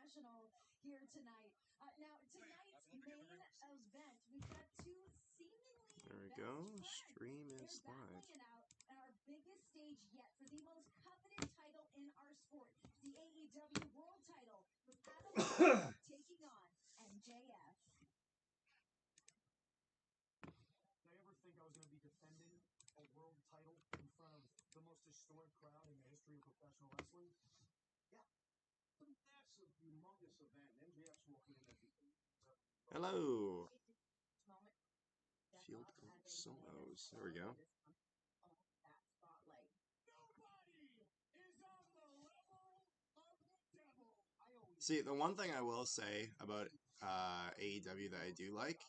professional here tonight. Now, tonight's main event, we've got two seemingly There we best go. friends. Stream is They're live. battling it out at our biggest stage yet for the most coveted title in our sport, the AEW World Title, with Adam Cole taking on MJF. Did I ever think I was going to be defending a world title in front of the most historic crowd in the history of professional wrestling? Yeah. It's a massive, humongous event. MJF's walking in there. Hello. Field solos. There we go. See, the one thing I will say about AEW that I do like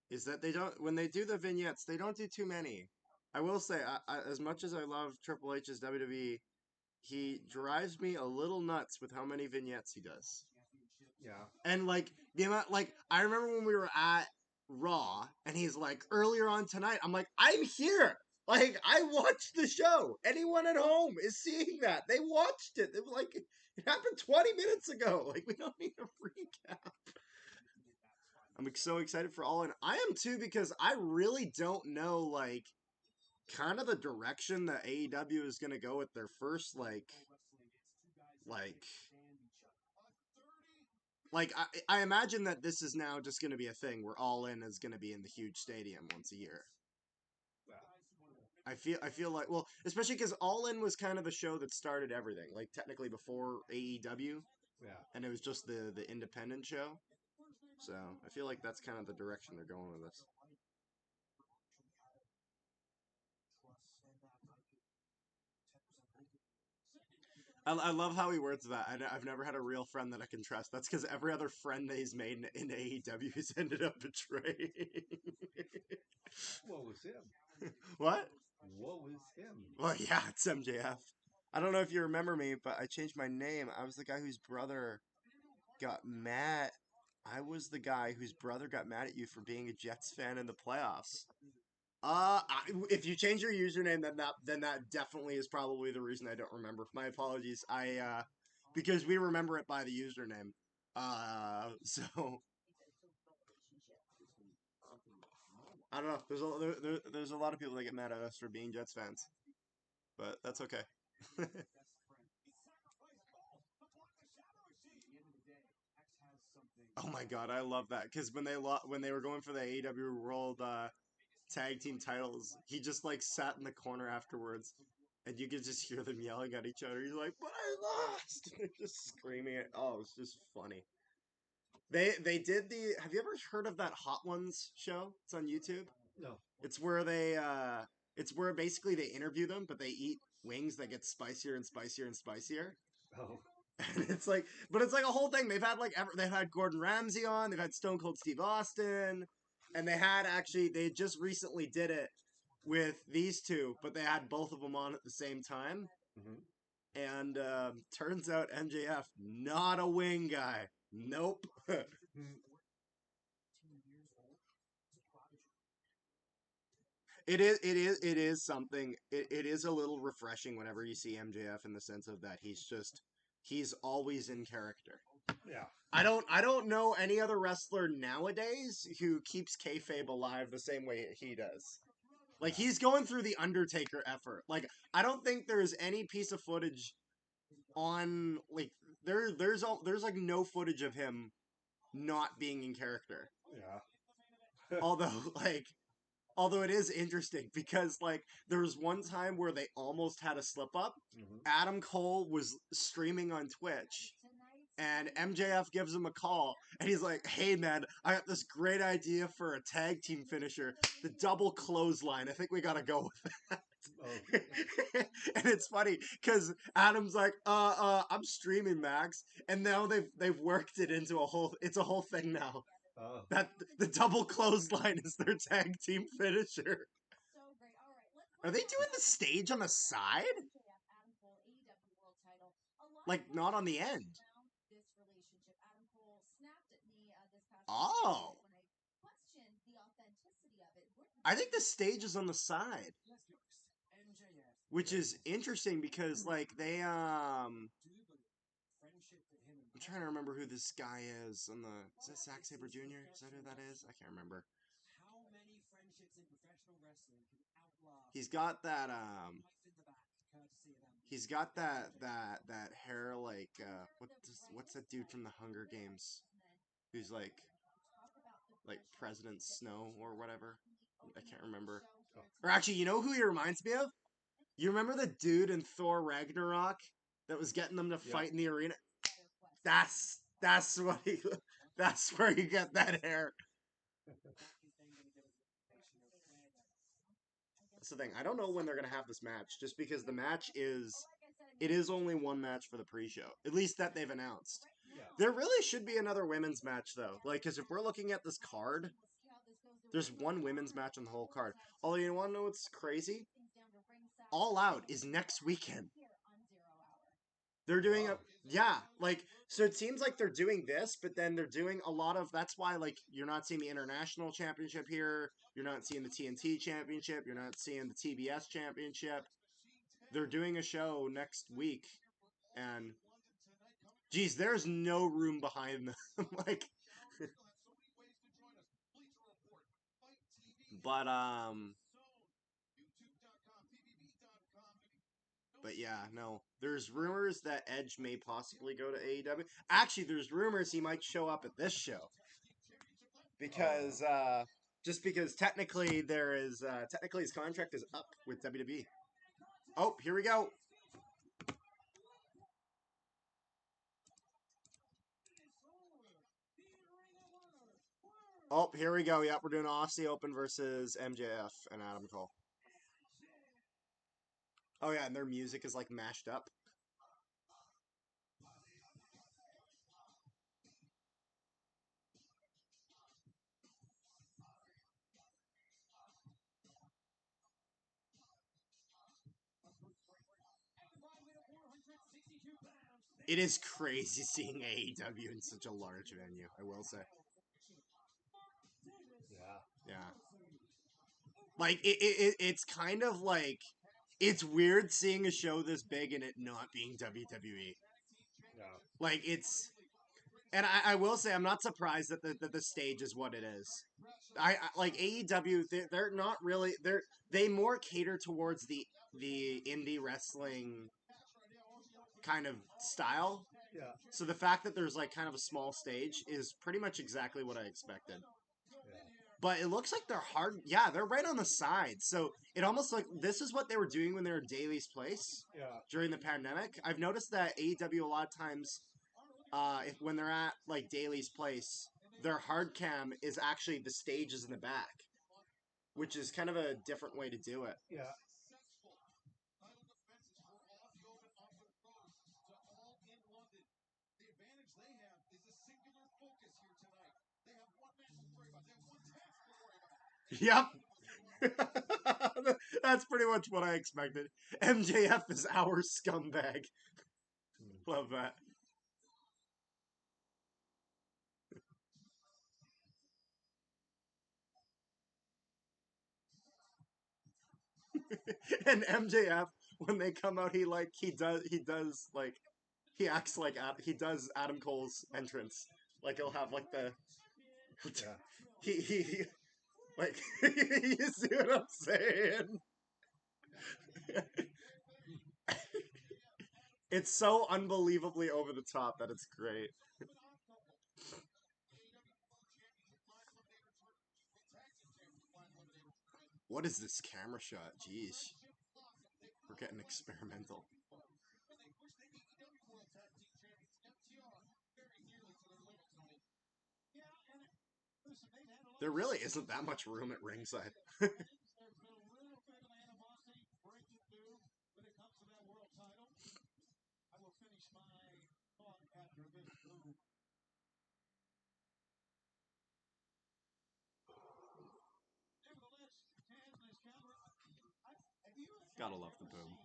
is that they don't, when they do the vignettes, they don't do too many. I will say, as much as I love Triple H's WWE, he drives me a little nuts with how many vignettes he does. Yeah. And like the amount, like I remember when we were at Raw, and he's like, earlier on tonight, I'm like, I'm here. Like I watched the show. Anyone at home is seeing that. They watched it. It was like it happened 20 minutes ago. Like we don't need a recap. I'm so excited for All In. I am too because I really don't know like kind of the direction that AEW is going to go with their first I imagine that this is now just going to be a thing where All In is going to be in the huge stadium once a year. I feel like, well, especially because All In was kind of the show that started everything, like technically before AEW. Yeah. And it was just the independent show. So I feel like that's kind of the direction they're going with this. I love how he words that. I've never had a real friend that I can trust. That's because every other friend that he's made in AEW has ended up betraying. What was him? What? What was him? Well, yeah, it's MJF. I don't know if you remember me, but I changed my name. I was the guy whose brother got mad. I was the guy whose brother got mad at you for being a Jets fan in the playoffs. If you change your username, then that definitely is probably the reason I don't remember. My apologies. Because we remember it by the username. So I don't know. There's a lot of people that get mad at us for being Jets fans, but that's okay. Oh my god, I love that because when they were going for the AEW World Tag Team titles, he just like sat in the corner afterwards, and you could just hear them yelling at each other. He's like, "But I lost!" They're just screaming it. Oh, it's just funny. They did the. Have you ever heard of that Hot Ones show? It's on YouTube. No. It's where it's where basically they interview them, but they eat wings that get spicier and spicier and spicier. Oh. And it's like, but it's like a whole thing. They've had Gordon Ramsay on, they've had Stone Cold Steve Austin, and they just recently did it with these two, but they had both of them on at the same time. Mm-hmm. And turns out MJF, not a wing guy. Nope. It is something. It is a little refreshing whenever you see MJF in the sense of that he's always in character. Yeah. I don't know any other wrestler nowadays who keeps kayfabe alive the same way he does. Like he's going through the Undertaker effort. Like I don't think there's any piece of footage on like there's like no footage of him not being in character. Yeah. Although it is interesting because like there was one time where they almost had a slip up. Mm-hmm. Adam Cole was streaming on Twitch and MJF gives him a call and he's like, "Hey man, I got this great idea for a tag team finisher, the double clothesline. I think we gotta go with that." Oh. And it's funny because Adam's like, I'm streaming, Max, and now they've worked it into it's a whole thing now. Oh. That the double clothesline is their tag team finisher. Are they doing the stage on the side? Like not on the end. Oh. I think the stage is on the side. Which is interesting because like I'm trying to remember who this guy is on the. Is that Zack Sabre Jr.? Is that who that is? I can't remember. How many friendships in professional wrestling can outlast He's got that life in the back, courtesy of them? He's got that hair like what's that dude from the Hunger Games? Who's like President Snow or whatever. I can't remember. Or actually, you know who he reminds me of? You remember the dude in Thor Ragnarok that was getting them to fight in the arena? That's what he. That's where you get that hair. That's the thing. I don't know when they're gonna have this match, just because the match is. It is only one match for the pre-show, at least that they've announced. Yeah. There really should be another women's match though, like, because if we're looking at this card, there's one women's match on the whole card. Although you want to know what's crazy? All Out is next weekend. They're doing so it seems like they're doing this, but then they're doing a lot of, that's why, like, you're not seeing the International Championship here, you're not seeing the TNT Championship, you're not seeing the TBS Championship. They're doing a show next week, and, geez, there's no room behind them, like, but yeah, no. There's rumors that Edge may possibly go to AEW. Actually, there's rumors he might show up at this show. Because, just because technically technically his contract is up with WWE. Oh, here we go. Oh, here we go. Yep, we're doing Aussie Open versus MJF and Adam Cole. Oh yeah, and their music is like mashed up. It is crazy seeing AEW in such a large venue, I will say. Yeah. Yeah. Like, it's kind of like, it's weird seeing a show this big and it not being WWE. Yeah. Like, it's, and I will say, I'm not surprised that the stage is what it is. I like AEW, they're not really, they more cater towards the indie wrestling kind of style. Yeah. So the fact that there's like kind of a small stage is pretty much exactly what I expected. Yeah. But it looks like they're hard. Yeah, they're right on the side. So it almost like this is what they were doing when they were Daly's Place Yeah. during the pandemic. I've noticed that AEW a lot of times, when they're at like Daly's Place, their hard cam is actually the stage is in the back, which is kind of a different way to do it. Yeah. Yep. That's pretty much what I expected. MJF is our scumbag. Love that. And MJF, when they come out, he acts like he does Adam Cole's entrance. Like he'll have like the Yeah. he like you see what I'm saying? It's so unbelievably over the top that it's great. What is this camera shot? Jeez. We're getting experimental. There really isn't that much room at ringside. Gotta love the boom.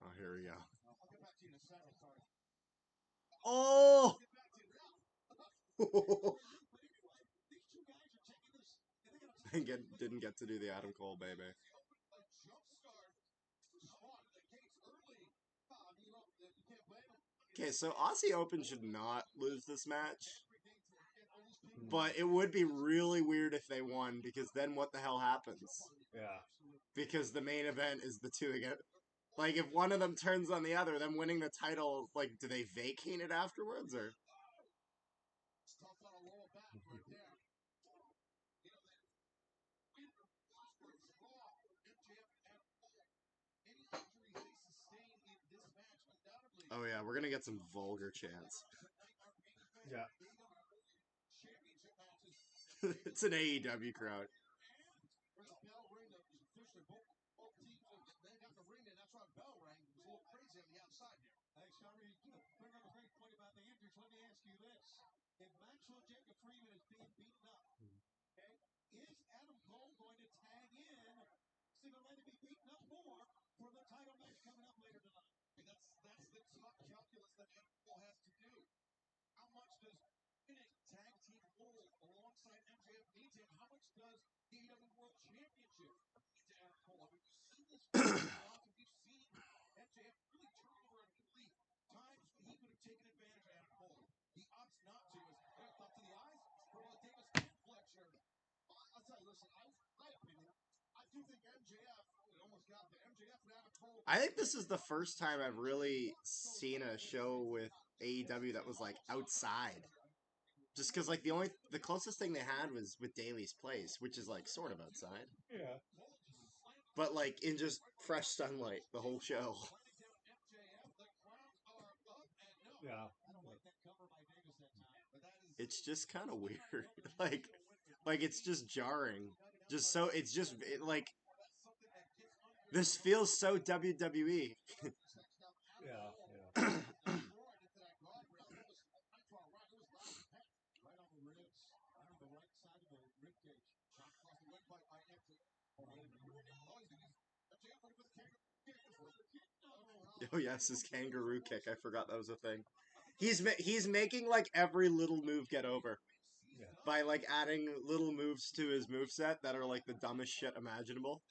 Oh, here we go. Oh! and didn't get to do the Adam Cole baby. Okay, so Aussie Open should not lose this match. But it would be really weird if they won, because then what the hell happens? Yeah. Because the main event is the two again. Like, if one of them turns on the other, them winning the title, like, do they vacate it afterwards, or? Oh yeah, we're gonna get some vulgar chants. Yeah. It's an AEW crowd. Thanks, Henry. Bring up a great point about the injuries. Let me ask you this. If Maxwell Jacob Freeman is being beaten up, okay, is Adam Cole going to tag in to let him be beaten up more for the title match coming up later tonight? That's the tough calculus that Adam Cole has to do. How much does winning tag team role alongside MJF need him? How much does the AEW World Championship need to Adam Cole? I mean, we've seen this often. We've seen MJF really turn over a new leaf. Times he could have taken advantage of Adam Cole. He opts not to. As up to the eyes for Davis and Fletcher. I'll tell you, listen, my opinion, I do think MJF, it almost got the MJF and Adam Cole. I think this is the first time I've really seen a show with AEW that was, like, outside. Just because, like, the closest thing they had was with Daly's Place, which is, like, sort of outside. Yeah. But, like, in just fresh sunlight the whole show. Yeah. It's just kind of weird. like, it's just jarring. Like, this feels so WWE. Yeah. Yeah. Oh yes, his kangaroo kick. I forgot that was a thing. He's making like every little move get over. Yeah. By like adding little moves to his moveset that are like the dumbest shit imaginable.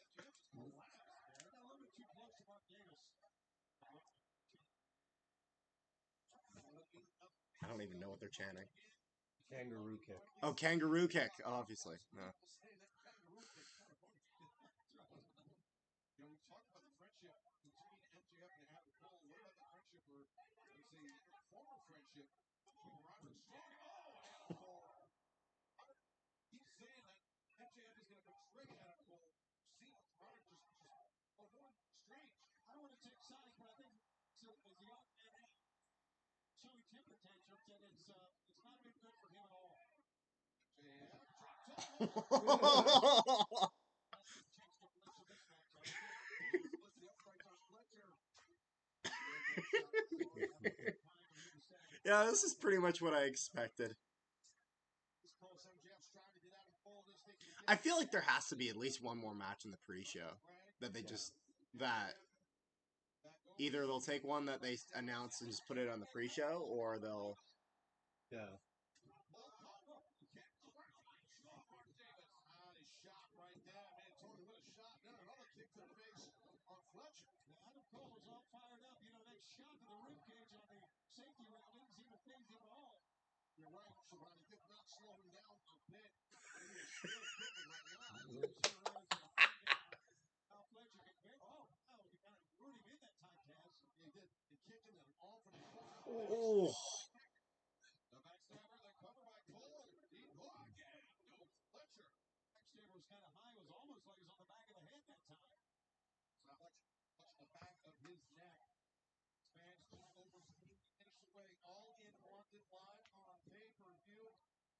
I don't even know what they're chanting. Kangaroo kick. Oh, kangaroo kick, obviously. No. You know, we talked about the friendship between MJF and Adam Cole. What about the friendship, or let's say former friendship between Roderick Strong? Oh, Adam Cole. He's saying that MJF is going to betray Adam Cole. See, Roderick just more strange. I don't want to take sides, but I think so, as the young man showing temper tantrums, and it's not been good for him at all. MJF Yeah, this is pretty much what I expected. I feel like there has to be at least one more match in the pre-show that either they'll take one that they announce and just put it on the pre-show, or they'll. Yeah. Shot right there, man. Tony with a shot. Then another kick to the face on Fletcher. Adam Cole was all fired up. You know, that shot to the ribcage on the safety ring didn't seem to phase him at all. You're right, Shabbat. It did not slow him down a bit. He was still kicking right now. Now Fletcher can get. Oh, wow. He kind of rooted him in that time, Taz. He did. He kicked him and off and Oh. The backstabber, then covered by Cole. Deep block. Yeah. No, Fletcher. Backstabber was kind of high. It was almost like he was on the back of the head that time. It's not much the back of his neck. Fans over finish away all in London live on pay-per-view.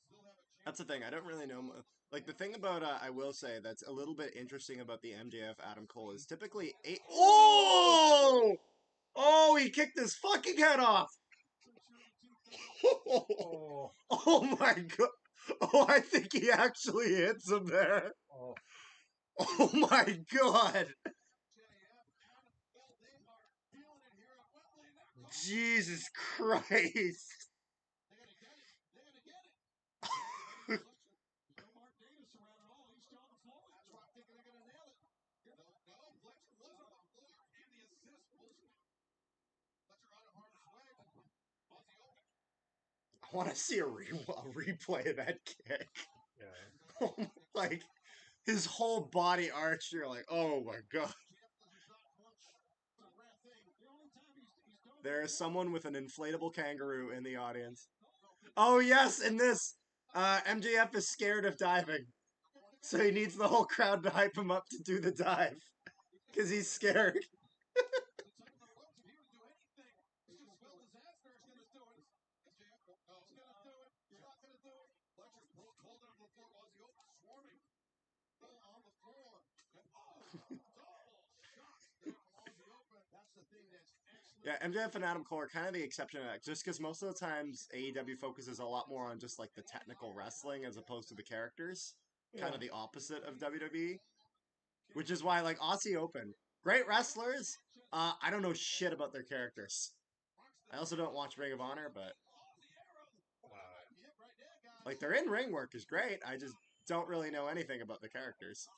Still have a chance. That's the thing. I don't really know. Like, the thing about, I will say, that's a little bit interesting about the MJF Adam Cole is typically Oh! Oh, he kicked his fucking head off! Oh. Oh my god! Oh, I think he actually hits him there. Oh. Oh my god! Jesus Christ! want to see a replay of that kick. Yeah. Like, his whole body arch, you're like, oh my god. There is someone with an inflatable kangaroo in the audience. Oh yes, in this, MJF is scared of diving. So he needs the whole crowd to hype him up to do the dive. Because he's scared. Yeah, MJF and Adam Cole are kind of the exception to that, just because most of the times AEW focuses a lot more on just like the technical wrestling as opposed to the characters. Kind of the opposite of WWE. Which is why, like, Aussie Open, great wrestlers. I don't know shit about their characters. I also don't watch Ring of Honor, but like their in-ring work is great. I just don't really know anything about the characters.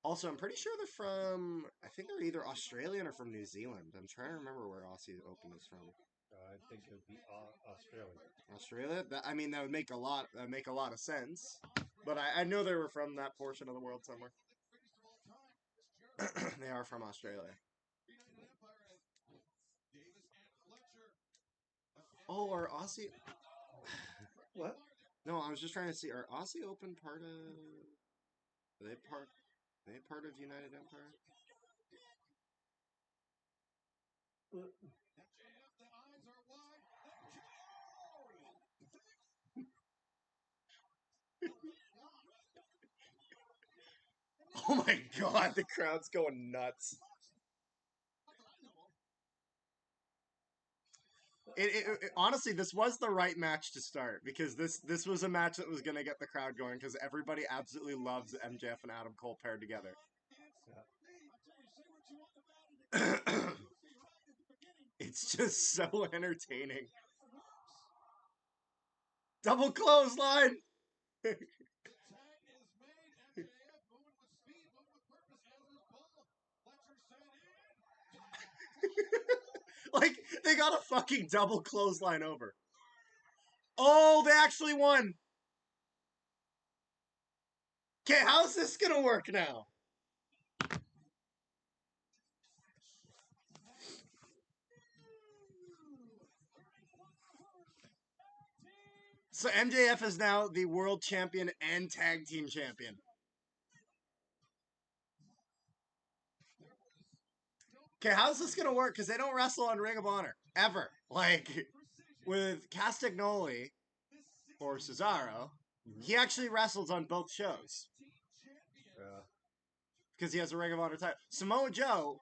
Also, I'm pretty sure they're from. I think they're either Australian or from New Zealand. I'm trying to remember where Aussie Open is from. I think it would be Australia. Australia? I mean, that would make a lot. Make a lot of sense. But I know they were from that portion of the world somewhere. They are from Australia. Oh, are Aussie? What? No, I was just trying to see. Are Aussie Open part of? Are they part? Are they part of United Empire? Oh my god, the crowd's going nuts. Honestly, this was the right match to start because this was a match that was going to get the crowd going because everybody absolutely loves MJF and Adam Cole paired together. Yeah. It's just so entertaining. Double clothesline! Like, they got a fucking double clothesline over. Oh, they actually won! Okay, how's this gonna work now? So MJF is now the world champion and tag team champion. Okay, how's this gonna work? Because they don't wrestle on Ring of Honor ever. Like with Castagnoli or Cesaro, he actually wrestles on both shows. Yeah. Because he has a Ring of Honor title. Samoa Joe,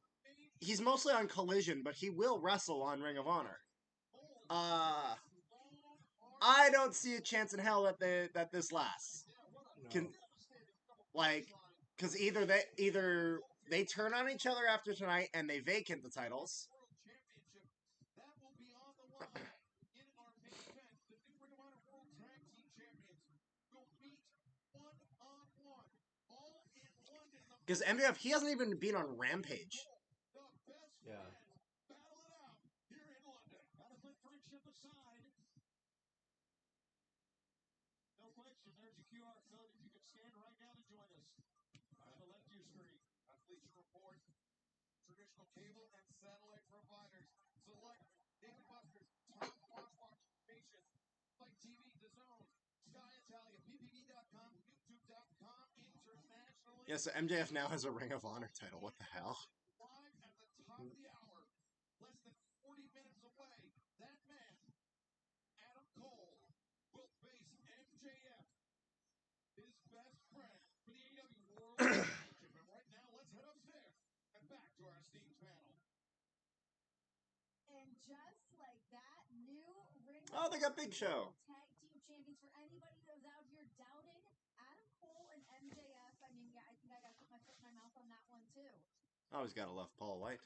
he's mostly on Collision, but he will wrestle on Ring of Honor. I don't see a chance in hell that this lasts. No. Because either they turn on each other after tonight and they vacant the titles. Because MJF, he hasn't even been on Rampage. Yeah. No question, there's a QR code. If you can scan right now to join us. On the left of your screen. Bleacher Report, traditional cable and satellite providers. Select Dave & Buster's top watch station. Like TV, DAZN, Sky Italia, PPV.com, YouTube.com, internationally. Yeah, so MJF now has a Ring of Honor title. What the hell? Live at the top of the hour, less than 40 minutes away, that man, Adam Cole, will face MJF, his best friend, for the AEW World Championship. And right now, let's head upstairs and back to our esteemed panel. And just like that, new Ring Oh, they got Big Show. Tag team champions for anybody that was out here doubting Adam Cole and MJF. I mean, yeah, I think I got to put my foot in my mouth on that one too. Always gotta love Paul White.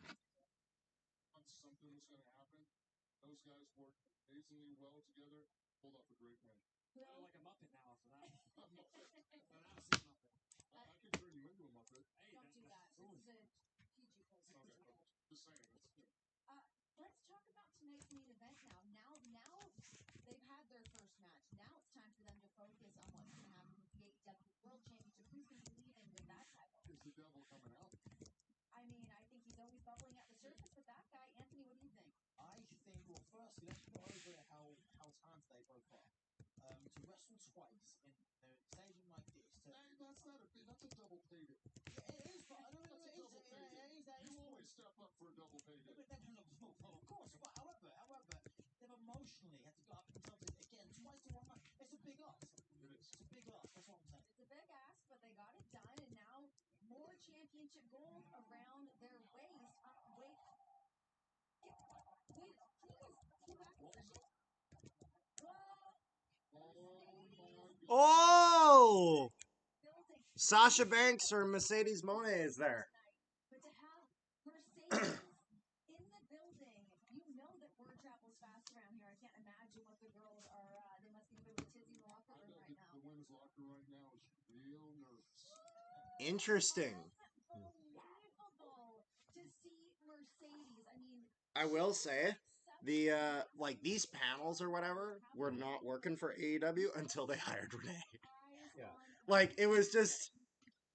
Something was going to happen. Those guys worked amazingly well together. Pulled off a great win. Well, like a Muppet now after that. I can turn you into a Muppet. Hey, don't do that. This is a PG Okay, posting. just saying. Let's talk about tonight's main event now. Now That's a double payday. It is. I don't know. That's a double payday. You always step up for a double payday. Of course. But however, they've emotionally had to go up themselves again twice in 1 month. It's a big ask. It is. It's a big ask. That's what I'm saying. It's a big ask, but they got it done, and now more championship gold around their waist. Wait. Can you guys cue back position? Oh! Building. Sasha Banks or Mercedes Moné is there. But to have Mercedes in the building, you know that word travels fast around here. I can't imagine what the girls are. They must be a bit of a tizzy in the locker room right now. The women's locker right now is real nervous. Interesting. Unbelievable to see Mercedes. I mean, I will say, the like these panels or whatever were not working for AEW until they hired Renee. Yeah. Like it was just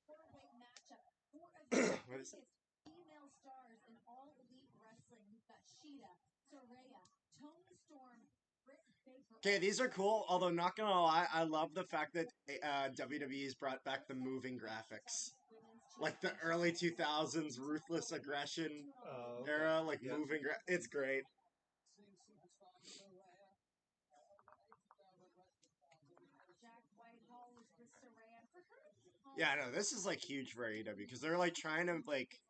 four-way matchup. Four of the what is it? biggest female stars in all elite wrestling. We've got Sheeta, Saraya, Toni Storm, Britt Baker. Okay, these are cool. Although not gonna lie, I love the fact that WWE's brought back the moving graphics, like the early 2000s ruthless aggression Okay. era, like Yeah. moving. It's great. Jack Whitehall is with Saraya. For her, Yeah, no, this is like huge for AEW because they're like trying to like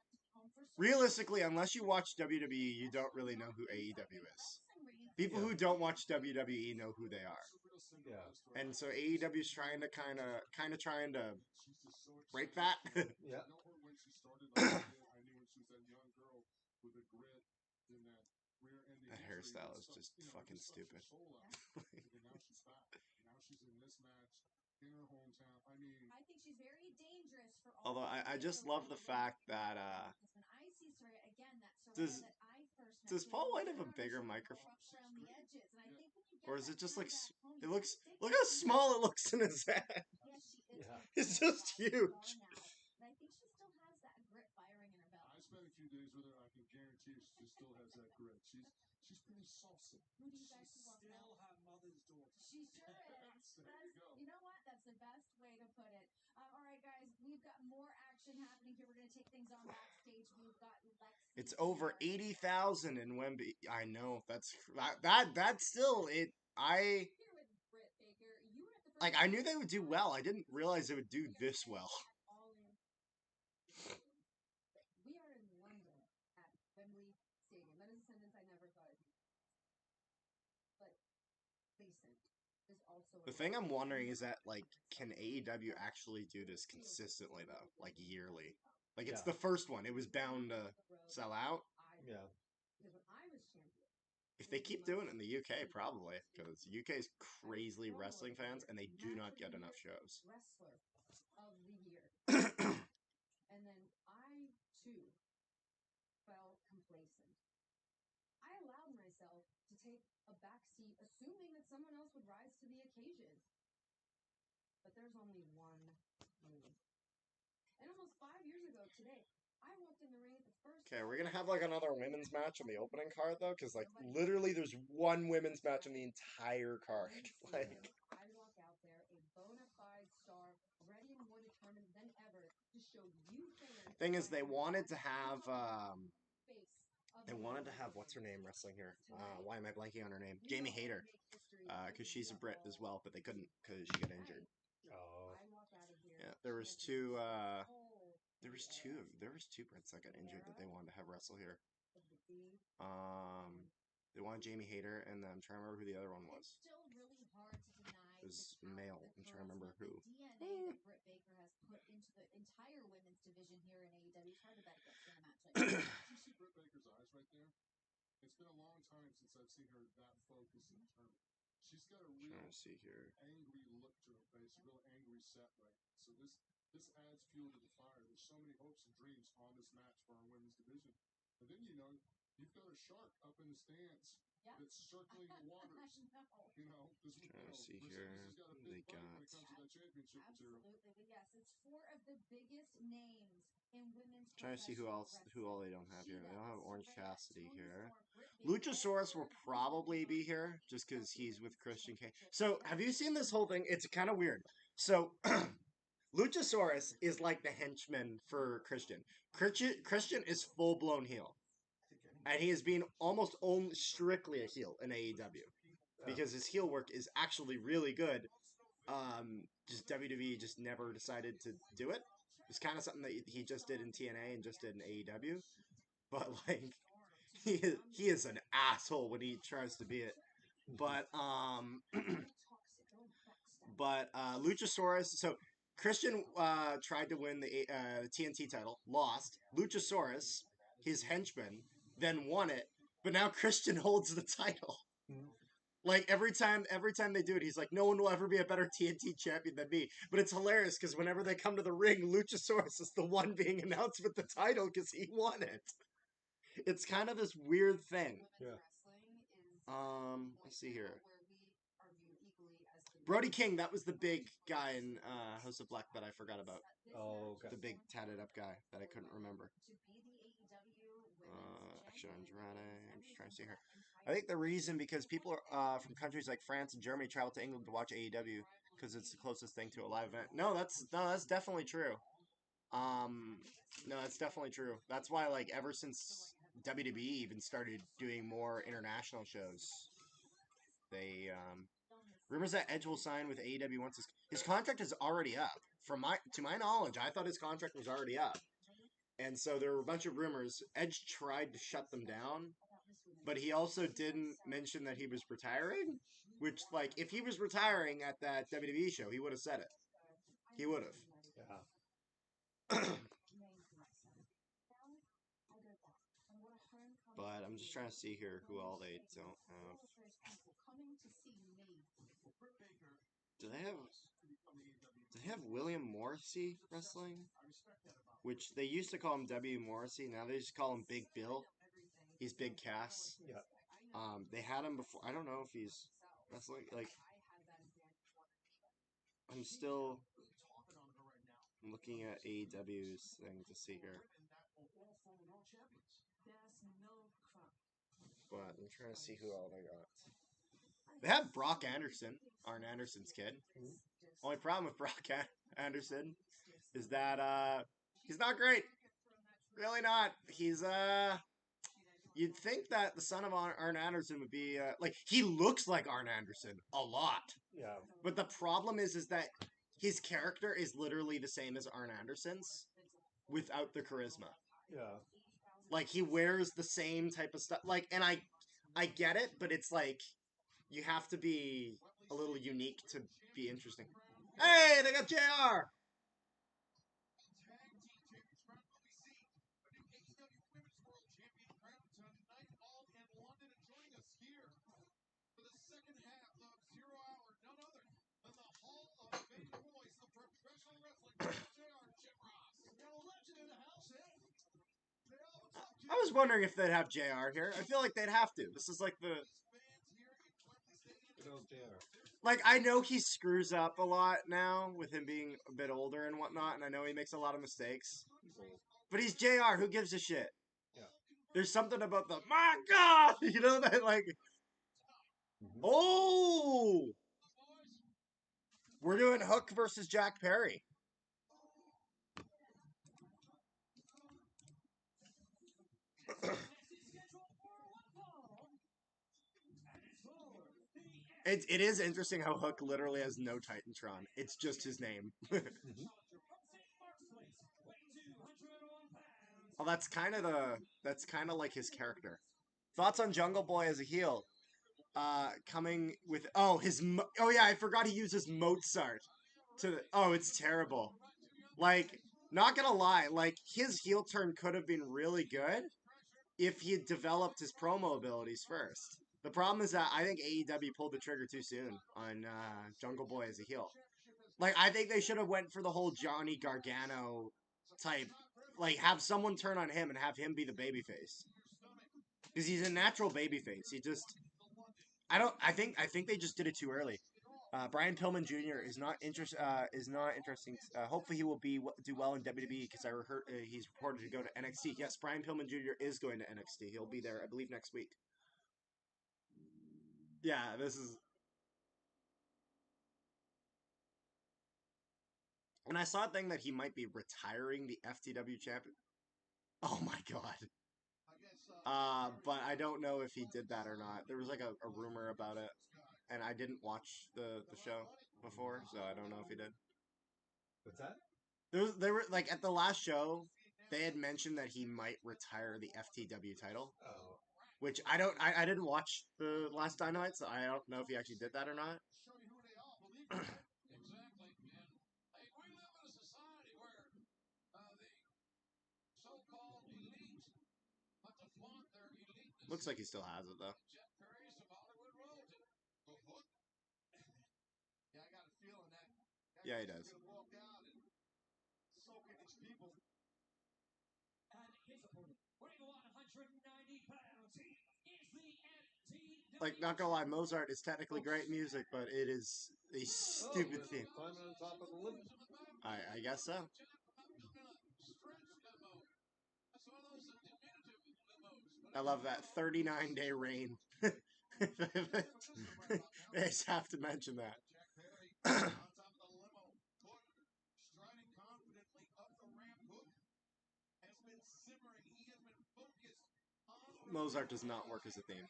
realistically, unless you watch WWE, you don't really know who AEW is. People who don't watch WWE know who they are. Yeah. And so AEW's trying to kind of trying to break that. Yeah. I know her when she started. I knew when she was that young girl with the grit in that rear-ending That injury hairstyle that is sucked, just you know, fucking just sucked her stupid. soul out. And now she's back. Now she's in this match in her hometown. I mean, I think she's very dangerous for all. Although I just love the fact that when I see Saraya again, that Saraya does that I first met. does Paul White have a bigger microphone? Around the edges, and I think when you get Or is it just like home, it looks? Look how small it looks in his head. yes, she is. Yeah. It's just huge. And I think she still has that grit firing in her belly. I spent a few days with her. I can guarantee you she still has that grit. She's pretty saucy. Who do you guys love now? Still her mother's daughter. She sure is. There you go. You know what? That's the best way to put it. All right, guys, we've got more action happening here. We're going to take things on backstage. We've got Lexi. It's over 80,000 in Wemby. I know that's still it. I Here with Britt Baker. You were at the first like. I knew they would do well. I didn't realize they would do this well. We are in London at Wembley Stadium. That is a sentence I never thought I'd use. But listen, there's also The thing I'm wondering is that like, can AEW actually do this consistently though, like yearly? Like it's Yeah. the first one. It was bound to sell out. Yeah. Because when I was champion, If they keep doing it in the UK, probably because UK's crazily wrestling fans and they do not get enough shows. wrestler of the year. And then I too felt complacent. I allowed myself to take a back seat, assuming that someone else would rise to the occasion. But there's only one me. And almost 5 years ago today, I walked in the ring at the first. Okay, we're gonna have like another women's match on the opening card though, because like literally there's one women's match in the entire card. Like, I walk out there a bona fide star, ready and more determined than ever to show you fans. thing is, they wanted to have what's her name wrestling here? Why am I blanking on her name? Jamie Hayter, because she's a Brit as well, but they couldn't because she got injured. Oh. Yeah, there was two Brits that got injured that they wanted to have wrestle here. They wanted Jamie Hayter, and then I'm trying to remember who the other one was. Still really hard to deny. It was male. I'm trying to remember who. DNA that Britt Baker has put into the entire women's division here in AEW. It's hard to bet against in a match like this. Did you see Britt Baker's eyes right there? It's been a long time since I've seen her that focused and determined. She's got a real Trying to see here. angry look to her face, a real angry set right now. So this adds fuel to the fire. There's so many hopes and dreams on this match for our women's division. And then, you've got a shark up in the stands that's circling the waters. Trying to see here. They got. Absolutely, but yes, it's four of the biggest names in women's. Trying to see who all they don't have here. They don't have Orange Cassidy here. Luchasaurus will probably be here just because he's with Christian K. So, have you seen this whole thing? It's kind of weird. So, Luchasaurus is like the henchman for Christian. Christian is full blown heel, and he is being almost only strictly a heel in AEW because his heel work is actually really good. Just WWE just never decided to do it. It's kind of something that he just did in TNA and just did in AEW, but like he is an asshole when he tries to be it. But Luchasaurus. So Christian tried to win the TNT title, lost. Luchasaurus, his henchman, then won it. But now Christian holds the title. Like every time they do it, he's like, "No one will ever be a better TNT champion than me." But it's hilarious because whenever they come to the ring, Luchasaurus is the one being announced with the title because he won it. It's kind of this weird thing. Yeah. Let's see here. Brody King, that was the big guy in House of Black that I forgot about. Oh, okay. The big tatted up guy that I couldn't remember. Action Andrade. I'm just trying to see her. I think the reason because people from countries like France and Germany travel to England to watch AEW because it's the closest thing to a live event. No, that's definitely true. No, that's definitely true. That's why, like, ever since WWE even started doing more international shows, they rumors that Edge will sign with AEW once his contract is already up. To my knowledge, I thought his contract was already up. And so there were a bunch of rumors. Edge tried to shut them down, but he also didn't mention that he was retiring. Which, like, if he was retiring at that WWE show, he would have said it. He would have. Yeah. But I'm just trying to see here who all they don't have. Do they have William Morrissey wrestling? Which they used to call him W. Morrissey. Now they just call him Big Bill. He's Big Cass. Yeah. They had him before. I don't know if he's wrestling. Like, I'm still looking at AEW's thing to see here. But I'm trying to see who all they got. They have Brock Anderson, Arn Anderson's kid. Only problem with Brock Anderson is that he's not great. Really not. He's you'd think that the son of Arn Anderson would be like he looks like Arn Anderson a lot. Yeah. But the problem is that his character is literally the same as Arn Anderson's without the charisma. Yeah. Like he wears the same type of stuff. Like, and I get it, but it's like you have to be a little unique to be interesting. Hey, they got JR. I was wondering if they'd have JR here. I feel like they'd have to. This is like the like I know he screws up a lot now with him being a bit older and whatnot, and I know he makes a lot of mistakes. But he's JR. Who gives a shit? Yeah. There's something about the my God, you know that like. Oh, we're doing Hook versus Jack Perry. It is interesting how Hook literally has no Titantron. It's just his name. Well, that's kind of like his character. Thoughts on Jungle Boy as a heel? Coming with oh yeah, I forgot he uses Mozart it's terrible. Like, not gonna lie, like his heel turn could have been really good if he had developed his promo abilities first. The problem is that I think AEW pulled the trigger too soon on Jungle Boy as a heel. Like, I think they should have went for the whole Johnny Gargano type. Like, have someone turn on him and have him be the babyface. Because he's a natural babyface. He just... I think they just did it too early. Brian Pillman Jr. is not interesting. Hopefully, he will do well in WWE because I heard he's reported to go to NXT. Yes, Brian Pillman Jr. is going to NXT. He'll be there, I believe, next week. Yeah, this is. And I saw a thing that he might be retiring the FTW champion. Oh my god. But I don't know if he did that or not. There was like a rumor about it, and I didn't watch the show before, so I don't know if he did. What's that? They were like at the last show, they had mentioned that he might retire the FTW title, Oh. which I didn't watch the last Dynamite, so I don't know if he actually did that or not. Looks like he still has it though. Yeah, he does. Like, not gonna lie, Mozart is technically great music, but it is a stupid theme. Climbing on top of the limo. I guess so. I love that 39-day reign. I just have to mention that. Mozart does not work as a theme.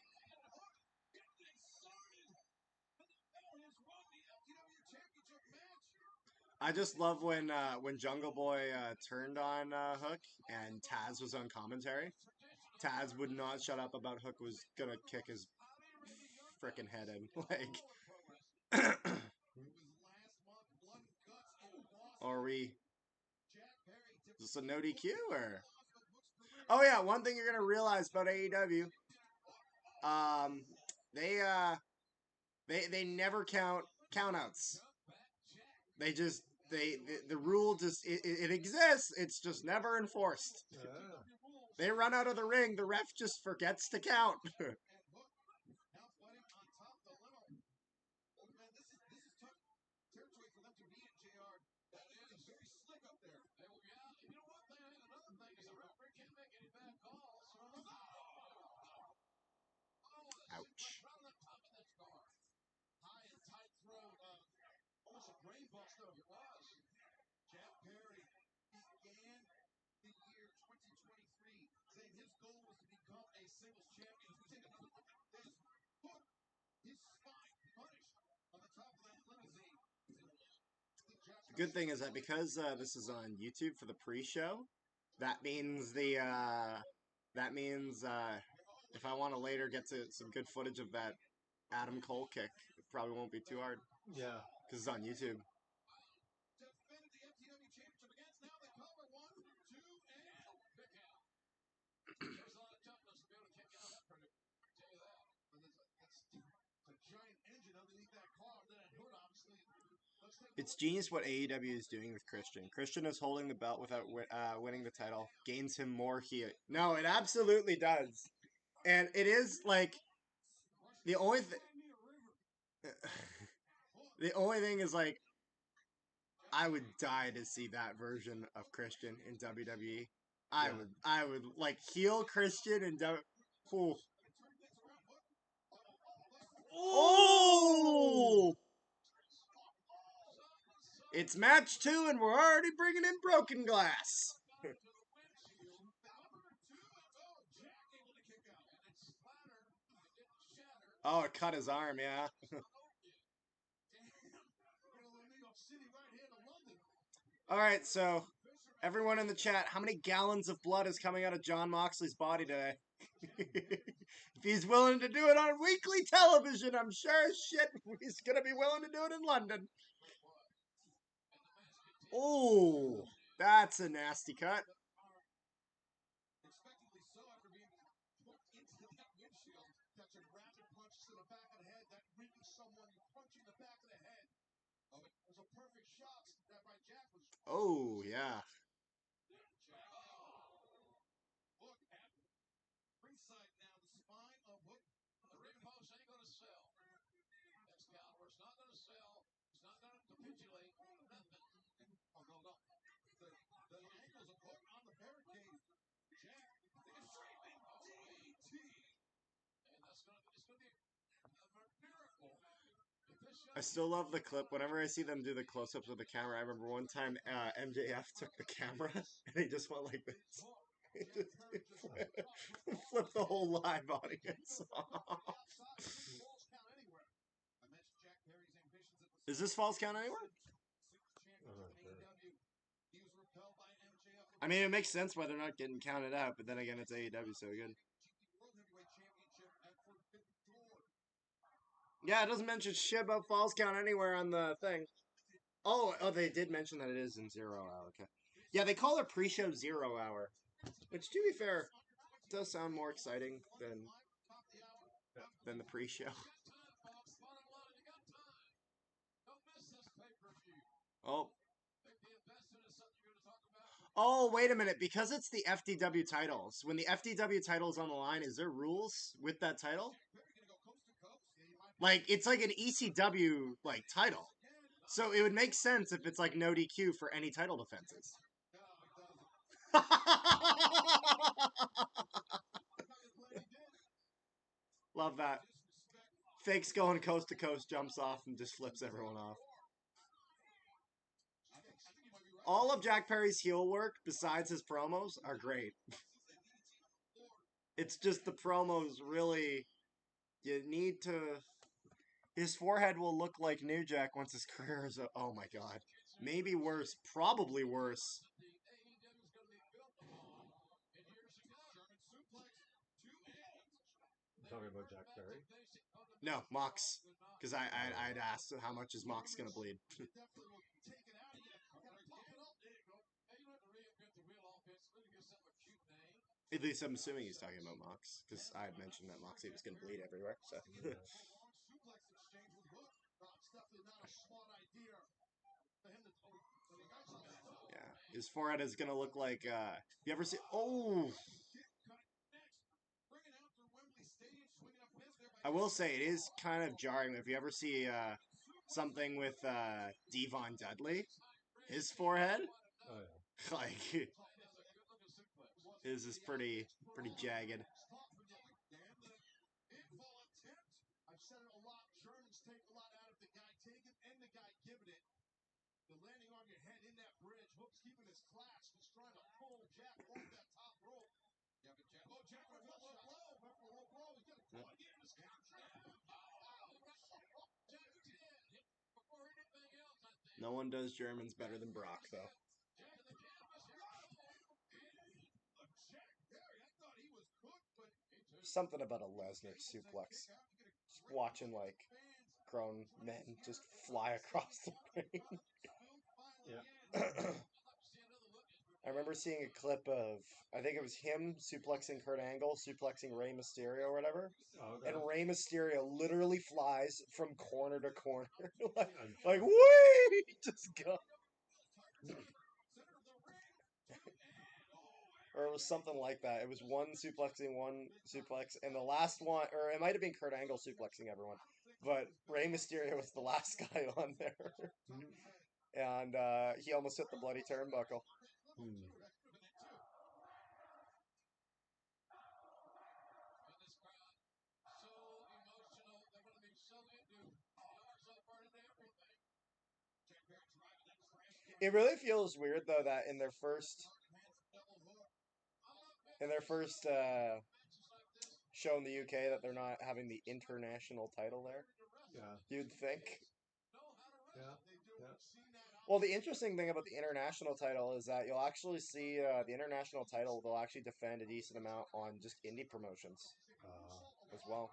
I just love when Jungle Boy turned on Hook and Taz was on commentary. Taz would not shut up about Hook was gonna kick his frickin' head in. Like, are we? Is this a no DQ or? Oh yeah, one thing you're gonna realize about AEW, they they never count countouts. They just the rule just it exists. It's just never enforced. Ah. They run out of the ring. The ref just forgets to count. Ouch. The good thing is that because this is on YouTube for the pre-show, that means if I want to later get to some good footage of that Adam Cole kick, it probably won't be too hard Yeah. because it's on YouTube. It's genius what AEW is doing with Christian. Christian is holding the belt without winning the title. Gains him more heat. No, it absolutely does. And it is like the only the only thing is like I would die to see that version of Christian in WWE. I would like heel Christian and oh. Oh! It's match 2 and we're already bringing in Broken Glass. Oh, it cut his arm, yeah. All right, so everyone in the chat, how many gallons of blood is coming out of John Moxley's body today? If he's willing to do it on weekly television, I'm sure as shit he's going to be willing to do it in London. Oh, that's a nasty cut. Oh, yeah. I still love the clip. Whenever I see them do the close-ups with the camera, I remember one time MJF took the camera and he just went like this. He just flipped the whole live audience off. Is this Falls Count Anywhere? I'm not sure. I mean, it makes sense why they're not getting counted out, but then again, it's AEW, so good. Yeah, it doesn't mention shit about Falls Count Anywhere on the thing. Oh, they did mention that it is in 0 hour. Okay. Yeah, they call it pre-show 0 hour, which, to be fair, does sound more exciting than the pre-show. Oh. Oh, wait a minute. Because it's the FDW titles. When the FDW title is on the line, is there rules with that title? Like, it's like an ECW, like, title. So it would make sense if it's, like, no DQ for any title defenses. Love that. Fake's going coast to coast, jumps off, and just flips everyone off. All of Jack Perry's heel work, besides his promos, are great. It's just the promos really... You need to... His forehead will look like New Jack once his career is... Oh my god. Maybe worse. Probably worse. You talking about Jack Perry? No, Mox. Because I'd asked how much is Mox going to bleed. At least I'm assuming he's talking about Mox. Because I had mentioned that Moxie was going to bleed everywhere. So. Yeah, his forehead is gonna look like. You ever see? Oh, I will say it is kind of jarring if you ever see something with Devon Dudley. His forehead, Oh, yeah. like, his is pretty jagged. I've said it a lot. Germans take a lot out of the guy taking and the guy giving it. The landing on your head in that bridge. Hook's keeping his class. He's trying to pull Jack off that top rope. Yeah, but Jack. Oh, Jack with a low blow. He's going to pull it in his No one does Germans better than Brock, though. Something about a Lesnar suplex. Just watching, like, grown men just fly across the ring. Yeah. I remember seeing a clip of, I think it was him suplexing Kurt Angle, suplexing Rey Mysterio or whatever. Oh, okay. And Rey Mysterio literally flies from corner to corner. like, I'm like, sure. whee! Just go. Or it was something like that. It was one suplex, and the last one, or it might have been Kurt Angle suplexing everyone, but Rey Mysterio was the last guy on there. And he almost hit the bloody turnbuckle. It really feels weird though that in their first show in the UK that they're not having the international title there. Yeah. You'd think. Yeah. Yeah. Well, the interesting thing about the international title is that you'll actually see the international title. They'll actually defend a decent amount on just indie promotions as well.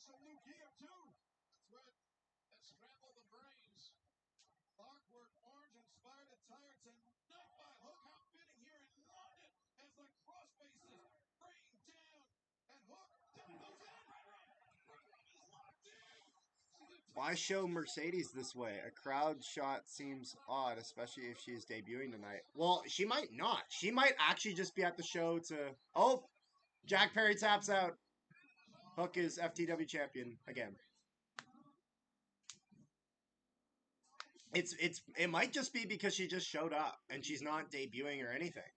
Some new gear too. That scrambled the brains. Awkward orange-inspired attire tonight by Hook outfitting here in London as the cross faces bring down and Hook goes in. Why show Mercedes this way? A crowd shot seems odd, especially if she's debuting tonight. Well, she might not. She might actually just be at the show to... Oh! Jack Perry taps out. Hook is FTW champion again. It might just be because she just showed up and she's not debuting or anything.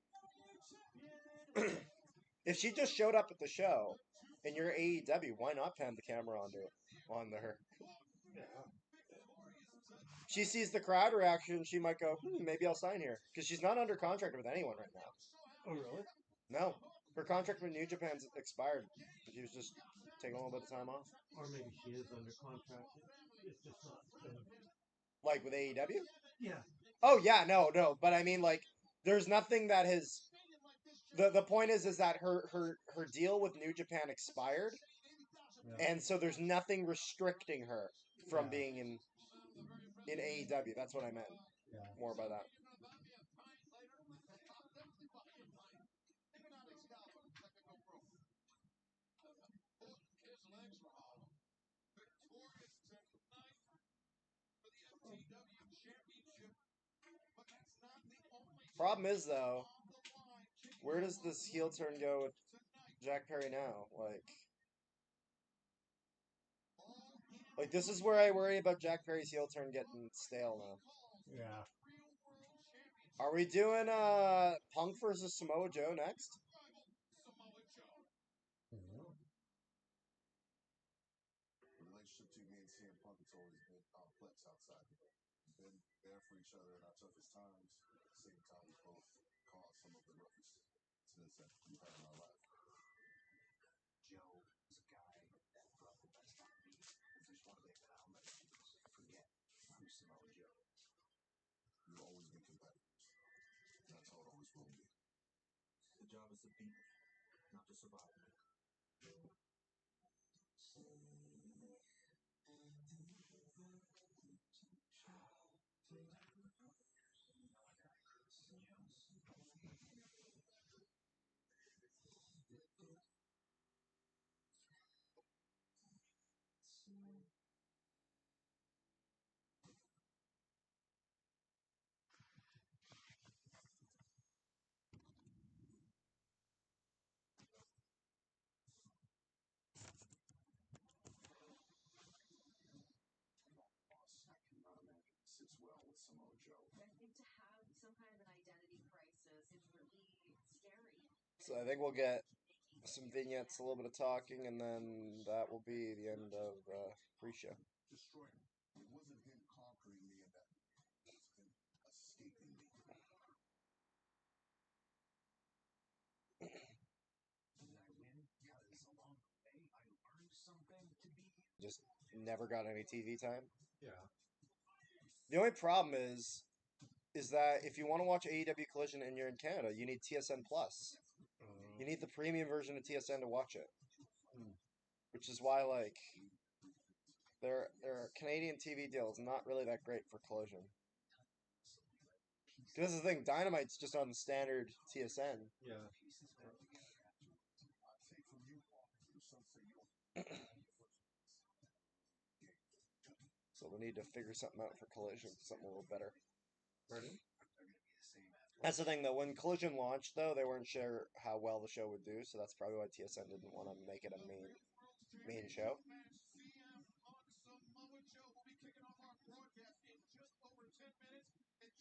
If she just showed up at the show and you're AEW, why not pan the camera onto her? Yeah. She sees the crowd reaction, she might go, maybe I'll sign here. Because she's not under contract with anyone right now. Oh, really? No. Her contract with New Japan's expired. She was just taking a little bit of time off. Or maybe she is under contract. It's just not. Like with AEW? Yeah. Oh, yeah, no. But I mean, like, there's nothing that has... The point is that her deal with New Japan expired. Yeah. And so there's nothing restricting her from being in AEW. That's what I meant. Yeah. More by that. Problem is, though, where does this heel turn go with Jack Perry now? Like this is where I worry about Jack Perry's heel turn getting stale now. Yeah. Are we doing Punk versus Samoa Joe next? Mm-hmm. The relationship between me and CM Punk has always been complex outside of it. We've been there for each other in our toughest times. At the same time, we both caused some of the roughest incidents that we've had in our life. Joe is a guy that brought the best out of me. If there's one thing that I'll never forget, I'm Samoa Joe. You've always been competitors. That's how it always will be. The job is to beat me, not to survive me. Sits well with Samoa Joe. I think to have some kind of an identity crisis is really scary. So I think we'll get some vignettes, a little bit of talking, and then that will be the end of pre-show. Destroyed him. It wasn't him conquering me in that. It was him escaping me. Did I win? Because along the way, I learned something to be. Just never got any TV time. Yeah. The only problem is that if you want to watch AEW Collision and you're in Canada, you need TSN Plus. You need the premium version of TSN to watch it. Which is why, like, their Canadian TV deal is not really that great for Collision. Because this is the thing, Dynamite's just on the standard TSN. Yeah. So we'll need to figure something out for Collision, something a little better. Pardon? That's the thing, though. When Collision launched, though, they weren't sure how well the show would do, so that's probably why TSN didn't want to make it a main show.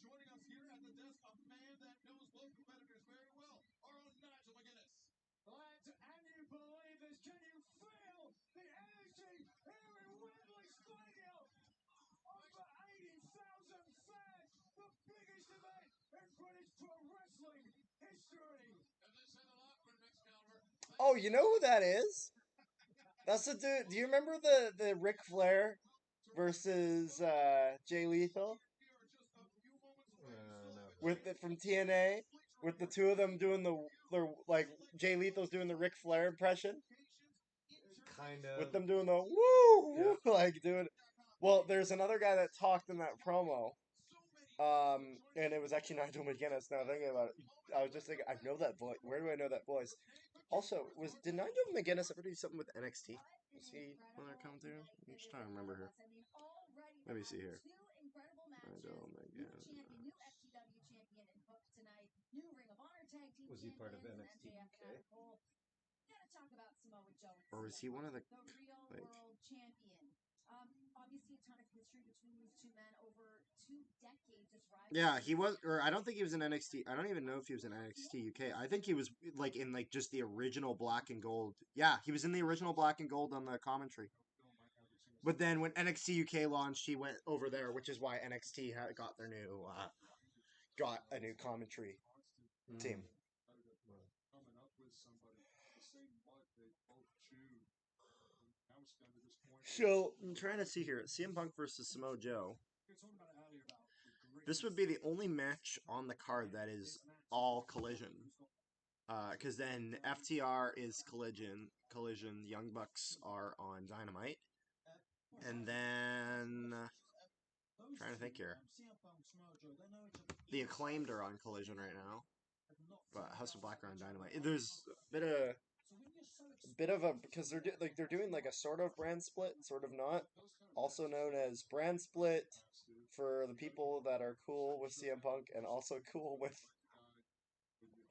Joining us here at the desk, a man that knows both competitors very well, our own Nigel McGuinness. Lads, and you believe this? Can you feel the energy here in Wembley Stadium? Over 80,000 fans, the biggest event in British pro wrestling history. Oh, you know who that is? That's the dude. Do you remember the Ric Flair versus Jay Lethal? No. From TNA, with the two of them doing like Jay Lethal's doing the Ric Flair impression, Kind of. with them doing the woo, like doing. Well, there's another guy that talked in that promo, and it was actually Nigel McGuinness. Now thinking about it, I was just thinking, I know that voice. Where do I know that voice? Also, did Nigel McGuinness ever do something with NXT? Was he on that commentary? I'm just trying to remember her. Let me see here. Nigel McGuinness. Was he part of NXT UK? Or was he one of the like? Obviously, a ton of his Yeah, he was, or I don't think he was in NXT. I don't even know if he was in NXT UK. I think he was like in like just the original Black and Gold. Yeah, he was in the original Black and Gold on the commentary. But then when NXT UK launched, he went over there, which is why NXT got their new got a new commentary team. So I'm trying to see here. CM Punk versus Samoa Joe. This would be the only match on the card that is all Collision. Because then FTR is Collision. Young Bucks are on Dynamite, and then trying to think here. The Acclaimed are on Collision right now, but House of Black are on Dynamite. There's a bit of a because they're doing like a sort of brand split, sort of not. Also known as brand split for the people that are cool with CM Punk and also cool with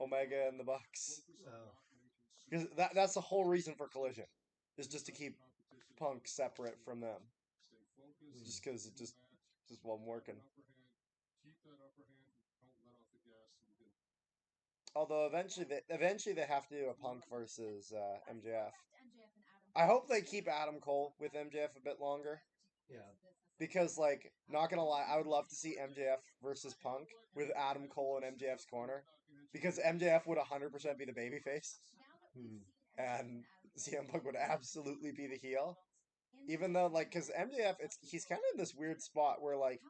Omega and the Bucks. Because that's the whole reason for Collision, is just to keep Punk separate from them. Just because it just wasn't working. Although eventually they have to do a Punk versus MJF. I hope they keep Adam Cole with MJF a bit longer. Yeah. Because, like, not gonna lie, I would love to see MJF versus Punk with Adam Cole in MJF's corner. Because MJF would 100% be the babyface. And CM Punk would absolutely be the heel. Even though, like, because MJF, he's kind of in this weird spot where, like,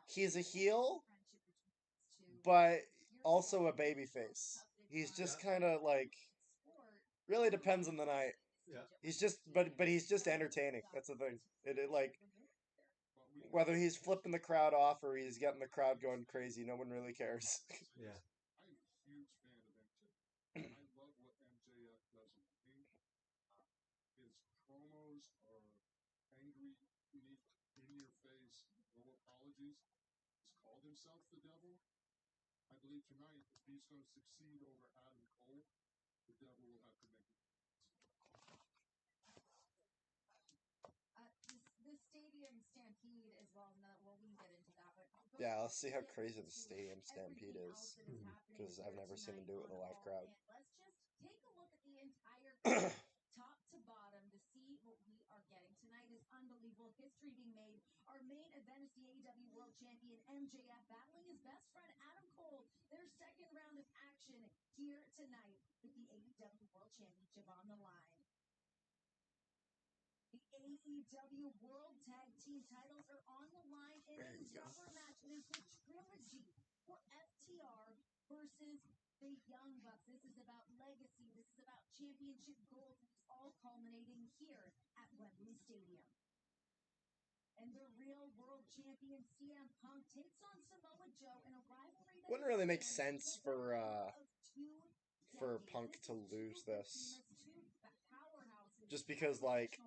he's a heel, but also a babyface. He's just kind of, like, really depends on the night. Yeah. He's just, but he's just entertaining. That's the thing. It like, whether he's flipping the crowd off or he's getting the crowd going crazy, no one really cares. Yeah. Yeah, let's see how crazy the Stadium Stampede is. Because I've never seen him do it with a live crowd. Top to bottom to see what we are getting tonight is unbelievable history being made. Our main event is the AEW World Champion MJF battling his best friend Adam Cole. Their second round of action here tonight with the AEW World Championship on the line. The AEW World Tag Team titles are on the line in a rubber match. It is the trilogy for FTR versus the Young Bucks. This is about legacy. This is about championship gold. It's all culminating here at Wembley Stadium. And the real world champion CM Punk takes on Samoa Joe in a rivalry that wouldn't really make sense for Punk to lose this. Just because, like,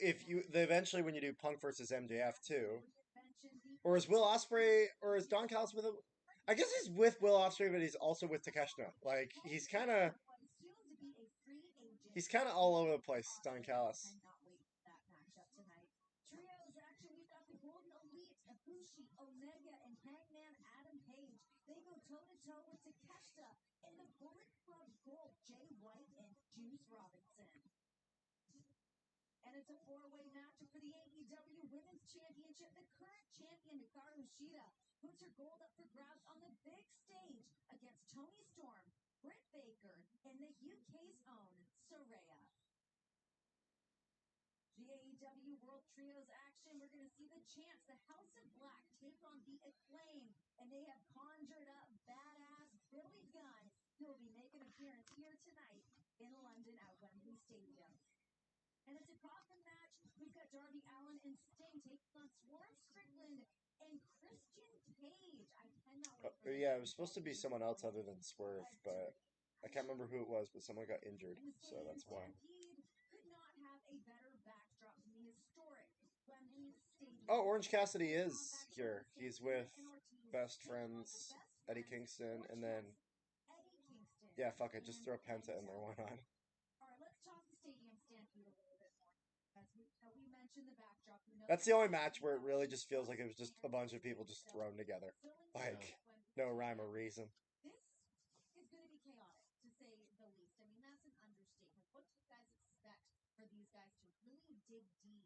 if you eventually when you do Punk versus MJF too, or is Will Ospreay or is Don Callis with him? I guess he's with Will Ospreay, but he's also with Takeshita. Like he's kind of all over the place, Don Callis. Trios action, we've got the Golden Elite, Ibushi, Omega, and Hangman Adam Page. They go toe-to-toe with Takeshita and the Bullet Club Gold, Jay White and Juice Robinson. And it's a four-way matchup for the AEW Women's Championship. The current champion, Hikaru Shida, puts her gold up for grabs on the big stage against Toni Storm, Britt Baker, and the UK's own Saraya. The AEW World Trios action, we're going to see the Champs, the House of Black, take on the Acclaim, and they have conjured up badass Billy Gunn, who will be making an appearance here tonight in London at Wembley Stadium. And it's a coffin match. We've got Darby Allin and Sting taking on Swerve Strickland and Christian Cage. I cannot wait for Yeah, it was supposed to be someone else other than Swerve, but I can't remember who it was, but someone got injured, so that's why. Could not have a better backdrop than the historic Wembley Stadium. Oh, Orange Cassidy is here. He's with Best Friends, Eddie Kingston, and then yeah, fuck it, just throw Penta in there. Why not? All right, let's talk the Stadium Stampede a little bit more. As we That's the only match where it really just feels like it was just a bunch of people just thrown together. Like, no rhyme or reason. This is going to be chaotic, to say the least. I mean, that's an understatement. What do you guys expect for these guys to really dig deep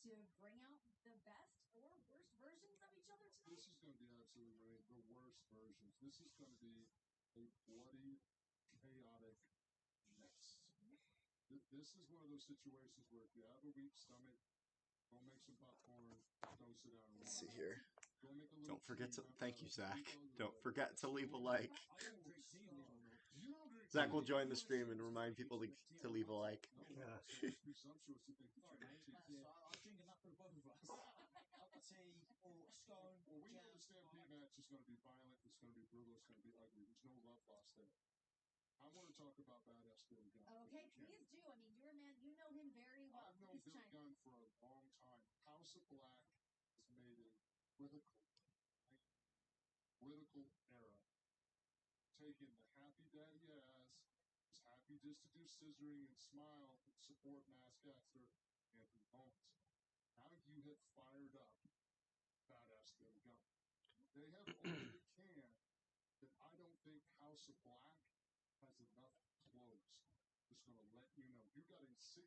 to bring out the best or worst versions of each other tonight? This is going to be absolutely the worst versions. This is going to be a bloody, chaotic mess. This is one of those situations where if you have a weak stomach, go make some popcorn, go sit down and Let's watch. see here. Go make a little Don't forget to. tea, Thank you, Zach. $3 Don't a forget to leave a like. I don't drink tea anymore. You don't drink Zach tea? will join the stream and remind people to leave a like. No, Yeah. so it's presumptuous to think that you drink tea. I drink enough for the both of us. Cup of tea or scone. Well, we know the Stampede match is going to be violent, it's going to be brutal, it's going to be ugly. There's no love lost there. I want to talk about Badass Billy Gunn. Okay, please do. I mean, you're a man, you know him very well. I've known He's Billy China. Gunn for a long time. House of Black has made a critical error. Taking the happy daddy ass, was happy just to do scissoring and smile and support Mask Actor Anthony Holmes. Now you have fired up Badass Billy Gunn. They have opened a can that I don't think House of Black has enough clothes. Just going to let you know. You got a 6'6",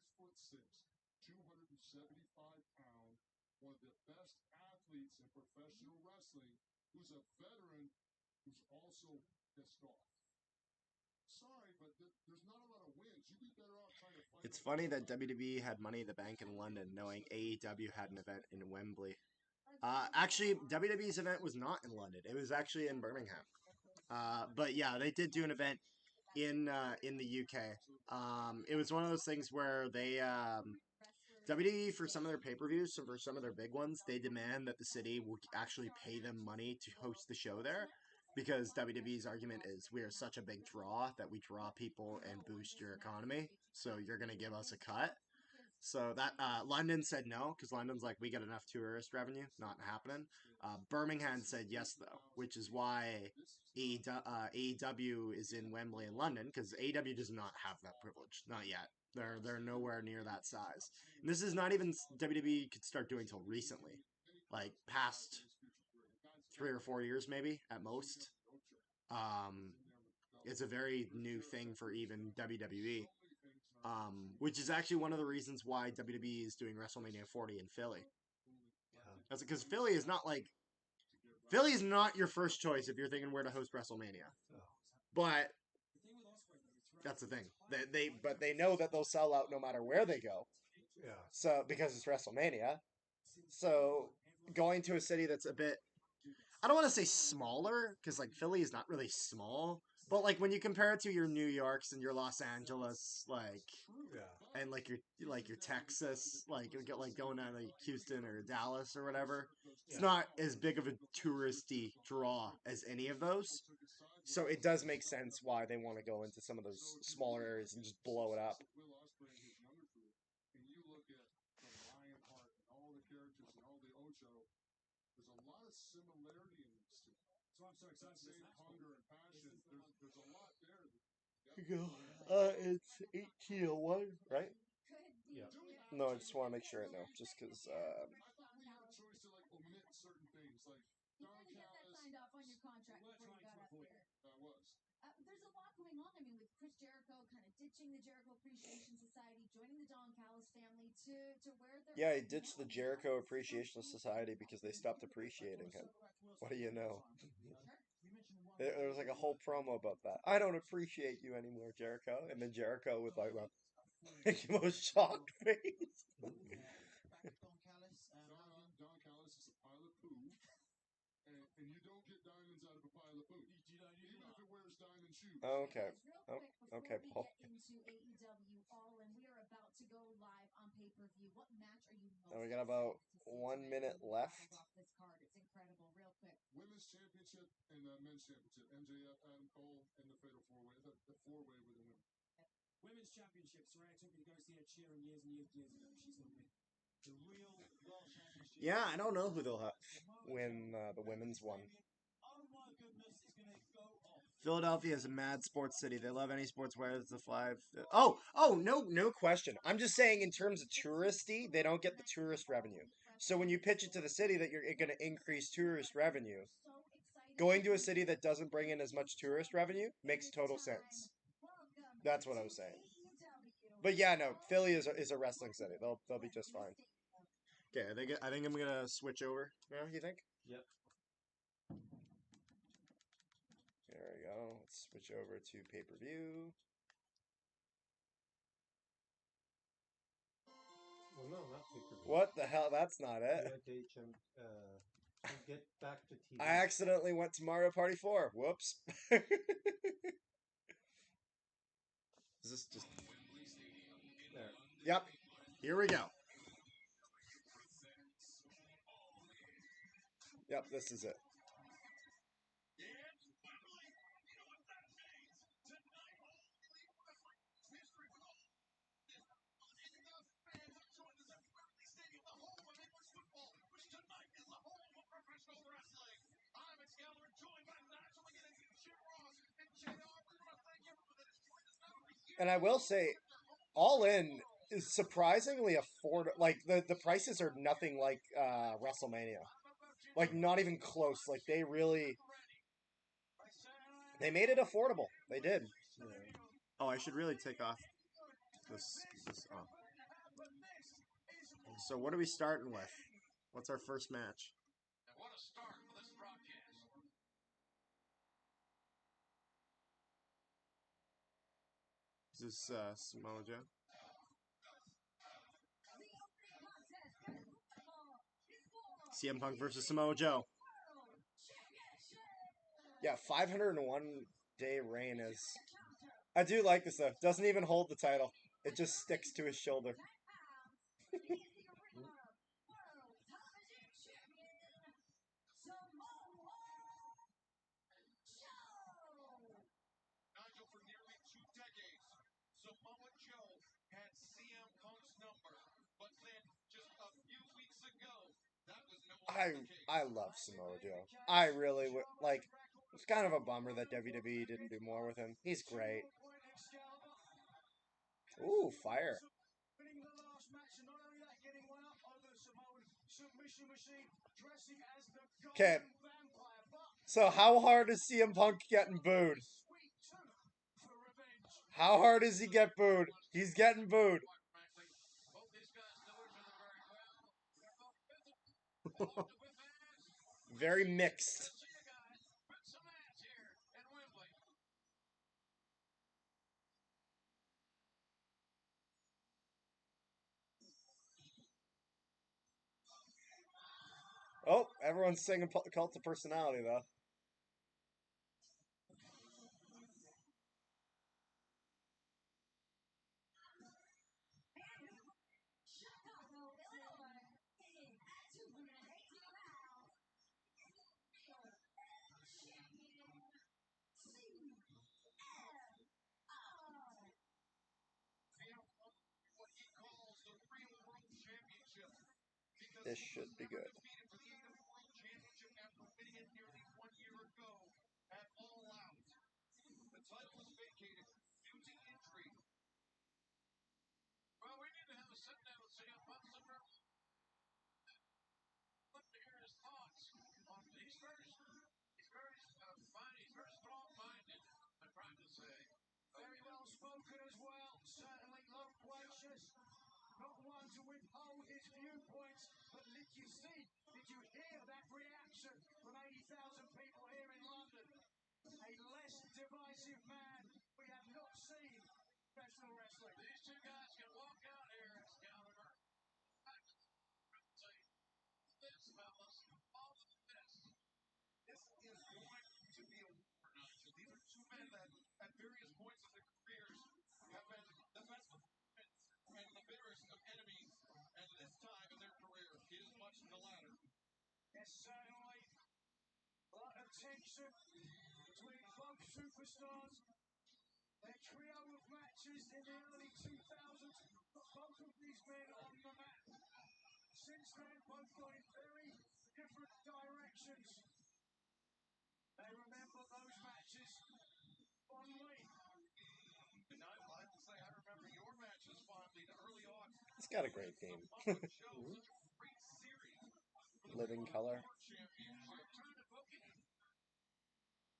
275-pound, one of the best athletes in professional wrestling, who's a veteran, who's also pissed off. Sorry, but there's not a lot of wins. You'd be better off trying to fight. It's funny that WWE had Money in the Bank in London, knowing AEW had an event in Wembley. Actually, WWE's event was not in London. It was actually in Birmingham. But yeah, they did do an event in the UK. It was one of those things where they WWE, for some of their pay-per-views, so for some of their big ones, they demand that the city will actually pay them money to host the show there, because WWE's argument is we are such a big draw that we draw people and boost your economy, so you're going to give us a cut. So that London said no, because London's like, we get enough tourist revenue, not happening. Birmingham said yes, though, which is why AEW is in Wembley in London, because AEW does not have that privilege, not yet. They're nowhere near that size. And this is not even WWE could start doing till recently, like past 3 or 4 years maybe at most. It's a very new thing for even WWE. Which is actually one of the reasons why WWE is doing WrestleMania 40 in Philly. That's because Philly is not your first choice if you're thinking where to host WrestleMania. But that's the thing. They know that they'll sell out no matter where they go. Yeah. So because it's WrestleMania. So going to a city that's a bit, I don't want to say smaller, because like Philly is not really small, but like when you compare it to your New Yorks and your Los Angeles, like, Yeah. and like your Texas, like you get like going to like Houston or Dallas or whatever, it's not as big of a touristy draw as any of those. So it does make sense why they want to go into some of those smaller areas and just blow it up. And you look at the Lionheart and all the characters and all the Ocho, there's a lot of similarity in these two. So I'm so excited. Same hunger and passion. There's a lot there. It's 1801, right? Yeah. No, I just want to make sure I know, just because. I thought we had a choice to like omit certain things, like You Don had to get that Callis. signed off on your contract before you got up there. I was. There's a lot going on. I mean, with Chris Jericho kind of ditching the Jericho Appreciation Society, joining the Don Callis family to where they're. Yeah, he ditched the Jericho Appreciation Society because they stopped appreciating him. What do you know? There was like a whole promo about that. I don't appreciate you anymore, Jericho. And then Jericho with like the most shocked face. Don Callis is a pile of poo, and you don't get diamonds out of a pile of poo. Even if it wears diamond shoes. Okay. Guys, real quick, Okay, before Paul. we get into AEW All In, we are about to go live on pay-per-view. What match are you most And we got about excited to see 1 tonight? minute Live left. off this card. It's incredible. Real quick. Women's Championship and Men's Championship. MJF, Adam Cole, and the Fatal 4-Way. The 4-Way with the women. Women's Championship. Saraya took me to go see Ed Sheeran years and years ago. She's going to win. The real World Championship. Yeah, I don't know who they'll have win the women's one. Oh my goodness, it's going to go off. Philadelphia is a mad sports city. They love any sports, whether it's the fly. No question. I'm just saying, in terms of touristy, they don't get the tourist revenue. So when you pitch it to the city that you're going to increase tourist revenue, going to a city that doesn't bring in as much tourist revenue makes total sense. That's what I was saying. But yeah, no, Philly is a wrestling city. They'll be just fine. Okay, I think I'm gonna switch over now. You think? Yep. There we go. Let's switch over to pay-per-view. Well, no, not pay-per-view. What the hell? That's not it. HM, to get back to TV. I accidentally went to Mario Party 4. Whoops. Is this just... There. Yep. Here we go. Yep, this is it. And I will say, All In is surprisingly affordable. Like, the prices are nothing like WrestleMania. Like, not even close. Like, they really... They made it affordable. They did. Yeah. Oh, I should really take off this off. So what are we starting with? What's our first match? Is this Samoa Joe? CM Punk versus Samoa Joe. Yeah, 501 day reign is... I do like this though. Doesn't even hold the title. It just sticks to his shoulder. I love Samoa Joe. I really would like. It's kind of a bummer that WWE didn't do more with him. He's great. Ooh, fire. Okay. So how hard is CM Punk getting booed? How hard does he get booed? He's getting booed. Very mixed. Oh, everyone's singing Cult of Personality, though. This should be good. Very well spoken as well. Certainly loquacious. Not one to withhold his viewpoints. But did you see? Did you hear that reaction from 80,000 people here in London? A less divisive man we have not seen professional wrestling. These two guys can walk out here, Excalibur. This, fellas, all of this. This is going to be a war night. These are two men that, at various points of their careers, have been the best of friends and the bitterest of enemies. And this time in their career, it is much the latter. Yes, certainly. A lot of tension between both superstars. Their trio of matches in the early 2000s put both of these men on the map. Since then, both gone in very different directions. They remember those matches And I'd like to say I remember your matches fondly in early on. It's got a great theme. Such a great series. Living color.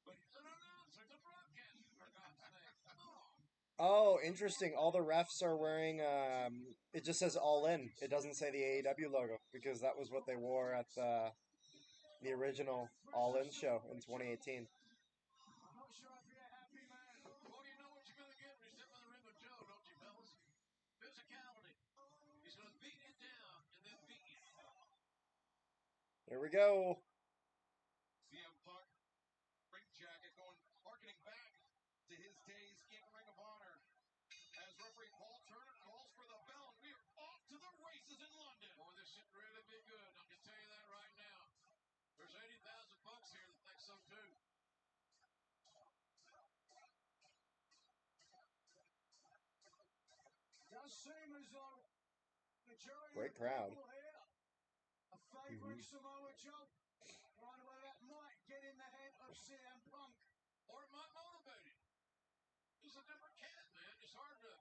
But he's an announcer, the broadcaster, for God's sake. Come on. Oh, interesting. All the refs are wearing, it just says All In. It doesn't say the AEW logo because that was what they wore at the original All In show in 2018. I'm not sure if you're a happy man. Well, you know what you're going to get when you step in the ring with Joe, don't you, fellas? Physicality. He's going to beat you down and then beat you. Here we go. CM Punk, ring jacket, harkening back to his days in Ring of Honor. As referee Paul Turner calls for the bell, we are off to the races in London. Boy, this should really be good. I can tell you that right now. There's 80,000 folks here that think so too. Does seem as though majority Great of crowd. people here are favouring Samoa Joe. Right away, that might get in the head of CM Punk. Or it might motivate him. He's a different cat, man. It's hard to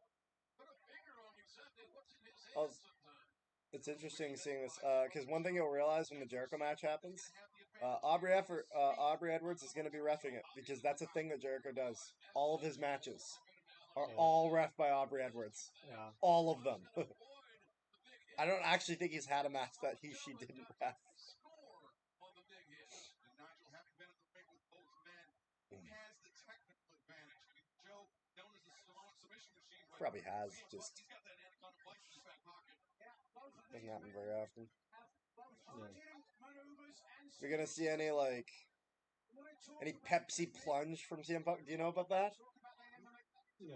put a finger on exactly what's in his head sometimes. It's interesting seeing this because one thing you'll realize when the Jericho match happens, Aubrey Edwards is going to be reffing it because that's a thing that Jericho does. All of his matches are all ref by Aubrey Edwards. Yeah. All of them. I don't actually think he's had a match that she didn't ref. Score on the big hit. And Nigel, having been in the ring with both men, has the technical advantage. I mean, Joe, known as the Samoan submission machine, but Probably has, CM Punk, just he's got that anaconda bite in his back pocket. Yeah, both of doesn't these happen men very often. have both hard-hitting manoeuvres and You're gonna see any like any Pepsi plunge from CM Punk? Do you know about that? No.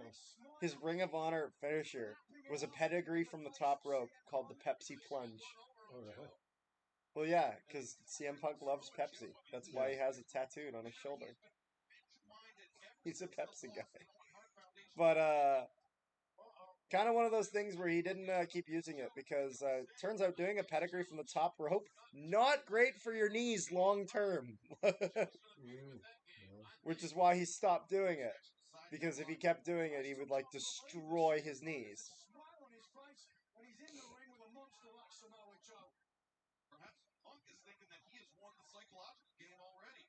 His Ring of Honor finisher was a pedigree from the top rope called the Pepsi plunge. Oh, really? Well, yeah, because CM Punk loves Pepsi. That's why he has it tattooed on his shoulder. He's a Pepsi guy. But kind of one of those things where he didn't keep using it because turns out doing a pedigree from the top rope not great for your knees long term. Which is why he stopped doing it. Because if he kept doing it, he would like destroy his knees. Smile on his face when he's in the ring with a monster like Samoa Joe. Perhaps Punk is thinking that he has won the psychological game already.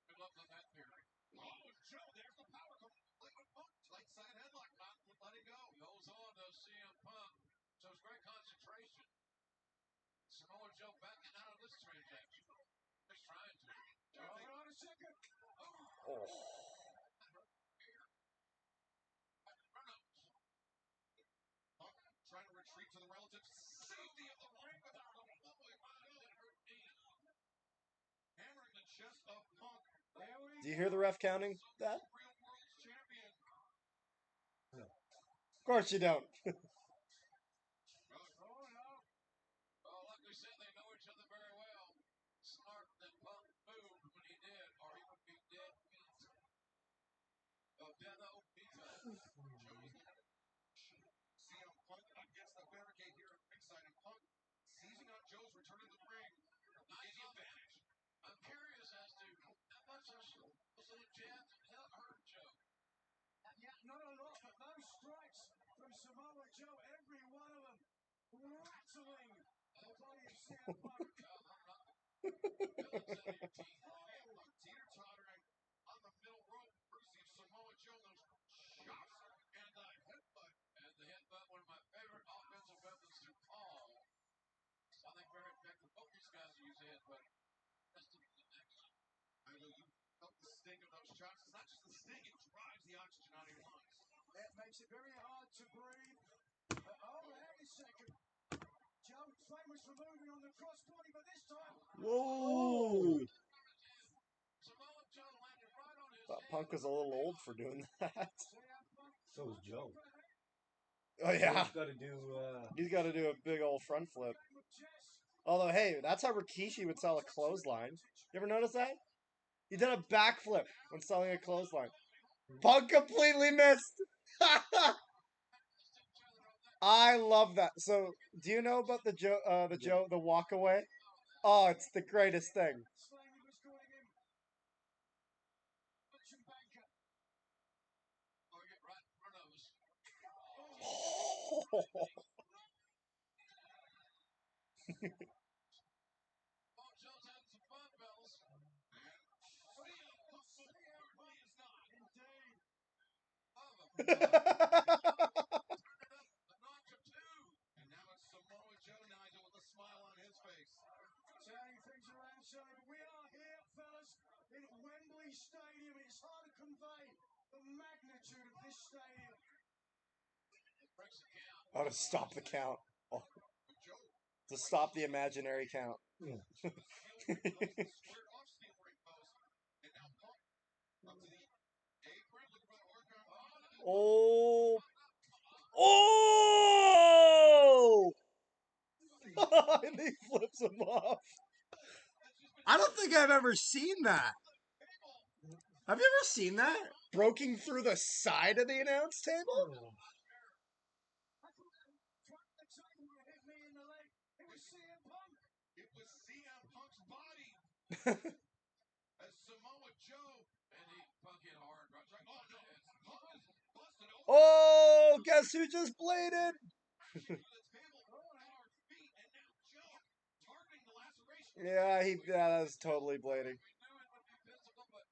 Good luck on that theory. Oh, Joe, there's the power coming. Like a Punk, tight side headlock, not let it go. He holds on to CM Punk. Shows great concentration. Samoa Joe backing out of this transaction. Just trying to. Hold on a second. Oh. Punk trying to retreat to the relative safety of the ring without a hammering the chest of Punk. Do you hear the ref counting that? Real world champion. No. Of course you don't. Oh, no. Well, like we said, they know each other very well. Smart that Punk moved when he did, or he would be dead meat. Oh, dead old pizza. CM Punk against the barricade here at ringside, and Punk seizing on Joe's return to the ring. Nice advantage. I'm curious as to how much those little jabs hurt Joe. Yeah, not a lot, but those strikes from Samoa Joe, every one of them rattling the body of CM Punk. Teeter-tottering on the middle rope, Brucey Samoa Joe, those shots and the headbutt. And the headbutt, one of my favorite offensive weapons to call. I think very effective. Both these guys use the headbutt. That's the next. I know you felt the sting of those shots. It's not just the sting, it drives the oxygen out of your lungs. It makes it very hard to breathe. Wait a second. Joe famous for moving on the crossbody, but this time. Whoa! Samoa Joe landed right on his Thought head. Punk was a little old for doing that. So is Joe. Oh yeah, He's he's got to do a big old front flip. Although, hey, that's how Rikishi would sell a clothesline. You ever notice that? He did a backflip when selling a clothesline. Punk completely missed. I love that. So, do you know about the walk away? Oh, it's the greatest thing. Well, Joe's having some fun, fellas. And CM Punk is not. Indeed. Love him. Turn it up a notch or two. And now it's Samoa Joe Nigel with a smile on his face. Turning things around, so we are here, fellas, in Wembley Stadium. It's hard to convey the magnitude of this stadium. Breaks the count. Oh, to stop the count. Oh, Joe to stop the imaginary count. squared off Steel Ring post. And now Punk up to the apron, looking for the workout. Oh. Oh! And he flips him off. I don't think I've ever seen that. Have you ever seen that? Broken through the side of the announce table? It was CM Punk's body. As Samoa Joe and he Punk hit hard. Right? Oh no, Punk is busted open. Oh, guess who just bladed? The table at our feet, and now Joe targeting the laceration. Yeah, that was totally blading. We knew it would be physical, but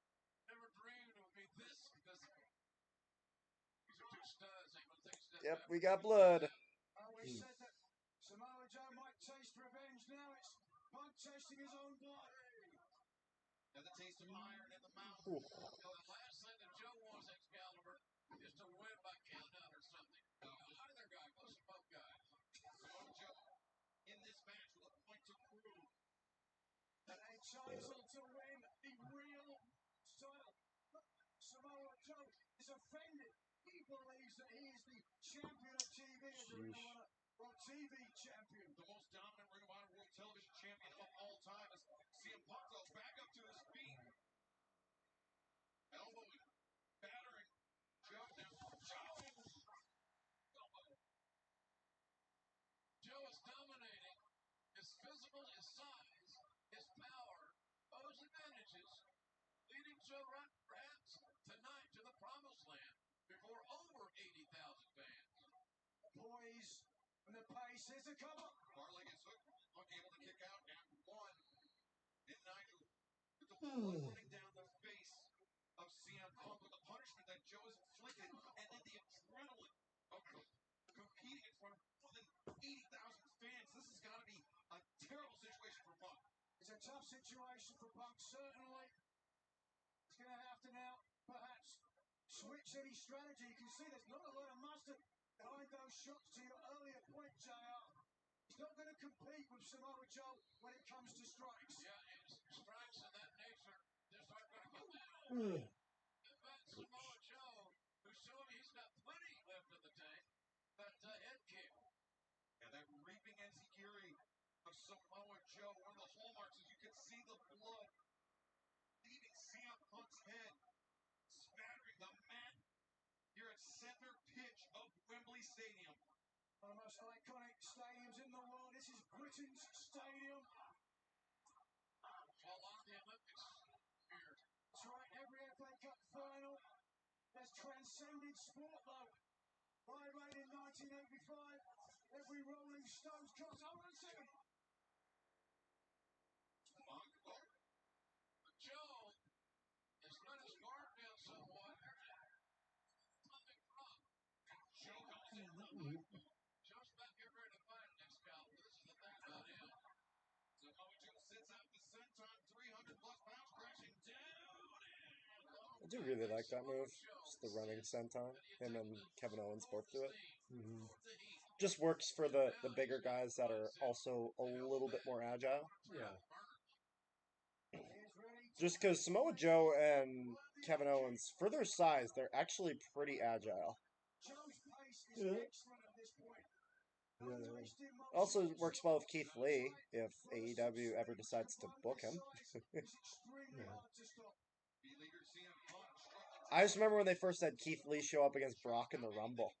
never dreamed it would be this physical. These are two studs. Ain't gonna take a step Yep, back. we got blood. We said that Samoa Joe might taste revenge. Now it's Punk tasting his own blood. And the taste of iron in the mouth. Ooh. The last thing that Joe wants, Excalibur, is to win by countout or something. Either guy, most of both guys. Samoa Joe in this match with a point to prove. And a title to win the real title. Samoa Joe is offended. He believes that he is the champion of TV as a Ring of Honor World TV champion. The most dominant Ring of Honor World Television champion of all time is CM Punk goes back up to his feet. Elbowing, battering. Joe now. Joe is dominating. His physical, his size, his power, those advantages, leading Joe perhaps tonight to the promised land before over 80,000 fans. Poise and the pace. Here's a cover. Farley gets hooked. Punk able to kick out and one. And Nigel with the blood running down the face of CM Punk with the punishment that Joe has inflicted, and then the adrenaline of competing in front of more than 80,000 fans. This has got to be a terrible situation for Punk. It's a tough situation for Punk, certainly. He's going to have to now, perhaps, switch any strategy. You can see there's not a lot of mustard behind those shots to your earlier point, JR. He's not going to compete with Samoa Joe when it comes to strikes. Yeah, and strikes of that nature just aren't going to go down. In fact, Samoa Joe, who's showing he's got plenty left in the tank, that head kick. And that reaping enziguri of Samoa Joe, one of the hallmarks is you can see the blood leaving CM Punk's head, spattering the mat here at center pitch of Wembley Stadium. One of the most iconic stadiums in the world. This is Britain's stadium. A lot of the Olympics here. That's right, every FA Cup final has transcended sport, though. Live Aid in 1985, every Rolling Stones concert. Hold on a second. Joe has let his guard down somewhat. Coming from. Joe comes in. Joe's about to get ready to fight Excalibur. This is the thing about him. Samoa Joe sits out the senton, 300 plus pounds, crashing down. I do really like that move. Just the running senton. Him and Kevin Owens both do it. Just works for the bigger guys that are also a little bit more agile. Yeah. Just because Samoa Joe and Kevin Owens, for their size, they're actually pretty agile. Joe's pace is excellent at this point. Also works well with Keith Lee if AEW ever decides to book him. I just remember when they first had Keith Lee show up against Brock in the Rumble.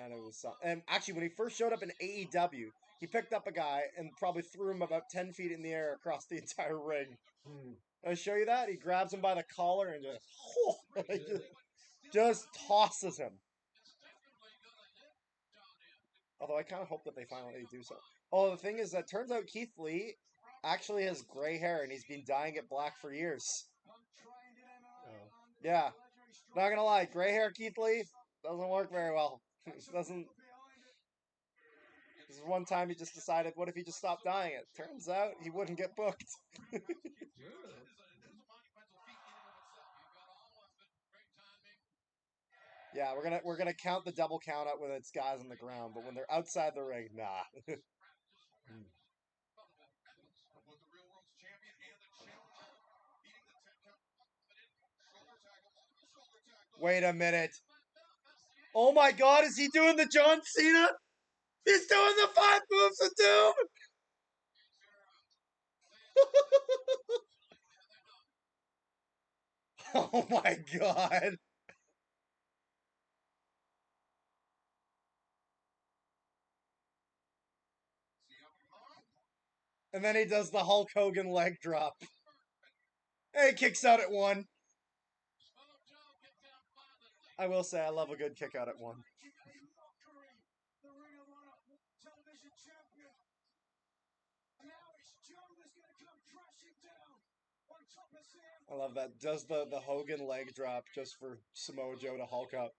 And it was and actually when he first showed up in AEW, he picked up a guy and probably threw him about 10 feet in the air across the entire ring. I'll show you that. He grabs him by the collar and just tosses him. Although I kind of hope that they finally do so. Oh, the thing is that turns out Keith Lee actually has gray hair and he's been dyeing it black for years. Oh. Yeah, not gonna lie, gray hair Keith Lee doesn't work very well. Doesn't. This is one time he just decided, what if he just stopped dyeing it? Turns out he wouldn't get booked. Yeah, we're gonna count the double count out when it's guys on the ground, but when they're outside the ring, nah. Wait a minute. Oh my God, is he doing the John Cena? He's doing the 5 moves of doom. Oh my God. And then he does the Hulk Hogan leg drop. And he kicks out at 1. I will say I love a good kick out at 1. I love that. Does the Hogan leg drop just for Samoa Joe to Hulk up.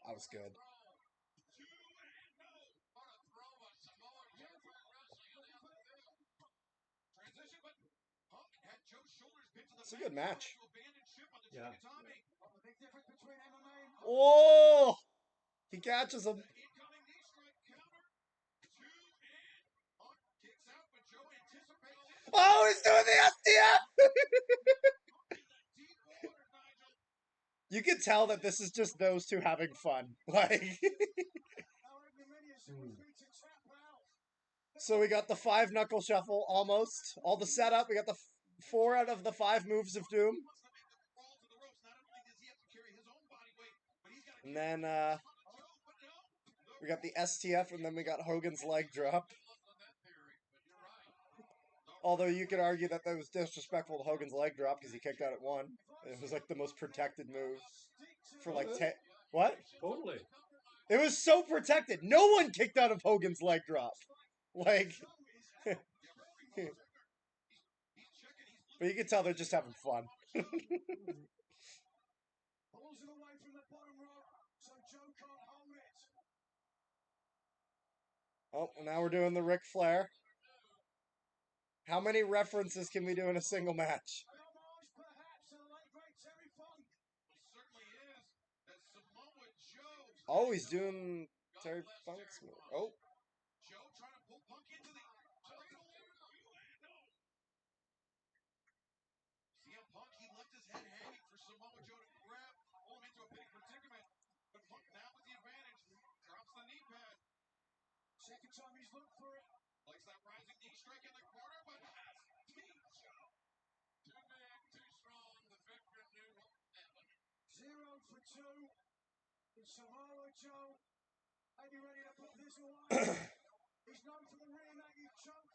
That was good. It's a good match. Yeah. Oh! He catches him. Oh, he's doing the STF! You can tell that this is just those two having fun. Like, so we got the 5 knuckle shuffle almost. All the setup. We got the 4 out of the 5 moves of doom. And then we got the STF, and then we got Hogan's leg drop. Although you could argue that was disrespectful to Hogan's leg drop because he kicked out at 1. It was like the most protected move for like 10. What? Totally. It was so protected. No one kicked out of Hogan's leg drop. Like, but you can tell they're just having fun. Oh, now we're doing the Ric Flair. How many references can we do in a single match? Oh, he's doing Terry Funk's move. Oh. CM Punk, he left his head hanging for Samoa Joe to grab, pull him into a big predicament. But Punk now with the advantage, drops the knee pad. Second time he's looked for it. Likes that rising knee strike in the corner, but has Team Joe. Too big, too strong, the veteran knew what happened. 0 for 2. And Samoa Joe may be ready to put this away. He's known for the rear naked choke.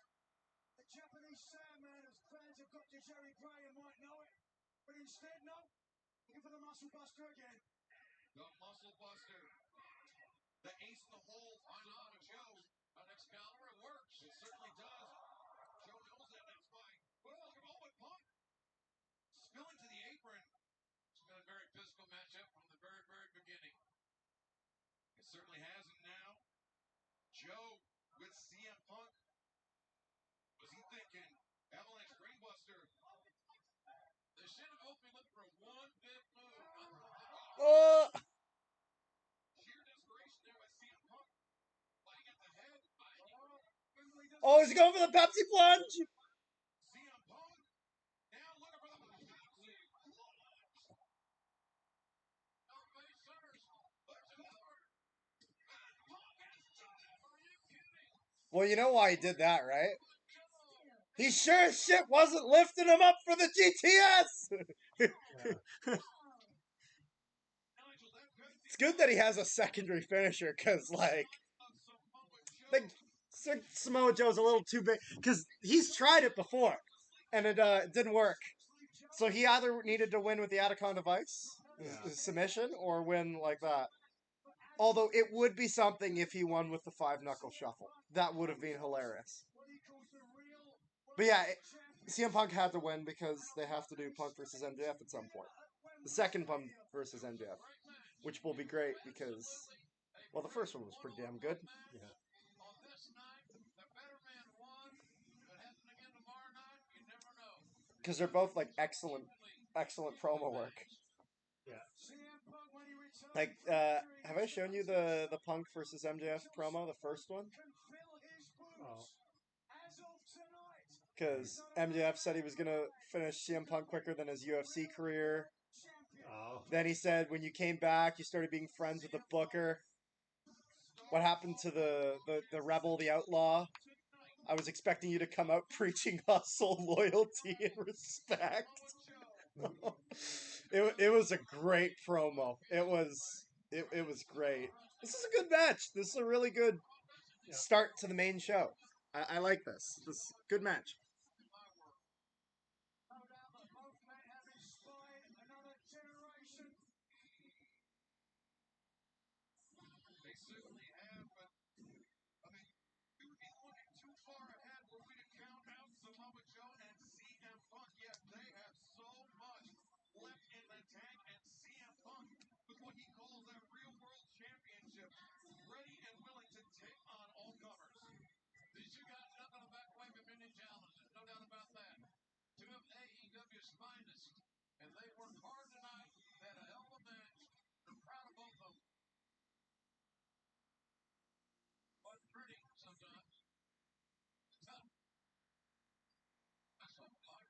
The Japanese Sandman, as fans have got to Jerry Gray and might know it. But instead, no. Looking for the Muscle Buster again. The Muscle Buster. The ace in the hole. Finally, Joe. On Excalibur, it works. It certainly does. Joe knows that. That's fine. Well, look at Owen Punk. Spilling to the apron. It's been a very physical matchup from the very, very beginning. It certainly has. And now, Joe with CM Punk. Was he thinking? Avalanche Brainbuster. They should have both been looking for one big move. Oh! Sheer desperation there by CM Punk. Fighting at the head. Oh, is he going for the Pepsi plunge? CM Punk. Now looking for the Pepsi plunge. Nobody centers. Looks over. Punk has done it. Are you kidding? Well, you know why he did that, right? He sure as shit wasn't lifting him up for the GTS! It's good that he has a secondary finisher, because, like, Samoa Joe's a little too big because he's tried it before, and it didn't work. So he either needed to win with the Anaconda Vice submission or win like that. Although it would be something if he won with the 5-knuckle shuffle. That would have been hilarious. But yeah, CM Punk had to win because they have to do Punk versus MJF at some point. The second Punk versus MJF, which will be great because, well, the first one was pretty damn good. Yeah. Because they're both like excellent promo work. Yeah. Like, have I shown you the Punk versus MJF promo, the first one? Oh. Because MJF said he was gonna finish CM Punk quicker than his UFC career. Oh. Then he said, when you came back, you started being friends with the Booker. What happened to the rebel, the outlaw? I was expecting you to come out preaching hustle, loyalty, and respect. It was a great promo. It was great. This is a good match. This is a really good start to the main show. I like this. This is a good match. AEW's finest, and they worked hard tonight. They had a hell of a match. They're proud of both of them. But pretty sometimes. Tough. That's what we like.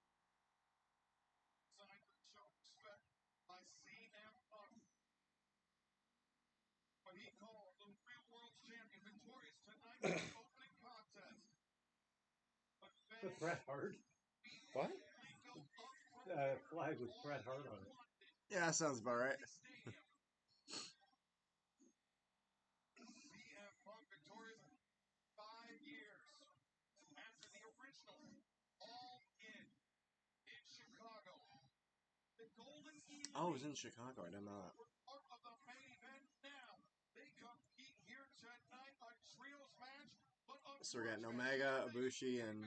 Signed to show respect by CM Punk. What he called the real world champion, victorious tonight in the opening contest. With Bret Hart. What? Flag with Bret Hart on it. Yeah, that sounds about right. CM Punk victorious 5 years after the original All in Chicago. The Golden Elite. Oh, it was in Chicago. I didn't know that. Part of the main event now. They compete here tonight, a trios match. So we're getting Omega, Ibushi, and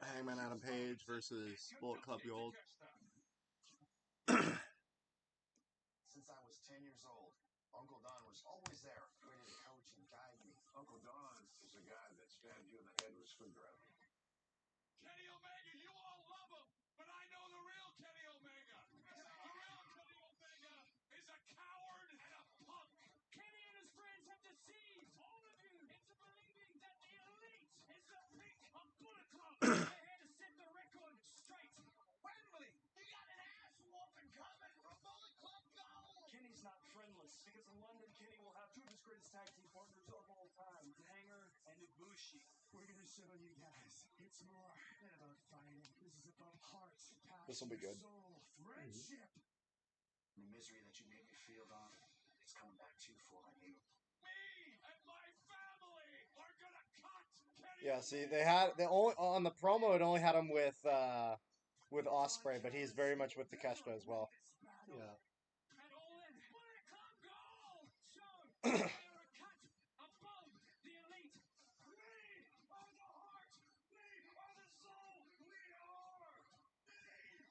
Hangman Adam Page versus Bullet Club Gold. Since I was 10 years old, Uncle Don was always there, ready to coach and guide me. Uncle Don is the guy that stabbed you in the head with a screwdriver. Kenny Omega, you all love him, but I know the real Kenny Omega. The real Kenny Omega is a coward and a punk. Kenny and his friends have deceived all of you into believing that the elite is the peak of Bullet Club. They're here to set the record straight. Wembley, you got an ass whooping coming from Bullet Club Gold. Kenny's not friendless, because in London, Kenny will have two of his greatest tag team partners of all time, Hanger and Ibushi. We're going to show you guys, it's more than about fighting. This is about heart, passion, This will be good. soul, friendship. The misery that you made me feel, Don, it's coming back too full on you. Me and my family are gonna cut Kenny. Yeah, see, they only on the promo. It only had him with Osprey, but he's very much with Takeshita as well. Yeah. And all in Bullet Club Gold. Shown they are a cut above the elite. We are the heart. We are the soul. We are the elite.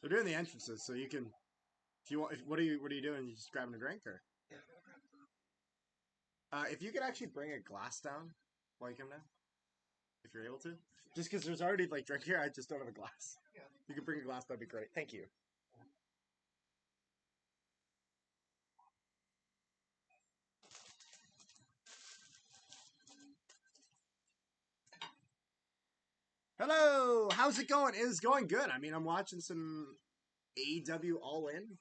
They're doing the entrances, so you can. If you want, what are you doing? You just grabbing a drink, or? If you could actually bring a glass down while you come down, if you're able to, just because there's already like drink here, I just don't have a glass. Yeah. You could bring a glass, that'd be great. Thank you. Hello, how's it going? It is going good. I mean, I'm watching some AEW All in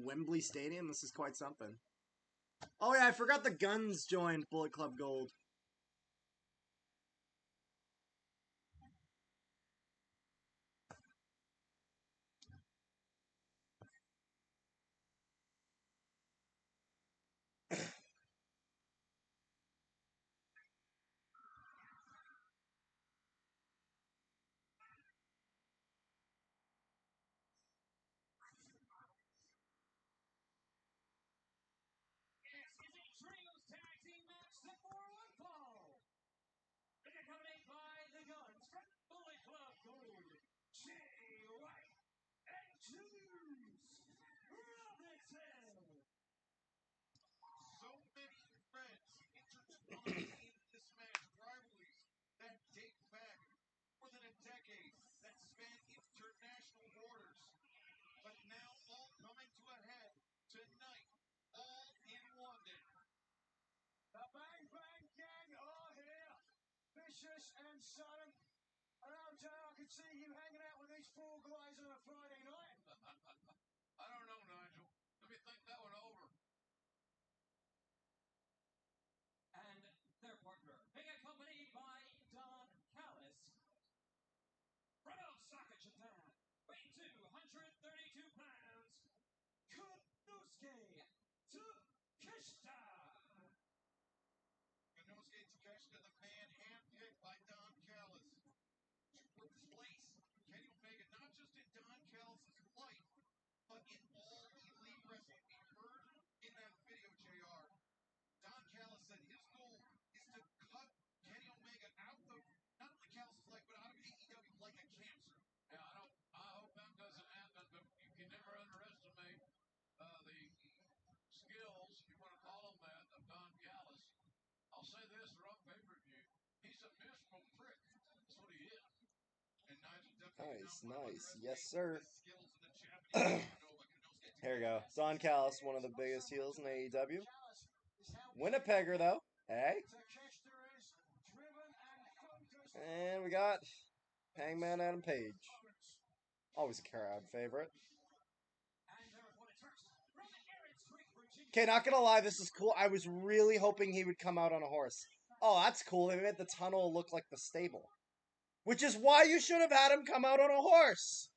Wembley Stadium. This is quite something. Oh yeah, I forgot the Guns joined Bullet Club Gold. vicious and sudden. And Jay, I can see you hanging out with these four guys on a Friday night. I don't know, Nigel. Let me think that one over. And their partner, being accompanied by Don Callis from Osaka, Japan, weighing 232 pounds, Konosuke Takeshita. Konosuke Takeshita, the man handpicked by Don Callis to replace Kenny Omega, not just in Don Callis' life, but in all elite wrestling. We heard in that video, JR, Don Callis said his goal is to cut Kenny Omega out of not only Callis' life, but out of AEW like a cancer. Yeah, I hope that doesn't happen, but you can never underestimate the skills, if you want to call them that, of Don Callis. I'll say this, they're on pay-per-view. He's a miserable prick. That's what he is. And Nigel definitely Nice. Yes, sir. skills of the Japanese Nova. Here we go. Don Callis, one of the biggest heels in AEW. Winnipegger, though. Hey? And we got Hangman Adam Page. Always a crowd favorite. Okay, not gonna lie, this is cool. I was really hoping he would come out on a horse. Oh, that's cool. They made the tunnel look like the stable. Which is why you should have had him come out on a horse.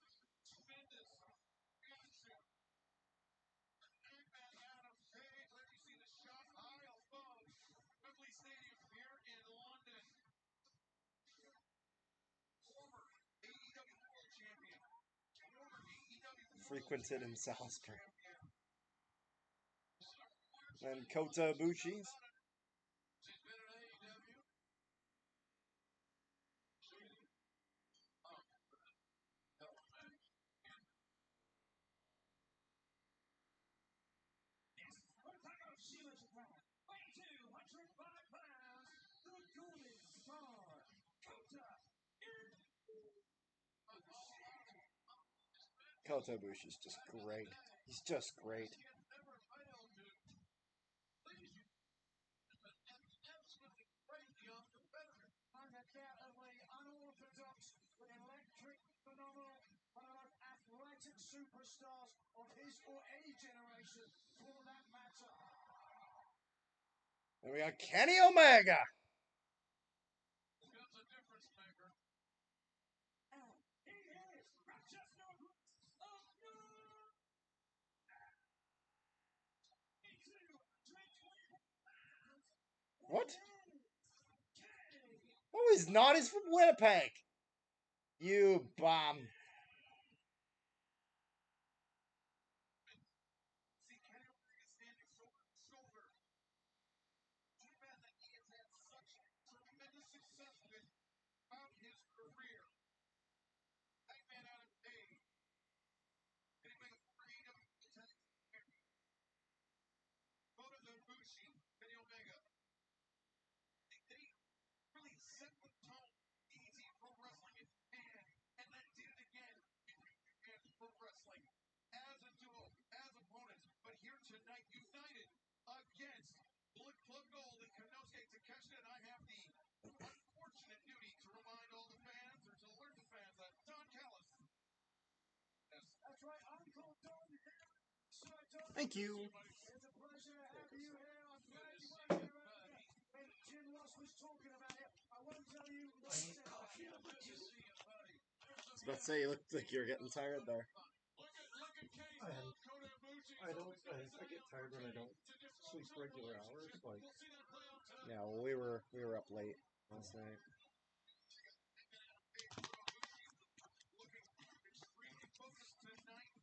Frequented in Salisbury. And Kota Ibushi's. Kota Ibushi's just great. He's just great. Undoubtedly unorthodox, but electric, phenomenal, one of the most athletic superstars of his or any generation, for that matter. And we got Kenny Omega. That's a difference maker. And he is Rochester of What? Oh, he's not. He's from Winnipeg. You bum. See, Kenny Omega standing shoulder to shoulder. Two men that he has had such tremendous success with throughout his career. Hangman Adam Page. Kenny Omega for AEW champion. Kota Ibushi, Kenny Omega. They really set the tone easy pro wrestling in Japan, and then did it again in Japan pro wrestling as a duo, as opponents. But here tonight, united against Bullet Club Gold and Konosuke Takeshita, and I have the unfortunate duty to remind all the fans, or to alert the fans, that Don Callis. Yes. That's right, Uncle Don. Thank you. It's a pleasure to have you here. I'm glad you were here earlier when Jim Ross was talking about it. I won't tell you what he said. I was about to say, you looked like you were getting tired there. I get tired when I don't sleep regular hours. Like, Yeah, well, we were up late last night. Looking extremely focused tonight,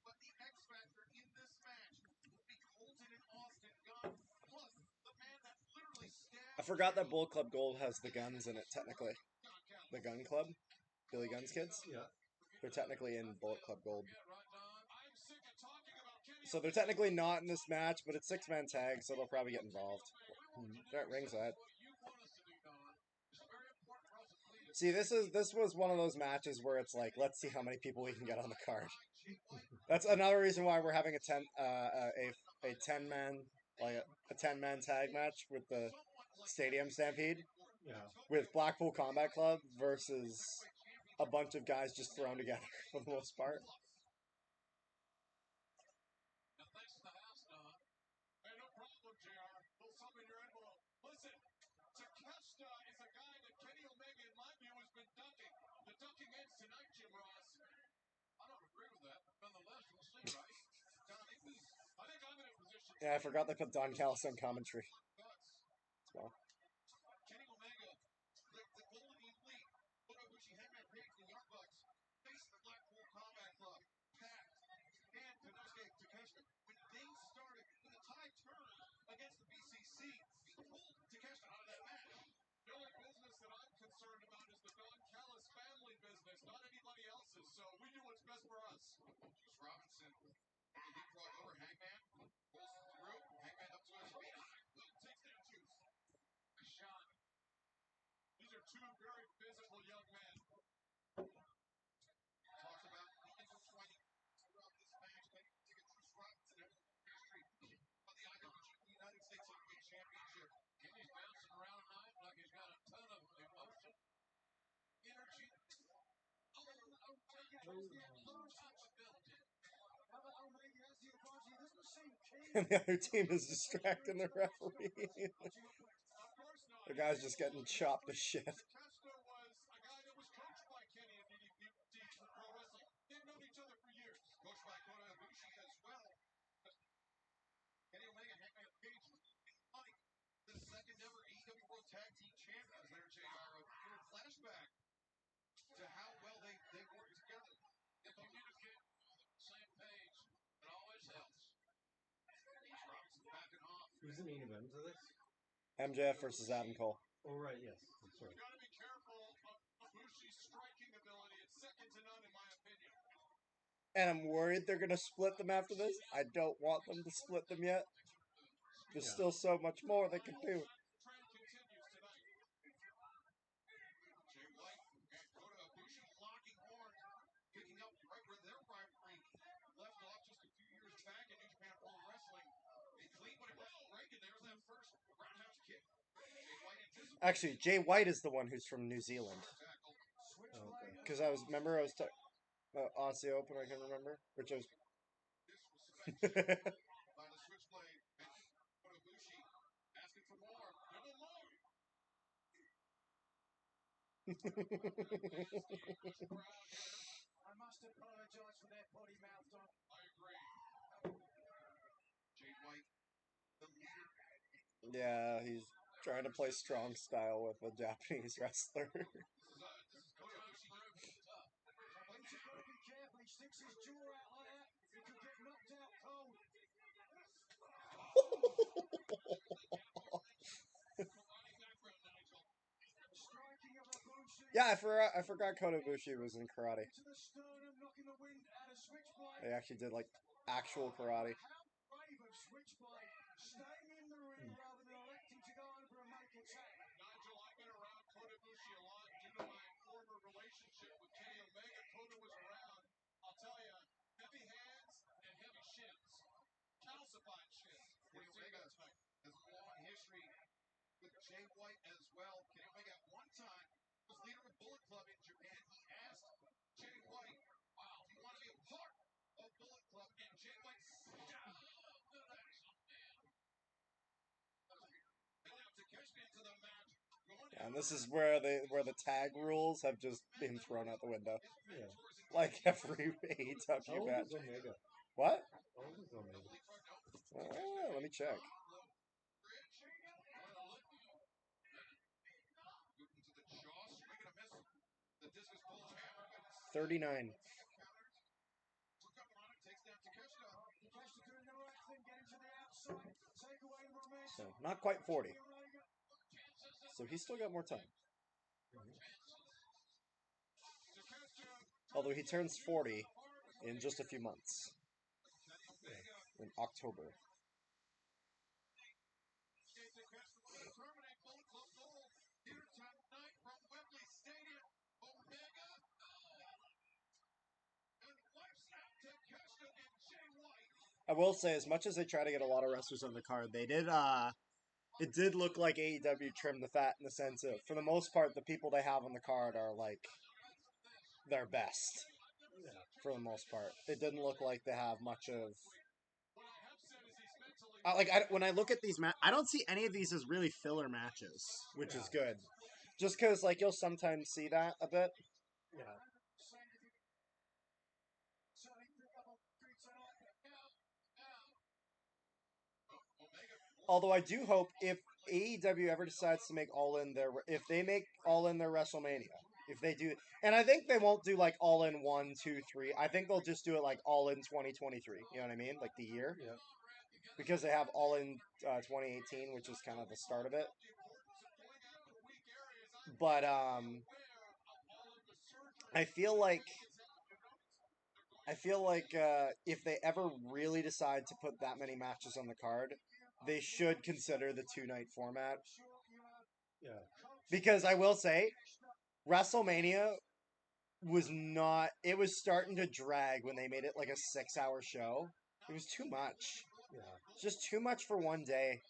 but the X factor in this match will be Colton and Austin Gunn, plus the man that literally stabbed. I forgot that Bullet Club Gold has the guns in it, technically. The Gun Club? Billy Gunn's kids? yeah. They're technically in Bullet Club Gold. Yeah, right, Don. I'm sick of talking about Kenny. So they're technically not in this match, but it's 6-man tag, so they'll probably get involved. They're at ringside. What you want us to do, Don, is very important for us to please. See, this was one of those matches where it's like, let's see how many people we can get on the card. That's another reason why we're having a 10-man tag match with the Stadium Stampede. Yeah. with Blackpool Combat Club versus a bunch of guys just thrown together for the most part. Now, thanks to the house, Don. Hey, no problem, JR. Little something in your envelope. Listen, Takeshita is a guy that Kenny Omega, in my view, has been ducking. The ducking ends tonight, Jim Ross. I don't agree with that. Nonetheless, we'll see, right? Donnie, I think I'm in a position. Yeah, I forgot they put Don Callis on commentary. Well, Kenny Omega, the Golden Elite, Onobushi, Hangman Page, the Young Bucks, face the Blackpool Combat Club, Pat, and Konosuke Takeshita. When things started, when the tide turned against the BCC, he pulled Takeshita out of that match. The only business that I'm concerned about is the Don Callis family business, not anybody else's. So we do what's best for us. Juice Robinson, he brought over Hangman, pulls through, Hangman up to his feet, takes down Juice. A shot. These are two very physical young men. Talks about the intertwining throughout this match. Maybe take a Juice Robinson out of the history of the IWGP United States Heavyweight Championship. Kenny's bouncing around tonight like he's got a ton of emotion, energy. and the other team is distracting the referee. The guy's just getting chopped to shit. Takeshita was a guy that was coached by Kenny and DDP for Pro Wrestling. They've known each other for years. Coached by Kota Ibushi as well. Kenny Omega, Hangman Page, Mike, the second ever AEW World Tag Team Champions there, JR. A little flashback to how well they worked together. They communicate on the same page. It always helps. Juice Robinson backing off. Who's the main event of this? MJF versus Adam Cole. Oh, right, yes. That's right. You've got to be careful of Ibushi's striking ability. It's second to none, in my opinion. And I'm worried they're going to split them after this. I don't want them to split them yet. There's still so much more they can do. Trend continues tonight. Jay White and Kota Ibushi locking horns, picking up right where their rivalry left off just a few years back in New Japan Pro Wrestling. A clean one across the ring, and there's that first roundhouse kick. Jay White anticipates. Actually, Jay White is the one who's from New Zealand. Oh, okay. Because I was Aussie Open, I can remember. Which I was. By the switchblade, and Kota Ibushi asking for more. A little more. I must apologise for their potty mouth, Don. I agree. Jay White, the leader. Yeah, he's trying to play strong style with a Japanese wrestler. This is Kota Ibushi. He's got to be careful. He sticks his jaw out like that. He could get knocked out cold. Striking of Ibushi. Yeah, I forgot Kota Ibushi was in karate. To the sternum, knocking the wind out of Switchblade. They actually did like actual karate. How brave of Switchblade, staying in the ring rather than electing to go over and make a tag. Nigel, I've been around Kota Ibushi a lot due to my former relationship with Kenny Omega. Kota was around. I'll tell you, heavy hands and heavy shins. Calcified shins. Kenny Omega has a long history with Jay White as well. Kenny Omega at one time was leader of Bullet Club in Japan. He asked Jay White, wow, do you want to be a part of Bullet Club? And Jay White said, and now Takeshita into the match. And this is where the tag rules have just been thrown out the window. Yeah. Like every How AEW old match. is Omega? What? How old is Omega? Let me check. To the jaw, swinging a miss. The discus bulge hammer, but 39. took up on it, takes down Takeshita. Takeshita doing the right thing, getting to the outside, take away momentum. So not quite 40. So he's still got more time. Although he turns 40 in just a few months. In October. Here tonight from Wembley Stadium, Omega and wipes out Takeshita and Jay White. I will say, as much as they try to get a lot of wrestlers on the card, they did It did look like AEW trimmed the fat in the sense of, for the most part, the people they have on the card are like their best. Yeah. For the most part, it didn't look like they have much of. What I have said is he's mentally When I look at these I don't see any of these as really filler matches, which is Yeah. good. Just because, like, you'll sometimes see that a bit. Yeah. Omega. Although I do hope if AEW ever decides to make All In if they make All In their WrestleMania, if they do, and I think they won't do like All In 1, 2, 3. I think they'll just do it like All In 2023. You know what I mean? Like the year, Yeah. because they have All In 2018, which is kind of the start of it. But I feel like if they ever really decide to put that many matches on the card, they should consider the 2-night format. Yeah. Because I will say, WrestleMania was not. It was starting to drag when they made it like a 6-hour show. It was too much. Yeah. Just too much for one day.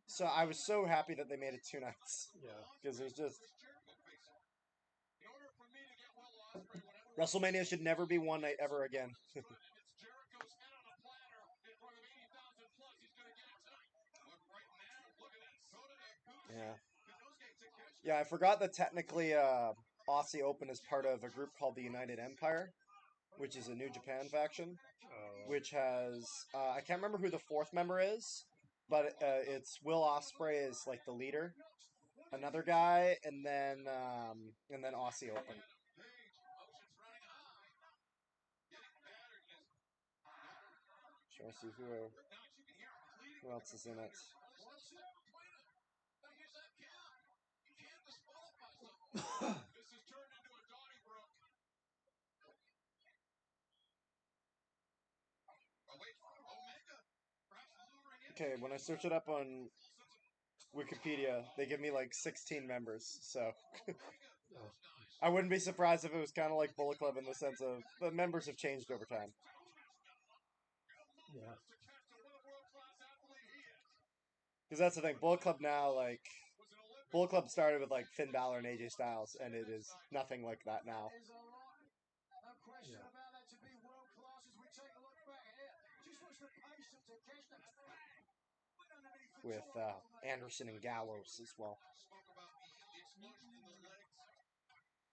So I was so happy that they made it 2 nights. Yeah. Because there's just. In order for me to get Will Ospreay, whatever WrestleMania should never be one night ever again. it's Jericho's head on a platter in front of 80,000 plus. He's going to get it tonight. But right now, look at that. Soda Ibushi. Yeah. Inosuke Takeshita. Yeah, I forgot that technically Aussie Open is part of a group called the United Empire, which is a New Japan faction, which has I can't remember who the fourth member is, but it's Will Ospreay is like the leader, another guy, and then Aussie Open. Motion's running high. Getting battered. Trying to see Now you can hear him pleading. who else is in it. What's it? Don't use that count. You can't disqualify someone. This has turned into a Donnybrook. Oh, wait. Omega. Perhaps luring in. Okay, when I search it up on Wikipedia, they give me like 16 members, so Oh. I wouldn't be surprised if it was kind of like Bullet Club in the sense of the members have changed over time. Yeah. Because that's the thing, Bullet Club now, like, Bullet Club started with like Finn Balor and AJ Styles, and it is nothing like that now. There's a lot. No question Yeah. about that to be world class as we take a look back here. Just watch the pace of Takeshita. With Anderson and Gallows as well. Spoke about the explosion in the legs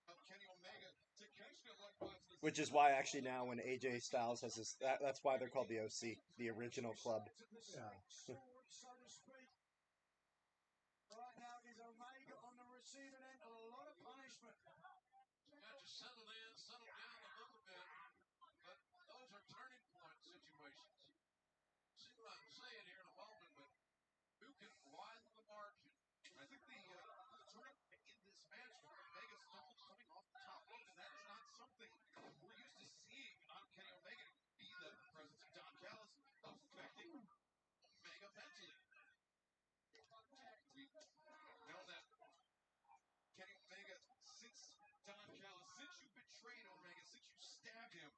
of Kenny Omega. Takeshita likewise. Which is why actually now when AJ Styles has this, that's why they're called the OC, the original club. Yeah. So to speak. Right now is Omega on the receiving end of a lot of punishment. Got to settle in, settle down a little bit. But those are turning point situations. See what I'm saying here in a moment, but who can widen the margin? I think the turn in this match with Omega still coming off the top rope, and that's not something we're used to seeing on Kenny Omega. Be the presence of Don Callis affecting Omega mentally. We know that Kenny Omega, since Don Callis, since you betrayed Omega, since you stabbed him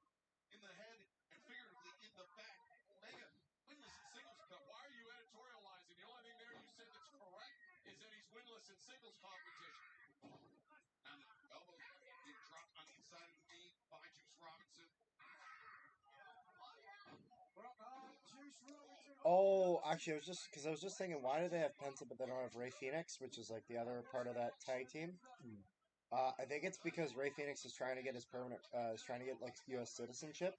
in the head and figuratively in the back, Omega winless in singles cup. Why are you editorializing? The only thing there you said that's correct is that he's winless in singles competition. And the elbow being dropped on the inside of the knee by Juice Robinson. Oh, actually, I was just thinking, why do they have Penta but they don't have Ray Phoenix, which is like the other part of that tag team? I think it's because Ray Phoenix is trying to get his like U.S. citizenship.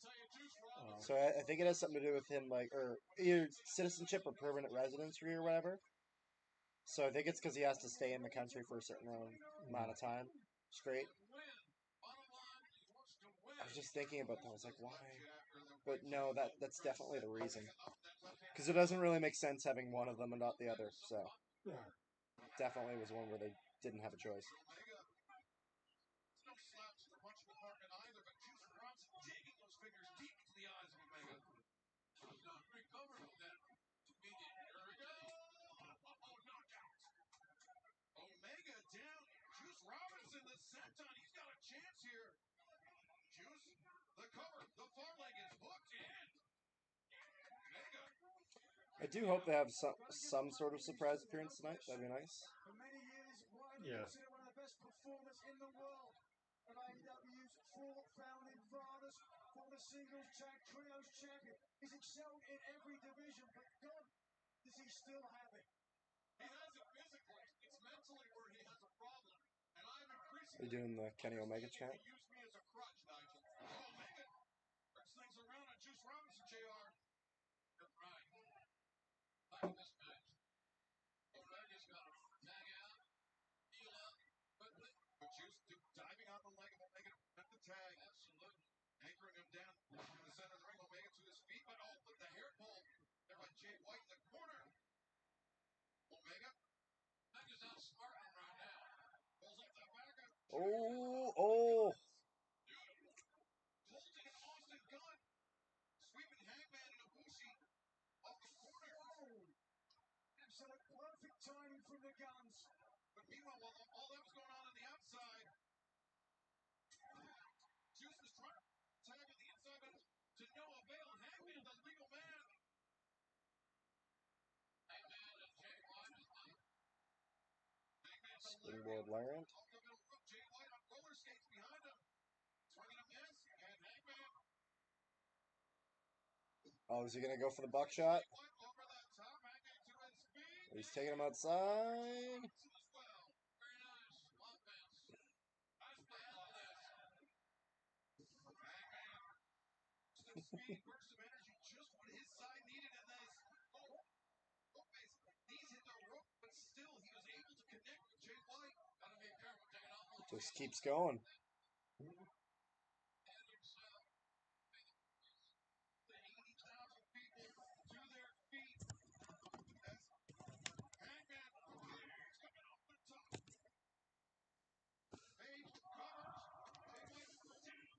So I think it has something to do with him, like, or either citizenship or permanent residency or whatever. So I think it's because he has to stay in the country for a certain amount of time straight. I was just thinking about that. I was like, why? But no, that's definitely the reason. Because it doesn't really make sense having one of them and not the other. So Yeah. definitely was one where they didn't have a choice. No slouch in the punch department either, but Juice Robinson digging those fingers deep into the eyes of Omega. He's not recovered from that immediate. Here we go. Oh, knockout. Omega down. Juice Robinson, the senton. He's got a chance here. Juice, the cover, the far leg is hooked in. Omega. I do hope they have some sort of surprise appearance tonight. That'd be nice. For many years, widely Yeah. considered one of the best performers in the world. And AEW's 4 founding fathers, former singles champ, trios champion. He's excelled in every division, but God, does he still have it? He has it physically. It's mentally where he has a problem. And I'm increasingly They're doing the Kenny Omega chant. he used me as a crutch, Nigel. Omega turns things around on Juice Robinson, JR. That's right. Like this match. Omega's got to tag out, heal up, quickly. But Juice diving on the leg of Omega to prevent the tag. Absolutely. Anchoring him down in the center of the ring. Omega to his feet, but with the hair pull there by Jay White in the corner. Omega. Omega's outsmarting right now. Pulls up that back up. Oh. Holding an Austin gun. Sweeping Hangman and Ibushi off the corner. Absolute perfect timing from the guns. But meanwhile, while all that was going on the outside, Juice was trying to tag on the inside, but to no avail. Hangman, the legal man. Hangman and Jay White. Springboard land. Off the middle rope, Jay White on roller skates behind him. Swinging a miss, and Hangman. Oh, is he gonna go for the buckshot? Over the top, Hangman to his feet. He's taking him outside. Well, very nice offense. Nice play on this. Hangman. Some speed, burst of energy, just what his side needed in this. Lopez, these hit the rope, but still he was able to connect with Jay White. Gotta be careful taking off. Just keeps going. And himself. The 80,000 people to their feet. As Hangman, he's coming off the top. Page covers. Jay White down.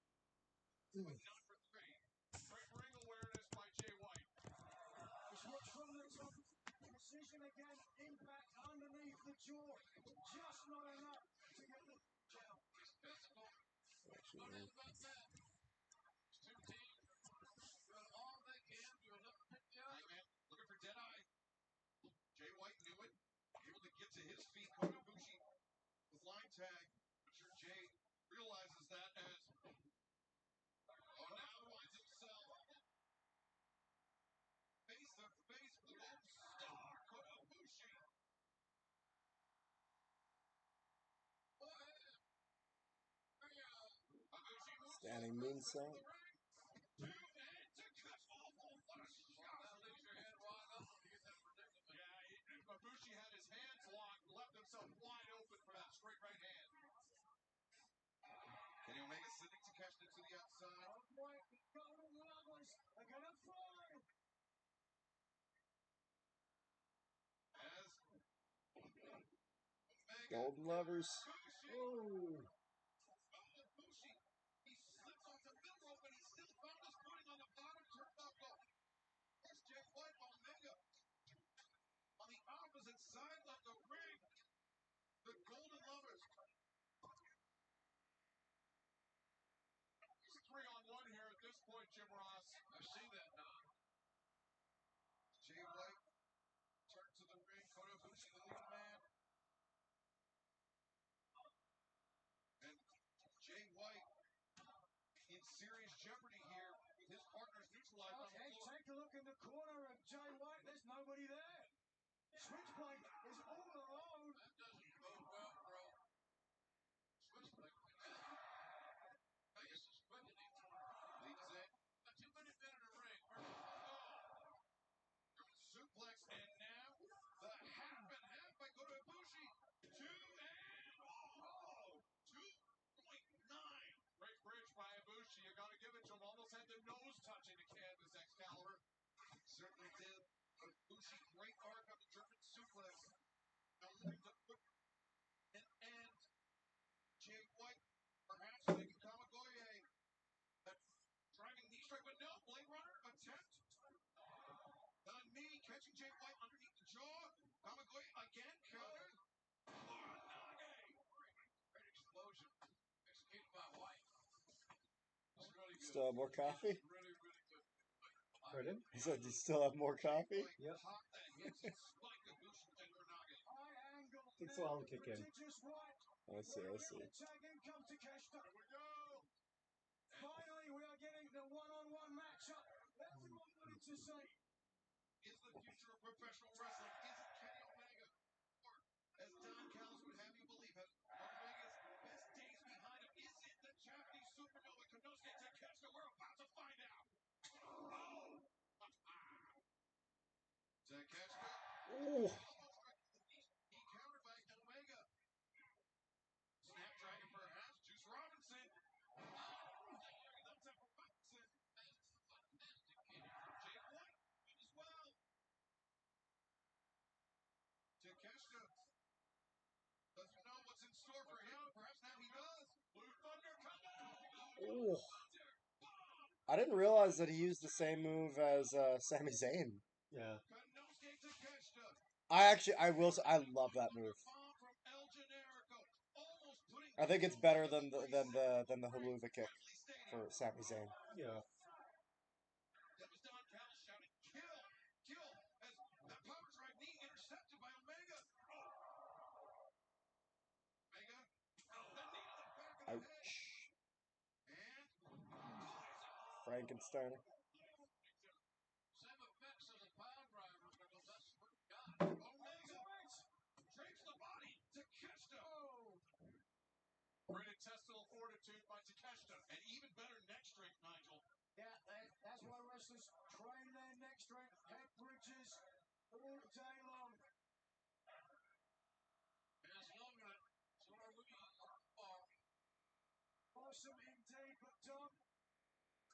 But not for 3. Great ring awareness by Jay White. It's what's from the top. Precision again, impact underneath the jaw. Just not enough to get the down. He's physical. No doubt about that. These two teams doing all they can to eliminate the other. Hangman looking for Deadeye. Jay White knew it. Able to get to his feet. Kota Ibushi with line tag. I'm sure Jay realizes that as now finds himself face to face with the old star Kota Ibushi. Standing moonsault. Two and to cut off. What a shot. That leaves your head wide open to get that predicament. Yeah, Ibushi had his hands locked, left himself wide open for that straight right hand. Kenny Omega sending Takeshita to the outside. Oh boy, the Golden Lovers are gonna fly. As Omega. Golden lovers. Oh. Ibushi. He slips off the middle rope, but he still found his footing on the bottom turnbuckle. There's Jay White, Omega. On the opposite side of the ring. The Golden Lovers. It's 3-on-1 here at this point, Jim Ross. I've seen that now. Jay White turns to the ring. Kota Ibushi, the lead man. And Jay White in serious jeopardy here with his partners neutralized on the Okay, floor. take a look in the corner of Jay White. There's nobody there. Switchblade is all alone. That doesn't bode well, bro. Switchblade. Vegas is quickening. Leads in. A 2-minute in the ring. Suplex, and now the half and half by Kota Ibushi. 2 and 2.9. Great bridge by Ibushi. You got to give it to him. Almost had the nose touching the canvas, Excalibur. Certainly did. Ibushi, great arc on the German suplex. Now looking to put an end. Jay White, perhaps thinking Kamagoye. That driving knee strike, but no. Blade Runner attempt. On knee, catching Jay White underneath the jaw. Kamagoye again, counter. Great explosion. Executed by White. It's really good. Still have more coffee? Really, really good. Pardon? He said, "Do you still have more coffee?" Yep. Pop that hits and spike the Bushi Tenryunaga. High angle. Takes a while to kick in. Prodigious right. I see. I see. Tag in comes Takeshita. Here we go. Finally, we are getting the one-on-one matchup. Everyone wanted to say. Is the future of professional wrestling? Is it Kenny Omega? Or, as Don Callis would have you believe, has Omega's best days behind him? Is it the Japanese supernova Konosuke Takeshita? We're about to find out. Oh! Takeshita. Ooh. Almost right to the knees. He countered by Omega. Snapdragon perhaps. Juice Robinson. That's up for Robinson. Jay White as well. Takeshita doesn't know what's in store for him. Perhaps now he does. Blue Thunder coming. Ooh. I didn't realize that he used the same move as Sami Zayn. Yeah. Konosuke Takeshita. I will say, I love that move. Bomb from El Generico. Almost putting I think it's better than the Haluva kick for Sami Zayn. Yeah. That was Don Callis shouting, kill, kill, as that power drive knee intercepted by Omega. Oh. Omega, the knee to the back of the head. Ouch. And Frankenstein. some effects of the power driver, but that's forgotten. Omega drapes the body. Takeshita. Oh. Great intestinal fortitude by Takeshita. And even better neck strength, Nigel. Yeah, that's why wrestlers train their neck strength, head bridges all day long. As long as so are we. Awesome indeed, but Dom,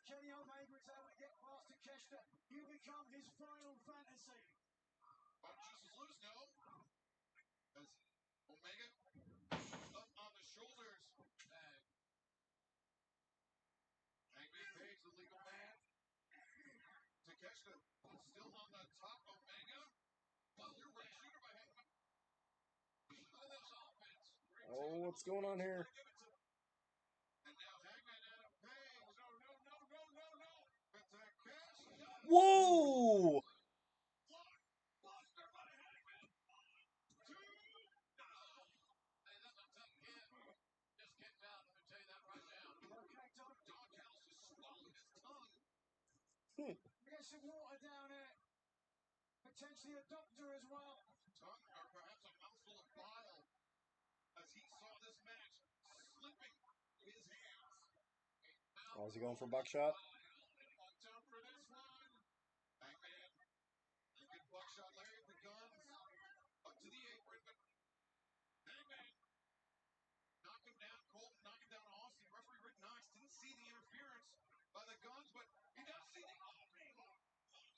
Kenny Omega is able to get past Takeshita. You become his final fantasy. Oh, juice is loose, no. As Omega up on the shoulders. Tag. Hangman Page, the legal man. Takeshita still on the top. Omega. Well, you're right shooter by Hangman. Look at this offense. Oh, what's going on here? And now Hangman out of Page. No. But Takeshita. Whoa! Buster by Hangman. 1, 2. No. Hey, that's a tough kid. Just kicked out. Let me tell you that right now. Okay, Dom. Don Callis is swallowing his tongue. Get some water down there. Potentially a doctor as well. Tongue, or perhaps a mouthful of bile, as he saw this match slipping his hands. Oh, is he going for buckshot? Watch out for this one. Hangman, you get buckshot Larry at the guns, up to the apron, but Hangman knock him down, Colton knock him down, Austin. Referee Rick Knox didn't see the interference by the guns, but he does see the opening.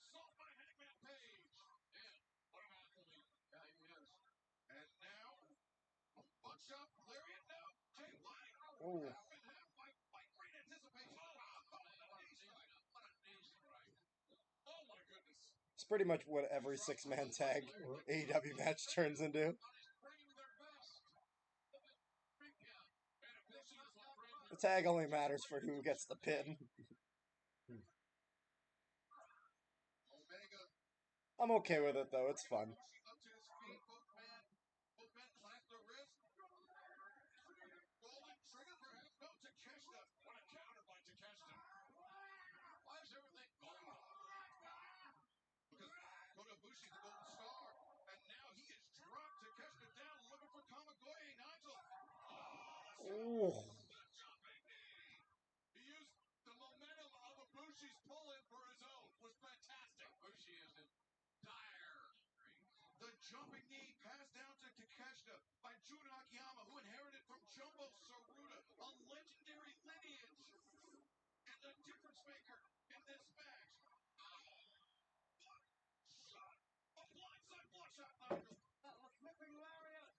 Assault by Hangman Page. Yeah, what an athlete. Yeah, he is. And now, buckshot, Lariat, no. Jay White. Oh. Half and half by great anticipation. What a knee strike. Oh, my goodness. It's pretty much what every six-man tag AEW match turns into. Bringing their best. Big count. And if this is what brings The tag only matters for who gets the pin. Omega. I'm okay with it though. It's fun. Up to his feet, both men clasp their wrist. Golden trigger perhaps. No, Takeshita. What a counter by Takeshita. Why is everything golden? Because Kota Ibushi, the Golden Star, and now he has dropped Takeshita down, looking for Kamigoye. Nigel. Oh. The jumping knee. He used the momentum of Ibushi's pull-in for his own. Was fantastic. Ibushi is in dire straits. The jumping knee passed down to Takeshita by Jun Akiyama, who inherited from Jumbo Saruta, a legendary lineage. And the difference maker in this match. Shot. A blindside block shot, Nigel. A flipping lariat.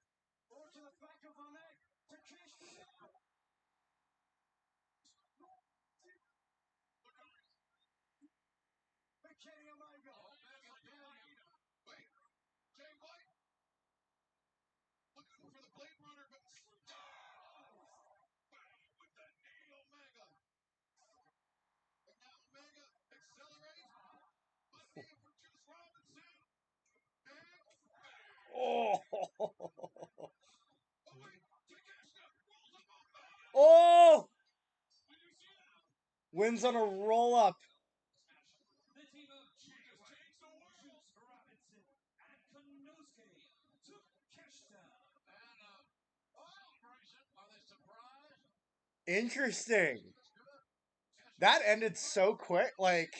Or to the back of her neck. Takeshita. For Kenny Omega. Wait. Jay White. Looking for the Blade Runner, but bang with the knee, Omega. And now Omega accelerates. Wins on a roll up. The team of Juice Robinson and Konosuke took Keshta. And celebration. Are they surprised? Interesting. That ended so quick. Like,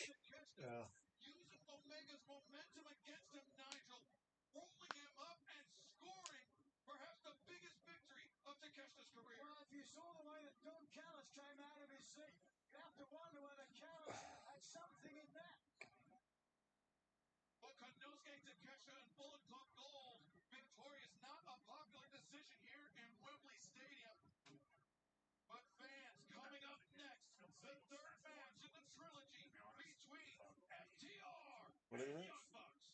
Yeah. Using Omega's momentum against him, Nigel. Rolling him up and scoring perhaps the biggest victory of Takeshita's career. Well, if you saw the way that Don Callis came out of his seat, you have to wonder whether Callis had something in that. But Konosuke Takeshita and Bullet Club Gold victorious. Not a popular decision here in Wembley Stadium. But fans, coming up next, the third match in the trilogy between FTR What is and it? Young Bucks.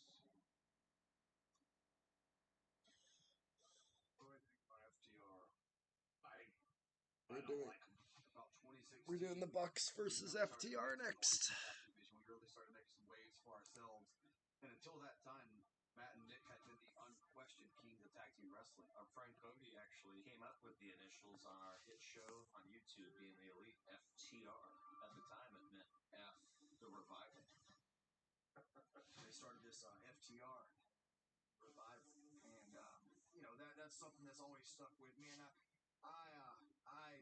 What do I think about FTR? we're doing the Bucks versus FTR next. We really started making some waves for ourselves. And until that time, Matt and Nick had been the unquestioned kings of tag team wrestling. Our friend Cody actually came up with the initials on our hit show on YouTube, being the Elite FTR. At the time, it meant F the Revival. They started this FTR Revival, and that's something that's always stuck with me. And I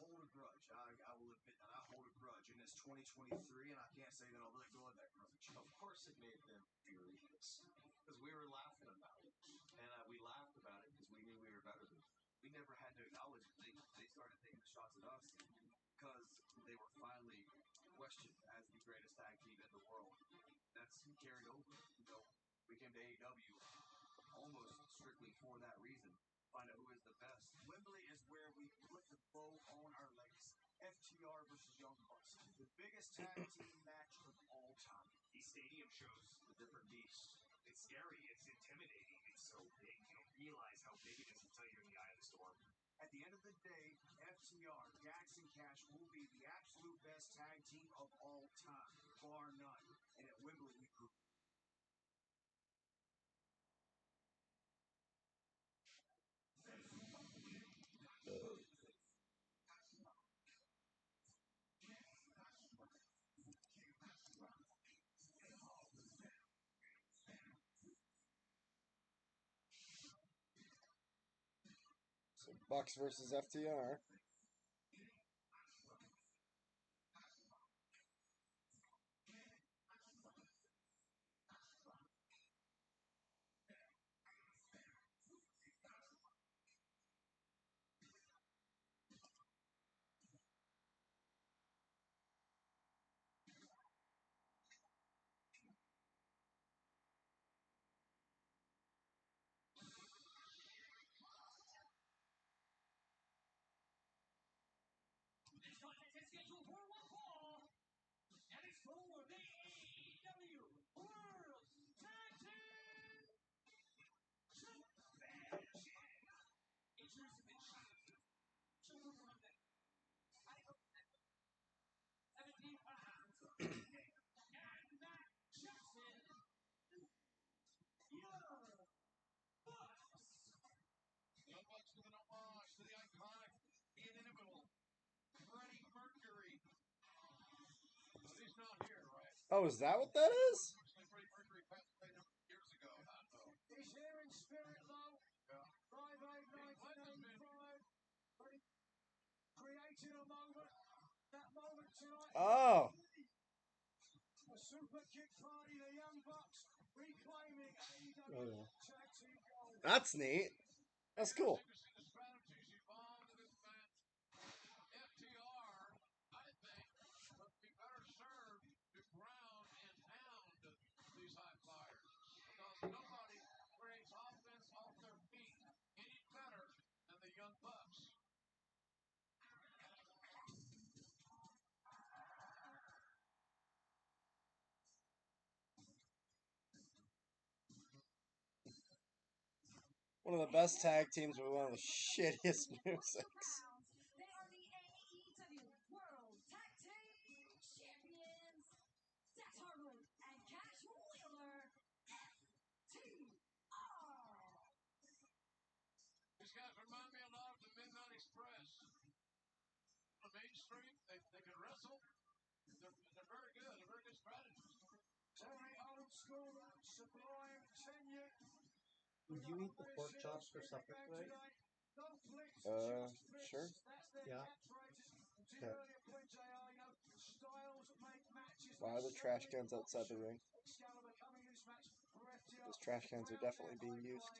hold a grudge. I will admit that I hold a grudge, and it's 2023, and I can't say that I'll let go of that grudge. Of course, it made them furious because we were laughing about it, and we laughed about it because we knew we were better than them. We never had to acknowledge it. They started taking the shots at us because they were finally questioned as the greatest tag team in the world. That's carried over. We came to AEW almost strictly for that reason. Find out who is the best. Wembley is where we put the bow on our legacy. FTR versus Young Bucks, the biggest tag team match of all time. These stadium shows, A different beast. it's scary, it's intimidating, it's so big. You don't realize how big it is until you're in the eye of the storm. At the end of the day, FTR, Dax and Cash will be the absolute best tag team of all time, bar none. And at Wembley, we proved So Bucks versus FTR. This contest is scheduled for one fall, and it's for the AEW World Tag Team Championship. Introducing the champion, chosen from the 17 pounds, and Matt Jackson, Young Bucks. Young Bucks with an homage to the iconic, the inimitable Freddie Mercury. He's not here, right? Oh, is that what that is? Freddie Mercury passed away a number of years ago. He's here in spirit, though. Yeah. 5/8/1985. Freddie created a moment. That moment tonight. Oh, A super kick party. The Young Bucks reclaiming AEW Oh, yeah. Tag Team Gold. that's neat. That's cool. You see the strategies evolved in this match. FTR, I think, must be better served to ground and pound these high flyers. Because nobody creates offense off their feet any better than the Young Bucks. One of the best tag teams with one of the shittiest musics. They are the AEW World Tag Team Champions, Dax Harwood and Cash Wheeler, FTR. These guys remind me a lot of the Midnight Express. On Main Street, they can wrestle, they're very good. They're very good strategy. Very old school, sublime tenure. Would you eat the pork chops for supper tonight? Sure. Yeah. Okay. Why are the trash cans outside the ring? Those trash cans are definitely being used.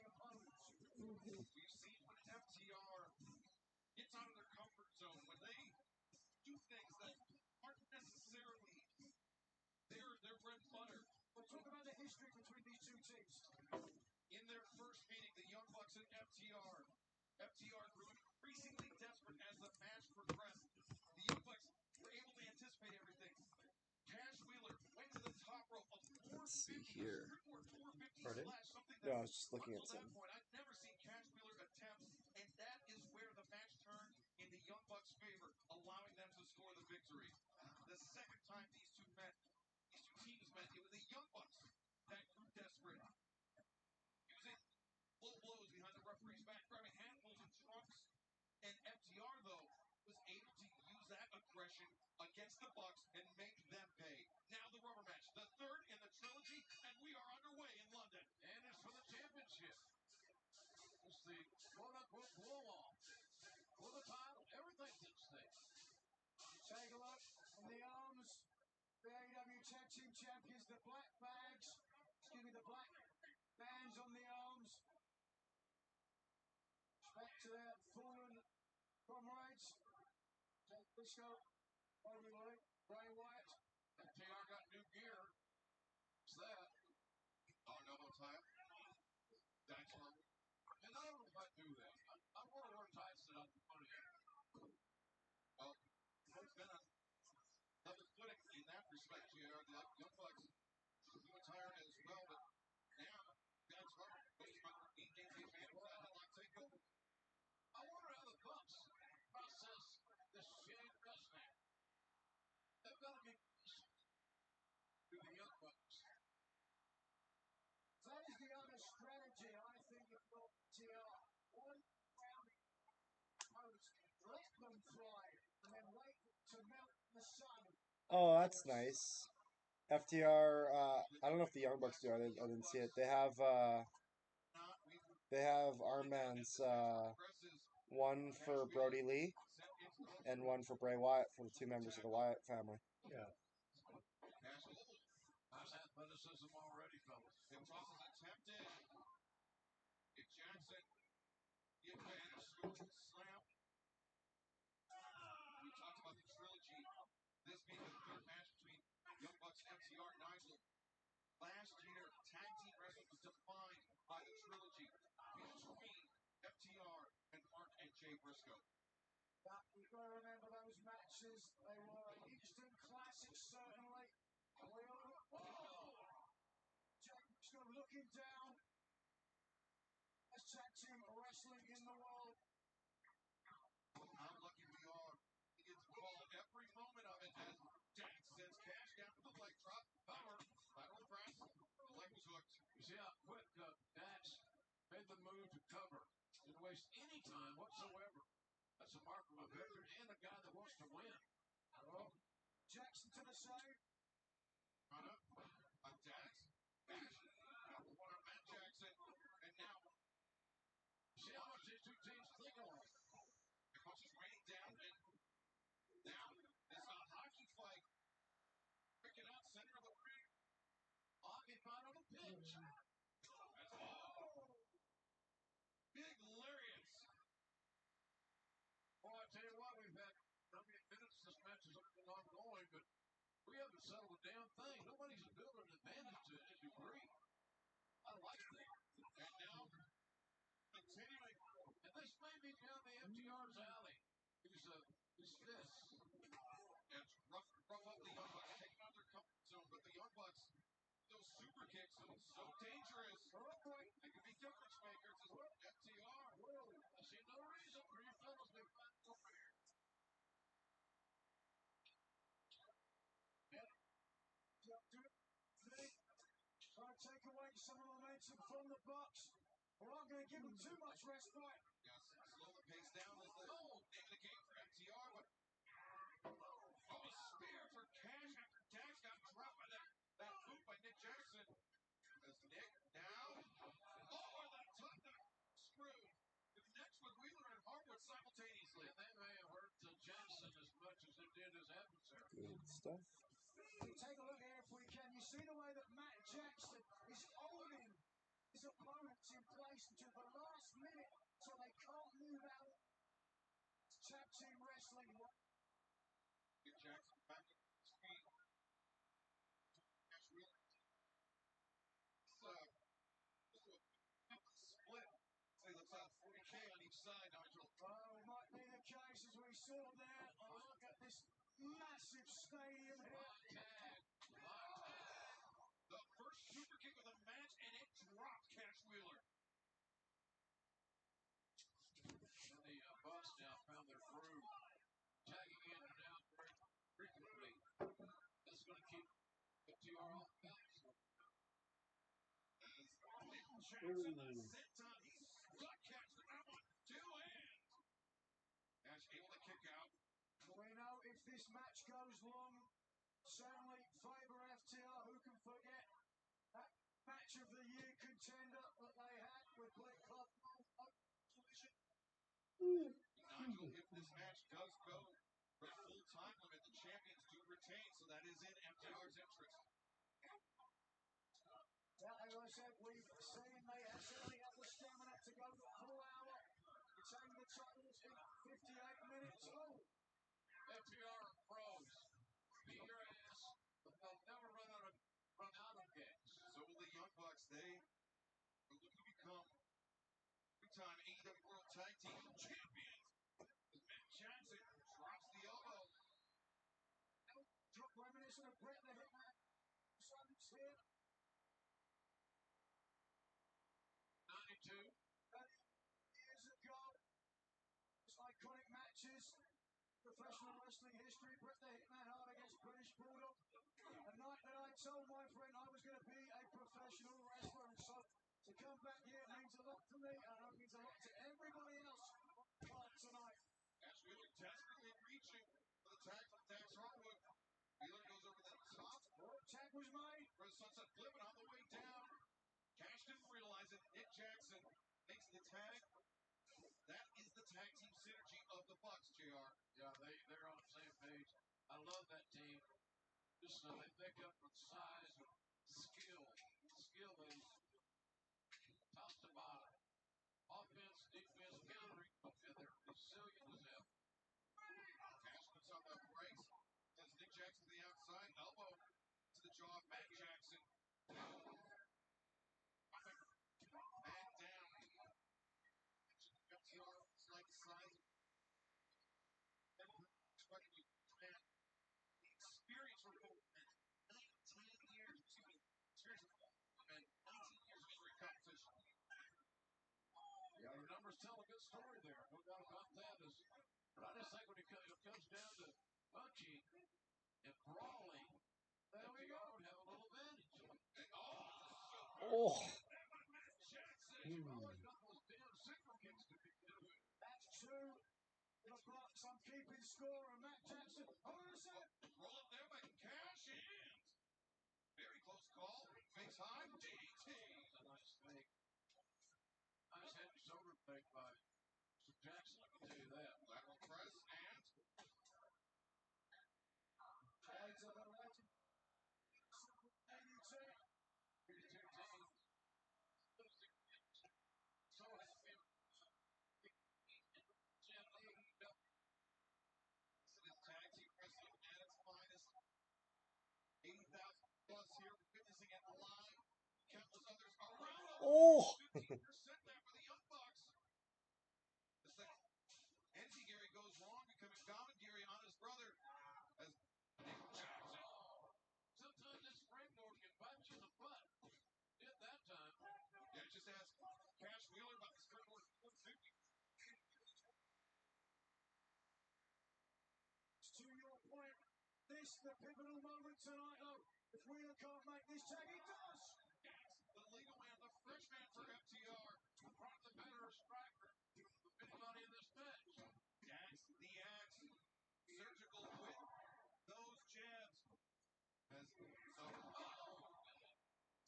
We've seen when FTR gets out of their comfort zone, when they do things that aren't necessarily their bread and butter. We'll talk about the history between these two teams. In their first meeting, the Young Bucks and FTR grew increasingly desperate as the match progressed. The Young Bucks were able to anticipate everything. Cash Wheeler went to the top rope of 450, Let's see here. 450 Pardon? slash, something No, that I was just looking at up to that something. point I'd never seen Cash Wheeler attempt, and that is where the match turned in the Young Bucks' favor, allowing them to score the victory. The second time these two teams met, it was the Young Bucks that grew desperate, using low blows behind the referee's back, grabbing handfuls of trunks. And FTR, though, was able to use that aggression against the Bucks and make them pay. Now the rubber match, the third in the trilogy, and we are underway in London. And it's for the championship. It's the quote-unquote blow-off. For the title, everything's at stake. Take a look from the arms. The AEW Tag Team Champions, the black bags. Excuse me, the black bands on the arms. Back to their fallen comrades. Jake Briscoe, Bobby Lee, Bray Wyatt. FTR got new gear. What's that? Oh, no time. That's wrong. And I don't know if I do that. I want to wear tights that I'm funny. Well, there's been another footing in that respect here. The Young Bucks new attire as well, but now that's hard. Based on AJ's advantage, that headlock takeover. I wonder how the Bucks process this shame wrestling. They've got to be patient to the Young Bucks. That is the other strategy, I think, of TR. One round post, let them fly, and then wait to melt the sun. Oh, that's nice. FTR. I don't know if the Young Bucks do. I didn't see it. They have armbands. One for Brody Lee, and one for Bray Wyatt, for the two members of the Wyatt family. Yeah. Nice athleticism already, fellas. If Ross is attempted, if Jackson the advantage, slam. We talked about the trilogy. This being the third match between Young Bucks and FTR and Nigel. Last year, tag team wrestling was defined by the trilogy between FTR and Mark and Jay Briscoe. But you've got to remember those matches. They were instant classics, certainly. Jay Briscoe looking down. Best tag team wrestling in the world. How lucky we are. He gets called every moment of it as Jack sends Cash down with the leg drop. Power, lateral press. The leg was hooked. You see how quick Dax made the move to cover. Didn't waste any time whatsoever. That's a mark of a veteran and a guy that wants to win. Oh. Jackson to the side. Run up. On Dax. Cash. One on Matt Jackson. And now. See how much these two teams think of it. The coach is raining down. And now it's a hockey fight. Picking out center of the ring. Occupied on the pitch. That's all. Big lariats. Well, I tell you what, we've had how many minutes this match has been ongoing, but we haven't settled a damn thing. Nobody's built an advantage to any degree. I like that. And now, continuing. And this may be down the FTR's alley. He's this. It's rough up the Young Bucks, taking out their comfort zone, but the Young Bucks, those super kicks, so dangerous. They can be difference makers as well. FTR. I see no reason for you fellas to be fighting over here. Trying to take away some of the momentum from the Bucks. We're not going to give them too much respite. Yes, slow the pace down as the name of the game for FTR. But a spear for Cash stuff. Take a look here if we can. You see the way that Matt Jackson is holding his opponents in place until the last minute so they can't move out. It's tag team wrestling. Jackson back at his feet. Cash Wheeler. Split. So he looks out 40K on each side, Nigel. Oh, it might be the case as we saw there. Oh, look at this massive stadium here. The first super kick of the match, and it dropped Cash Wheeler. And the boss now found their groove, tagging in and out very frequently. That's going to keep the TR off balance. Jackson sent on. He struck Cash with that one. Two hands. Cash able to kick out. We know if this match goes long, certainly favour FTR. Who can forget that match of the year contender that they had with Blake Club? Nigel, if this match does go for the full time limit, the champions do retain, so that is in FTR's interest. Yeah, as I said, we've seen they certainly have the stamina to go the full hour. Retain the titles in 58 minutes. Oh, FTR pros, beat your ass, but they'll never run out of gas. So will the Young Bucks. They are looking to become three-time AEW World Tag Team Champions. As Matt Jackson drops the elbow. drop reminiscent of Brett the Hitman. Sons here. 92. Years ago, those iconic matches, professional wrestling history, Brett the Hitman Hart against British Bulldog. A night that I told my friend I was going to be a professional wrestler, and so to come back here means a lot to me, and it means a lot to everybody else on the card tonight. Cash Wheeler desperately reaching for the tag from Dax Harwood. Wheeler goes over the top. Oh, tag was made. For the sunset flip, and on the way down. Cash didn't realize it. Nick Jackson makes the tag. That is the tag team synergy of the Bucks, JR. Yeah, they're on the same page. I love that team. Just they pick up with size and skill. Skill is top to bottom. Offense, defense, countering. They're resilient as hell. Cash puts on the brakes. Sends Nick Jackson to the outside. Elbow to the jaw of Matt Jackson. Back down. FTR like size. Expecting you the experience for 19 years. Excuse me. Experience and 19 years of in-ring competition. Yeah, the numbers tell a good story there. No doubt about that. But I just think when it comes down to punching and brawling, FTR would have a little advantage. Oh. Jackson always got those damn signal kicks to be good. That's true. The Bucks, I'm keeping score, and Matt Jackson, I'm going to say it. Roll up there by Cash and very close call. Fakes high. DT. That's a nice fake. Nice head and shoulder fake by Mr. Jackson, I can tell you that. Lateral press and Tags of the legend. 82. 32 teams. So happy. this is tag team wrestling at its finest. 80,000 plus here witnessing it live. Countless others around. Oh. 15% there for the Young Bucks. The second Gary goes wrong, becoming commentary on his brother as Nick Jackson. Sometimes this springboard can bite you in the butt. Did that time. Yeah, just ask Cash Wheeler about the springboard 150. To your point, this the pivotal moment tonight, though. If Wheeler can't make this tag, he does. Yes, the legal man, the fresh man for FTR. Probably the better striker of anybody in this match. Dax, the axe, surgical with those jabs. As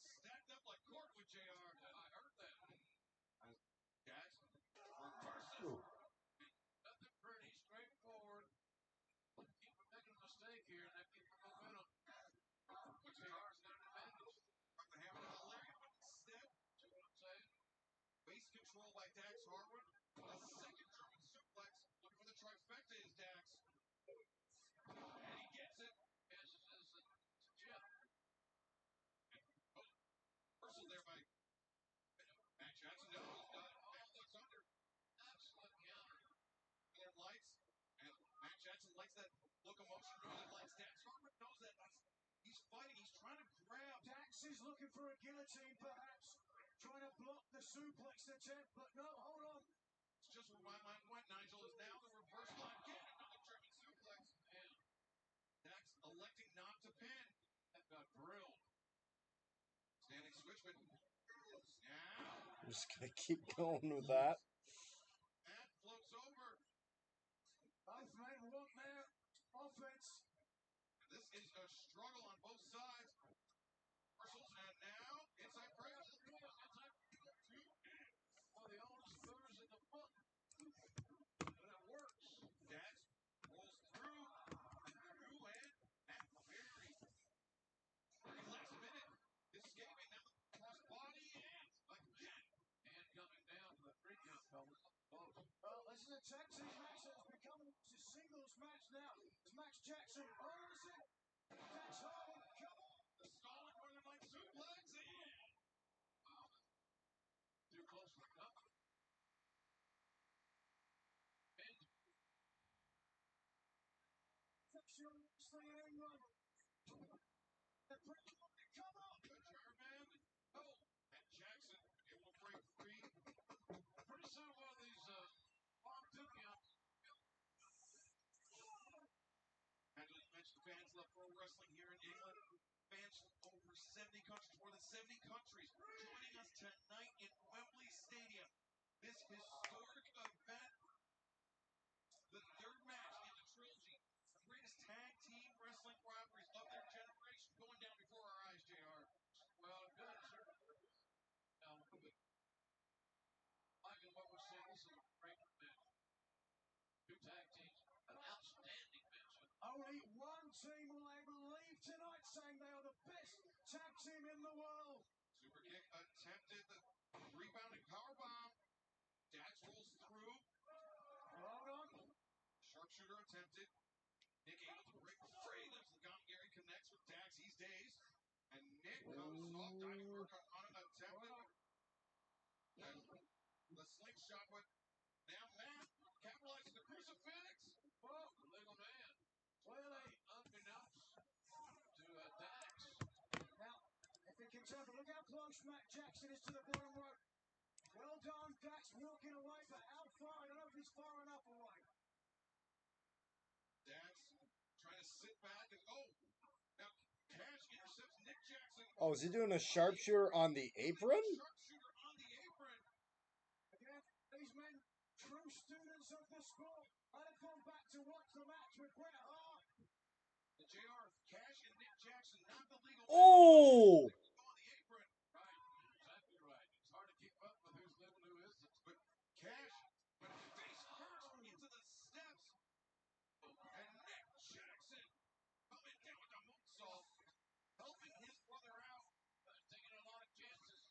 stacked up like cordwood, JR. I heard that. As Dax reverses. Nothing pretty, straightforward. Keep from making a mistake here, and that keep from control by Dax Harwood. A second German suplex. Looking for the trifecta is Dax. And he gets it. As Jeff. Reversal there by Matt Jackson. No, he's got it. That's under. Excellent counter. And lights. And Matt Jackson likes that locomotion. Really likes Dax Harwood. Knows that. He's fighting. He's trying to grab. Dax is looking for a guillotine, perhaps. Trying to block the suplex attempt, but no, hold on. It's just where my mind went. Nigel is now the reversal. Again, another German suplex. And Dax electing not to pin. That got drilled. Standing switchman. Now. I'm just gonna keep going with that. And floats over. Both men want their offense. This is a struggle on both sides. Reversals, and now inside pressure. One of the oldest movers in the book. But it works. Dax rolls through. And very last minute. Escaping now. Cross body and again. And coming down to the 3 count pelvis. Well, this is a tag team match that has become a singles match now. It's Max Jackson. Oh, is it? Dax Harwood, come on. The stalling Northern Light suplex in. Wow. Too close for cover. And Sure, stay in England. The British come on. the German. Oh, and Jackson able to break free. Pretty soon one of these long 2 counts. And you mentioned fans love pro wrestling here in England. Fans from over 70 countries, more than 70 countries, joining us tonight in Wembley Stadium. This historic event, the 3rd match in the trilogy, the greatest tag team wrestling rivalries of their generation, going down before our eyes, JR. Well, good, sir. Now, liking what we're seeing, this is a great match. 2 tag teams, an outstanding match. Only one team will able to leave tonight saying they are the best tag team in the world. Super kick attempted, the rebounding powerbomb. Dax rolls through. Hold on. Sharpshooter attempted. Nick able to break free. There's the Gary connects with Dax. He's dazed. And Nick comes off. Diving work on him attempted. And the slingshot with now Matt capitalizing the crucifix. Whoa. The legal man. Clearly. Unbeknownst to Dax. Now, if it can tell, look how close Matt Jackson is to the bottom rope. Well done, Dax walking away, but how far? I don't know if he's far enough away. Dax trying to sit back and now Cash intercepts Nick Jackson. Oh, is he doing a sharpshooter on the apron? Sharpshooter on the apron. Again, these men, true students of the sport. I'd have gone back to watch the match with Bret Hart. The JR, Cash and Nick Jackson, not the legal. Oh! On the apron. Right, exactly right. It's hard to keep up with who's legal and who isn't. But Cash, but face first into the steps. And Nick Jackson coming down with a moonsault, helping his brother out. Taking a lot of chances.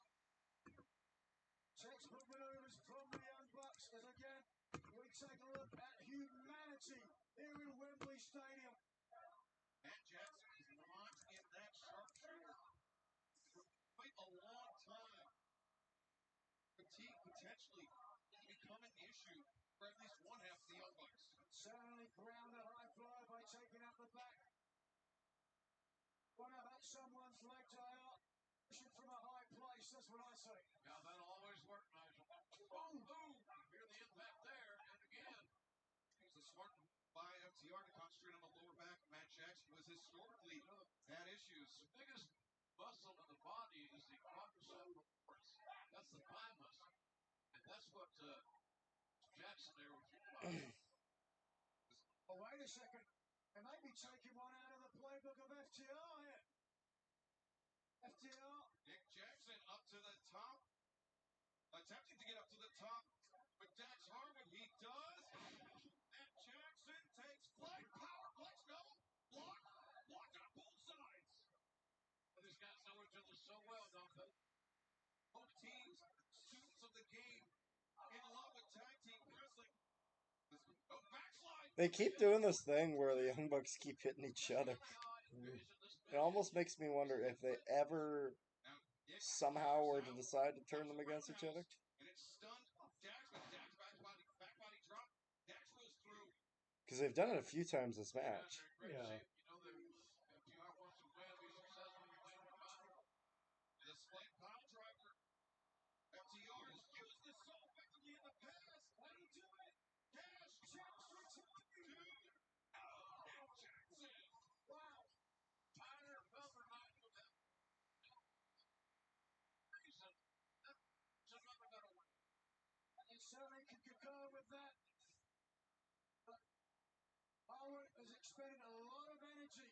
Textbook maneuvers from the Young Bucks as again we take a look at humanity here in Wembley Stadium. Matt Jackson is launched in that sharpshooter for quite a long time. Fatigue potentially becoming an issue for at least one half of the Young Bucks. Certainly ground a high fly by taking out the back. Wanna hurt someone's leg, JR? Pushing from a high place, that's what I say. Now that'll always work, Nigel. Boom! Hear the impact there, and again. It's a smart by FTR to concentrate on the lower back of Matt Jackson, who has historically had issues. The biggest muscle in the body is the quadriceps. That's the thigh muscle. And that's what Jackson there was using. Oh, wait a second. They may be taking one out of the playbook of FTR here. FTR. Nick Jackson up to the top. Attempting to get up to the top. But Dax Harwood, he does. And Jackson takes flight. Power flex, no. Blocked on both sides. And these guys know each other so well, don't they? Both teams, students of the game. They keep doing this thing where the Young Bucks keep hitting each other. It almost makes me wonder if they ever somehow were to decide to turn them against each other. And it stunned Dax, but Dax back body drop. Dax rolls through. Because they've done it a few times this match. Yeah. The split pile driver. FTR has used this so effectively in the past. Why do you do it? Cash checks for two. Jackson. Wow. Tyler Belver not with that reason. That's another better one. And certainly can concur with that. But Howard has expended a lot of energy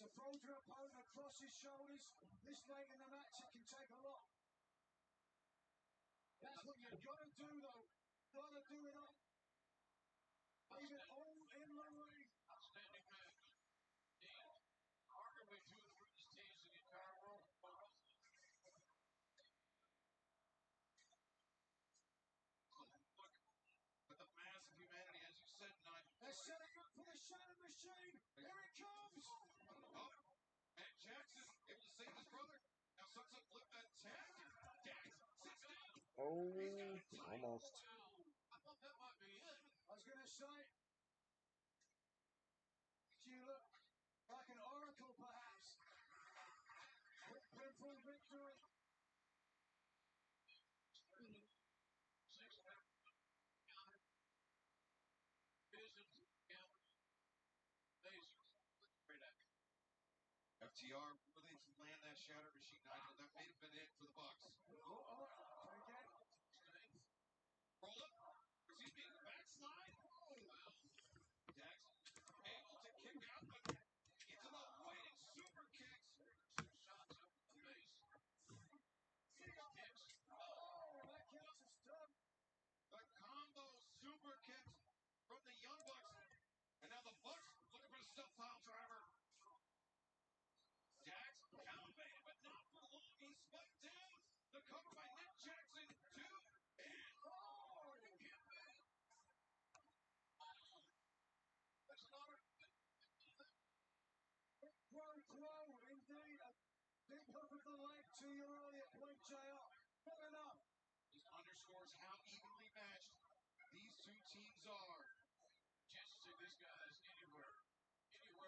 to throw your opponent across his shoulders. This late in the match, it can take a lot. That's what you've got to do, though. Got to do it up. Even all in the ring. Outstanding match. Arguably two of the greatest teams in the entire world. With the mass of humanity, as you said, Nigel. They're setting up for the Shadow Machine. Here it comes. Oh, and Jackson able to save his brother. Now Sunset flip that tag. Dax sits down. Oh, almost. I thought that might be it. I was going to say, you look like an oracle, perhaps. Quick pinfall victory. FTR really to land that Shatter Machine, Nigel. That may have been it for the Bucks. Again. Roll up. Excuse me, backslide. Dax able to kick out, but into the waiting super kicks. Shots up the face. Kicks. Oh, that counts as done. The combo super kicks from the Young Bucks. And now the Bucks looking for the step pile driver. Dax elevated, but not for long. He's spiked down. The cover by Nick Jackson. 2 and 4. That's another. Throw, indeed. A big hook of the leg to your earlier point, JR. Not enough. This underscores how evenly matched these two teams are. Chance to take these guys anywhere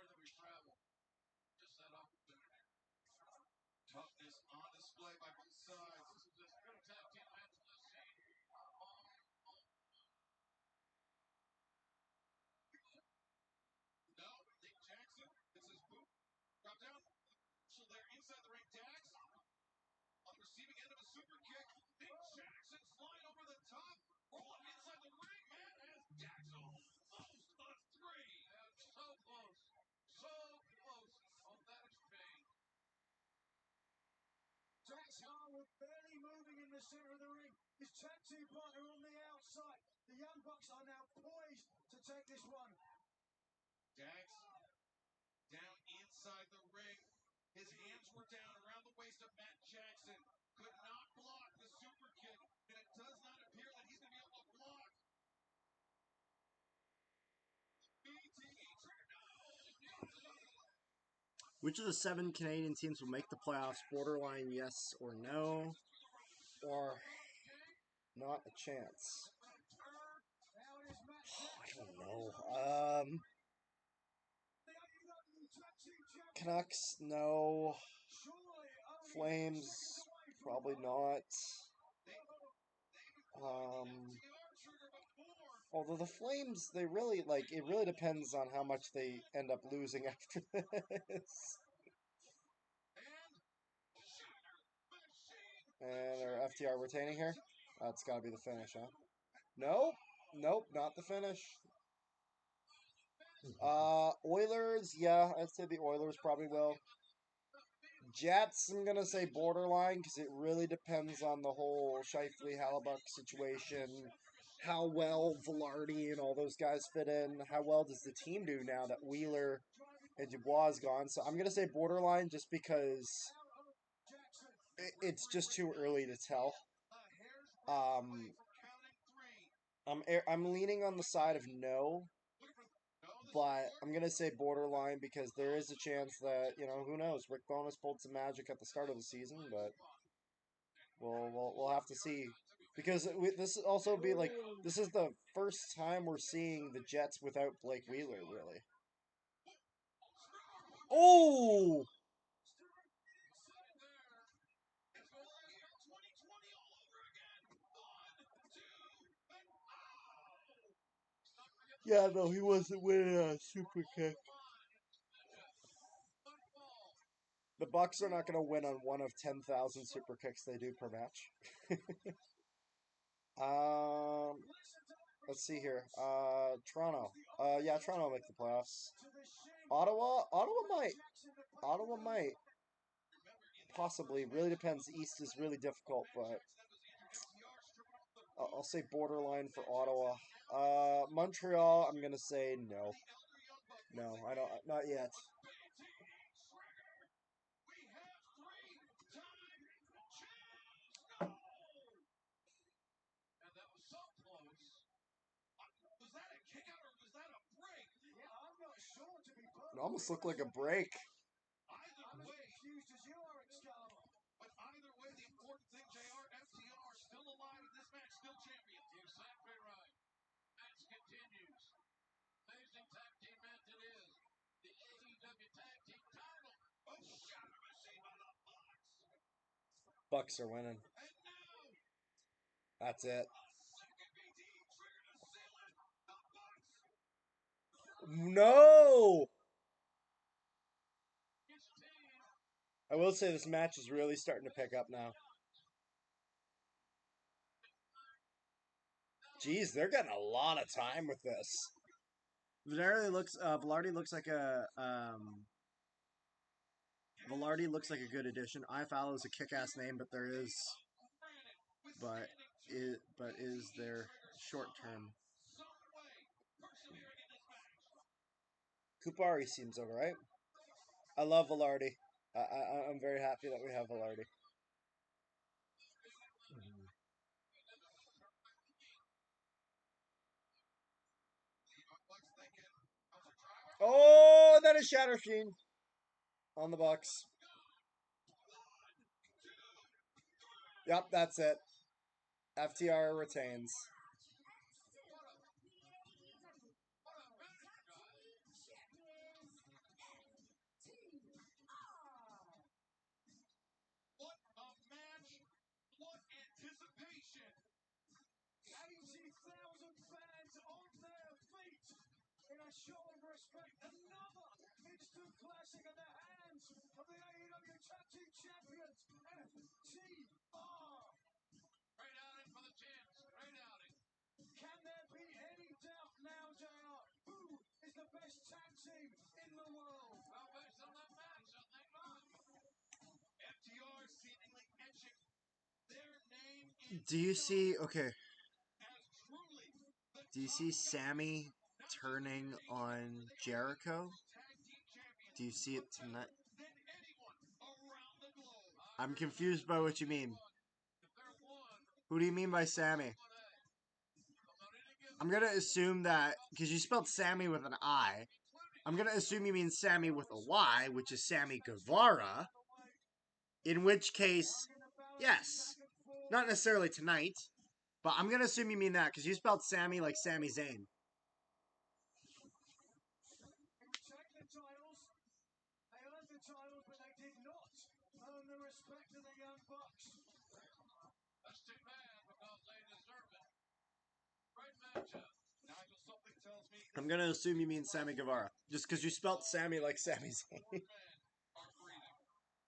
that we travel. Just that opportunity. Toughness on display by both sides. This is as good a tag team match I've seen. No, Nick Jackson. This is boot. Drop down. So they're inside the ring. Dax on the receiving end of a super kick. Nick Jackson flying over the top. Roll up inside the ring. Man has Dax almost a 3. So close. So close. Oh, that is pain. Dax Harwood barely moving in the center of the ring. His tag team partner on the outside. The Young Bucks are now poised to take this one. Dax down inside the ring. His hands were down around the waist of Matt Jackson. Could not block the super kick. And it does not appear that he's going to be able to block. Which of the 7 Canadian teams will make the playoffs? Borderline yes or no? Or not a chance? I don't know. Canucks, no. Flames, probably not. Although the Flames, they really, it really depends on how much they end up losing after this. And our FTR retaining here. That's got to be the finish, huh? Nope. Nope, not the finish. Oilers, yeah, I'd say the Oilers probably will. Jets, I'm going to say borderline because it really depends on the whole Shifley-Hallebuck situation. How well Velarde and all those guys fit in. How well does the team do now that Wheeler and Dubois is gone? So I'm going to say borderline just because it's just too early to tell. I'm leaning on the side of no, but I'm gonna say borderline because there is a chance that, you know, who knows? Rick Bonus pulled some magic at the start of the season, but we'll have to see because this also be like this is the first time we're seeing the Jets without Blake Wheeler, really. Oh, yeah, no, he wasn't winning a super kick. The Bucks are not going to win on one of 10,000 super kicks they do per match. Let's see here. Toronto. Yeah, Toronto will make the playoffs. Ottawa might. Possibly. Really depends. The East is really difficult, but I'll say borderline for Ottawa. Montreal, I'm gonna say no. No, I don't. Not yet. And that was so close. Was that a kick out or was that a break? Yeah, I'm not sure to be It almost looked like a break. Either way, confused as you are, Excalibur. but either way, the important thing, JR, FTR still alive in this match, still champion. Exactly right. Match continues. Amazing tag team match it is. The AEW tag team title. Oh, shot of machine by the Bucks. Bucks are winning. And now, That's it. second BT trigger to seal it. The Bucks. No! His team. I will say this match is really starting to pick up now. Jeez, they're getting a lot of time with this. Velarde looks like a Velarde looks like a good addition. iFallow is a kick-ass name, but is their short term. Kupari seems alright. I love Velarde. I'm very happy that we have Velarde. Oh, that is Shatter Sheen on the Bucks. Yep, that's it. FTR retains. What a match! What anticipation! 80,000 fans on their feet in a show of respect. Another instant classic in the hands of the AEW Tag Team Champions, FTR. Great outing for the champs. Great outing. Can there be any doubt now, JR? Who is the best tag team in the world? Well, based on that match, I think not. FTR seemingly etching their name in Do you see? Okay. as truly the Do you see Sammy turning on Jericho? tag team champions Do you see it tonight? than anyone around the globe. I'm confused by what you mean. If they're one, Who do you mean by Sammy? 1A. About any given I'm gonna assume that because you spelled Sammy with an I. I'm gonna assume you mean Sammy with a Y, which is Sammy Guevara. In which case, yes, not necessarily tonight, but I'm gonna assume you mean that because you spelled Sammy like Sami Zayn. Check the titles. They earned the titles, but they did not earn the respect of the Young Bucks. That's too bad because they deserve it. Great matchup. Nigel, something tells me I'm gonna assume you mean Sammy Guevara just because you spelled Sammy like Sami Zayn. Men are breathing.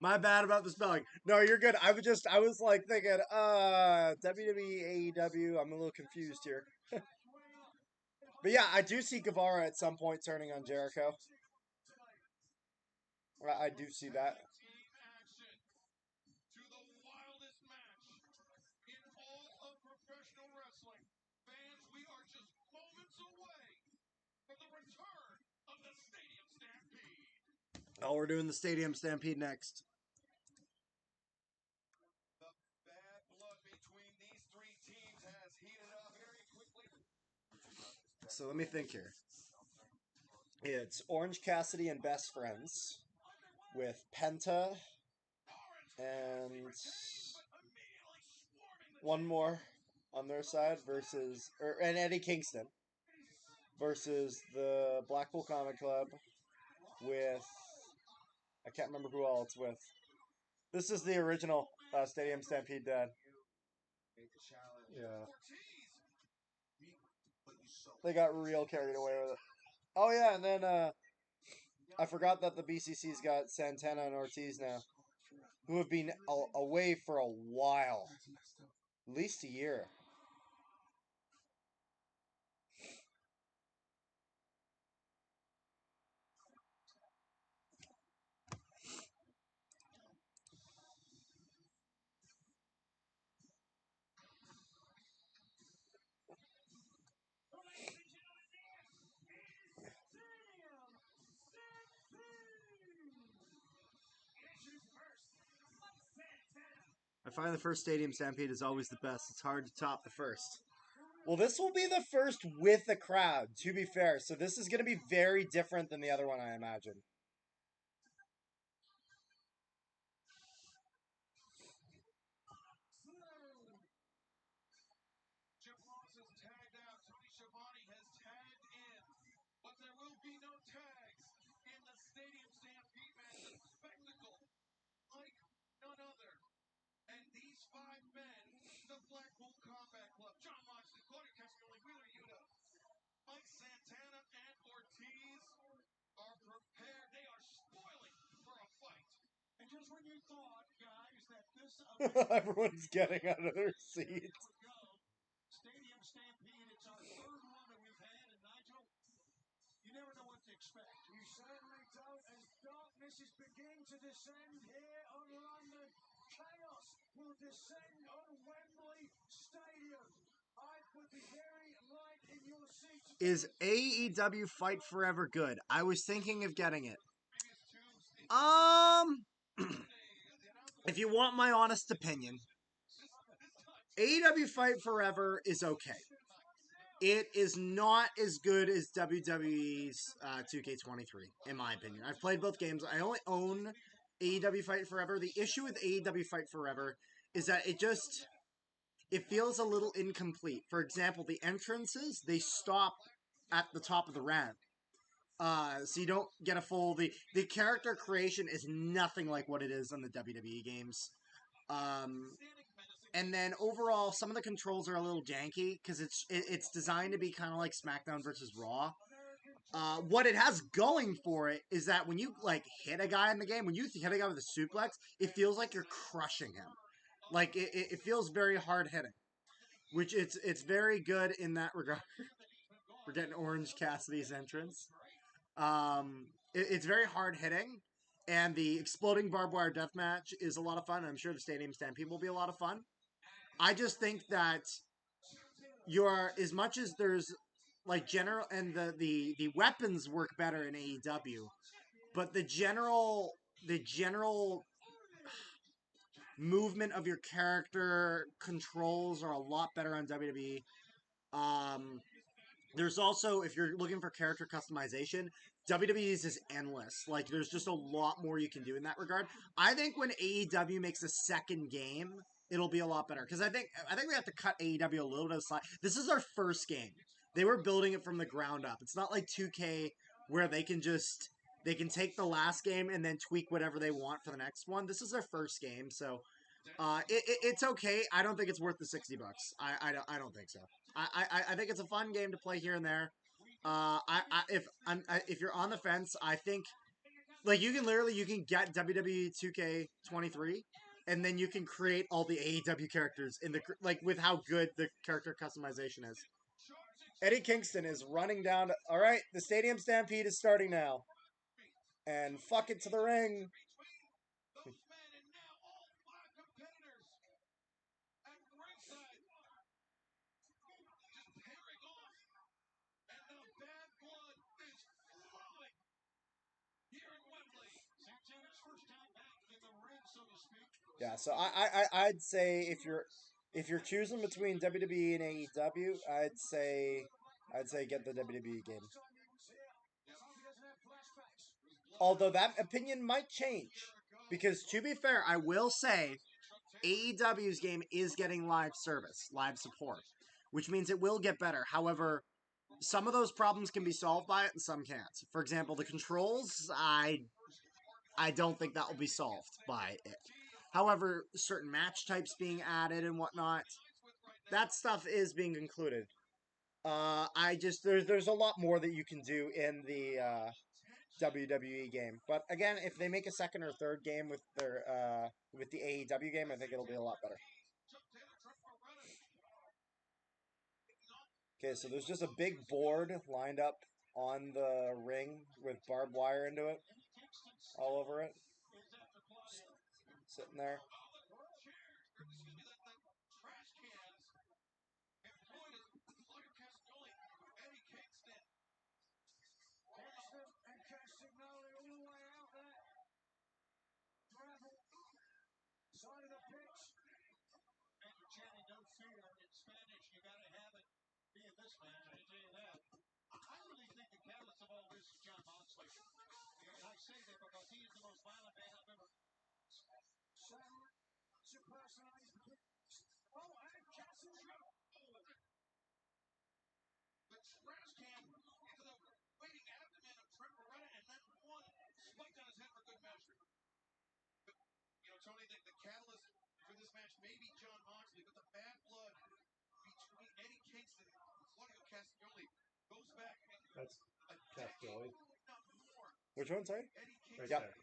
My bad about the spelling. No, you're good. I was like thinking, WWE, AEW. I'm a little confused here. But yeah, I do see Guevara at some point turning on Jericho. I do see that. Team action to the wildest match in all of professional wrestling. Fans, we are just moments away from the return of the Stadium Stampede. Oh, we're doing the Stadium Stampede next. the bad blood between these three teams has heated up very quickly. So let me think here. It's Orange Cassidy and Best Friends with Penta and one more on their side and Eddie Kingston versus the Blackpool Comic Club with, I can't remember who all it's with. This is the original Stadium Stampede dad. Yeah. They got real carried away with it. Oh yeah, and then I forgot that the BCC's got Santana and Ortiz now, who have been away for a while, at least a year. I find the first Stadium Stampede is always the best. It's hard to top the first. Well, this will be the first with a crowd, to be fair. So this is going to be very different than the other one, I imagine. Jim Ross has tagged out. Tony Schiavone has tagged in. But there will be no tags in the Stadium Stampede match. A spectacle like none other. And these five men, the Blackpool Combat Club, John Moxley, Claudio Castagnoli, Wheeler Yuta, Mike Santana, and Ortiz are prepared. They are spoiling for a fight. And just when you thought, guys, that this Everyone's getting out of their seats. Stadium Stampede, it's our third one that we've had, and Nigel, you never know what to expect. You certainly don't. As darkness is beginning to descend here on London, chaos will descend on Wembley Stadium. I would be very light in your seats. Is AEW Fight Forever good? I was thinking of getting it. If you want my honest opinion, AEW Fight Forever is okay. It is not as good as WWE's 2K23, in my opinion. I've played both games. I only own AEW Fight Forever. The issue with AEW Fight Forever is that it feels a little incomplete. For example, the entrances, they stop at the top of the ramp. So you don't get a full... The character creation is nothing like what it is on the WWE games. And then overall, some of the controls are a little janky because it's designed to be kind of like SmackDown versus Raw. What it has going for it is that when you like hit a guy in the game, when you hit a guy with a suplex, it feels like you're crushing him. Like it feels very hard hitting, which it's very good in that regard. We're getting Orange Cassidy's entrance. It's very hard hitting, and the exploding barbed wire death match is a lot of fun. I'm sure the Stadium Stampede will be a lot of fun. I just think that as much as there's like general and the weapons work better in AEW, but the general movement of your character controls are a lot better on WWE. There's also, if you're looking for character customization, WWE's is endless. Like, there's just a lot more you can do in that regard. I think when AEW makes a second game, it'll be a lot better. Because I think we have to cut AEW a little bit of slack. This is our first game. They were building it from the ground up. It's not like 2K where they can take the last game and then tweak whatever they want for the next one. This is their first game, so it's okay. I don't think it's worth the $60. I don't think so. I think it's a fun game to play here and there. If you're on the fence, I think like you can get WWE 2K23 and then you can create all the AEW characters in the like with how good the character customization is. Eddie Kingston is running down. All right, the Stadium Stampede is starting now, and fuck it to the ring. Yeah, so I'd say if you're choosing between WWE and AEW, I'd say get the WWE game. Although that opinion might change. Because to be fair, I will say AEW's game is getting live service, live support, which means it will get better. However, some of those problems can be solved by it and some can't. For example, the controls, I don't think that will be solved by it. However, certain match types being added and whatnot, that stuff is being included. There's a lot more that you can do in the WWE game. But again, if they make a second or third game with their with the AEW game, I think it'll be a lot better. Okay, so there's just a big board lined up on the ring with barbed wire into it, all over it, sitting there. And Castagnoli all the way out there. Travel. Side of the pitch. And you're chanting no fear in Spanish. You got to have it be in this match, I can tell you that. I really think the catalyst of all this is John Moxley. And I say that because he is the most violent man I've ever. Sam, to personalize the pitch. Oh, and Castagnoli. The trash can into the waiting abdomen of Trent Beretta, and then one spiked on his head for good measure. You know, Tony, the catalyst for this match may be John Moxley, but the bad blood between Eddie Kingston and Claudio Castagnoli goes back. That's Castagnoli. Which one, sorry? Right Yep. there.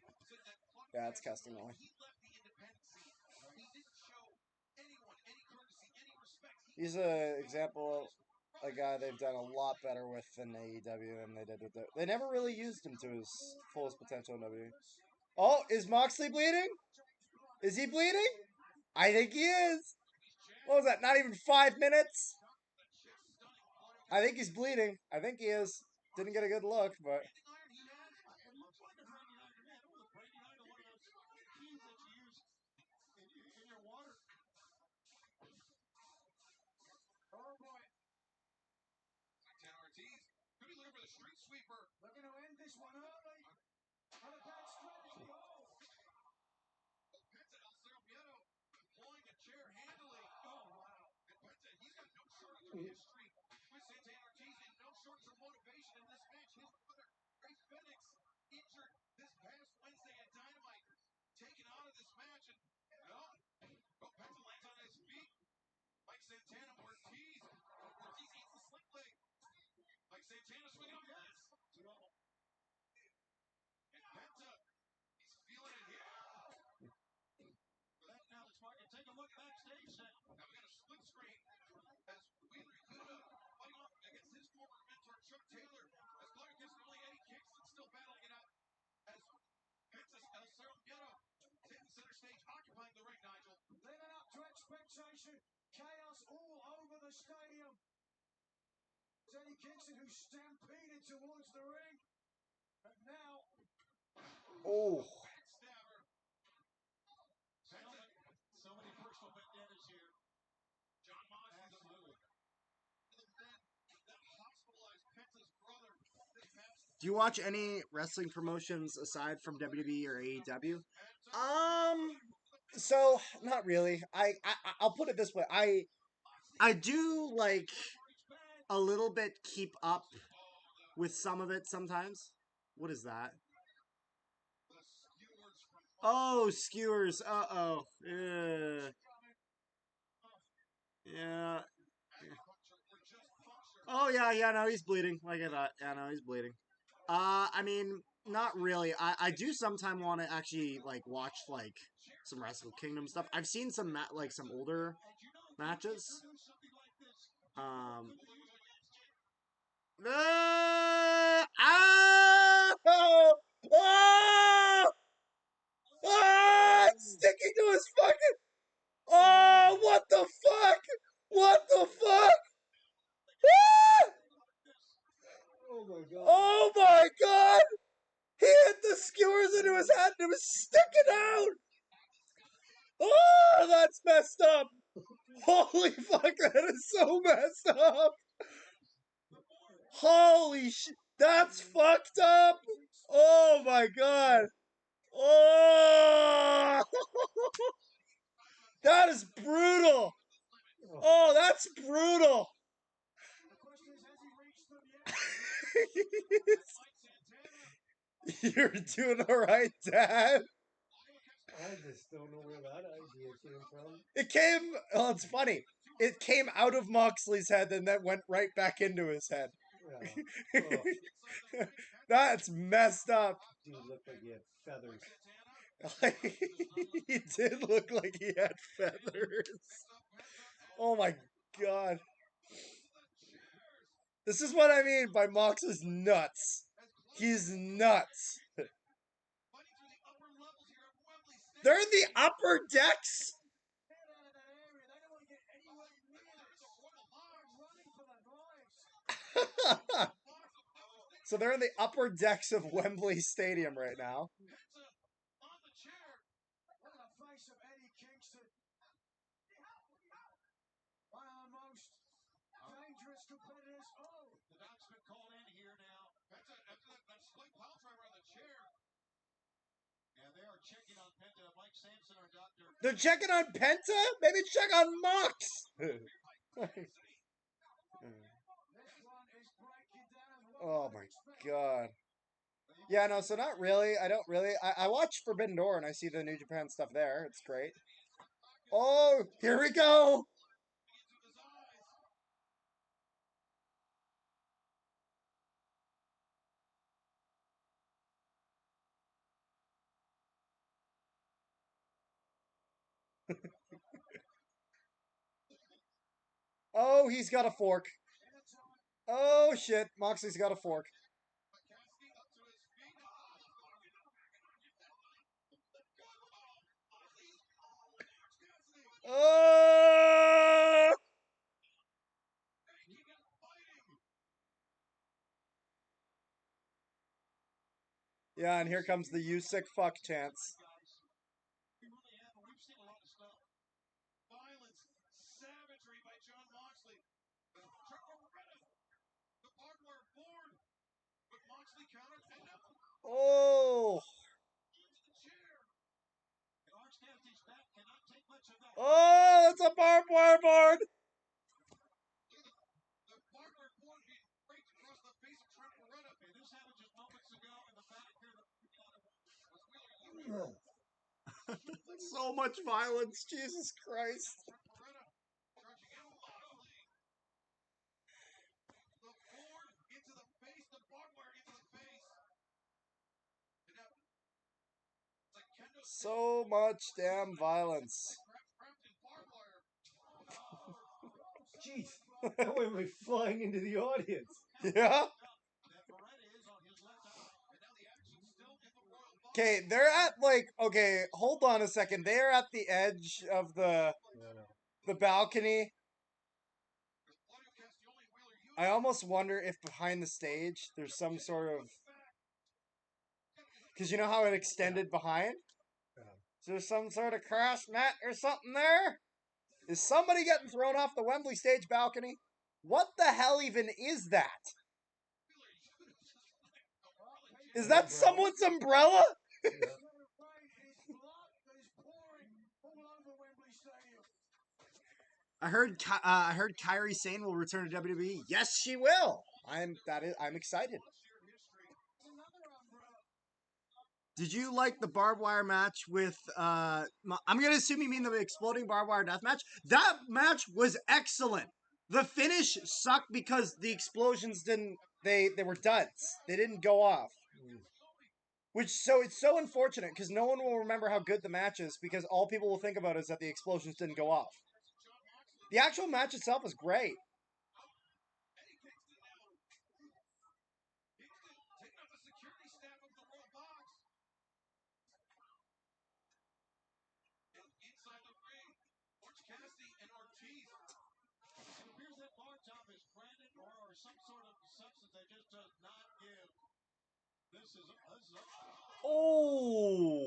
Yeah, it's Castagnoli. He left the independent scene. He didn't show anyone any courtesy, any respect. He's an example of a guy they've done a lot better with than AEW, and they did with it. They never really used him to his fullest potential in WWE. Oh, is Moxley bleeding? Is he bleeding? I think he is. What was that? Not even 5 minutes? I think he's bleeding. I think he is. Didn't get a good look, but. It looks like a Brady Iron Man. Oh, the Brady Iron, one of those keys that you use in your water. Oh, boy. Santana Ortiz could be looking for the street sweeper. Looking to end this one early. On a bad strategy. Oh. Penta El Cerviero employing a chair handily. Oh, wow. And Penta, he's got no shortage of history with Santana Ortiz and no shortage of motivation in this match. His brother, Ray Phoenix, injured this past Wednesday at Dynamite, taken out of this match. And Penta lands on his feet. Mike Santana, Ortiz. Ortiz eats the slick leg. Mike Santana swinging up, yes. And Penta, he's feeling it here. Now it's Martin. Take a look backstage. Now we got a split screen as Wheeler Yuta fighting off against his former mentor Chuck Taylor. As Claudio Castagnoli, Eddie Kingston still battling it out. As Penta El Cerviero taking center stage, occupying the ring, Nigel. Living up to expectation. Chaos all over the stadium. It's Eddie Kingston who stampeded towards the ring. And now. Oh. Backstabber. So many personal vendettas here. John Moxley, absolutely. The man that hospitalized Penta's brother this past. Do you watch any wrestling promotions aside from WWE or AEW? So not really. I'll put it this way. I do like a little bit keep up with some of it sometimes. What is that? Oh, skewers. Uh-oh. Yeah. Oh, yeah, no, he's bleeding. Like I thought. Yeah, no, he's bleeding. I mean, not really. I do sometimes want to actually, like, watch, like, some Wrestle Kingdom stuff. I've seen some, some older matches. Oh! Oh! Oh! It's sticking to his fucking. Oh! What the fuck? What the fuck? Ah! Oh my god. Oh my god! He hit the skewers into his head and it was sticking out! Oh, that's messed up! Holy fuck, that is so messed up! Holy shit, that's fucked up! Oh my god! Oh! That is brutal! Oh, that's brutal! The question is, has he reached them yet? You're doing alright, Dad. I just don't know where that idea came from. It came. Oh, it's funny. It came out of Moxley's head and then went right back into his head. Yeah. Oh, That's messed up. dude looked like he had feathers. He did look like he had feathers. Oh my god. This is what I mean by Mox is nuts. He's nuts. They're in the upper decks? Get out of that area. They don't want to get anywhere near this. Running for their lives. So they're in the upper decks of Wembley Stadium right now. Look at the face of Eddie Kingston. One of the most dangerous competitors. Oh, The doc's been called in here now. That's split pile driver on the chair. And they are checking on Penta. Mike Sampson, our doctor. They're checking on Penta? Maybe check on Mox. this one is breaking down. Oh my god. Yeah, no, so not really. I don't really. I watch Forbidden Door and I see the New Japan stuff there. It's great. Oh, here we go. Oh, he's got a fork. Oh, shit. Moxley's got a fork. Oh! Yeah, and here comes the "you sick fuck" chance. We really have. We've seen a lot of stuff. Violence, savagery by John Moxley. The barbed wire board. But Moxley countered and now Oh! into the chair. And Orange Cassidy's back cannot take much of that. Oh, it's a barbed wire board! The barbed wire board being raked across the face of Trent Beretta. And this happened just moments ago in the back here. So much violence, Jesus Christ. Trent Beretta charging in Moxley. The board into the face, the barbed wire into the face. And now, it's like kendo So much damn violence. wrapped in barbed wire. Jeez, that went me flying into the audience. Yeah? That Beretta is on his left eye. And now the action's still in the Royal Box. Okay, they're at okay, hold on a second. They're at the edge of the balcony. Claudio Castagnoli, Wheeler Yuta. I almost wonder if behind the stage there's some sort of... Because you know how it extended behind? Is there some sort of crash mat or something there? Is somebody getting thrown off the Wembley stage balcony? What the hell even is that? Is that someone's umbrella? The rain is blood that is pouring all over Wembley Stadium. I heard Kairi Sane will return to WWE. Yes, she will. I'm excited. Another umbrella. Did you like the barbed wire match with I'm gonna assume you mean the exploding barbed wire death match? That match was excellent. The finish sucked because the explosions didn't they were duds. They didn't go off. It's so unfortunate because no one will remember how good the match is because all people will think about is that the explosions didn't go off. The actual match itself is great. Eddie Kingston now. Kingston taking out the security staff of the Royal Box. And inside the ring, Orange Cassidy and Ortiz. It appears that bar top is branded or some sort of substance that just does not give. This is Oh!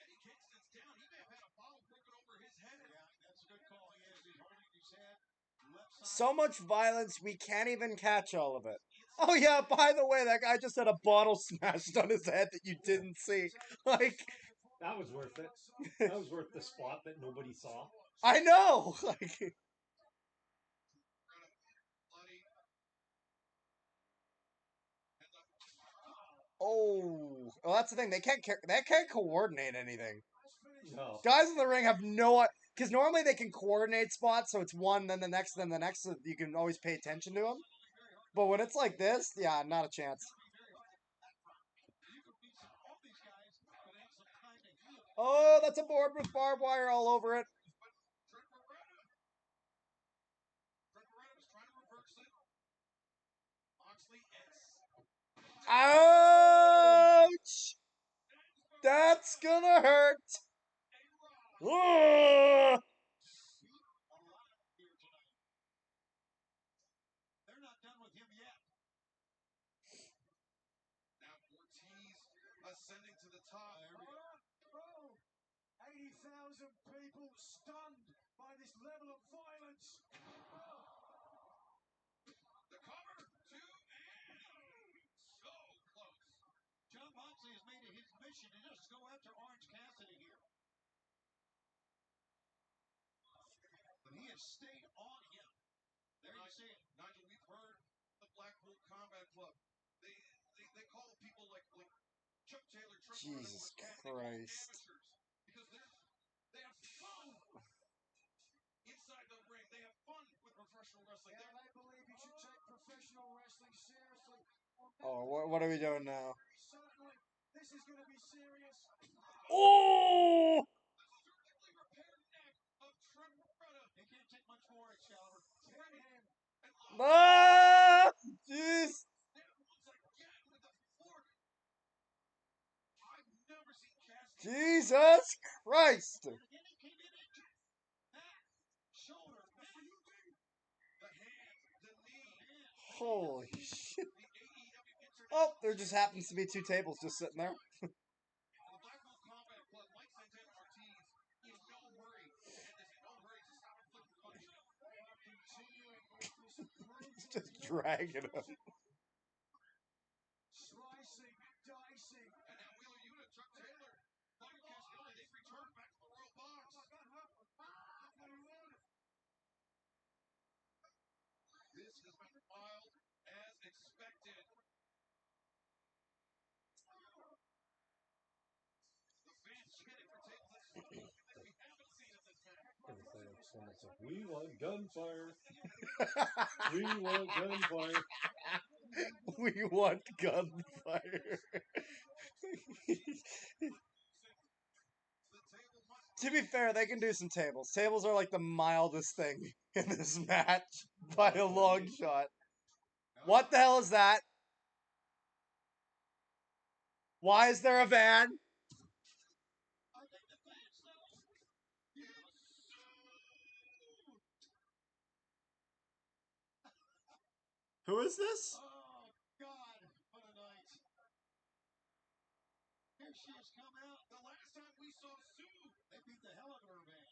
Eddie Kingston's down. He may have had a bottle broken over his head. Yeah, that's a good call. He is. He's holding his head. Left side. So much violence, we can't even catch all of it. Oh yeah, by the way, that guy just had a bottle smashed on his head that you didn't see. Like, That was worth it. That was worth the spot that nobody saw. I know. Like, oh, well, that's the thing. They can't coordinate anything. No. Guys in the ring have no, because normally they can coordinate spots, so it's one, then the next, then the next, so you can always pay attention to them. But when it's like this, yeah, not a chance. Oh, that's a board with barbed wire all over it. Ouch! That's gonna hurt. Ugh! They're not done with him yet. Now Ortiz ascending to the top. 80,000 people stunned by this level of violence. The cover, two, and so close. John Moxley has made it his mission to just go after Orange Cassidy here. But he has stayed on him. There you see it. Nigel, we've heard the Blackpool Combat Club. They call people like Chuck Taylor, Jesus Christ. because they have fun inside the ring. They have fun with professional wrestling. And I believe you should take professional wrestling seriously. Oh, what are we doing now? Certainly, this is going to be serious. Oh! Surgically repaired neck of Trent Beretta. He can't take much more, Excalibur. Right hand. Ah! Jeez! Once again with the fork. I've never seen Cassidy. Jesus Christ! Shoulder. The hand, the knee. Holy shit. The AEW Oh, there just happens to be two tables just sitting there. The Blackpool Combat Club, Mike Santana Ortiz, in no hurry. And is in no hurry to stop inflicting punishment. It's just dragging him. Slicing, dicing. And now Wheeler Yuta, Chuck Taylor, Bobby Cassidy, they've returned back to the Royal Box. This has been wild as expected. The fans chanting for tables. That's something we haven't seen at this match. Someone said, "We want gunfire. We want gunfire." We want gunfire. To be fair, they can do some tables. Tables are like the mildest thing in this match by a long shot. What the hell is that? Why is there a van? Who is this? Oh, God, what a night. Here she has come out. The last time we saw Sue, They beat the hell out of her man.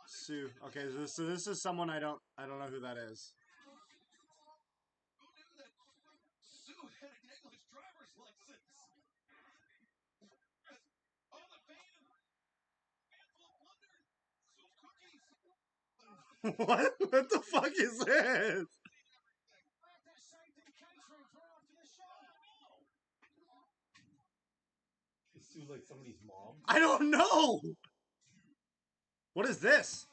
Sue. Okay, so this is someone I don't know who that is. Who knew that Sue had an English driver's license? All the fans will wonder. Sue's cookies. What the fuck is this? Is Sue like somebody's mom? I don't know. What is this?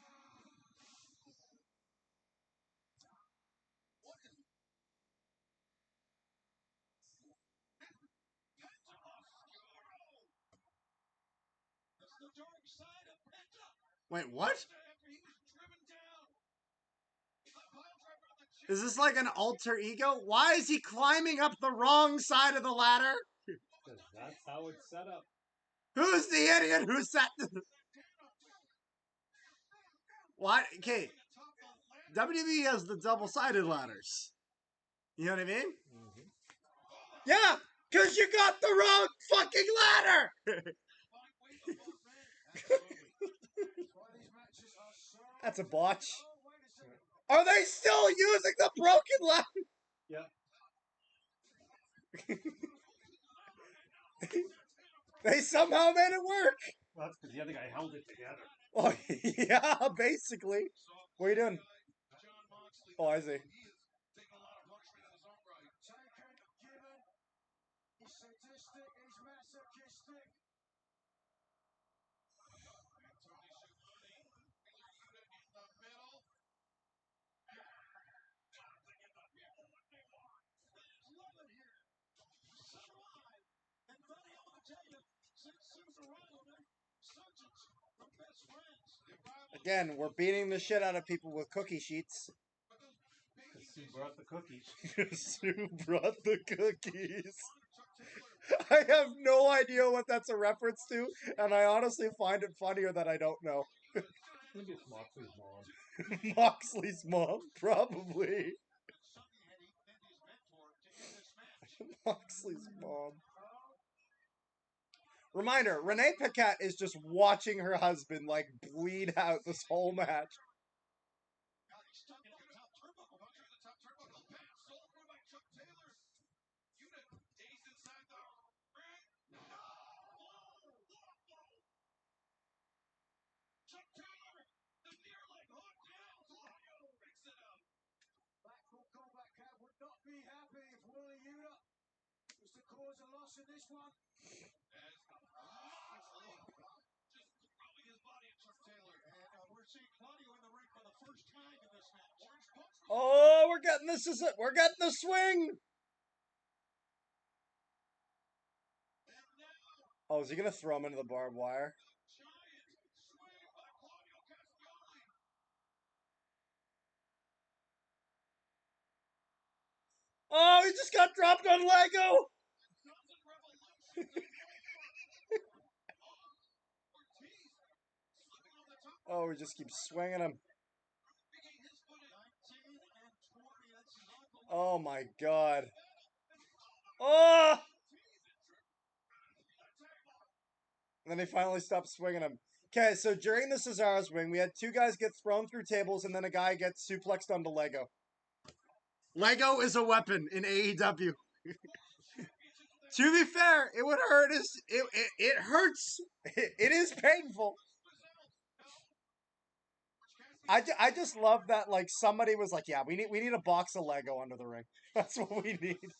That's the dark side of Penta. Wait, what? After he was driven down. The pile driver on the chair. Is this like an alter ego? Why is he climbing up the wrong side of the ladder? Because that's how it's set up. Who's the idiot who sat the... What? Okay. WWE has the double-sided ladders. You know what I mean? Mm-hmm. Yeah, because you got the wrong fucking ladder! That's why these matches are so That's a botch. Oh, wait a second. Are they still using the broken ladder? Yeah. They somehow made it work. Well, that's because the other guy held it together. Oh, yeah, basically. What are you doing? John Moxley. Oh, I see. He is taking a lot of punishment in his own right. Taken, given. He's sadistic, he's masochistic. And Tony Schiavone, Taylor Unit in the middle. Love it here. So alive. And buddy, I'm going to tell you, since Sue's arrival, they're surgeons from best friends. Again, we're beating the shit out of people with cookie sheets. Because Sue brought the cookies. Sue brought the cookies. I have no idea what that's a reference to, and I honestly find it funnier that I don't know. I think it's Moxley's mom. Moxley's mom, probably. Moxley's mom. Reminder, Renee Paquette is just watching her husband, like, bleed out this whole match. Stuck in the top turnbuckle. Puncher in the top turnbuckle. Pass. Sold through by Chuck Taylor. Unit dazed inside the ring. No! Chuck Taylor, the near leg hook down. Claudio picks it up. Blackpool Combat Club would not be happy if Wally Yuta was to cause a loss in this one. As Moxley just throwing his body at Chuck Taylor. And we're seeing Claudio in the ring for the first time in this match. Orange punch. Oh, we're getting this. We're getting the swing. And now, Oh, is he gonna throw him into the barbed wire? giant swing by Claudio Castagnoli. Oh, he just got dropped on Lego. Dozen revolutions. Ortiz slipping on the top. Oh, he just keeps swinging him. Picking his foot in. 19 and 20. That's unbelievable. Oh my god. Oh! And then he finally stopped swinging him. Okay, so during the Cesaro swing, we had two guys get thrown through tables, and then a guy gets suplexed onto Lego. Lego is a weapon in AEW. To be fair, it would hurt. It hurts. It is painful. I just love that, like, somebody was like, yeah, we need a box of Lego under the ring. That's what we need.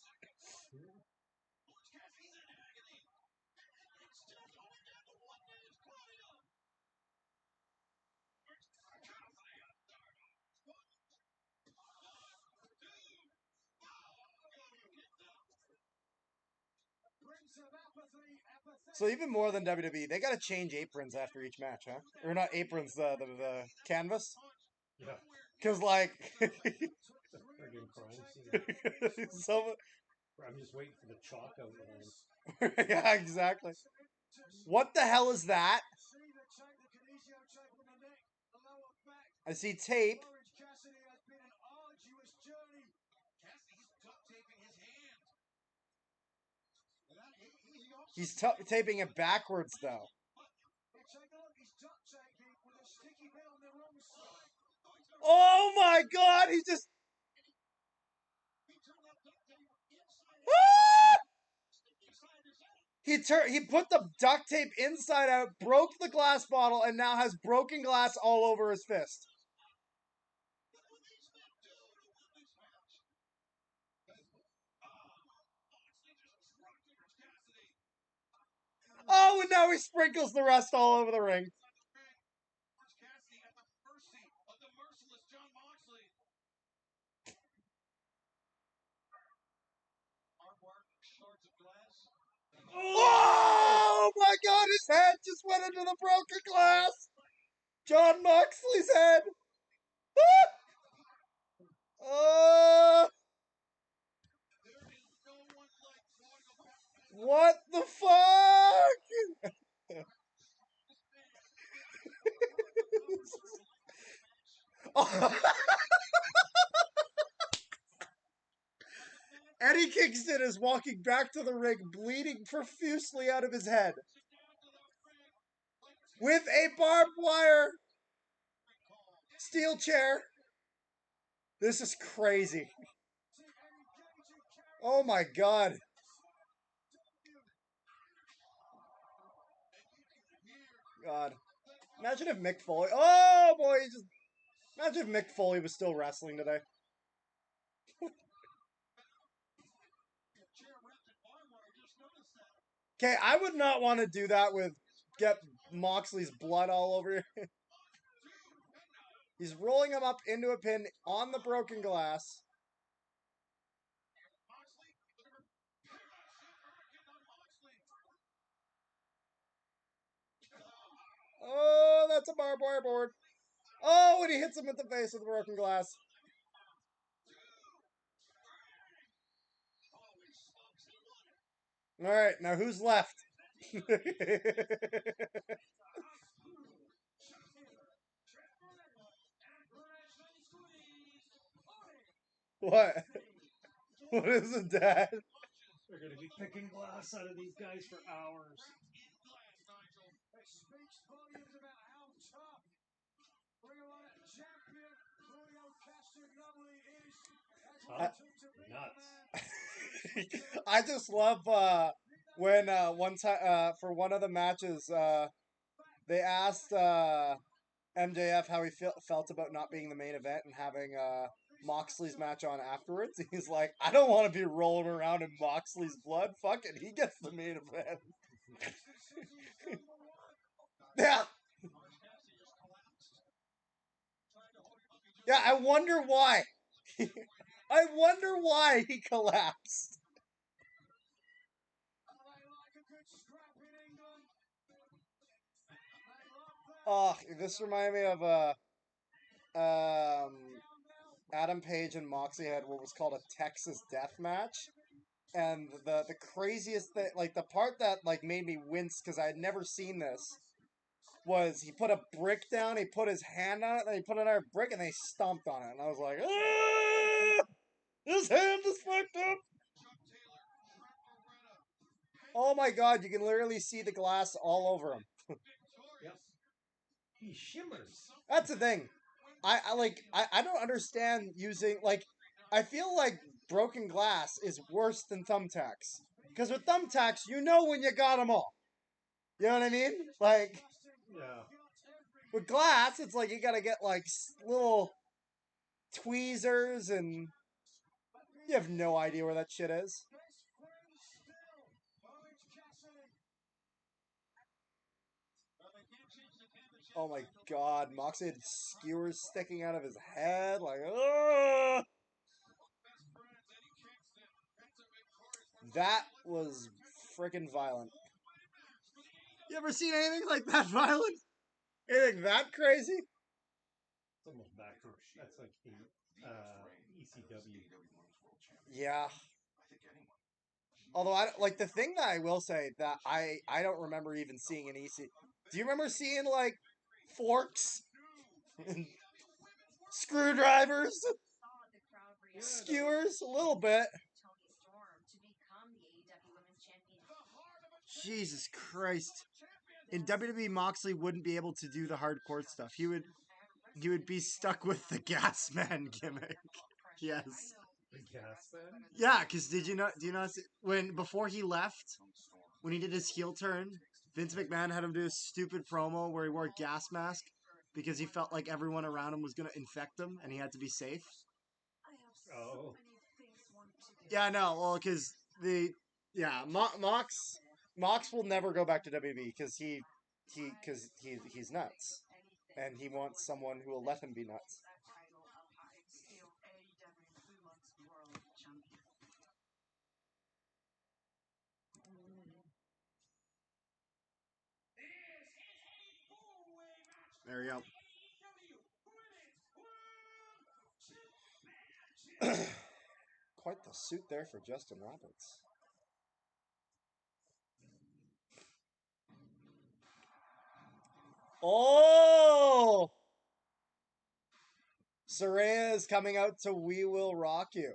So even more than WWE, they gotta change aprons after each match, huh? Or not aprons, the canvas. Yeah. Because, like, It's a friggin' crime scene. some, I'm just waiting for the chalk outlines. yeah, exactly. What the hell is that? I see tape. Cassidy has been an arduous journey. Cassidy's duct taping his hand. He's taping it backwards, though. Take a look, he's duct taping with a sticky bit on the wrong side. Oh my god, he just... Ah! He put the duct tape inside out, broke the glass bottle, and now has broken glass all over his fist. Oh, and now he sprinkles the rest all over the ring. Cassidy at the mercy of the merciless John Moxley. Shards of glass. Oh my god, his head just went into the broken glass! John Moxley's head! Ah! What the fuck? Eddie Kingston is walking back to the ring, bleeding profusely out of his head, with a barbed wire. Steel chair. This is crazy. Oh my god. God. Imagine if Mick Foley. Oh boy, imagine if Mick Foley was still wrestling today. Okay, I would not want to do that with get Moxley's blood all over here. He's rolling him up into a pin on the broken glass. Oh, that's a barbed wire board. Oh, and he hits him with the face of the broken glass. All right, now who's left? What? What is it, Dad? They're going to be picking glass out of these guys for hours. It speaks volumes about how tough Ring of Honor champion Julio Castagnoli is. Nuts. I just love when one time for one of the matches they asked MJF how he felt about not being the main event and having Moxley's match on afterwards. He's like, I don't want to be rolling around in Moxley's blood. Fuck it, he gets the main event. Yeah. Yeah, I wonder why. I wonder why he collapsed. Oh, this reminded me of Adam Page and Moxley had what was called a Texas Death Match. And the craziest thing, like the part that like made me wince because I had never seen this, was he put a brick down, he put his hand on it, then he put another brick, and they stomped on it. And I was like, ah! His hand is fucked up! Oh my god, you can literally see the glass all over him. Yep. He shimmers. That's the thing. I don't understand using, like, I feel like broken glass is worse than thumbtacks. Because with thumbtacks, you know when you got them all. You know what I mean? Like, Yeah. with glass, it's like you gotta get, like, little tweezers and you have no idea where that shit is. Oh my god, Moxley had skewers sticking out of his head, like, oh! That was freaking violent. You ever seen anything like that violent? Anything that crazy? It's almost back to that's like ECW. Yeah. Although like the thing that I will say that I don't remember even seeing an EC. Do you remember seeing like forks and screwdrivers, skewers, a little bit? Jesus Christ! In WWE, Moxley wouldn't be able to do the hardcore stuff. He would be stuck with the gas man gimmick. Yes. The gas man? Yeah, because do you not see, before he left, when he did his heel turn, Vince McMahon had him do a stupid promo where he wore a gas mask because he felt like everyone around him was going to infect him and he had to be safe. Oh. Yeah, no, well, because Mox will never go back to WWE because he's nuts, and he wants someone who will let him be nuts. There we go. Quite the suit there for Justin Roberts. Oh! Saraya is coming out to We Will Rock You.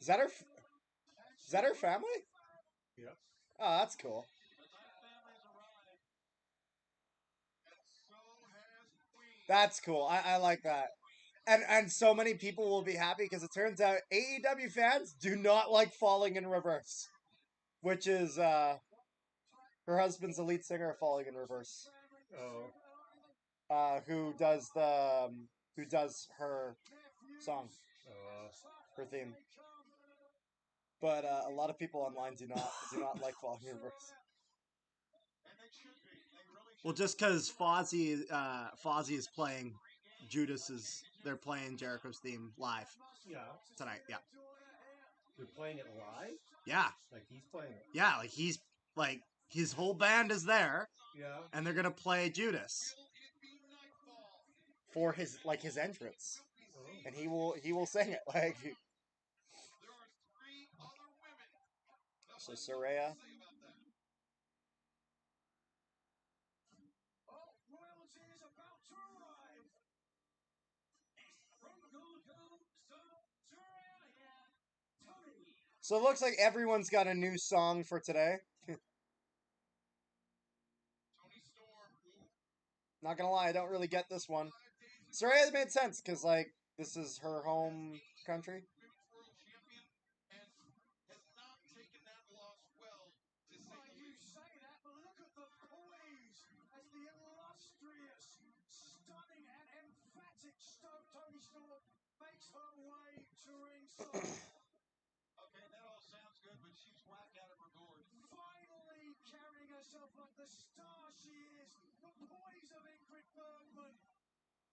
Is that her? Is that her family? Yeah. Oh, that's cool. That's cool. I like that. And so many people will be happy because it turns out AEW fans do not like Falling in Reverse, which is her husband's the lead singer of Falling in Reverse, Oh. who does her song, her theme. But a lot of people online do not like Falling in Reverse. Well, just because Fozzy is playing they're playing Jericho's theme live Yeah. tonight. Yeah, They're playing it live? yeah, Like he's playing it. yeah. Like his whole band is there, Yeah. and they're gonna play Judas for his entrance, Oh. and he will sing it like. So Saraya. Royalty is about to arrive. So it looks like everyone's got a new song for today. Not gonna lie, I don't really get this one. Saraya's made sense because like this is her home country. You say that, but look at the poise as the illustrious, stunning, and emphatic Tony Storm makes her way to ringside. Okay, that all sounds good, but she's whacked out of her gourd. Finally carrying herself like the star she is, the poise of Ingrid Bergman,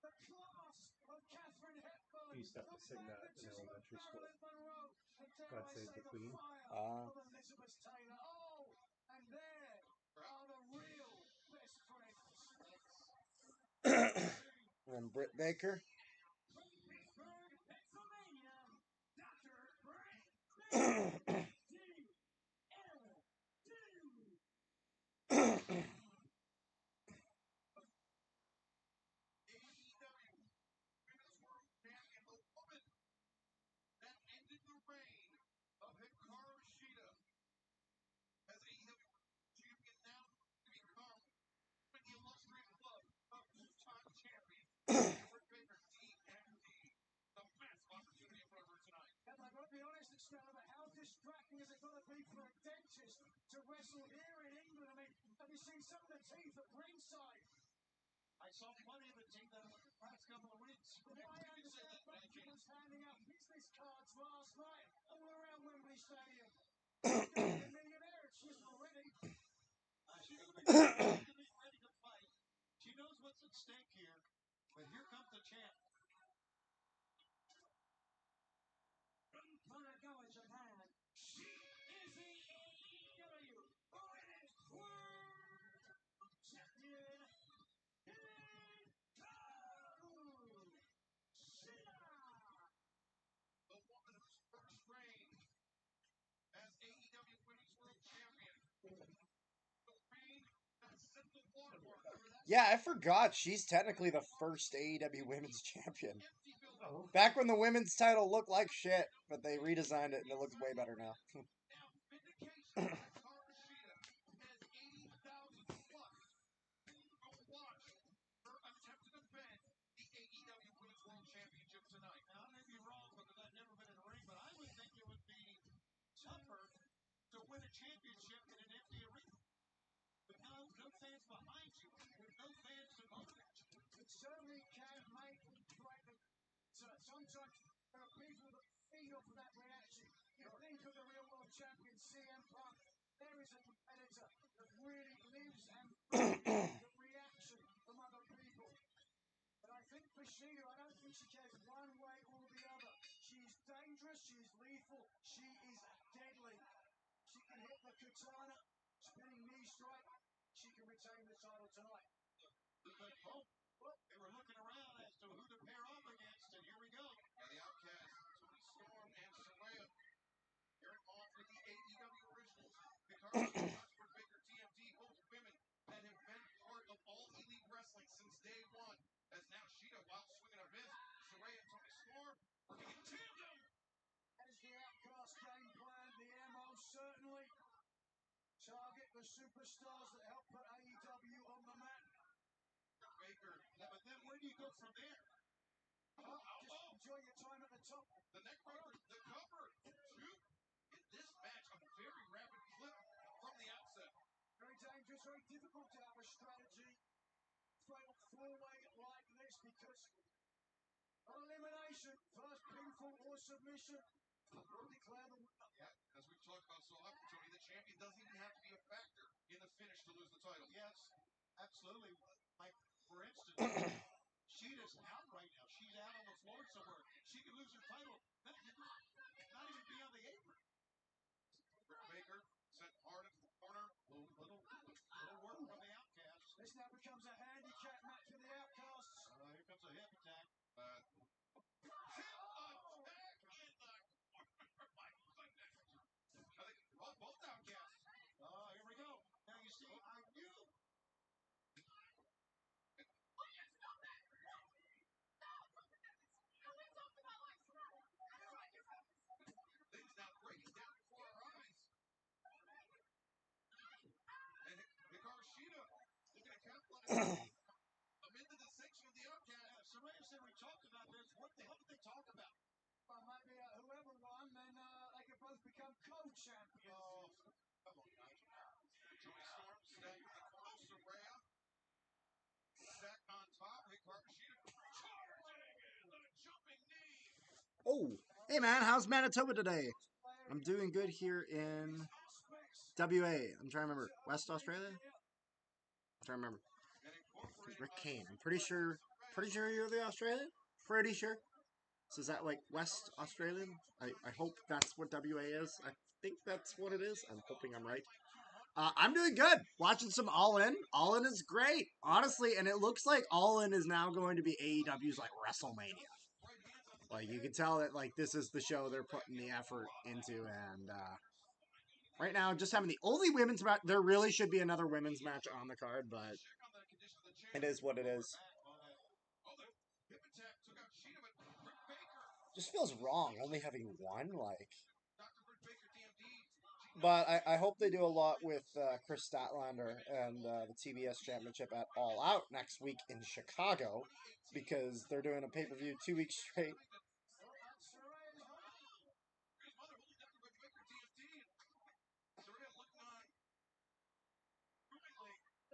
the class of Catherine Hepburn. We used to have to sing that in elementary school. Monroe, and dare God I Save say the Queen. fire of Elizabeth Taylor. Oh, and there are the real best friends. And Britt Baker. From Pittsburgh, Pennsylvania, Dr. Britt Baker. That ended the reign of Hikaru Shida as AEW champion now to become the illustrious club of two-time champion Britt Baker, DMD. The massive opportunity in front of her tonight. And I've got to be honest, Excalibur, how distracting is it going to be for a dentist to wrestle here in England? I mean, have you seen some of the teeth at ringside? I saw plenty of the team that last couple of weeks. From what I understand, Bucky was handing out business cards last night all around Wembley Stadium. She's going to be a millionaire if she's already. She's going to be ready to fight. She knows what's at stake here, but here comes the champ. From Kanagawa, Japan, she is the AEW Women's World Champion. The woman whose first reign as AEW Women's World Champion. The reign that set the watermark. Yeah, I forgot she's technically the first AEW Women's Champion. Oh. Back when the women's title looked like shit, but they redesigned it and it looks way better now. Now, vindication of Hikaru Shida has 80,000 plus to watch her attempt to defend the AEW Women's World Championship tonight. Now, I may be wrong because I've never been in a ring, but I would think it would be tougher to win a championship in an empty arena. With no fans behind you, with no fans to motivate you. It certainly can make great. Sometimes there are people that feed off of that reaction. You think of the real world champion CM Punk. There is a competitor that really lives and breathes the reaction from other people. But I think for Shida, I don't think she cares one way or the other. She's dangerous, she's lethal, she is deadly. She can hit the katana, spinning knee strike. She can retain the title tonight. They were looking around as to who to pair off against, and here we go. And the Outcasts, Tony Storm and Saraya. Pairing off with the AEW originals, Hikaru Shida, Oscar Baker, TMD, both women that have been part of All Elite Wrestling since day one. As now Shida, while swinging a miss, Saraya and Tony Storm working in tandem. As the Outcast the superstars that helped put AEW on the map. Baker. Yeah, but then where do you go from there? Just enjoy your time at the top. The neck breaker, the cover. Two. In this match, a very rapid clip from the outset. Very dangerous, very difficult to have a strategy. Fatal four-way like this because of elimination, first pinfall or submission. Will declare the winner. Yeah, as we've talked about so often, Tony, the champion doesn't even have to be a factor in the finish to lose the title. Yes, absolutely. Like, for instance, Sheeta's out right now. She's out on the floor somewhere. She could lose her title. Not even be on the apron. Baker set hard in the corner. Little work from the Outcasts. This now becomes a handicap match for the Outcasts. Here comes a hip attack. Hip attack in the corner. My goodness. I think both outcasts. Here we go. Now you see, I knew. Things now breaking down before our eyes. And Hikaru Shida looking to capitalize amid the dissension of the outcast. Saraya said we talked about this. What the hell did they talk about? Maybe whoever won, then they could both become co-champions. Oh, come on, Nigel. Joey Storm stacked in the corner. Saraya stacked on top. Hikaru Shida charging in the jumping knee. Oh, hey man, how's Manitoba today? I'm doing good here in WA. I'm trying to remember. West Australia? I'm trying to remember. Rick Kane. I'm pretty sure you're the Australian? Pretty sure. So is that like West Australian? I hope that's what WA is. I think that's what it is. I'm hoping I'm right. I'm doing good. Watching some All In. All In is great, honestly, and it looks like All In is now going to be AEW's like WrestleMania. Like you can tell that like this is the show they're putting the effort into, and right now just having the only women's match. There really should be another women's match on the card, but it is what it is. Just feels wrong only having one, like. But I hope they do a lot with Chris Statlander and the TBS Championship at All Out next week in Chicago, because they're doing a pay-per-view 2 weeks straight.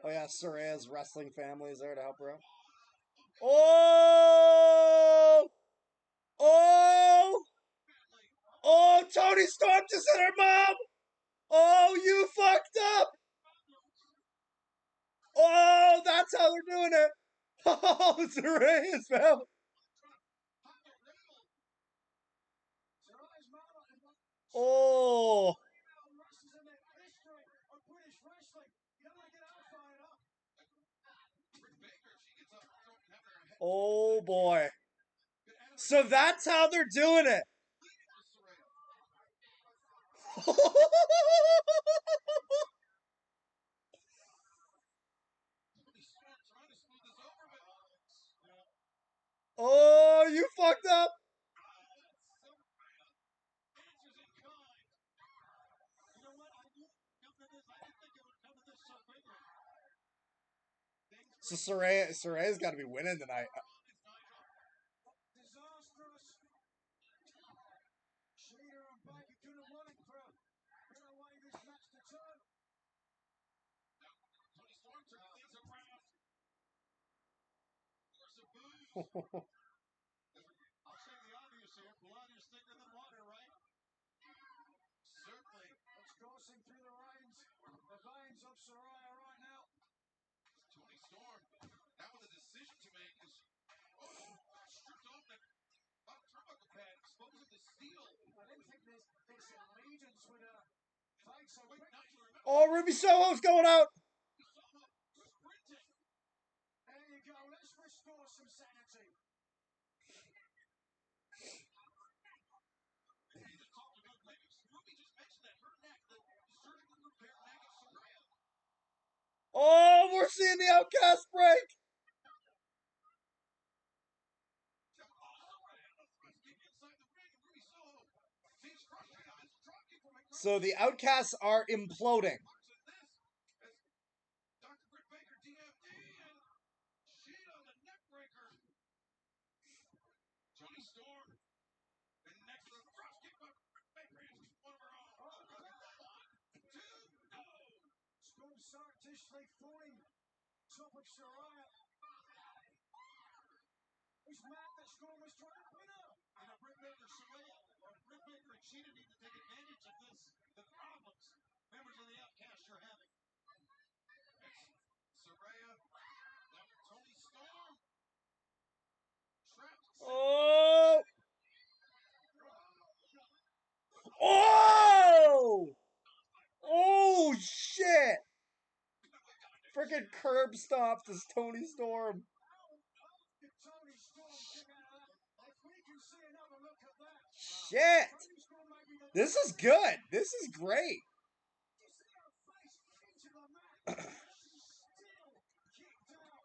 Oh yeah, Saraya's wrestling family is there to help her out. Oh! Oh! Oh, Tony Storm just hit her mom! Oh, you fucked up! Oh, that's how they're doing it! Oh, Saraya's family! Oh! Oh boy. So that's how they're doing it. Oh, you fucked up. So Saraya's got to be winning tonight. Disastrous. Sheeta and Baker could have won it for a way this match to turn. Tony Storm turning things around. There's a boo. I'll say the obvious here. Blood is thicker than water, right? Certainly. It's coursing through the veins of Saraya right now. Tony Storm now with a decision to make is stripped off that turnbuckle pad, exposing the steel. I didn't think this allegiance would fight so quick. Oh, Ruby Soho's going out. Sprinting. There you go. Let's restore some sanity. Ruby just mentioned that her neck, the surgically repaired neck of Saraya. Oh, we're seeing the Outcast break. So the Outcasts are imploding. Storm. And next to the cross kick by Baker hits one of her own. Oh, look at that. 1, 2, no. Storm surreptitiously falling top of Saraya. It's mad that Storm was trying to win her. And Britt Baker, Britt Baker and Sheeta need to take advantage of this, the problems members of the Outcast are having. It's Saraya, Tony Storm. Trapped. Oh! Oh! Oh, shit! Freaking curb stomped this Tony Storm. Tony Storm came out of that. If we can see another look at that. Shit! This is good. This is great. You see her face into the mat. She's still kicked out.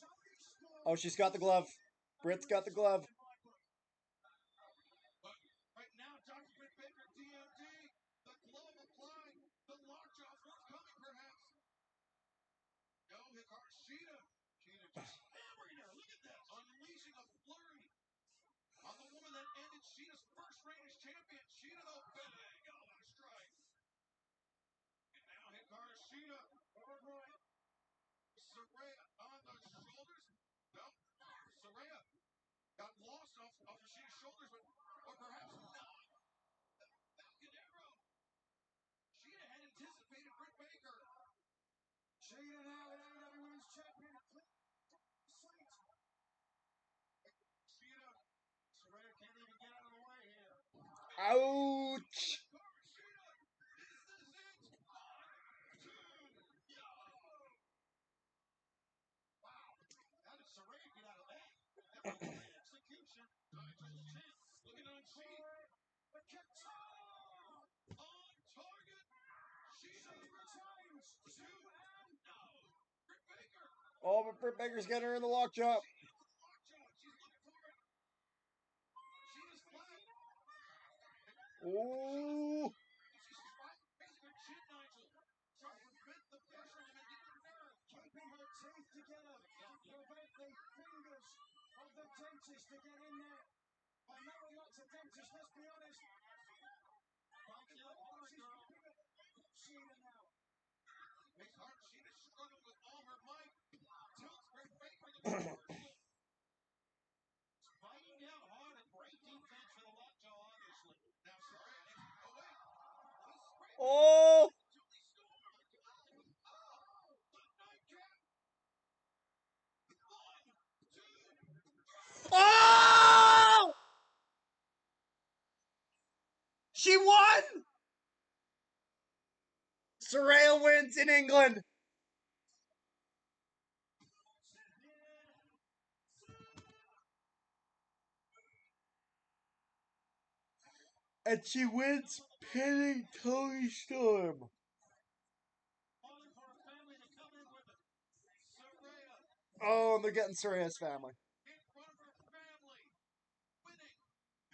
Tony Storm. Oh, she's got the glove. Britt's got the glove. But right now, Dr. Britt Baker, DMD, the glove applied, the lockjaw forthcoming perhaps. No, Hikaru Shida. Shida just hammering her. Look at that. Unleashing a flurry on the woman that ended Shida's first reign as champion. Shida, though, bang! Oh, what a strike. And now Hikaru Shida. Forward right. Saraya on the shoulders. No, Saraya got lost off of Shida's shoulders, but perhaps not. Falcon Arrow. Shida had anticipated Britt Baker. Shida now the AEW Women's Champion. Sweet. Shida. Saraya can't even get out of the way here. Ouch! Shida. Is this it? 1, 2, yo! Wow. How did Saraya get out of that? That was great execution. Nigel's chin. Looking on Shida. The Qatar! On target. Shida retains. 2 and no. Britt Baker. Oh, but Britt Baker's getting her in the lockjaw. She's looking for it. Shida's flat. Ooh. She's raising her chin, Nigel. Trying to prevent the pressure on the mandibular nerve. Keeping her teeth together to prevent the fingers of the dentist to get in there. I know lots of dentists, let's be honest. Shida now. Makes hard. Shida struggling with all her might. Tilts Britt Baker the reversal. Fighting down hard and great defense for the lockjaw, obviously. Now, sorry. Oh, wait. Oh! Tony Storm. Oh! The nightcap. 1, 2. Oh! She won! Saraya wins in England. And she wins pinning Tony Storm. Calling for a family to come in with it. Saraya. Oh, and they're getting Saraya's family. In front of her family. Winning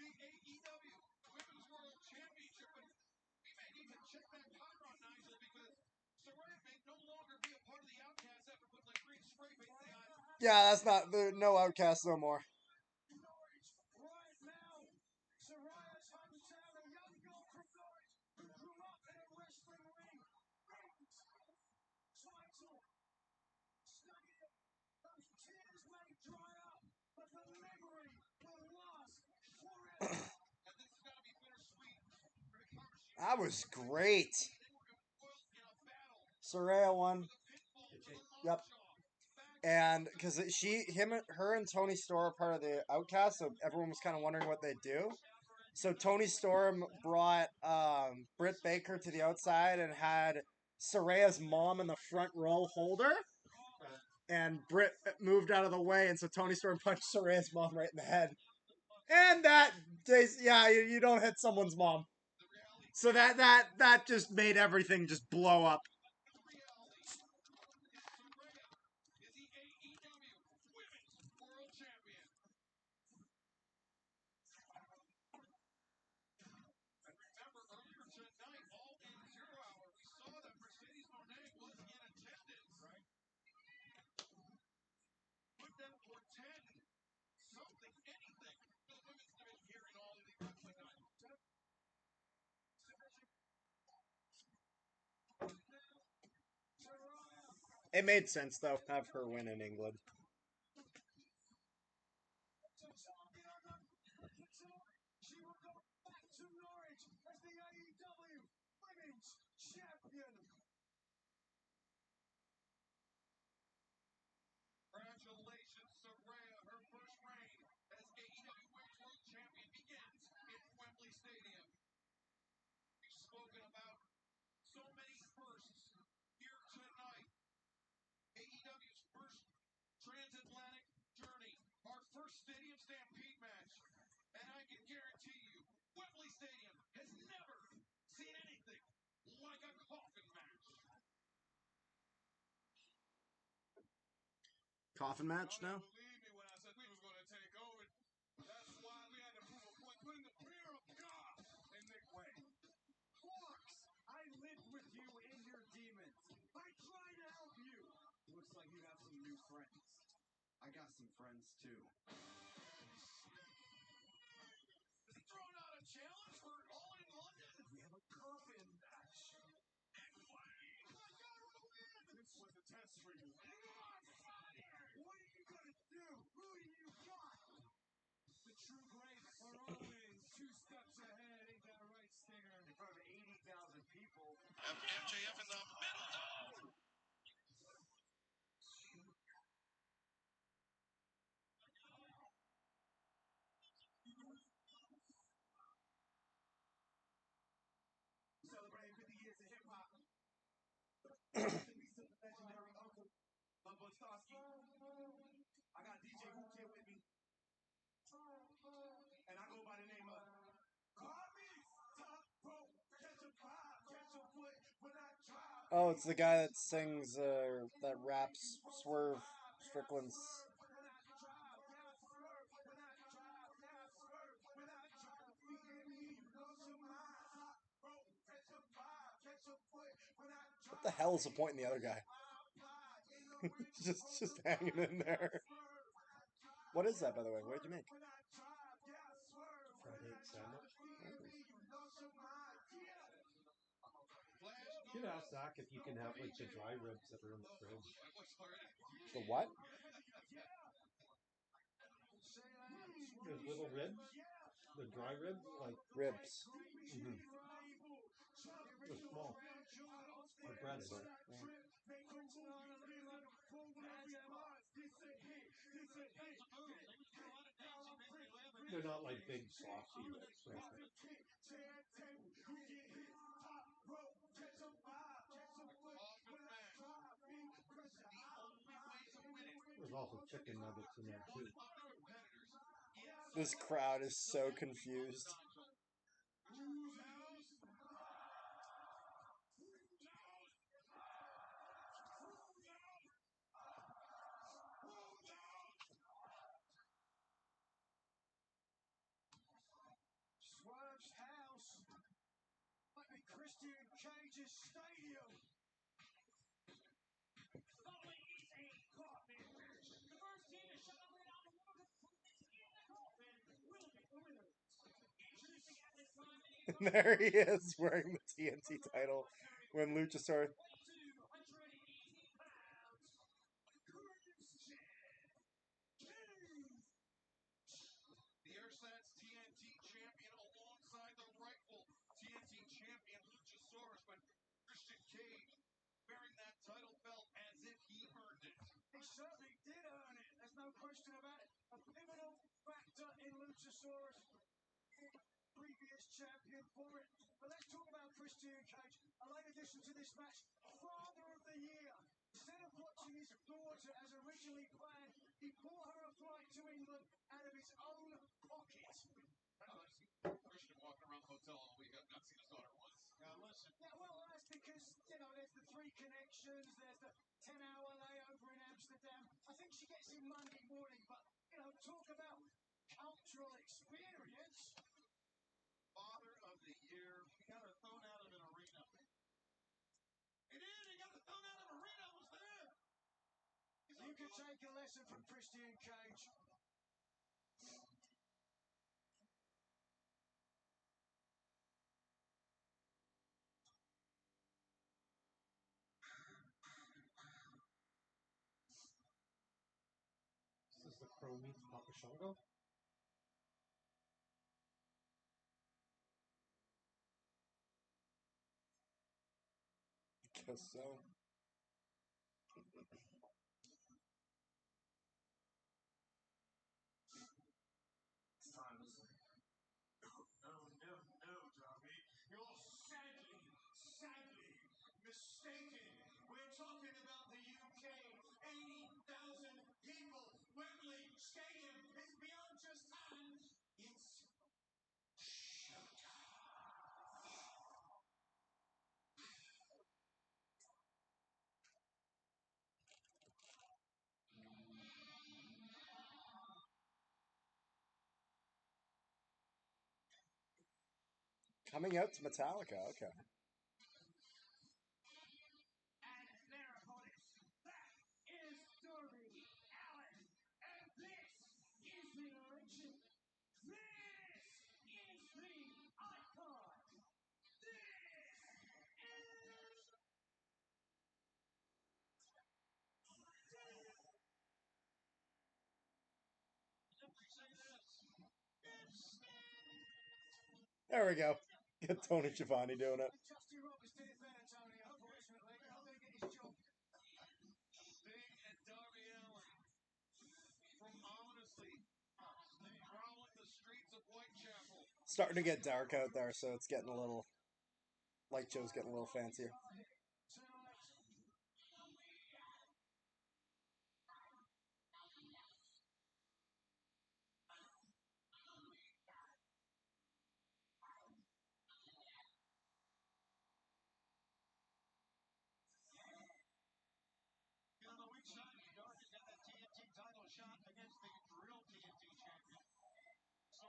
the AEW Women's World Championship. And we may need to check that Chiron, Nigel, because Saraya may no longer be a part of the Outcast after putting the green spray paint in the eyes. Yeah, that's not, there are no outcasts no more. Right now, Saraya's hometown, a young girl from Norwich who grew up in a wrestling ring. Title. Study it. Those tears may dry up, but the memory will last forever. And this has got to be bittersweet for Hikaru Shida. That was great. They were embroiled in a battle Saraya won. for the pinfall for the Yep. lockjaw. And because her and Tony Storm are part of the Outcast, so everyone was kind of wondering what they'd do. So Tony Storm brought Britt Baker to the outside and had Saraya's mom in the front row hold her. And Britt moved out of the way, and so Tony Storm punched Saraya's mom right in the head. And that, yeah, you don't hit someone's mom. So that just made everything just blow up. Saraya is the AEW Women's World Champion. And remember, earlier tonight, all in 0 hour, we saw that Mercedes Moné was in attendance. Right. Would that portend something, anything It made sense though. Have her win in England. She will go back to Norwich as the AEW Women's Champion. Congratulations to Rhea. Her first reign as AEW Women's World Champion begins in Wembley Stadium. We've spoken about so many firsts here tonight. AEW's first transatlantic journey, our first Stadium Stampede match. And I can guarantee you, Wembley Stadium has never seen anything like a coffin match. Coffin match now? Believe me when I said we was going to take over. That's why we had to prove a point, putting the fear of God in Nick Wayne. Fox, I lived with you in your demons. I tried to help you. Looks like you have some new friends. I got some friends too. Is he throwing out a challenge for All in London? We have a coffin match. Nick Wayne! I got to win! This was a test for you. You're on fire! What are you gonna do? Who do you got? The true greats are always 2 steps ahead. Ain't that right, Stinger? In front of 80,000 people. MJF in the middle zone! Celebrating 50 years of hip hop. Legendary uncle, Uncle Starsky. I got DJ Hook here with me. And I go by the name of Harvey's Top Rope. Catch a vibe, catch a foot when I drive. Oh, it's the guy that sings, that raps Swerve Strickland's. What the hell is the point in the other guy? just hanging in there. What is that, by the way? What did you make? Fried egg sandwich. Flash You can ask Zach if you can have like the dry ribs that are in the fridge. The what? The little ribs, the dry ribs, like Ribs. mm-hmm. They're small. They're breaded. They're not like big saucy ribs. Right? There's also chicken nuggets in there too. This crowd is so confused. Swerve's house might be Christian Cage's stadium. Following is a coffin match. The first team to shut up on the water in the coffin will be the winner. Introducing at this time, There he is, wearing the TNT title when Luchasaurus. 280 pounds. The Airsats TNT champion alongside the rightful TNT champion Luchasaurus, but Christian Cage wearing that title belt as if he earned it. He certainly did earn it. There's no question about it. A pivotal factor in Luchasaurus. Previous champion for it. But let's talk about Christian Cage. A late addition to this match. Father of the Year. Instead of watching his daughter as originally planned, he bought her a flight to England out of his own pocket. Christian walking around the hotel all week. I've not seen his daughter once. Now listen. Yeah, well, that's because, there's the 3 connections, there's the 10-hour layover in Amsterdam. I think she gets in Monday morning, but, talk about cultural experience. Father of the Year. He got her thrown out of an arena. He did. He got her thrown out of an arena. I was there. You can take a lesson from Christian Cage. Because the crow meets Papa Shango? Guess so. It's time to say. No, Darby. You're sadly mistaken. We're talking about the UK. 80,000 people. Wembley Stadium is beyond just time. It's Coming out to Metallica. Okay. and their opponents. That is Darby Allin. And this is the origin. This is the icon. This is There we go. Get Tony Schiavone doing it. Justin Roberts did it better, Tony, unfortunately. How did he get his job? Sting and Darby Allin from ominously prowling the streets of Whitechapel. Starting to get dark out there, so it's getting a little. Light show's getting a little fancier. Tonight, On the weak side, Darby got that TNT title shot against the real TNT champion. So,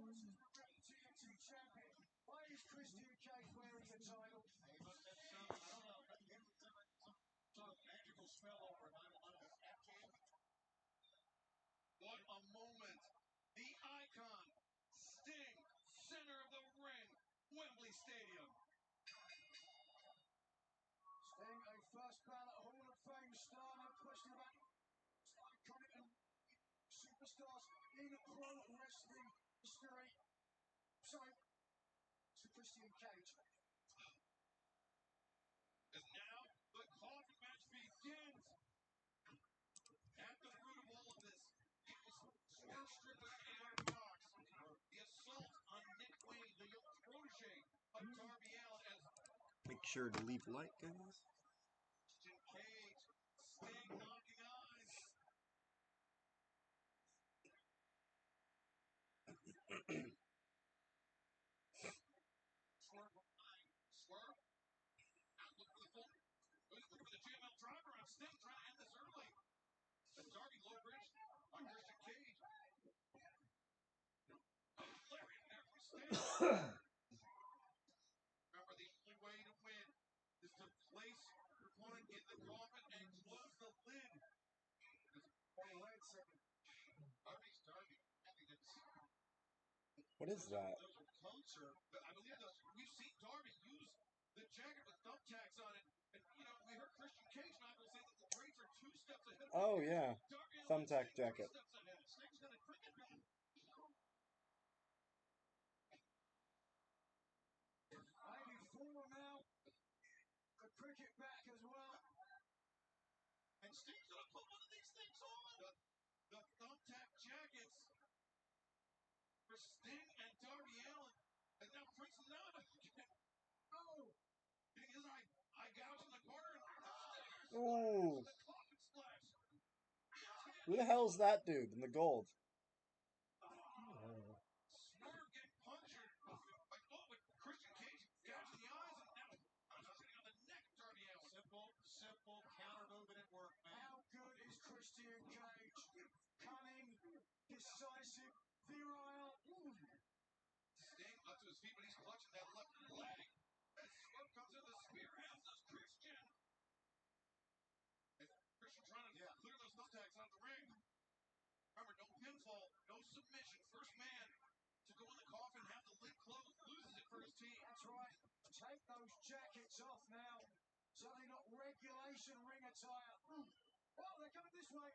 TNT champion. Why is Christian Cage wearing the title? hey, but that's I don't know, maybe give him some sort of magical spell over him. I don't know. What a moment. The icon, Sting, center of the ring, Wembley Stadium. Sting, a first ballot Hall of Fame star, no question about it. Iconic and superstars in pro wrestling history. Sorry, to Christian Cage. As now the coffin match begins. At the root of all of this is Swerve Strickland and Aaron Fox. The assault on Nick Wayne, the young protege of Darby Allin, as Make sure to leave a like, guys. Christian Cage, Sting knocking eyes. Swerve behind. Swerve. Out looking for the full. Looking for the GML driver on Sting, trying to end this early. The Darby low bridge on Christian Cage. Lariat there from Sting. Remember, the only way to win is to place your opponent in the coffin and close the lid. Hey, wait a second. Darby's Darby. I think it's What is that? those are closer. But I believe we've seen Darby use the jacket with thumbtacks on it. And, you know, we heard Christian Cage not say that the trades are 2 steps ahead of Oh, yeah. Darby Allin Thumbtack Sting 3 jacket. steps ahead. Sting's going to bring it back. Maybe 4 now. The cricket back as well. And Sting's going to put one of these things on. The thumbtack jackets for Sting and Darby Allin. And now Prince Nana. Oh, Getting his eye gouged in the corner. Ooh. The coffin splash. Who the hell's that dude in the gold? Swerve getting punctured. With Christian Cage gouging the eyes. And now sitting on the neck of Darby Allin. Simple counter move and it worked, man. how good is Christian Cage? Cunning, decisive, virile. Sting up to his feet, but he's clutching that left leg. As Swerve comes in, the spear house is Christian. And Christian trying to clear those thumbtacks out of the ring. Remember, no pinfall, no submission. First man to go in the coffin, have the lid closed, loses it for his team. That's right. Take those jackets off now. Certainly not regulation ring attire. Oh, they're coming this way.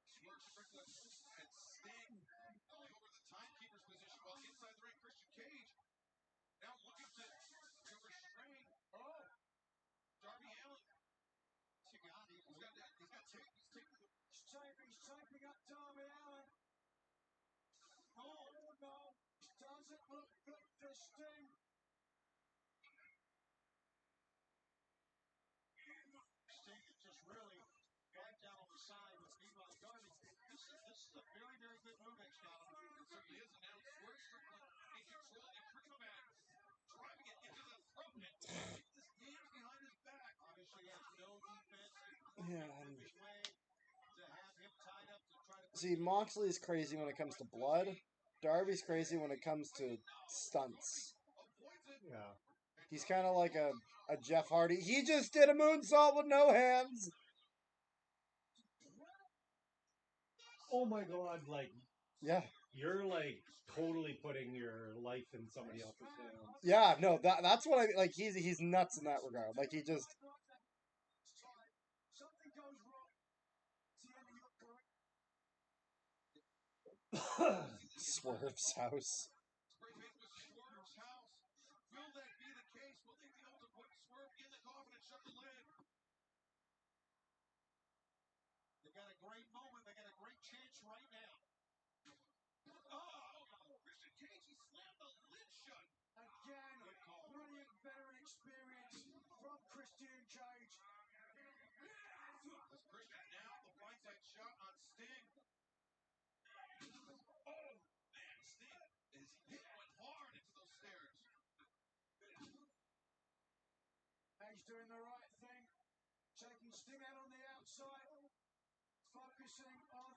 Swerve Strickland and Sting going over the timekeeper's position while inside the ring, Christian Cage now looking to restrain Darby Allin. He's got tape. He's taking the He's taping up Darby Allin. Oh, no. Doesn't look good for Sting. Sting is just really right down on the side with meanwhile Darby. This is a very, very good move, Excalibur. It certainly is. And now Swerve Strickland in control and Kryptoman driving it into the throat and his hands behind his back. Obviously, he has no defense. Yeah. His way to have him tied up to try to See, Moxley's crazy when it comes to blood. Darby's crazy when it comes to stunts. Yeah. He's kind of like a Jeff Hardy. He just did a moonsault with no hands. Oh my God! Like Yeah. you're like totally putting your life in somebody else's hands. Yeah, no, that's what I like. He's nuts in that regard. Like he just something goes wrong. It's the end of your career. Swerve's house. Spray paint with Swerve's house. Will that be the case? Will they be able to put Swerve in the coffin and shut the lid? They got a great moment. They got a great chance right now. Oh, Christian Cage, he slammed the lid shut. Again, brilliant veteran experience from Christian Cage. As Christian now the blindside shot on Sting. Oh, man, Sting is went hard into those stairs. He's doing the right thing. Taking Sting out on the outside. Focusing on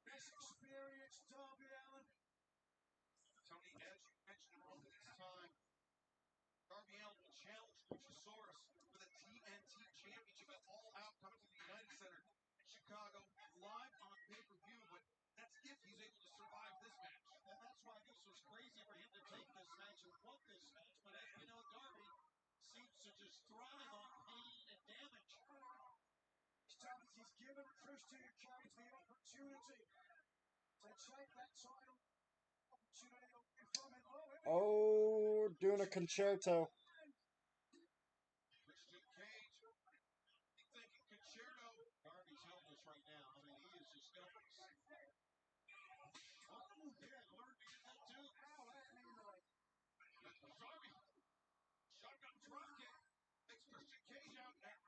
this experienced Darby Allin. Tony, as you mentioned a moment this time, Darby Allin will challenge Luchasaurus for the TNT Championship at All Out coming to the United Center in Chicago, live on pay-per-view, but that's if he's able to survive this match. And that's why this was crazy for him to take this match and want this match. But as we know, Darby seems to just thrive on pain and damage. He's given Christian Cage the opportunity to take that title. Opportunity away from him. Oh, doing a concerto. Christian Cage, thinking concerto. Darby's helpless right now. I mean, he is just helpless. Oh, yeah, Darby did that too. Ow, that hit me in the leg. Darby, shotgun dropkick, takes Christian Cage out. Darby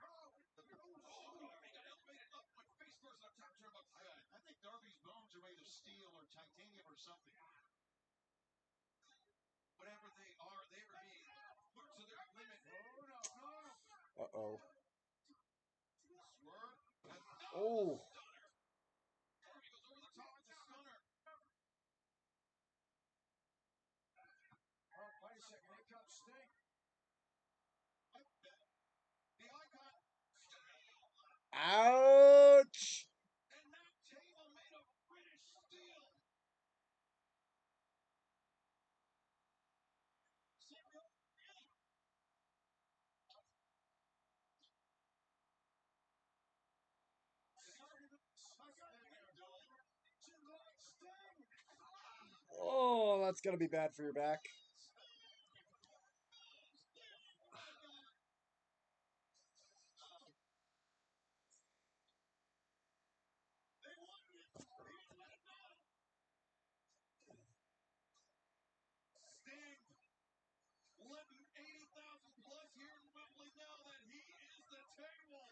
got elevated up, went face first on top turnbuckle. I think Darby's bones are made of steel or titanium or something. Whatever they are, they are being put to their limit. Oh, no, no. Uh-oh. Swerve. Oh. Stunner. Darby goes over the top with the stunner. Oh, wait a second. Here comes Sting. The icon. Ouch. And that table made of British steel. Oh, that's gonna be bad for your back. Sting, letting 80,000 plus here in Wembley know that he is the table.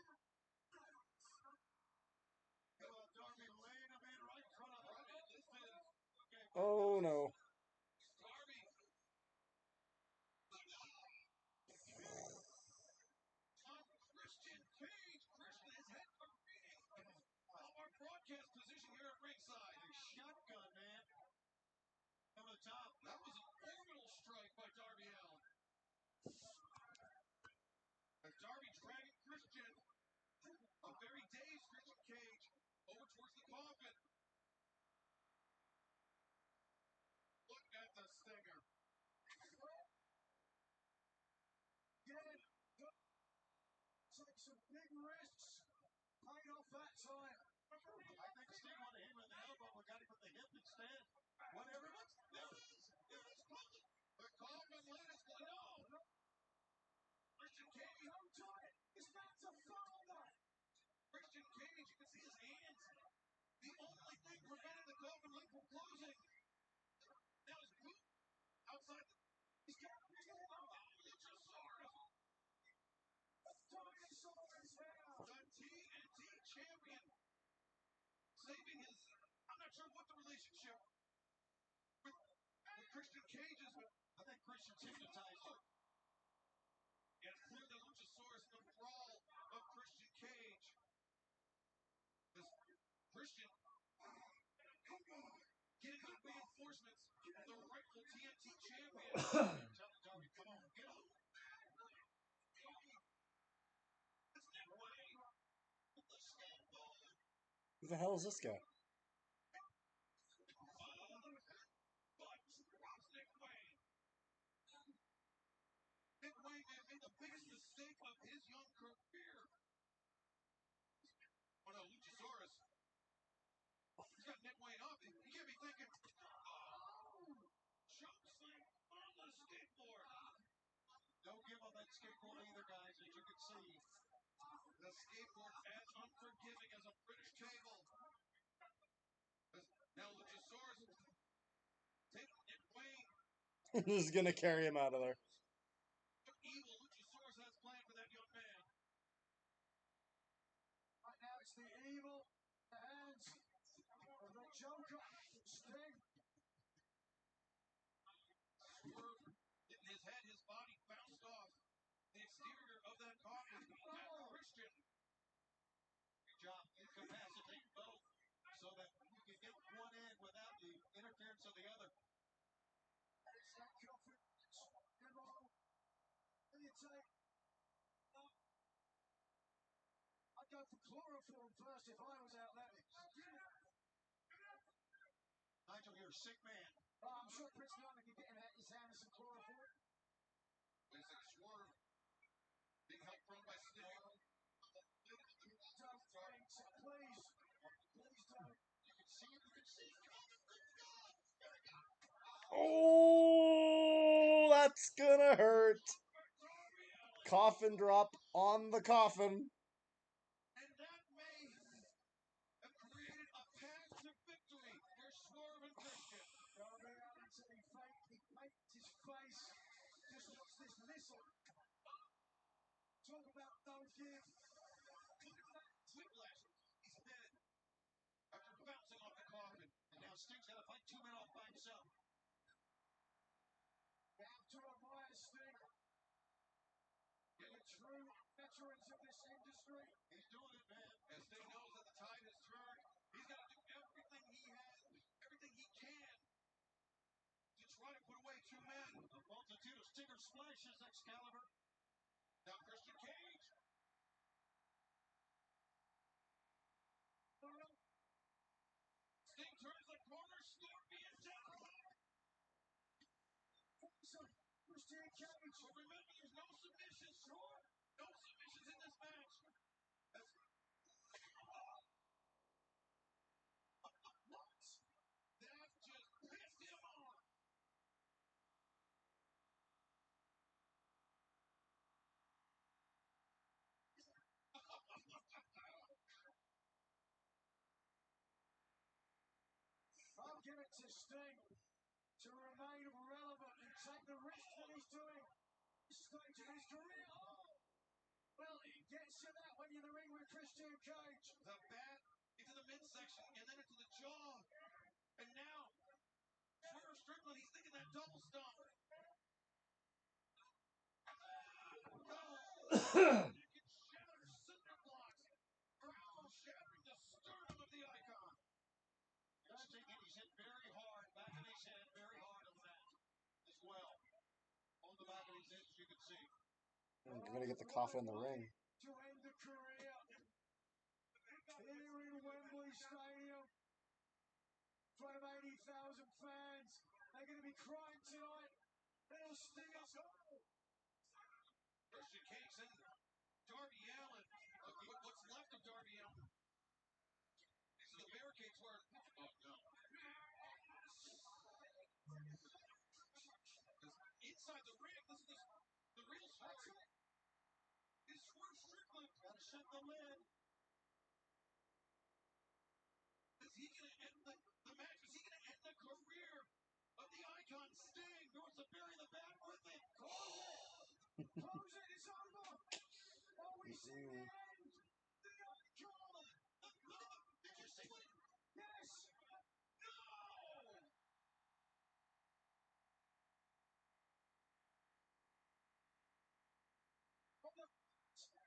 Darby laying him in right in front of him. Okay. Oh no. Darby. On Christian Cage. Christian is head reading our broadcast position here at ringside. A shotgun, man. Over the top. That was an orbital strike by Darby Allin. As Darby dragging Christian, a very dazed Christian Cage, over towards the coffin. Big risks paid off that time. I think Sting wanted to hit him with the elbow, but got him with the hip instead. Whatever. There it is. It was close. The coffin lid is going. No. Christian Cage. Hold tight. It's about to fall though. Christian Cage, you can see his hands. The only thing preventing the coffin lid from closing. Now his boot outside. He's got a big Luchasaurus. Dinosaurs now. The TNT champion. Saving his. I'm not sure what the relationship with Christian Cage is, but I think Christian's hypnotized him. And it's clear that Luchasaurus in the brawl of Christian Cage. This Christian getting the reinforcements of the rightful TNT champion. Tell Darby, come on, get up. It's Nick Wayne. The skateboard. Who the hell is this guy? Nick Wayne. Nick Wayne made the biggest mistake of his young career. Oh no, Luchasaurus. He's got Nick Wayne up. He can't be thinking, choke slam on the skateboard. Don't give up that skateboard either, guys, as you can see. The skateboard as unforgiving as a British table. Now Luchasaurus taking Nick Wayne. This is gonna carry him out of there. What evil Luchasaurus has planned for that young man. Right now it's the evil hands of the Joker. Sting. Swerve in his head, his body bounced off the exterior of that coffin. And Christian. Good job. Incapacitate both so that you can get one in without the interference of the other. It's that confidence. Good roll. What do you take? I'd go for chloroform first if I was out there. Nigel, you're a sick man. Oh, I'm sure Prince Nana can get him out his hand with some chloroform. There's a swerve. Being helped from by Sting. Don't thanks, please. Please don't. You can see it. You can see it. There we go. Oh, that's gonna hurt. Coffin drop on the coffin. And that may have created a path to victory for Swerve and Christian. Darby Allin said he faked his face. Just watch this missile. Talk about no give. Whiplash. He's dead. After bouncing off the coffin. And now Sting's got to fight 2 men off by himself. You have to admire Sting. The true veterans of this industry. He's doing it, man. As Sting knows that the tide has turned, he's got to do everything he has, everything he can to try to put away 2 men. A multitude of stinger splashes, Excalibur. Now Christian Cage. Sting turns the corner, Scorpion down. Christian Cage. But remember, there's no submissions. Sure. No submissions in this match. That's... What? That just pissed him off. I'll give it to Sting to remain relevant and take the risk that he's doing. This stage of his career. Oh! Well, it gets you that when you're in the ring with Christian Cage. The bat into the midsection and then into the jaw. And now, Swerve Strickland, he's thinking that double stomp. You can shatter cinder blocks. Brown shattering the sternum of the icon. Sting hit his head very hard, back of his head, very hard on that as well. On the back of his head, as you can see. I'm gonna get the coffin in the ring. To end the career here in Wembley Stadium in front of 80,000 fans. They're going to be crying tonight. It'll sting us all. Christian Cage and Darby Allin. A Swerve. Oh no. Inside the ring, this is the real story. Is Swerve Strickland gotta shut the lid? Is he gonna end the match? Is he gonna end the career of the icon Sting? Or to bury the bat with it? Close it! Close it! It's over! Oh, we see the end! The icon! Did you see what? Yes! No!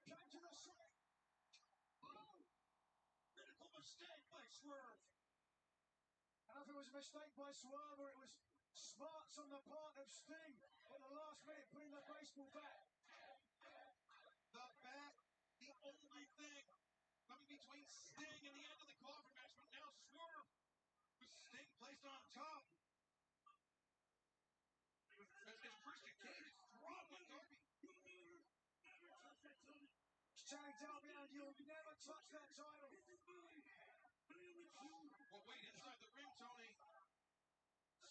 Came to the side. Oh! Critical mistake by Swerve. I don't know if it was a mistake by Swerve or it was smarts on the part of Sting at the last minute putting the baseball bat. The bat, the only thing coming between Sting and the end of the coffin match, but now Swerve with Sting placed on top. As Christian Cage is throttling Darby. Telling Darby Allin, you'll never touch that title. Well, wait, inside the ring, Tony.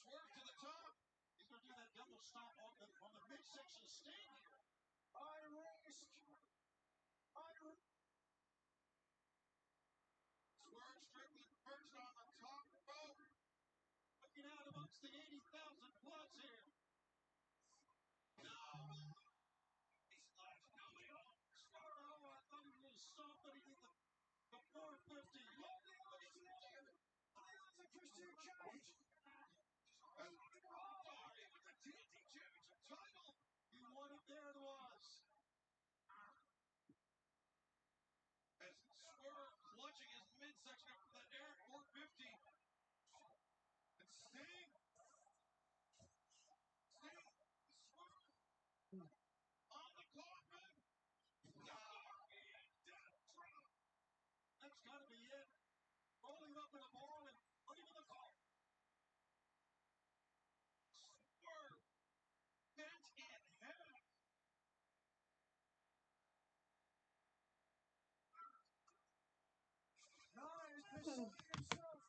Swerve to the top. He's going to do that double stomp on the midsection Sting here. I risk. Swerve Strickland perched on the top rope. Looking out amongst the 80,000 plus here. No! He's not coming up. Swerve, oh, I thought he was going to stop, but he did the 450. Look at there. That's a Christian Cage. Darby with the TNT Championship title. You wanted there it was. As Swerve clutching his midsection up for the air 450. And Sting. Swerve. On the coffin. Darby death drop. That's got to be it. Rolling up in a ball and putting in the coffin. Swerve. Bent in half. No, he's beside himself.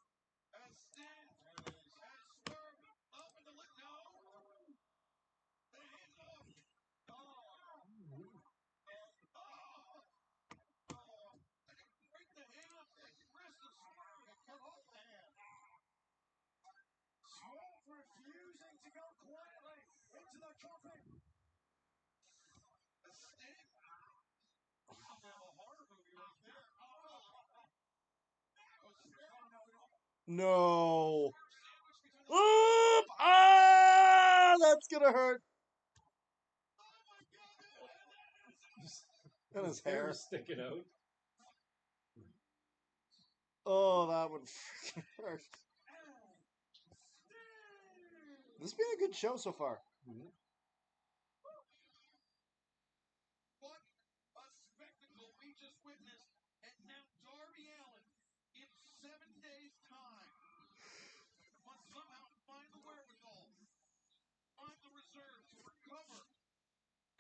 As Sting. As Swerve. Up in the lip. No. The hands off. Break the hand off the wrist of Swerve and cut off the hand. Swerve refusing to go quietly into the coffin. A Sting. We have a horror movie right there. No. Oop! That's gonna hurt. Oh my God! And his hair. sticking out. Oh, that would freaking hurt. This has been a good show so far. What a spectacle we just witnessed. And now Darby Allin, in 7 days' time, must somehow find the wherewithal, find the reserve to recover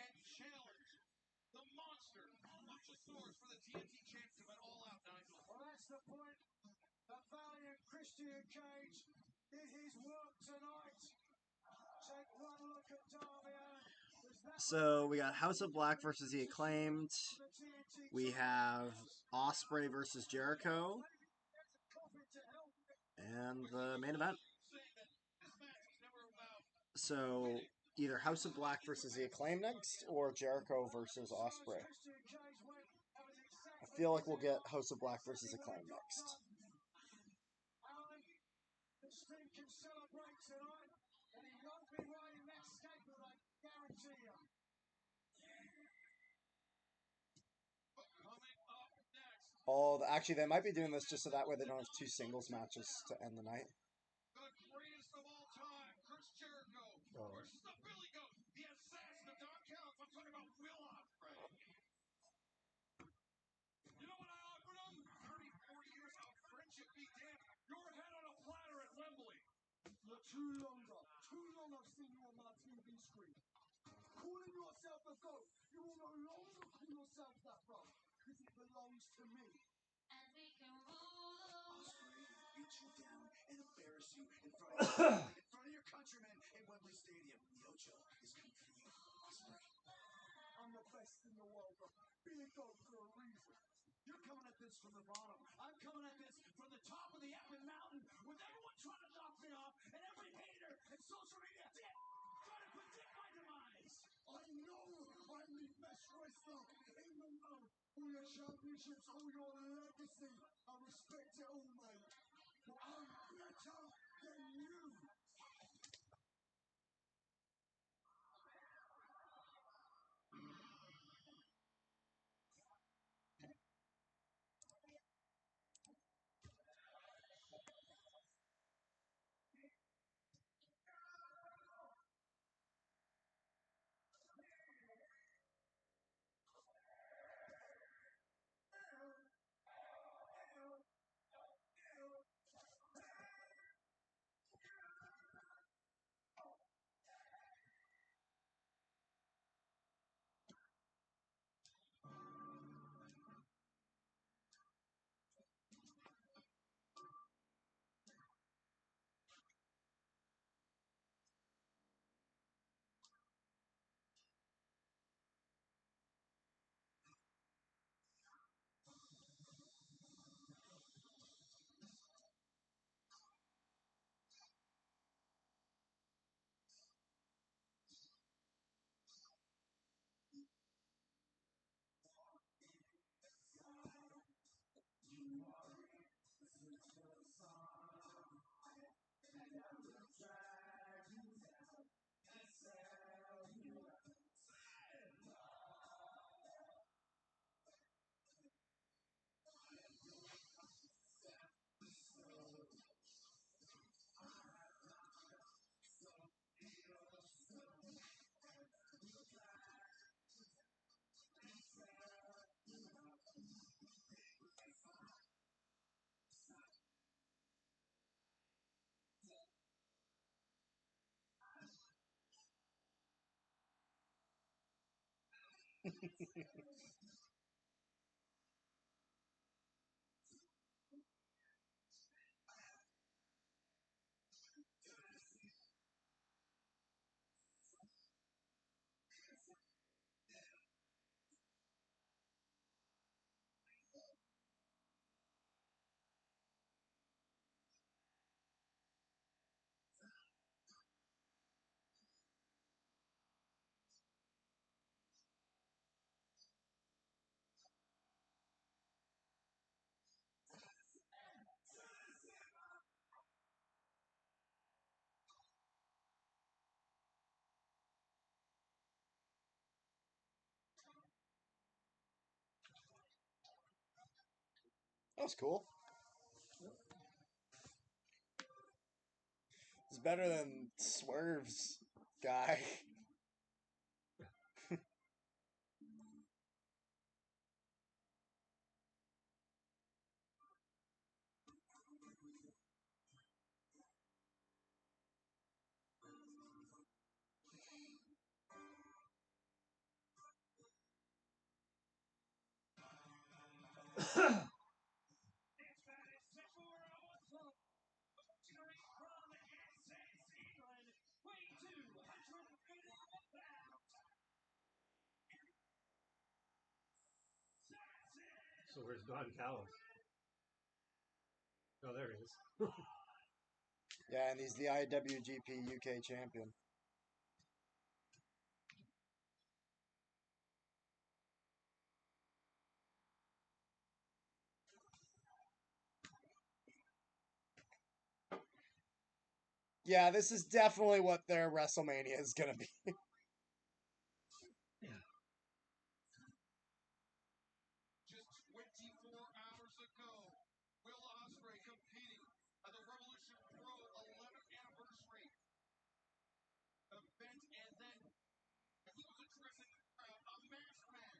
and challenge the monster Luchasaurus for the TNT Championship at All Out, Nigel. Well, that's the point. The valiant Christian Cage did his work tonight. Take one look at Darby Allin. So we got House of Black versus The Acclaimed. We have Ospreay versus Jericho. And the main event. So either House of Black versus The Acclaimed next, or Jericho versus Ospreay. I feel like we'll get House of Black versus Acclaimed next. The Sting can celebrate tonight, and he won't be riding that skateboard, I guarantee you. Coming up next, Oh, actually, they might be doing this just so that way they don't have two singles matches to end the night. the greatest of all time, Chris Jericho versus the Billy Goat, the assassin of Don Callis. I'm talking about Will Ospreay. You know what I offered him? 30, 40 years of friendship be damned. Your head on a platter at Wembley. For too long I've seen you on my TV screen. Calling yourself a goat, you will no longer call yourself that, bro, because it belongs to me. And we can rule the world. You you down and embarrass you in front of your family, in front of your countrymen in Wembley Stadium. The Ocho is coming for you, Osprey. I'm the best in the world, but being done for a reason. You're coming at this from the bottom. I'm coming at this from the top of the effing mountain with everyone trying to knock me off and every hater and social media trying to predict my demise. I know I'm the best wrestler in the world. All your championships, all your legacy. I respect it all, mate. But I'm better than you. That was cool. It's better than Swerve's guy. So where's Don Callis? Oh, there he is. Yeah, and he's the IWGP UK champion. Yeah, this is definitely what their WrestleMania is going to be. Just 24 hours ago, Will Ospreay competing at the Revolution Pro 11th anniversary event, and then he was addressing the crowd, a masked man.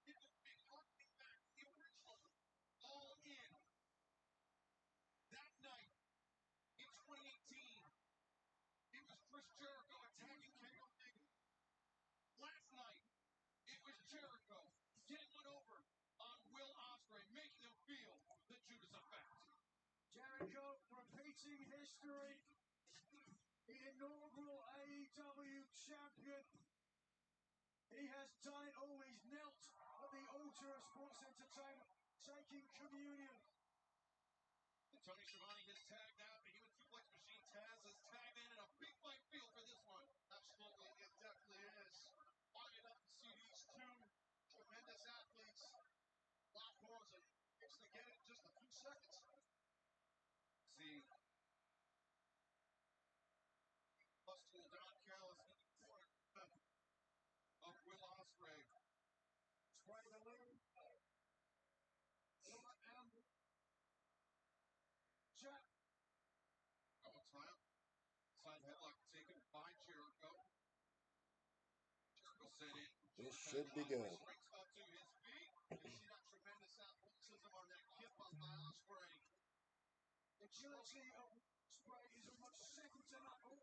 It was big harkening back to the original All In. That night in 2018, it was Chris Jericho attacking King of Things. history, the inaugural AEW champion. He has done it all. He's knelt at the altar of sports entertainment, taking communion. Tony Schiavone gets tagged out. The Human Suplex Machine Taz is tagged in a big fight field for this one. Absolutely, it definitely is. Fired up to see these two tremendous athletes lock horns and fix to get it in just a few seconds. See, Bustle Don Callis in the corner of Will Ospreay. Spray the lead. Jack. Double time. Side headlock taken by Jericho. Jericho set in. This should be good. Springs up to his feet. You see that tremendous athleticism on that kip up by Ospreay. Agility of Ospreay is almost second to none.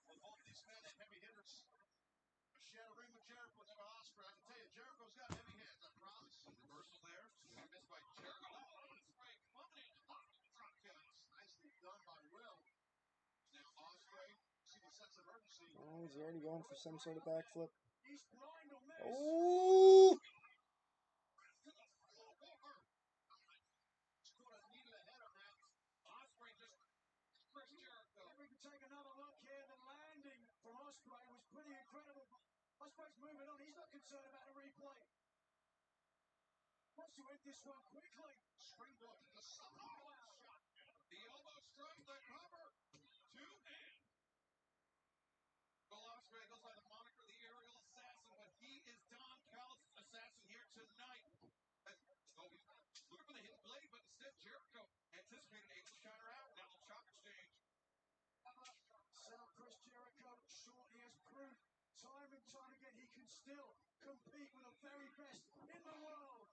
Well, both these men are heavy hitters. Share a ring with Jericho, never Ospreay. I can tell you, Jericho's got heavy hands, I promise. Reversal there. Missed by Jericho. Oh, Ospreay coming in hot with the drop kicks. Nicely done by Will. Now Ospreay, see the sense of urgency. Oh, he's already going for some sort of backflip. He's blind on this. Oh! To the floor. Scored a knee to the head on that. Ospreay just Chris Jericho. If we can take another look here, the landing from Ospreay was pretty incredible. Ospreay's moving on. He's not concerned about a replay. Wants to end this one quickly. Springboard to the shot. The elbow strikes the cover. Two-hand. Will Ospreay goes by the moniker the Aerial Assassin, but he is Don Callis' assassin here tonight. Oh, he's looking for the hidden blade, but instead Jericho anticipated able to counter out. Now the chop exchange. So Chris Jericho, short, he has proved time and time again he can still compete with the very best in the world.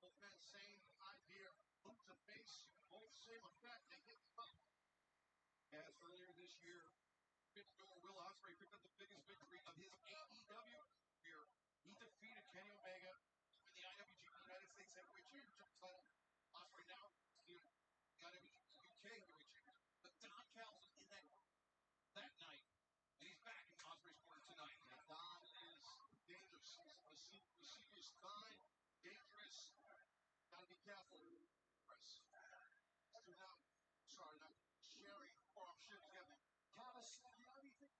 Both men same idea, boot to face, both same effect. They hit the up. As earlier this year, Will Ospreay picked up the biggest victory of his AEW career. He defeated Kenny Omega in the IWGP United States Heavyweight Championship title. Ospreay now the IWGP UK Heavyweight Championship. But Don Callis was in that night, and he's back in Ospreay's corner tonight. And Don is dangerous. He's a receiver's time, dangerous. Gotta be careful. Chris. Still now, sorry, not sharing arm shit together. Callis said the only thing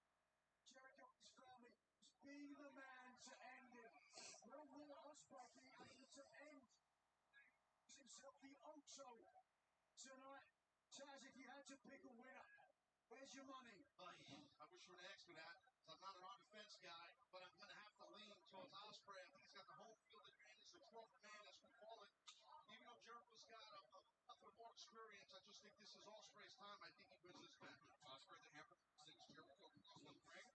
Jericho and his family is be the man to end it. Will Ospreay be able to end himself the Ocho tonight? Taz, if you had to pick a winner, where's your money? I wish you would ask me that. I'm not an on defense guy, but I'm going to have to lean towards Ospreay. I think he's got the home field advantage, the 12th man, as we call it. Even though Jericho's got a little more experience, I just think this is Ospreay's time. I think he wins this match. Ospreay, the hammer, sends Jericho across the ring.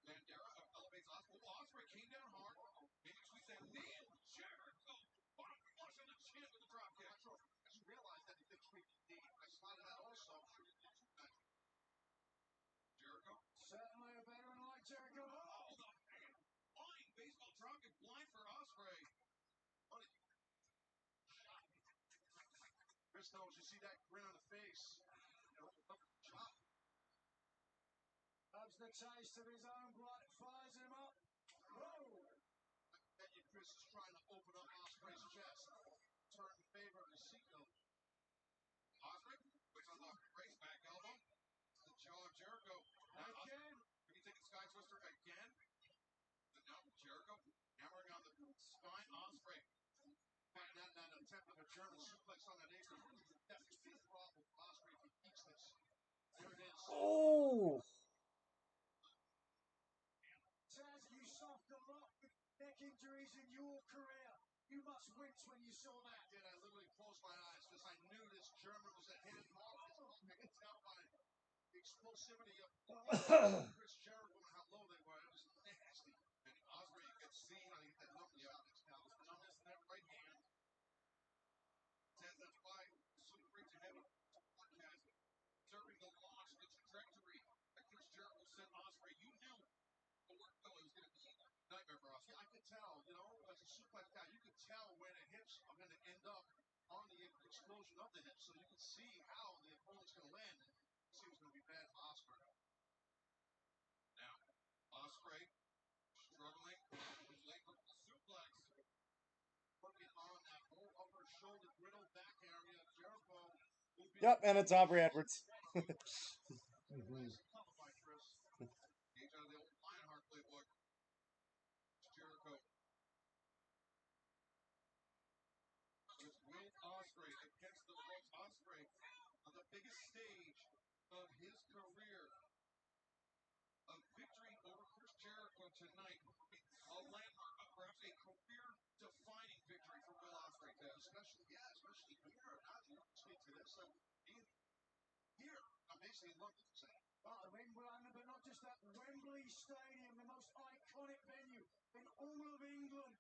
Bandera elevates Ospreay. Oh, Ospreay came down hard. Maybe sweeps that knee. Jericho. Flush on the chin with the drop kick. I just realized that he did sweep the knee. I spotted that also. Jericho. Certainly a veteran like Jericho. Oh, the man. Flying baseball drop kick blind for Ospreay. What a shot. Chris knows you see that grin on the face. Chop. Loves the taste of his own blood, fires him up. Whoa! I bet you Chris is trying to open up Ospreay's chest. Turn in favor of the seatbelt. Ospreay, which unlocked the race back elbow. The jaw of Jericho. Again. Can you take a sky twister again? And now Jericho hammering on the spine. Ospreay. That attempt of a German suplex on that apron. That's the problem with Ospreay if he keeps this. There it is. Oh! Taz, you suffered a lot with neck injuries in your career. You must wince when you saw that. I did. I literally closed my eyes because I knew this German was a hidden mark. I could tell by the explosivity of Chris Jericho and how low they were. It was nasty. And Ospreay, you could see how he get that numbness out of his now. The numbness in that right hand. Says that's why Super Freaks are heavy podcast. Serving the launch, the trajectory that Chris Jericho sent Ospreay. You knew the work though it was going to be a nightmare for us. Yeah, I could tell, as a suplex guy, you could tell where the hips are going to end up on the explosion of the hips. So you can see how the all it's going to land. It seems going to be bad for Osprey. Now, Osprey struggling, late with the suplex. Working on that whole upper shoulder griddle back area. Jericho will be. Yep, and it's Aubrey Edwards. Covered by Chris. He's out of the old Lionheart playbook. Jericho. With Will Ospreay against the ropes. Ospreay on the biggest stage of his career. A victory over Chris Jericho tonight. A landmark, perhaps a career-defining victory for Will Ospreay. Especially here. Now that you speak to this, here, I'm basically in London, saying. But England, but not just that, Wembley Stadium, the most iconic venue in all of England.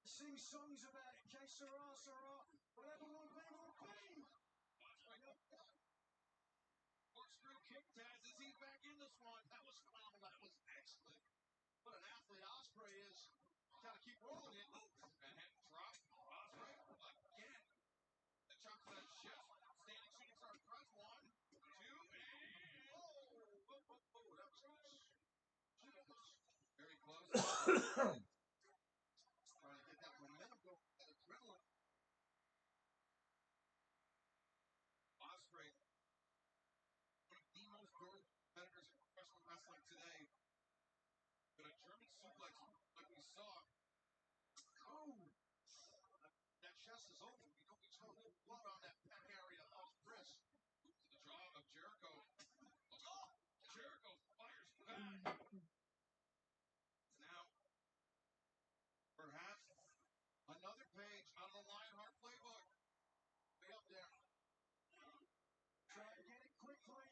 Sing songs about it, que sera, sera, whatever will be, will be. Corkscrew kick, Taz. Is he back in this one? That was phenomenal. That was excellent. What an athlete Ospreay is. Got to keep rolling it. And head drop. Ospreay again. The chop to that chest. Standing shooting star press. 1, 2, and whoa. That was close. Very close. Trying to get that momentum going. That adrenaline. Ospreay, one of the most durable competitors in professional wrestling today. But a German suplex, like we saw. Oh! That chest is open. You know, we saw a little blood on that back area of Chris. To the jaw of Jericho. Oh! Jericho fires back. Now, perhaps another page out of the Lionheart playbook. Way up there. Trying to get it quickly.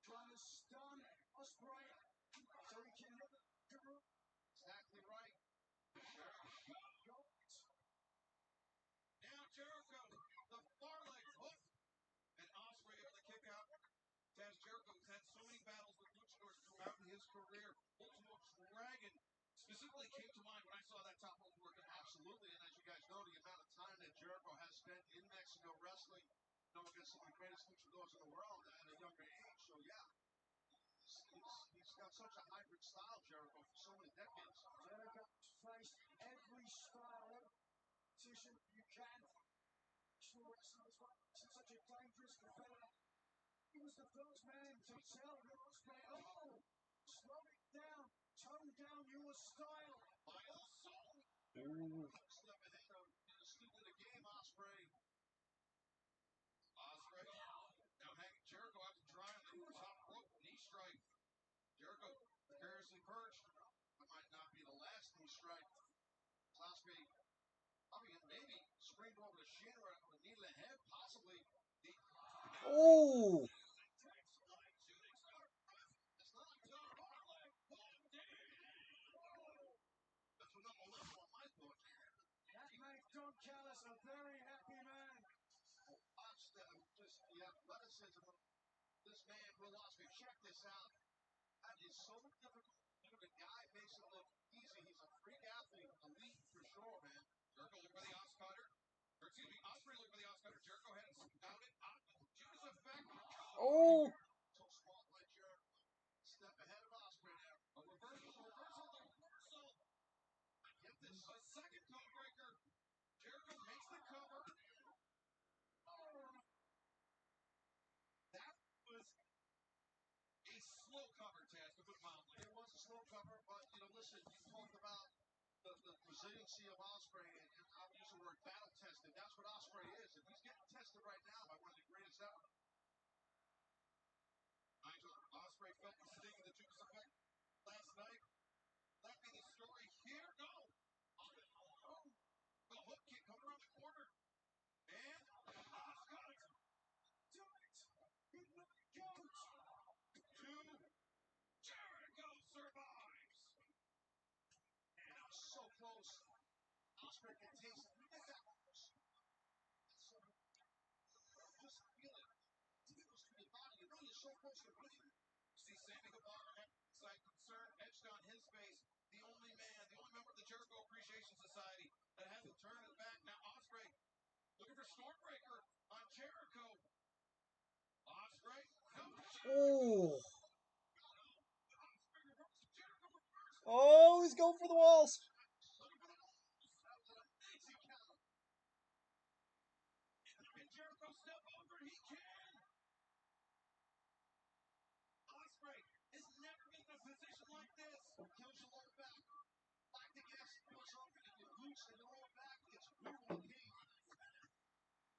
Trying to stun Ospreay so he can hit the roof. Exactly right. Jericho. Now Jericho, the far leg hook, and Ospreay able to kick out. Taz Jericho has had so many battles with luchadors throughout his career. Ultimate Dragon specifically came to mind when I saw that top rope work. Absolutely, and as you guys know, the amount of time that Jericho has spent in Mexico wrestling, against some of the greatest luchadors in the world at a younger age. So yeah, he's got such a hybrid style, Jericho, for so many decades. Jericho's faced every style, every position you can. Wrestlers are such a dangerous competitor. He was the first man to tell Ospreay, slow it down, tone down your style. My old soul. Step ahead of the student of the game, Ospreay. Ospreay. Now hanging Jericho out to dry on the top rope, knee strike. Jericho precariously perched. That might not be the last knee strike. Ospreay probably maybe screamed over the shin or a knee to the head, possibly. Oh! It's not good. That's another level on my book. That made Don Callis a very happy man. Watch that. Just the athleticism of this man, Will Ospreay. Check this out. That is so difficult. The guy makes it look easy. He's a freak athlete, elite for sure, man. Jericho look for the Oscutter. Excuse me, Ospreay look for the Oscutter. Jericho had it scouted out. Judas effect. Oh! So small by Jericho. Step ahead of Ospreay there. A reversal. Get this. A second code breaker. Jericho makes the cover. That was a slow cover, Taz, to put it mildly. It was a slow cover, but, listen, you talked about the resiliency of Ospreay, and I'll use the word battle-tested. That's what Ospreay is, and he's getting tested right now by one of the greatest ever. Nigel Ospreay felt the sting of the Judas effect last night. That be the story here? No! The hook kick coming around the corner. And Oscar! Do it! Good night, coach! 2. Jericho survives! And so close. Ospreay can taste it. Look at that. Just feel it. It goes through your body. You know you're so close to winning. See Sammy Guevara had side concern etched on his face. The only member of the Jericho Appreciation Society that hasn't turned his back. Now Ospreay looking for Stormbreaker on Jericho. Oh. Oh, he's going for the walls. Can Jericho step over? He can. Ospreay has never been in a position like this. Kills your lower back. Lactic acid goes up and you lose in the lower back. It's brutal pain.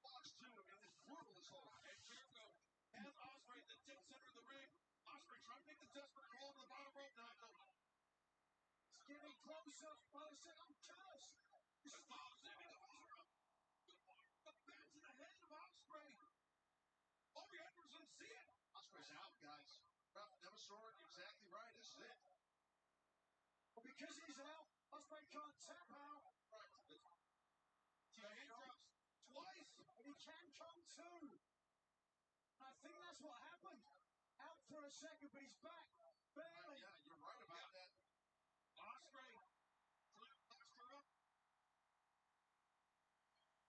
Box two, and it's brutal as all. And Jericho has Ospreay at the tip center of the ring. Ospreay trying to make the desperate call to the bottom rope. Now, It's getting closer. Closer. I'm cursed. the ball's in the bottom rope. The bat to the head of Ospreay. Aubrey Edwards didn't see it. Ospreay's out, guys. Ref never saw it. Exactly right. This is it. But because he's out, Ospreay can't tap out. Right. The hand drops twice. And he can come too. I think that's what happened. Out for a second, but he's back. Barely. Yeah, you're right about that. Ospreay trying to posture up.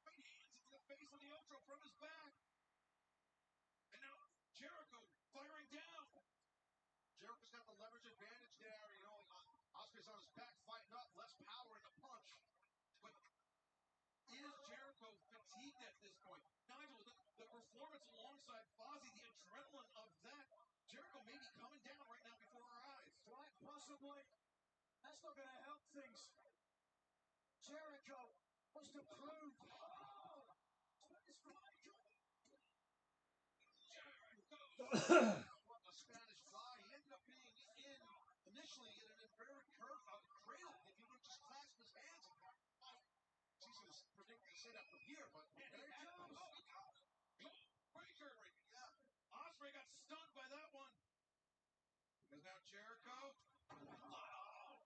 Right hands into the face of the Ocho from his back. And now Jericho firing down. Jericho's got the leverage advantage there. You know, Ospreay's on his back fighting up. Less power in the punch. But is Jericho fatigued at this point? Nigel, the performance alongside Fozzy, the adrenaline of that. Jericho may be coming down right now before our eyes. Quite possibly. That's not going to help things. Jericho wants to prove. Oh! It's Michael. The Spanish fly. He ended up being initially in an inverted curve of the cradle. If he would just clasp his hands. Jesus was predicting to say that from here, but there he comes. Breaker. Yeah. Ospreay got stunned by that one. Because now Jericho. Oh!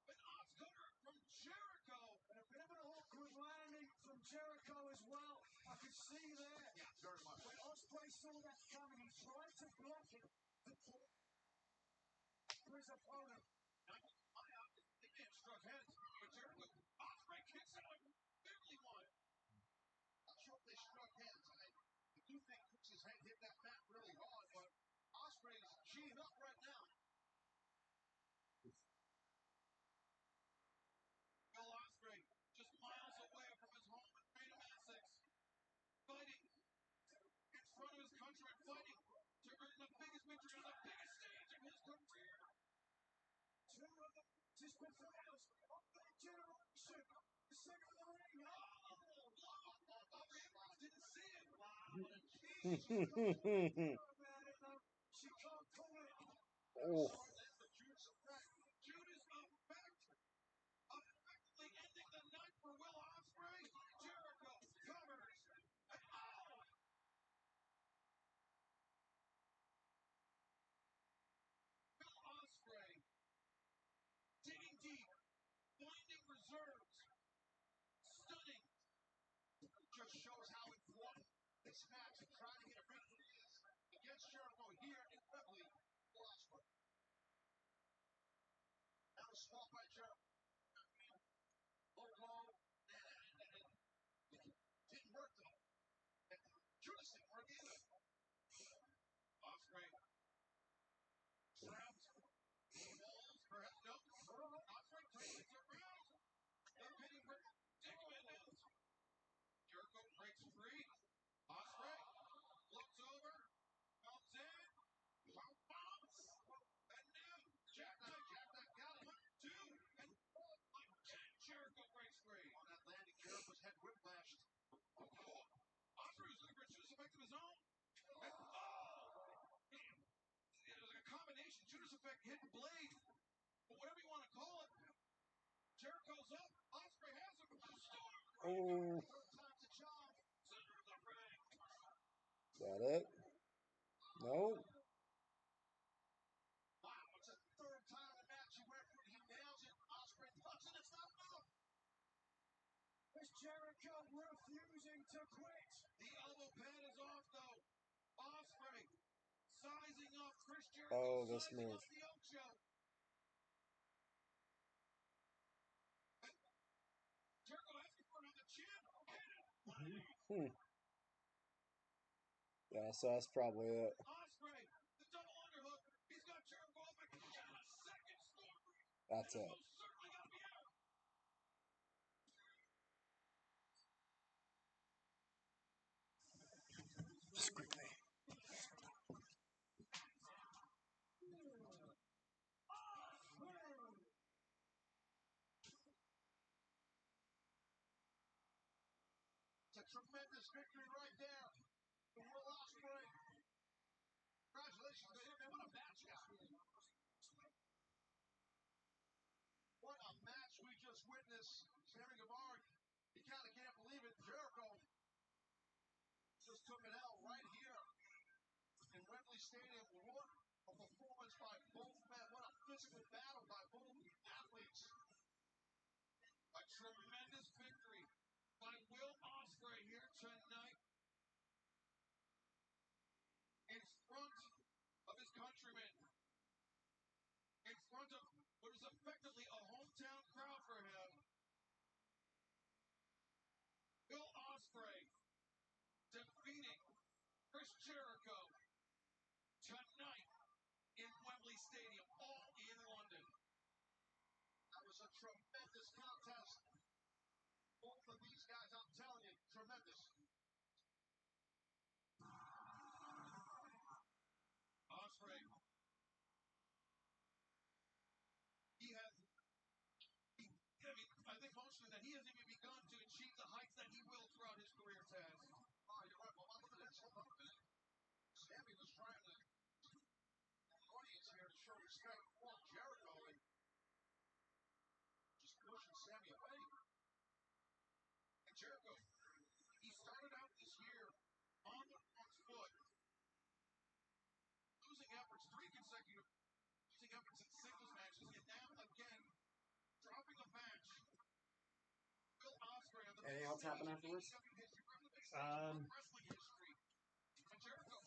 An off-cutter from Jericho. And a bit of an awkward landing from Jericho as well. I could see there. Yeah, very much. When Ospreay saw that coming, he tried to block it. For his opponent. They may have struck heads, but Jericho. Ospreay kicks out. Barely won. Not sure if they struck heads. I do think Chris's head hit that mat really hard, but Ospreay's G'ing up right now. Will Ospreay just miles away from his home in Freedom Essex, fighting in front of his country and fighting to earn the biggest victory on the biggest stage of his career. Two of the just performers of that generation. The second of the ring. Didn't see it. She can't call it. Oh. Judas effect. Judas effect. Effectively ending the night for Will Ospreay. Jericho covers. Will Ospreay digging deep, finding reserves, stunning. Just shows how important this match and trying to get a victory is against Jericho here in Wembley. Ospreay. Now a swap by Jericho. Low. Didn't work though. Judas didn't work either. Ospreay trapped. Walls, perhaps no. Ospreay turns it around. The pinning break. Jericho breaks free. Ospreay looks over, comes in, bounce, and now jackknife, got him. 1, 2, and again Jericho breaks free. On that landing, Jericho's head whiplashed. Ospreay was looking for a Judas effect of his own. And, it was a combination. Judas effect, hidden blade, but whatever you want to call it. Jericho's up. Ospreay has him. Oh. Third time's a charm. Center of the ring. Is that it? No. Wow, it's a third time in the match he went for it. He nails it. Ospreay puts it. It's not enough. Is Jericho refusing to quit? The elbow pad is off, though. Ospreay sizing up Chris Jericho. Oh, this sizing move. up the Ocho. Jericho asking for another chin. Yeah, so that's probably it. Ospreay That's it. Discreetly. It's a tremendous victory right there. The Will Ospreay. Congratulations to him, man. What a match, guys. What a match we just witnessed. Sammy Guevara, you kind of can't believe it. Jericho just took an L right here in Wembley Stadium. What a performance by both men. What a physical battle by both athletes. A tremendous victory by Will Ospreay here tonight in front of his countrymen, in front of what is effectively a hometown crowd for him. Will Ospreay defeating Chris Jericho tonight in Wembley Stadium, all in London. That was a tremendous contest. Both of these guys, I'm telling you, tremendous. Ospreay, I think mostly that he hasn't even begun to achieve the heights that he will throughout his career, Taz. Oh, you're right. Well, look at this. Hold on a minute. Sammy was trying to audience here to show respect for Jericho and just pushing Sammy away. And Jericho, he started out this year on the front foot, losing efforts, 3 consecutive losing efforts in singles matches, and now again dropping a match. Will Ospreay on the Anything else happen afterwards? wrestling history. And Jericho,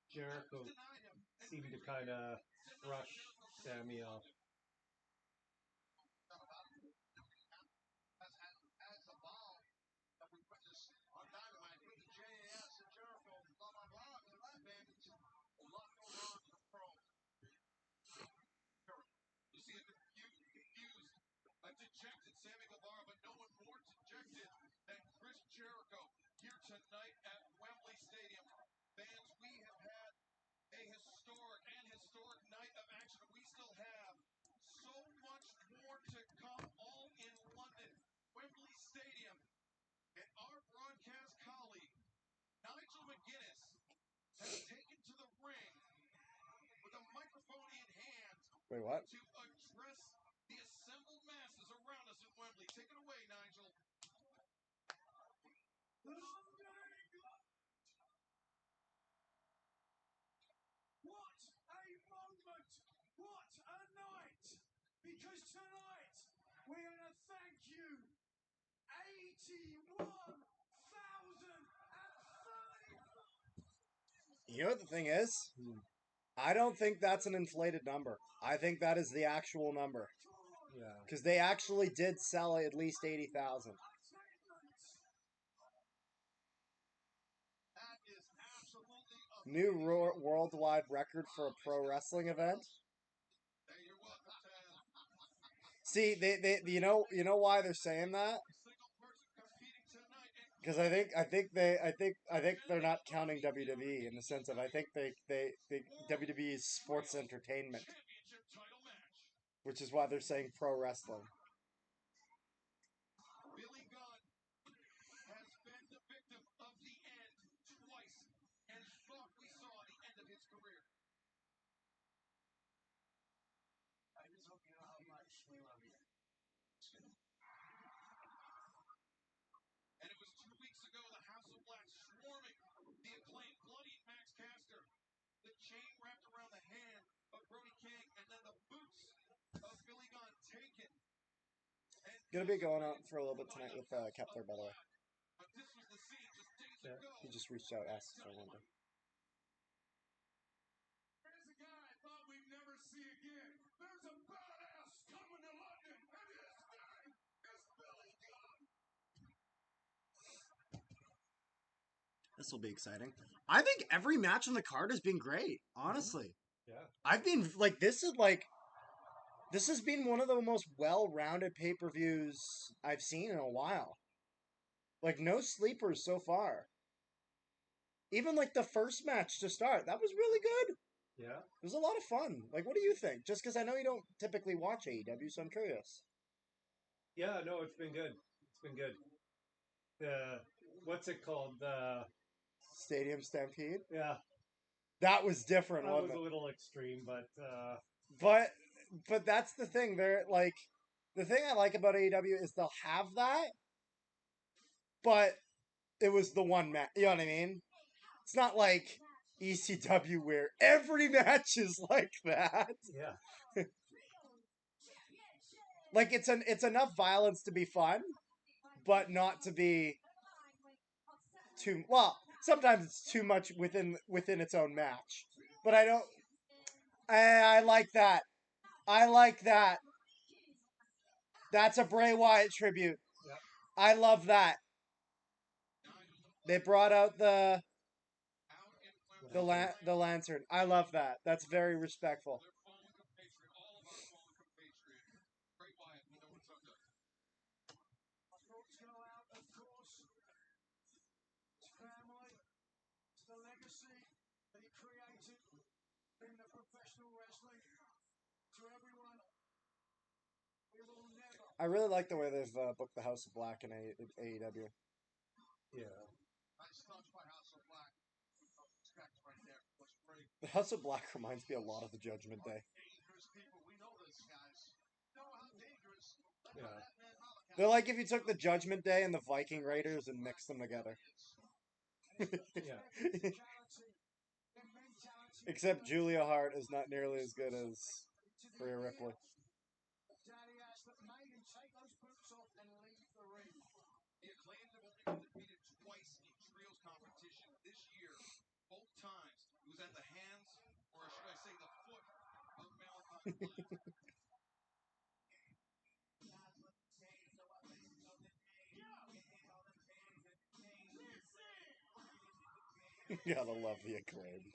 Jericho seemed to kind of brush Sammy off. As a ball that we witnessed on Dynamite with the JAS and Jericho, blah, blah, blah. I mean, that man, a lot going on in the pro. You see a confused, a dejected Sammy Guevara, but no one more dejected than Chris Jericho here tonight at Wembley Stadium. Fans, we have had a historic night of action. We still have so much more to come, all in London, Wembley Stadium. And our broadcast colleague, Nigel McGuinness, has taken to the ring with a microphone in hand. Wait, what? To address the assembled masses around us in Wembley. Take it away, Nigel. What a moment! What a night! Because tonight we're going to thank you 81,030. You know what the thing is? I don't think that's an inflated number. I think that is the actual number. Yeah. Because they actually did sell at least 80,000. That is absolutely New worldwide record for a pro wrestling event. Hey, you're welcome, Taz. See, they you know why they're saying that? Single person competing tonight. Because I think they're not counting WWE in the sense of I think they WWE is sports entertainment, Championship title match. which is why they're saying pro wrestling. Billy Gunn has been the victim of the end twice and thought we saw the end of his career. I just hope you know how much we love you. And it was 2 weeks ago, the House of Black swarming the acclaimed bloody Max Caster. The chain wrapped around the hand of Brody King, and then the boots of Billy Gunn taken. Gonna be going out for a little bit tonight with Kepler, by the way. But this was the scene just days Yeah. ago. He just reached out, asked if I wanted. There's a guy I thought we'd never see again. There's a badass coming to London, and his name is Billy Gunn. This will be exciting. I think every match on the card has been great, honestly. Yeah. I've been this has been one of the most well-rounded pay-per-views I've seen in a while. Like, no sleepers so far. Even like the first match to start, that was really good. Yeah. It was a lot of fun. Like, what do you think? Just because I know you don't typically watch AEW, so I'm curious. Yeah, no, it's been good. It's been good. The what's it called? Stadium Stampede? Yeah, That was different, that was wasn't a it? little extreme, but But that's the thing. They're like the thing I like about AEW is they'll have that, but it was the one match. You know what I mean? It's not like ECW where every match is like that. yeah, Like it's enough violence to be fun, but not to be too well. Sometimes it's too much within its own match. But I don't. I like that. I like that. That's a Bray Wyatt tribute. yeah. I love that. They brought out the lantern. I love that. That's very respectful. Thoughts go out, of course, to family, to the legacy that he created in the professional wrestling, to everyone. We will never. I really like the way they've booked the House of Black in AEW. Yeah. Nice touch by House of Black. Respect right there. Was great. The House of Black reminds me a lot of the Judgment Day. Dangerous people. We know this, guys. You know how dangerous. Yeah. They're like if you took the Judgment Day and the Viking Raiders and mixed them together. Yeah. Except Julia Hart is not nearly as good as Rhea Ripley. Daddy asked that made him take those boots off and leave the ring. The Acclaimed have only been defeated twice in trios competition this year. Both times it was at the hands, or should I say the foot, of Malachi Black. Gotta love the Acclaimed.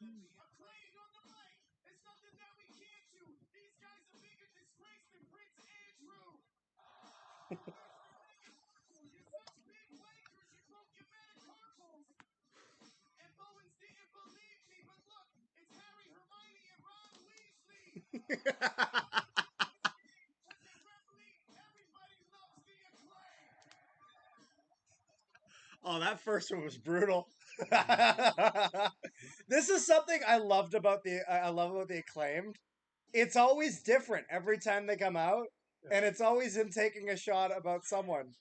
Acclaimed on the mic. It's nothing that we can't do. These guys are bigger disgrace than Prince Andrew. You're such big wankers, you broke your metacarpals. And Bowens didn't believe me, but look, it's Harry, Hermione, and Ron Weasley. Everybody loves the Acclaimed. Oh, that first one was brutal. This is something I loved about I love about the Acclaimed. It's always different every time they come out, and it's always him taking a shot about someone.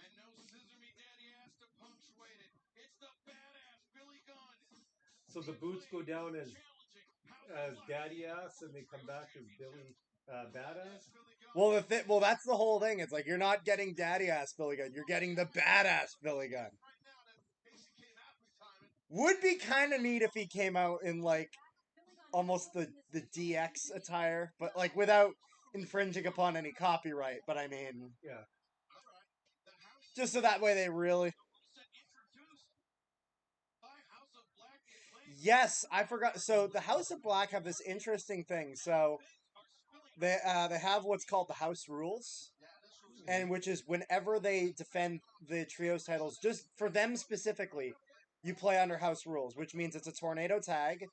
And no scissor me daddy ass to punctuate it. It's the badass Billy Gunn. So the boots go down as daddy ass, and they come back as Billy badass. Well, that's the whole thing. It's like you're not getting daddy ass Billy Gunn. You're getting the badass Billy Gunn. Would be kind of neat if he came out in like almost the DX attire, but like without infringing upon any copyright. But I mean, Yeah. just so that way they really. Yes, I forgot. So the House of Black have this interesting thing. So they have what's called the House Rules, and which is whenever they defend the trios titles, just for them specifically, you play under House Rules, which means it's a tornado tag.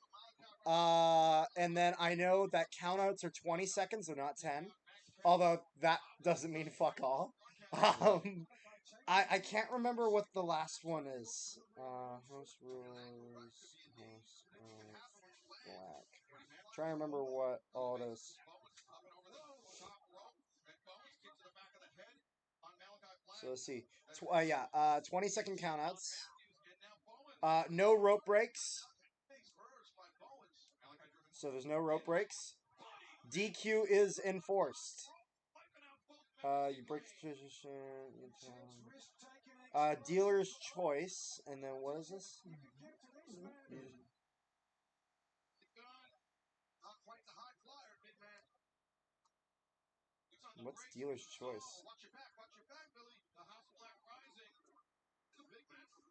And then I know that countouts are 20 seconds, they're not 10. Although that doesn't mean fuck all. I can't remember what the last one is. House Rules, House of Black. Try to remember what all it is. So let's see. 20-second countouts. No rope breaks. So there's no rope breaks. DQ is enforced. You break the position. Dealer's choice, and then what is this? What's dealer's choice? Watch your back, Billy. The House of Black Rising. The big match.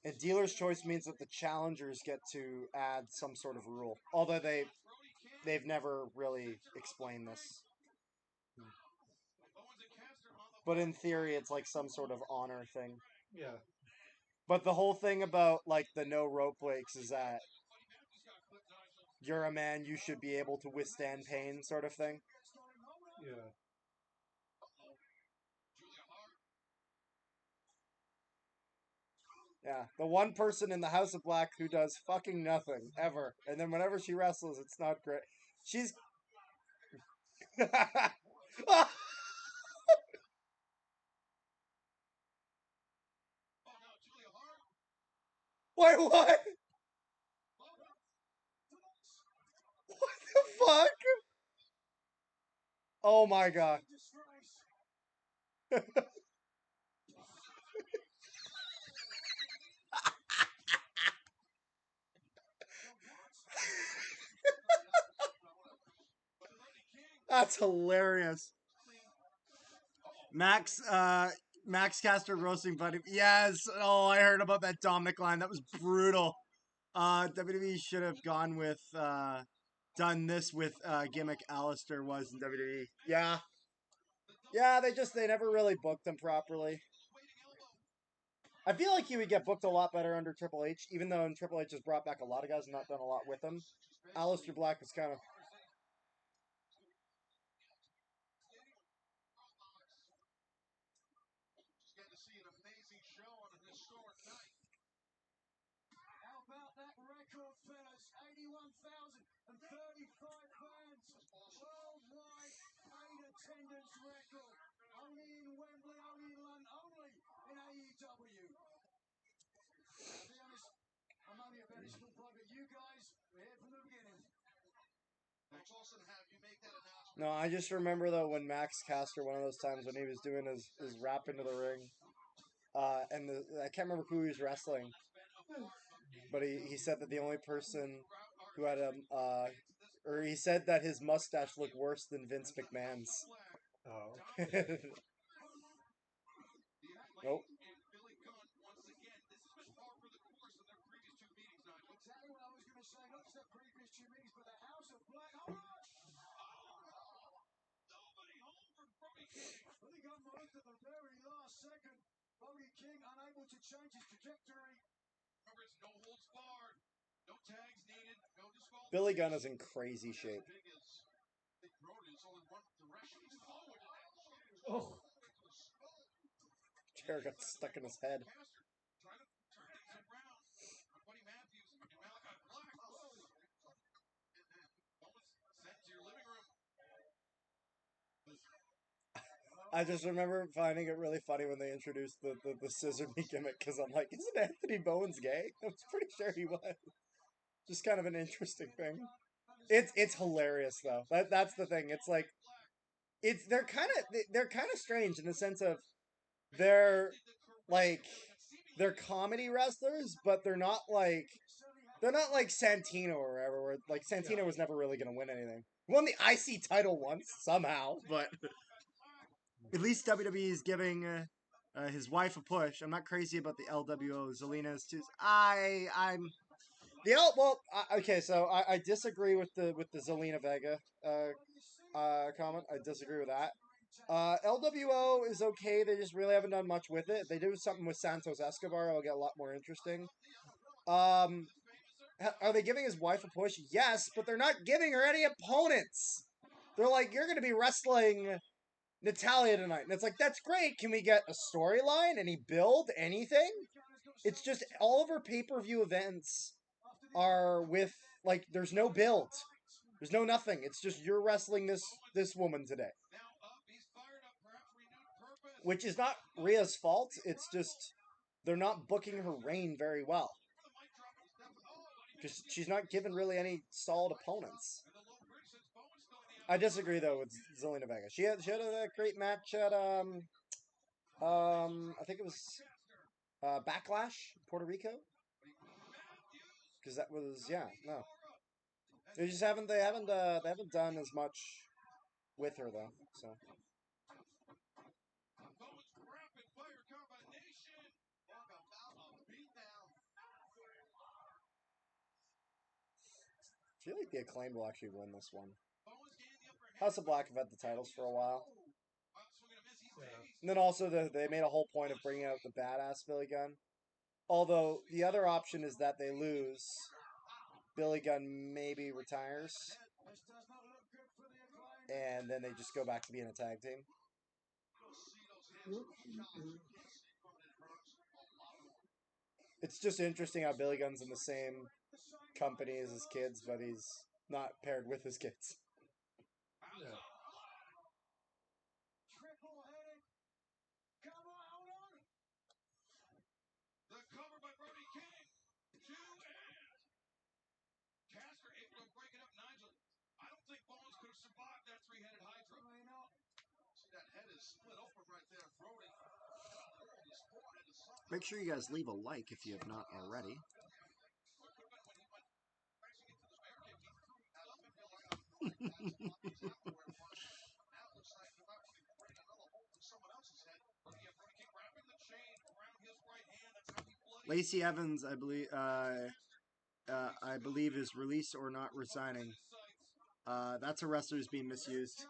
And dealer's choice means that the challengers get to add some sort of rule. Although they've never really explained this. But in theory, it's like some sort of honor thing. Yeah. But the whole thing about like the no rope breaks is that you're a man, you should be able to withstand pain, sort of thing. Yeah. Yeah, the one person in the House of Black who does fucking nothing ever, and then whenever she wrestles, it's not great. She's. Wait, what? What the fuck? Oh my god. That's hilarious. Max Caster roasting Buddy. Yes. Oh, I heard about that Dominic line. That was brutal. WWE should have gone with done this with gimmick Alistair was in WWE. Yeah. Yeah, they never really booked him properly. I feel like he would get booked a lot better under Triple H, even though Triple H has brought back a lot of guys and not done a lot with them. Alistair Black was kind of. Just get to see an amazing show on a historic night. How about that record, fellas? 81,035 fans worldwide, paid attendance record. Only in Wembley, only in London, only in AEW. To be honest, I'm only a very small part, but you guys were here from the beginning. It's awesome to have you make that announcement. No, I just remember though when Max Caster, one of those times when he was doing his rap into the ring, and I can't remember who he was wrestling, but he said that the only person who had or he said that his mustache looked worse than Vince McMahon's. Oh. Nope. Billy Gunn, once again, this has been par for the course of their previous two meetings, Nigel. Exactly what I was going to say, not just the previous two meetings, but the House of Black. Oh! Nobody home for Brody King. Billy Gunn moved at the very last second. Brody King unable to change his trajectory. Remember, it's no holds barred. No tags needed. No disqualification. Billy Gunn is in crazy shape. Big Brody is only one direction. He's forward. Oh. Chair got stuck in his head. Trying to turn things around. Buddy Matthews and Malachi Black. And then Owens sent to your living room. I just remember finding it really funny when they introduced the scissor me gimmick because I'm like, isn't Anthony Bowens gay? I was pretty sure he was. Just kind of an interesting thing. It's hilarious though. That's the thing. It's like they're kind of strange in the sense of they're comedy wrestlers, but they're not like Santino or whatever. Where like Santino was never really going to win anything. He won the IC title once somehow, but at least WWE is giving his wife a push. I'm not crazy about the LWO. Zelina is too. Okay, so I disagree with the Zelina Vega comment. I disagree with that. LWO is okay. They just really haven't done much with it. They do something with Santos Escobar. It'll get a lot more interesting. Are they giving his wife a push? Yes, but they're not giving her any opponents. They're like, you're going to be wrestling Natalia tonight. And it's like, that's great. Can we get a storyline? Any build? Anything? It's just all of her pay-per-view events are with, like, there's no build. There's no nothing. It's just you're wrestling this woman today. Which is not Rhea's fault. It's just they're not booking her reign very well. Because she's not given really any solid opponents. I disagree though with Zelina Vega. She had a great match at I think it was Backlash, Puerto Rico. Because that was no. They haven't done as much with her though. So Bowens rapid fire combination. Talk about a beatdown. I feel like the Acclaimed will actually win this one. Bowens gained the upper hand. House of Black have had the titles for a while. Swing and a miss. He's Yeah. dazed. And then also they made a whole point of bringing out the badass Billy Gunn. Although the other option is that they lose. Billy Gunn maybe retires, This does not look good for the Acclaimed. and then they just go back to being a tag team. You'll see those hands of shots. You can't see from it. It hurts a lot more. It's just interesting how Billy Gunn's in the same company as his kids, but he's not paired with his kids. Yeah. Triple-headed. Come on, hold on. The cover by Brody King. 2 and Caster able to break it up. Nigel, I don't think Bowens could have survived that three-headed Hydra. Why not? See, that head is split open right there. Brody. His forehead is something. Make sure you guys leave a like if you have not already. Lacey Evans, I believe is released or not resigning. That's a wrestler who's being misused.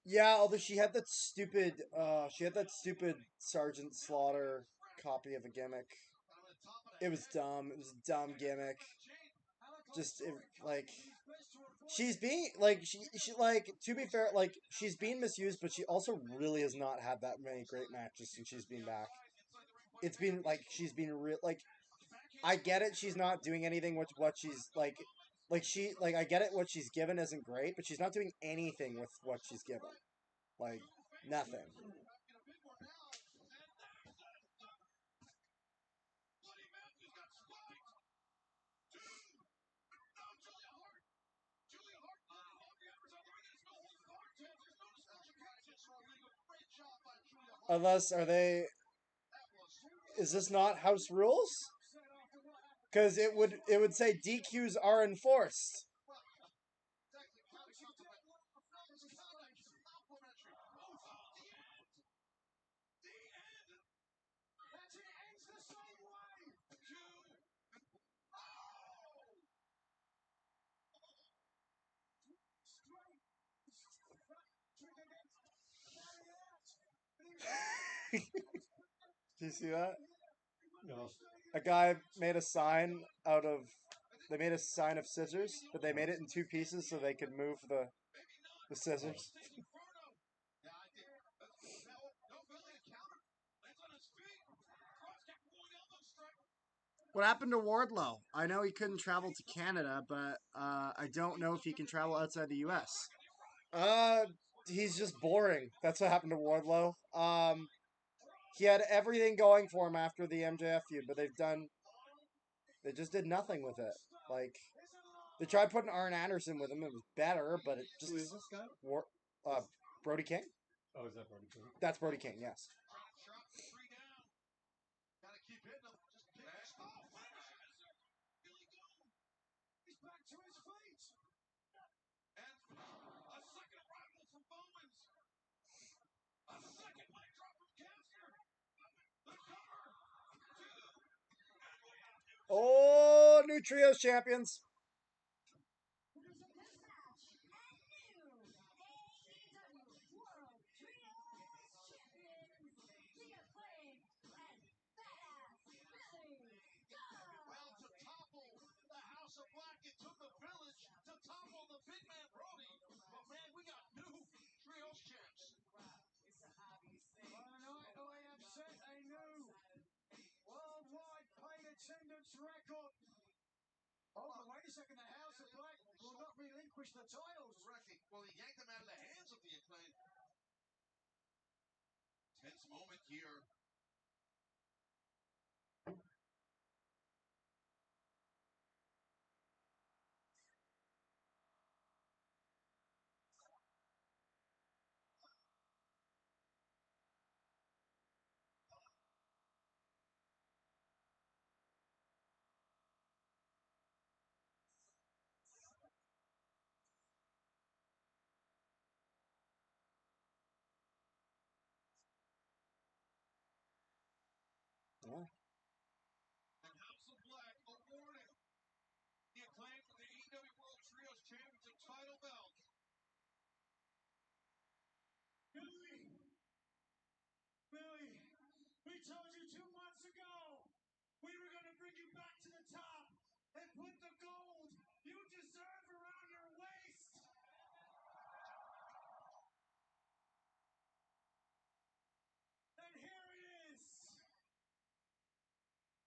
Yeah, although she had that stupid Sergeant Slaughter copy of a gimmick. It was dumb. It was a dumb gimmick. Just like she's being like she like, to be fair, like she's being misused, but she also really has not had that many great matches since she's been back. It's been like she's been real like. I get it. She's not doing anything with what she's like I get it. What she's given isn't great, but she's not doing anything with what she's given. Like nothing. Unless is this not house rules? Because it would say DQs are enforced. That's it. Ends the same way. Do you see that? No. A guy made a sign out of. They made a sign of scissors, but they made it in two pieces so they could move the scissors. What happened to Wardlow? I know he couldn't travel to Canada, but I don't know if he can travel outside the U.S. He's just boring. That's what happened to Wardlow. He had everything going for him after the MJF feud, but they just did nothing with it. Like, they tried putting Arn Anderson with him. It was better, but it just... Who is this guy? Brody King? Oh, is that Brody King? That's Brody King, yes. Gotta keep hitting him. Just keep He's back to his feet. And a second arrival from Bowens. A second mic drop from Caster. The cover. 2. Oh, new trios champions. Because of this match, and new AEW World Trios Champions, the Acclaimed and Badass Billy Gunn. Well, to topple the House of Black, it took a village to topple the big man Brody. But man, we got new trios champs. Tonight I have set a new worldwide paid attendance record. Oh, but wait a second, the House of Black will not relinquish the titles. Correctly. Well, he yanked them out of the hands of the Acclaimed. Tense moment here. back to the top and put the gold you deserve around your waist. And here it is.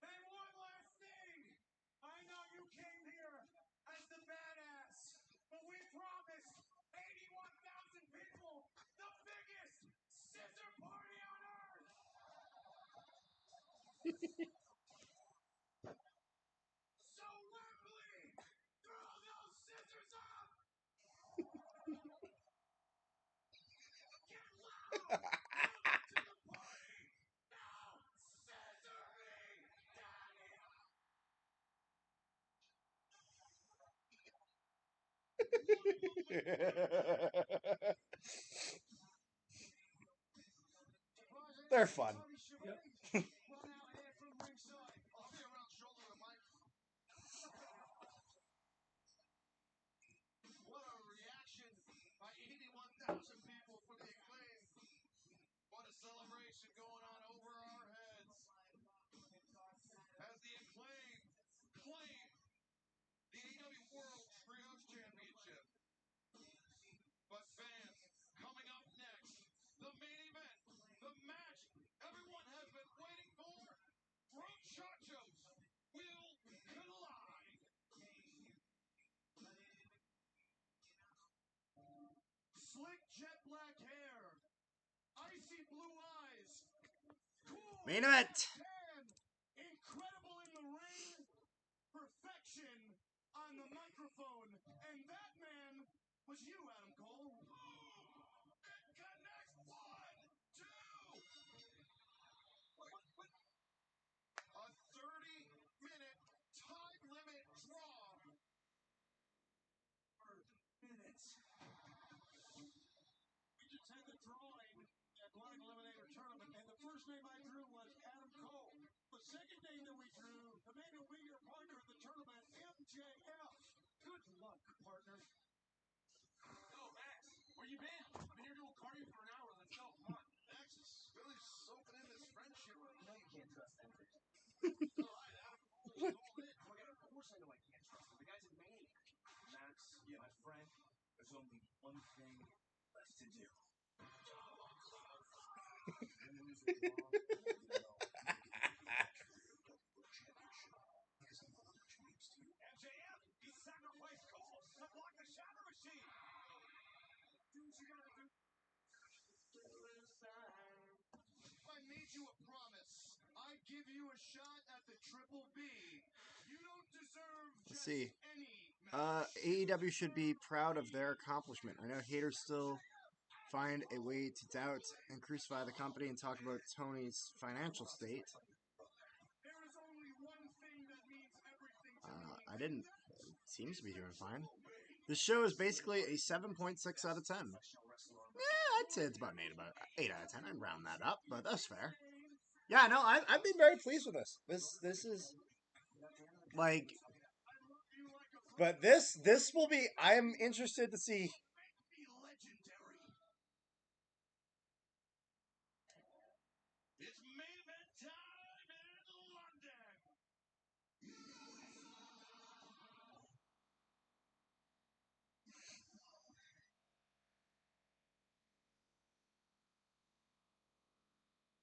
And one last thing. I know you came here as the badass, but we promised 81,000 people the biggest scissor party on earth. So Wembley, throw those scissors up. Get loud. Welcome to the party. Now, scissor me, daddy. They're fun. Yep. Run out here from ringside. I'll be around shoulder to Mike. What a reaction by 81,000 people for the Acclaim. What a celebration going on over our heads. As the Acclaim claim the AEW World Trios Championship. But fans, coming up next, the main event, the match everyone has been waiting for. Brochachos will collide. Slick jet black hair, icy blue eyes, cool Main event. tan, incredible in the ring, perfection on the microphone, and that man was you, Adam Cole. It connects. 1, 2. A 30-minute time limit draw. Minutes. We just had the drawing at Blind Eliminator Tournament, and the first name I drew was Adam Cole. The second name that we drew, the man who'll be your partner in the tournament, MJF. Good luck, partner. Yo, Max, where you been? I've been here doing cardio for an hour. Let's go. Come on. Max is really soaking in this friendship. You know you can't trust him. All right, Adam Cole is all in. Oh, yeah, of course I know I can't trust him. The guy's a maniac. Max, my friend, there's only one thing left to do. MJF, he sacrificed Cole to block the Shatter Machine. Do what you gotta do. I made you a promise. I give you a shot at the Triple B. You don't deserve Let's just see. any match. AEW should be proud of their accomplishment. I know haters still find a way to doubt and crucify the company and talk about Tony's financial state. There is only one thing that means everything to me. I didn't. It seems to be doing fine. This show is basically a 7.6 out of 10. Yeah, I'd say it's about an 8 out of 10. I'd round that up, but that's fair. Yeah, no, I've been very pleased with this. This is like, but this will be. I'm interested to see. Be legendary. It's main event time in London.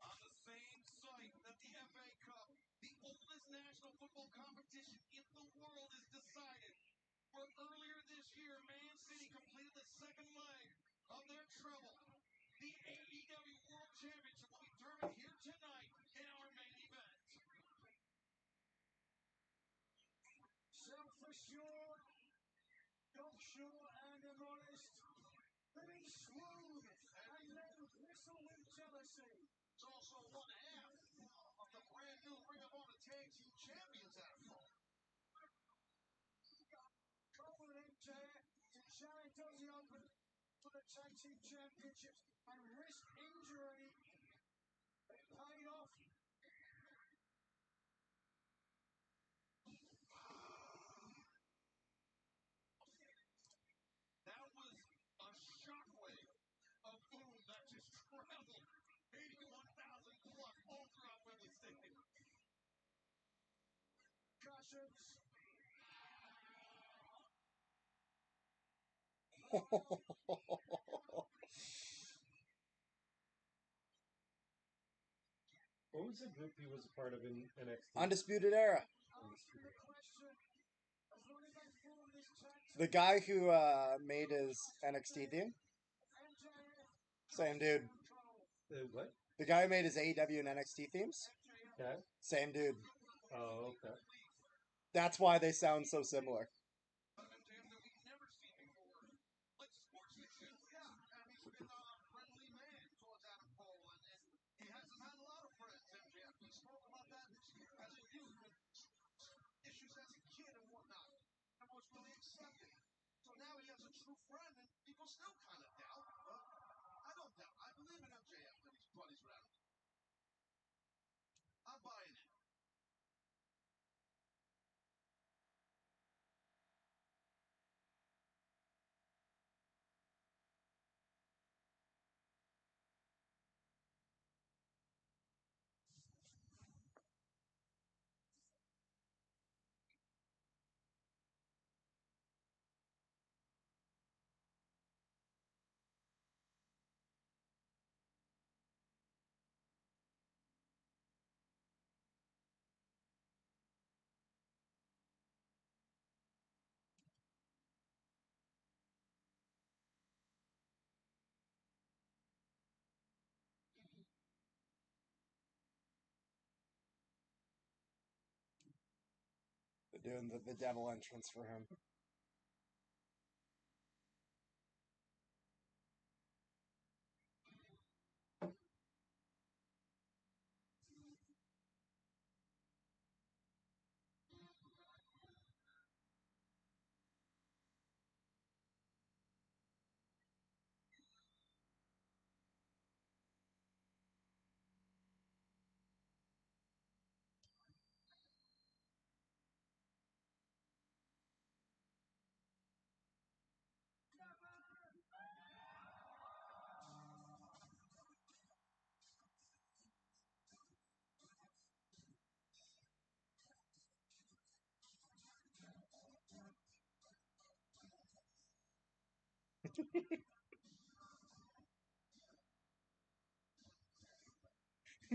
On the same site that the FA Cup, the oldest national football competition in the world, is decided. Where earlier this year, Man City completed the second leg of their treble. The AEW World Championship will be determined here tonight in our main event. Self-assured, self-sure, and immodest. Living smooth and then bristle with jealousy. It's also one half of the brand new Ring of Honor Tag Team Champions at home. Cole and MJF to challenge on the open for the Tag Team Championships and risk injury. They paid off. That was a shockwave of boom that just traveled 81,000 plus all throughout Wembley Stadium. entrance. What was the group he was a part of in NXT? Undisputed Era. Asking the question, as long as they form this tag The team, guy who made his NXT theme, MJF, same dude. Cole, What? The guy who made his AEW and NXT themes, Okay. same dude. Oh, okay. That's why they sound so similar. MJF that we've never seen before. Like sportsmanship. Yeah, and he's been a friendly man towards Adam Cole, and he hasn't had a lot of friends, MJF. He spoke about that as a youth, and issues as a kid and whatnot. And was really accepted. So now he has a true friend, and people still kind of doubt, but I don't doubt. I believe in MJF that he's buddies with Adam. I'm buying it. They're doing the devil entrance for him.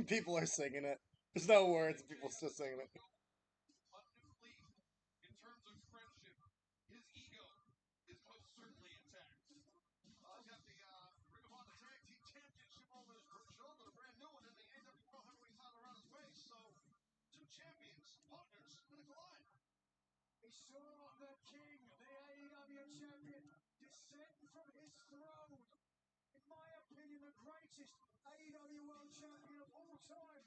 People are singing it. There's no words. People still singing it. A new leaf in terms of friendship. His ego is most certainly intact. He's got the Ring of Honor Tag Team Championship over his shoulder, a brand new one, and the AEW World Heavyweight title around his face. So, two champions, partners, gonna collide. he saw the king, the AEW champion, descend from his throne. In my opinion, the greatest AEW world champion of all time.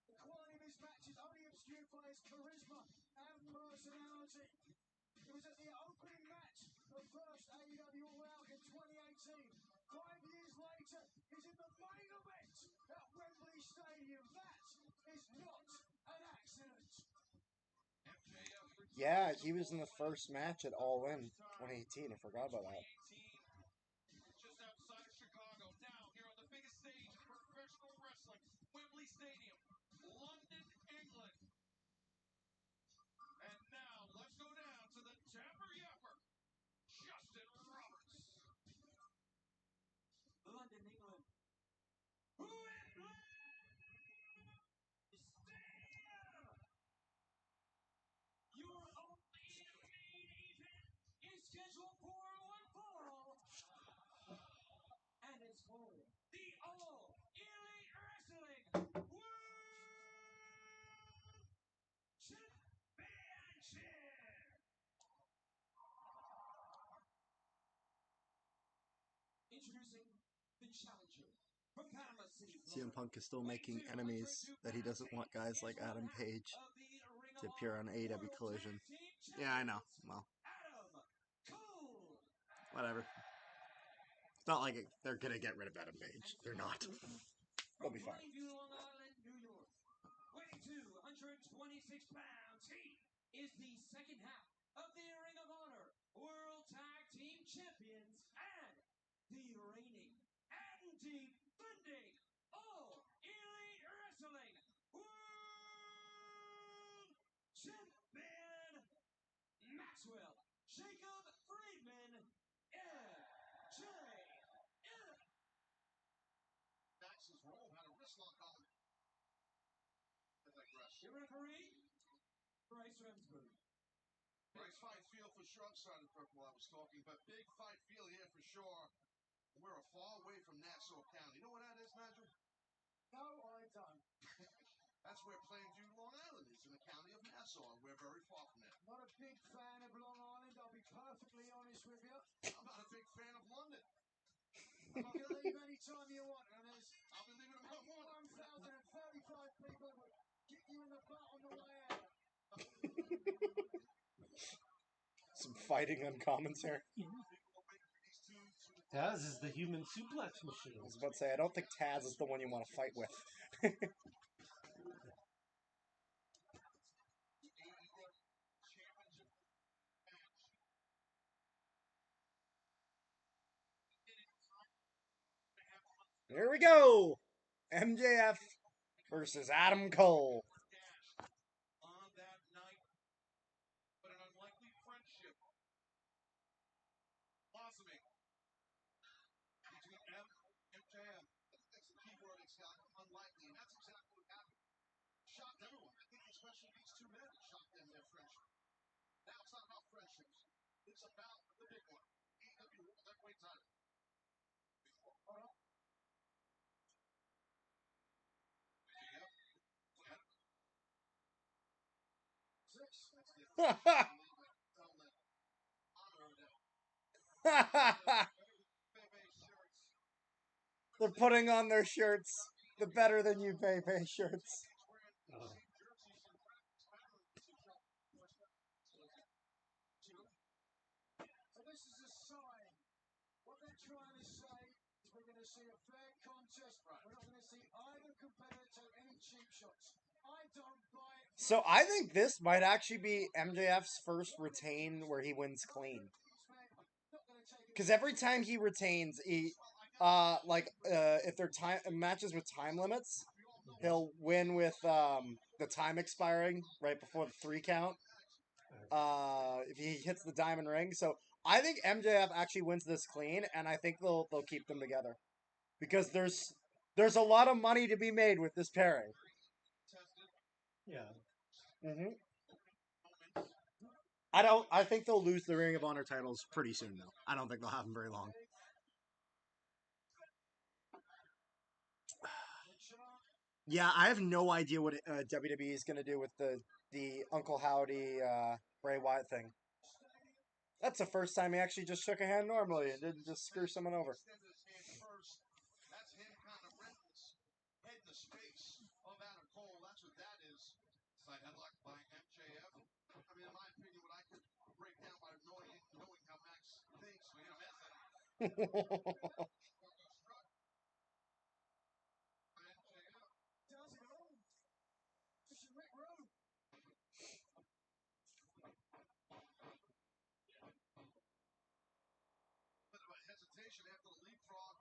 The quality of his matches only obscured by his charisma and personality. It was at the opening match of first AEW All Out in 2018. 5 years later, he's in the main event at Wembley Stadium. That is not an accident. MJF Yeah, he was in the first match at All In 2018. I forgot about that. 2018, just outside of Chicago. Now here on the biggest stage in professional wrestling, Wembley Stadium, London, England. And now let's go down to the Dapper Yapper, Justin Roberts. London, England. Wembley Stadium! Your only main event is scheduled for one fall. And it's for the All Elite Wrestling World Championship! Introducing the challenger from Panama City, CM Punk is still making enemies that he doesn't want guys like Adam Page to appear on AEW Collision. Yeah, I know. Well, Adam Cole. whatever. It's not like they're gonna get rid of Adam Page. They're not. They'll be fine. Plainview, Long Island, New York. Weighing 226 pounds, he is the second half of the Ring of Honor World Tag Team Champions and the reigning and defending All Elite Wrestling World Champion. Maxwell, Jacob Friedman, MJF. Max's role had a wrist lock on him. Your referee, Bryce Remsburg. Big fight feel for sure. I'm sorry, Purple, I was talking, but big fight feel here for sure. We're far away from Nassau County. You know what that is, Nigel? No, I don't. That's where Plainview, Long Island is, in the county of Nassau. We're very far from there. Not a big fan of Long Island, I'll be perfectly honest with you. I'm not a big fan of London. You can leave any time you want, and there's I'll be leaving about 1,035 people who will kick you in the butt on the way out. Some fighting on commentary. Taz is the human suplex machine. I was about to say, I don't think Taz is the one you want to fight with. Here we go! MJF versus Adam Cole. On that night, but an unlikely friendship blossoming between M and MJF. That's the key word, Scott. Unlikely, and that's exactly what happened. Shocked everyone. I think especially these two men shocked them their friendship. Now it's not about friendships. It's about the big one. AEW World Heavyweight title. They're putting on their shirts. The better than you pay shirts. Oh. So this is a sign. What they're trying to say is we're going to see a fair contest. We're not going to see either competitor take any cheap shots. I don't buy it. So I think this might actually be MJF's first retain where he wins clean. Because every time he retains, if they're time matches with time limits, he'll win with the time expiring right before the 3 count. If he hits the diamond ring, so I think MJF actually wins this clean, and I think they'll keep them together because there's a lot of money to be made with this pairing. Yeah. Mm-hmm. I think they'll lose the Ring of Honor titles pretty soon, though. I don't think they'll have them very long. Yeah, I have no idea what WWE is going to do with the Uncle Howdy Bray Wyatt thing. That's the first time he actually just shook a hand normally and didn't just screw someone over. That's him kind of head in the space of Adam Cole. That's what that is. Side headlock by MJF. I mean, in my opinion, what I could break down by knowing how Max thinks when you mess at Does it all? This is Rick Rowe. Bit of a hesitation after the leapfrog.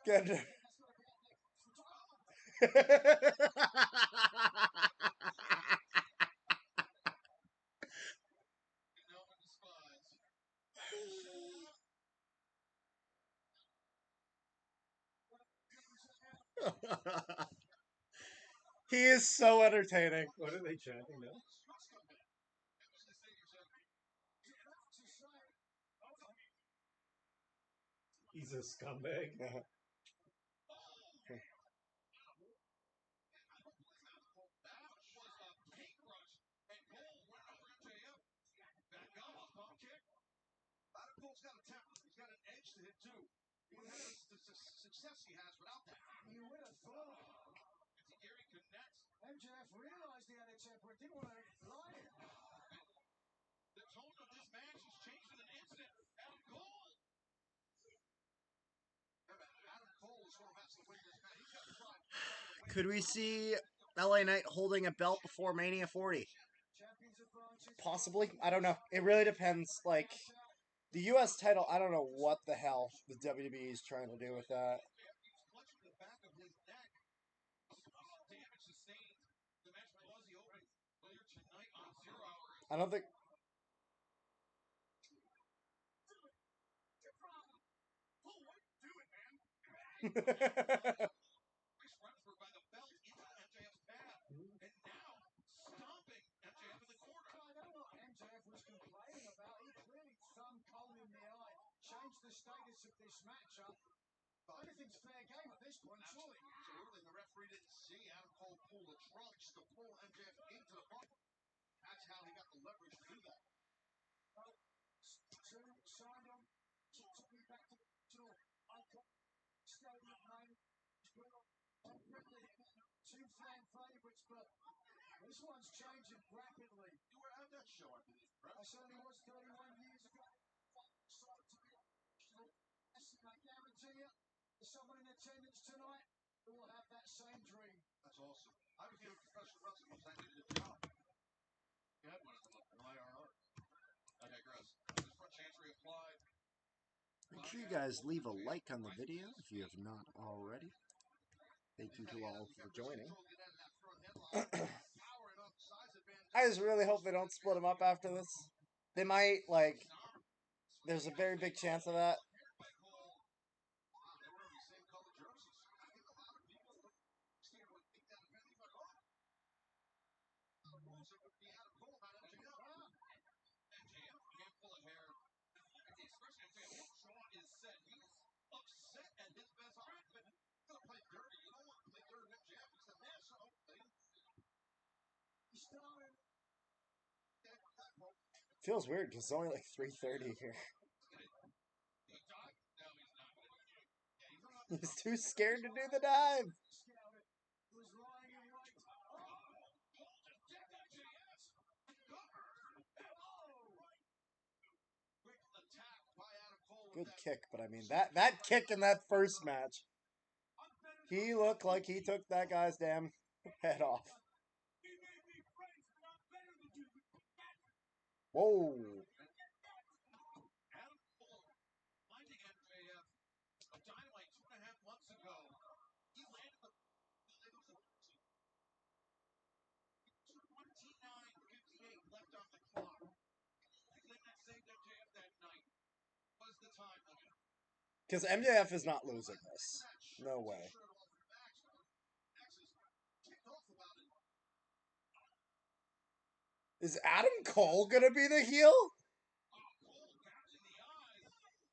Good. He is so entertaining. What are they chanting now? He's a scumbag. Cole's got a temper. He's got an edge to him, too. Even the success he has without that. You would have thought. It's a Gary connects. MJF realized he had a temper and didn't want to lie it. The tone of this match has changed in an instant. Adam Cole. Could we see LA Knight holding a belt before Mania 40? Possibly. I don't know. It really depends. Like, the U.S. title, I don't know what the hell the WWE is trying to do with that. Clutching the back of his neck. Damage sustained. The match by Aussie open earlier tonight on 0 Hour. I don't think. Rutherford by the belt into MJF's pad. And now stomping MJF in the corner. I know what MJF was complaining about. He clearly thumbed Cole in the eye, changed the status of this matchup. Everything's fair game at this point, surely. Absolutely. The referee didn't see Adam Cole pull the trunks to pull MJF into the front. That's how he got the leverage to do that. Two signed on. Took me back to the original icon stadium name. Two fan favourites, but this one's changing rapidly. You were at that show, I believe, right? I certainly was 31 years ago. Excited to be professional wrestling. I guarantee you, there's someone in attendance tonight who will have that same dream. That's awesome. I became a professional wrestler because I needed a job. You had one of them, an IRR. I digress. This front chancery applied. Make sure you guys leave a like on the video if you have not already. Thank you to all for joining. I just really hope they don't split them up after this. They might, like, there's a very big chance of that. The expression MJF Shawn is set. He's upset at his best friend, but you're gonna play dirty. You don't want to play dirty with MJF. He's the man. So He's starting. Feels weird because it's only like 3:30 here. He's too scared to do the dive. Was lying in wait. Good kick, but I mean that kick in that first match, he looked like he took that guy's damn head off. Whoa. Adam Cole finding MJF a Dynamite 2.5 months ago. He landed the 29:58 left on the clock. The thing that saved MJF that night was the time limit. Because MJF is not losing this. No way. Is Adam Cole gonna be the heel?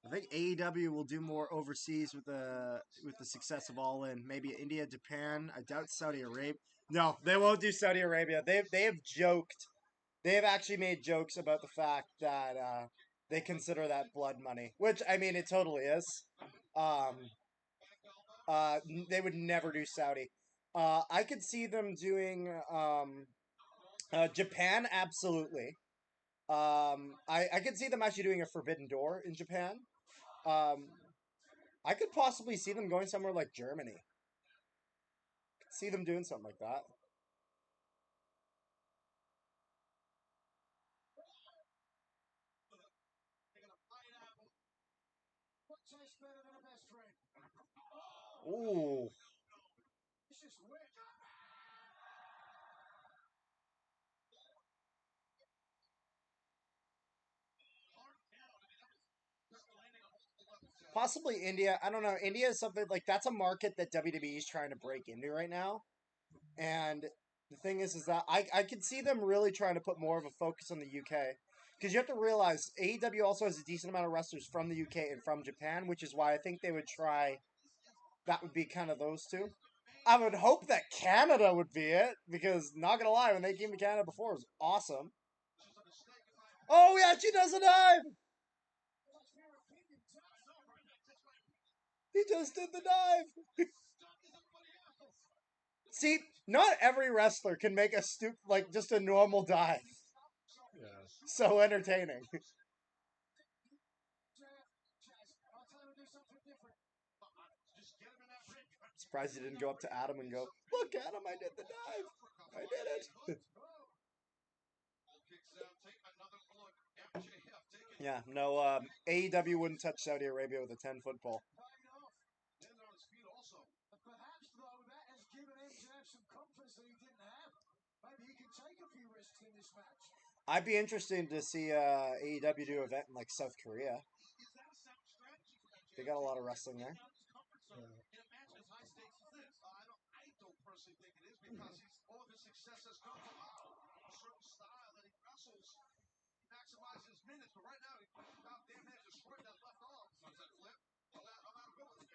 I think AEW will do more overseas with the success of All In. Maybe India, Japan. I doubt Saudi Arabia. No, they won't do Saudi Arabia. They have joked. They have actually made jokes about the fact that they consider that blood money, which I mean it totally is. They would never do Saudi. I could see them doing Japan, absolutely. I could see them actually doing a Forbidden Door in Japan. I could possibly see them going somewhere like Germany. See them doing something like that. What tastes better than a best friend? Ooh. It's just weird. Possibly India. I don't know. India is something like that's a market that WWE is trying to break into right now. And the thing is that I could see them really trying to put more of a focus on the UK. Because you have to realize AEW also has a decent amount of wrestlers from the UK and from Japan, which is why I think they would try. That would be kind of those two. I would hope that Canada would be it, because not gonna lie, when they came to Canada before, it was awesome. Oh yeah, she does a dive. He just did the dive. See, not every wrestler can make a just a normal dive. Yeah. So entertaining. Surprised he didn't go up to Adam and go, "Look, Adam, I did the dive. I did it." Kicks out, take another look. MJF taking Yeah, no, AEW wouldn't touch Saudi Arabia with a 10-foot pole. Landed on his feet also. Perhaps, though, that has given MJF some confidence that he didn't have. Maybe he can take a few risks in this match. I'd be interested to see AEW do an event in like South Korea. Is that a sound strategy for MJF? They got a lot of wrestling there. In a match as high stakes as this, I don't personally think it is because all of his success has come from a certain style that he wrestles. He maximizes his minutes, but right now he's about damn near destroyed that left arm. Sunset flip. I'm out of building.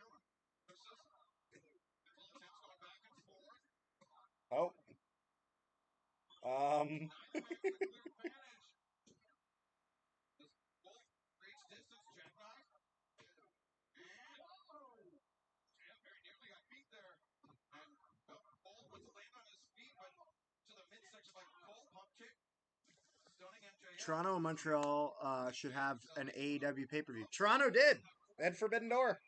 Attempts going back and forth. Oh. Now he's back with a clear advantage. Both reach distance, jackknife. And very nearly got beat there. And Cole was laying on his feet, but to the midsection like Cole pump kick. Stunning MJF. Toronto and Montreal should have an AEW pay-per-view. Toronto did. They had Forbidden Door.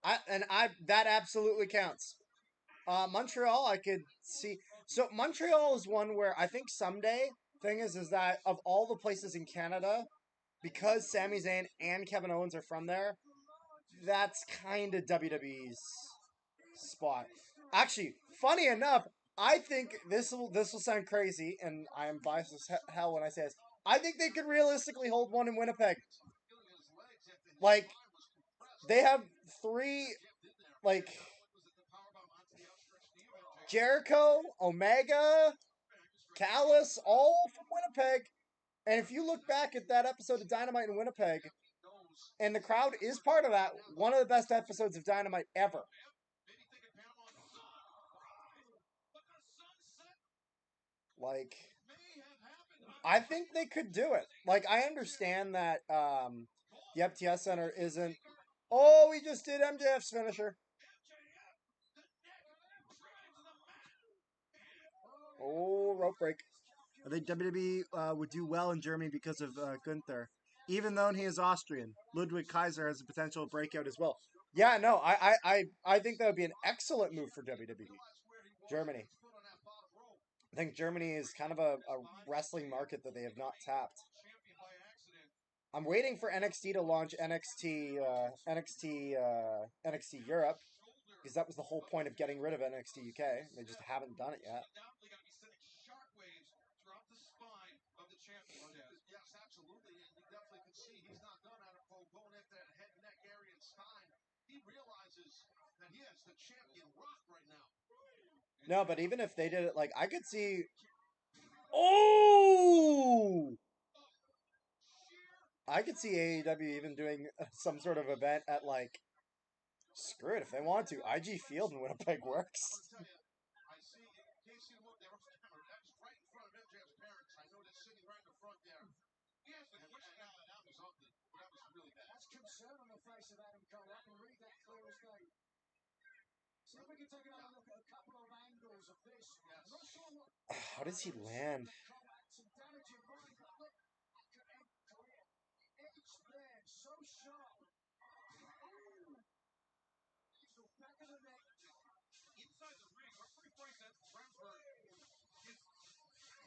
That absolutely counts. Montreal, I could see. So Montreal is one where I think someday, thing is that of all the places in Canada, because Sami Zayn and Kevin Owens are from there, that's kind of WWE's spot. Actually, funny enough, I think this will sound crazy, and I am biased as hell when I say this. I think they could realistically hold one in Winnipeg. Like, they have 3, like, Jericho, Omega, Callis, all from Winnipeg. And if you look back at that episode of Dynamite in Winnipeg, and the crowd is part of that, one of the best episodes of Dynamite ever. Like, I think they could do it. Like, I understand that the FTS Center isn't. Oh, we just did MJF's finisher. Oh, rope break. I think WWE would do well in Germany because of Gunther. Even though he is Austrian, Ludwig Kaiser has a potential breakout as well. Yeah, no, I think that would be an excellent move for WWE. Germany. I think Germany is kind of a wrestling market that they have not tapped. I'm waiting for NXT to launch NXT Europe, because that was the whole point of getting rid of NXT UK. They just haven't done it yet. Throughout the spine of the champion. Yes, absolutely. And you definitely can see he's not done out of going after that head and neck area and spine. He realizes that he has the champion rock right now. No, but even if they did it, like, I could see. Oh! I could see AEW even doing some sort of event at, like, screw it, if they want to. IG Field in Winnipeg works. I see Casey look there on camera. That's right in front of MJF's parents. I know they're sitting right in the front there. He has the question now. That was ugly. That was really bad. That's concern on the face of Adam Cole. I can read that clear as day. See if we can take another look at a couple of angles of this. Yes. I'm not sure what. How does he land? Some damage in mind, but look, edge there, so sharp. So back of the neck. Inside the ring, referee Frank Bremsberg is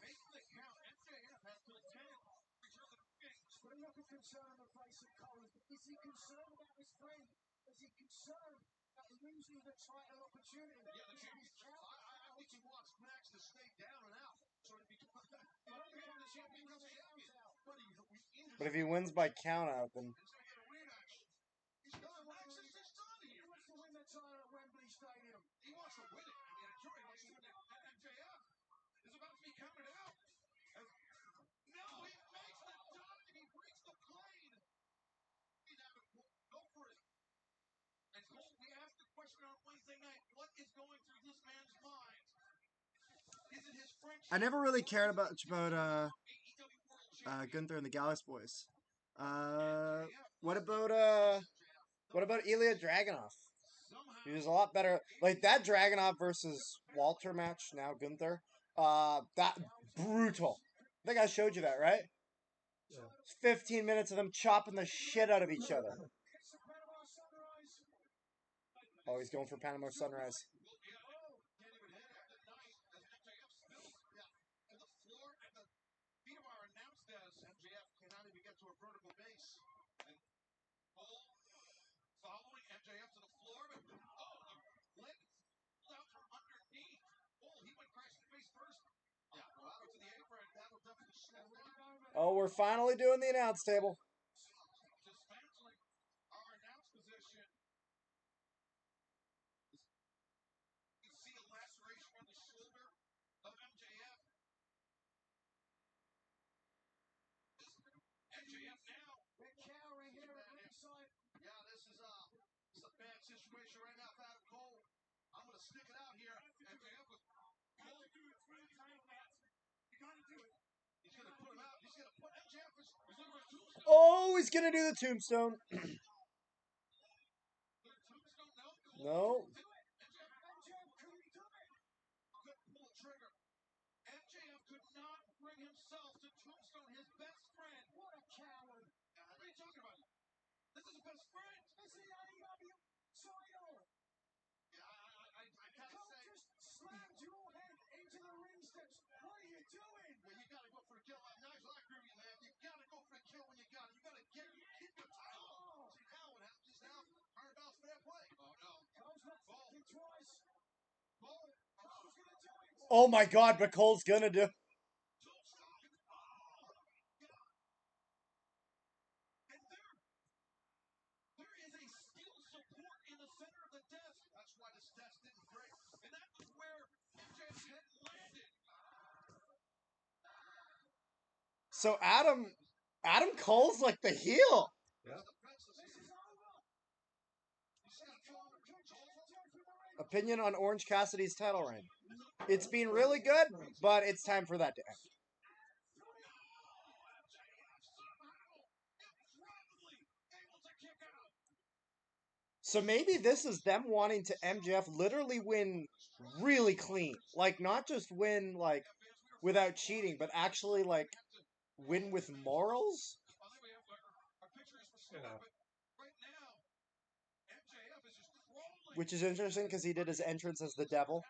making the count. MJF has to attend. Return the ring. But a look of concern on the face of Cole. Is he concerned about his friend? Is he concerned about losing the title opportunity? Yeah, the championship. I think he wants Max to stay down and out. So to become the champion becomes champion. But if he wins by count out, then. He's going to get a rematch. He's going Max is just done here. He wants to win the title at Wembley Stadium. He wants to win it. I mean, I'm sure he wants to win it. MJF is about to be counted out. No, he makes the dive. He breaks the plane. He's having go for it. And Cole, we asked the question on Wednesday night, what is going through this man's mind? Is it his friendship? I never really cared about Gunther and the Gallus boys. What about Ilya Dragunov? He was a lot better. Like, that Dragunov versus Walter match, now Gunther, that brutal. I think I showed you that, right? Yeah. 15 minutes of them chopping the shit out of each other. Oh, he's going for Panama Sunrise. Can't even hit it. The night as MJF spills to the floor at the feet of our announce desk. MJF cannot even get to a vertical base. And Cole following MJF to the floor. But, the leg out from underneath. Cole, he went crashing face first. Yeah, well, out to the apron. That'll definitely slow down. Oh, we're finally doing the announce table. Dismantling our announce position. You see a laceration on the shoulder of MJF. MJF now. They're cowering here at ringside. Yeah, this is a bad situation right now for Adam Cole. I'm going to stick it out here. MJF with Cole. You gotta do it. He's going to put him out. He's going to put MJF. He's looking for a tombstone. Oh, he's gonna do the tombstone. Tombstone, no. No. MJF couldn't do it. Couldn't pull the trigger. MJF could not bring himself to tombstone his best friend. What a coward. What are you talking about? This is his best friend. It's the AEW title. Yeah, I gotta Cole say. just slammed your head into the ring steps. What are you doing? Well, you gotta go for the kill. Nice, I agree with you, man. You gotta go for the kill when you got it. You gotta keep your title. Oh. See now what happens now? $100 for that play. Oh no. Cole's not thinking twice. Cole. Cole's gonna do it. Oh my God, but Cole's gonna do. Tombstone. Oh, God. And there is a steel support in the center of the desk. That's why this desk didn't break. And that was where MJF's head landed. So Adam Cole's like the heel. Yeah. This is over. Opinion on Orange Cassidy's title reign. It's been really good, but it's time for that to end. So maybe this is them wanting to MJF literally win really clean. Like, not just win, like, without cheating, but actually, like, win with morals? Yeah. Which is interesting because he did his entrance as the devil.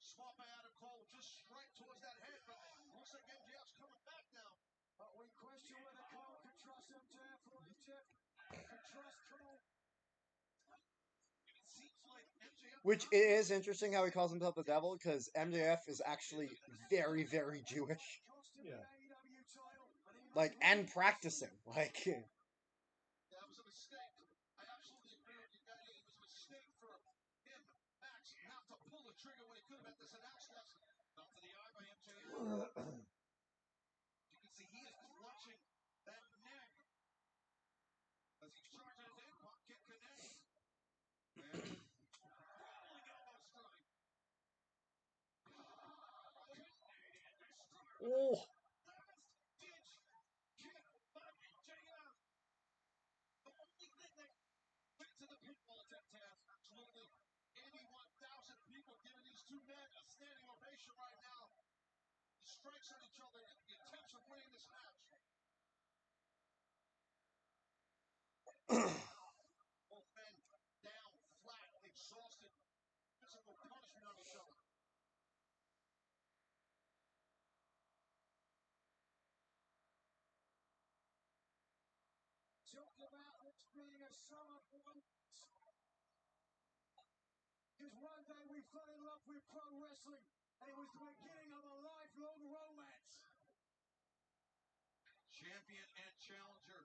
Swap by Adam Cole just right towards that head, but looks like MJF's coming back now. But we question whether Cole can trust MJF or MJF can trust Cole. It seems like MJF. Which it is interesting how he calls himself the devil because MJF is actually very, very Jewish. Yeah. Like, and practicing. Like, That was a mistake. I absolutely agree with you, Daddy. It was a mistake for him, Max, not to pull the trigger when he could have at this announce desk. Not to the eye by MJF. You can see he is clutching that neck as he's charging his in, pocket connects. And rolling elbow strike. oh. Last ditch kick by MJF. The only thing that went to the pinfall attempt task. Absolutely. 81,000 people giving these two men a standing ovation right now. The strikes on each other and the attempts of winning this match. Both men down, flat, exhausted. Physical punishment on each other. Talk about this being a summer fun. Because one day we fell in love with pro wrestling, and it was the beginning of a lifelong romance. Champion and challenger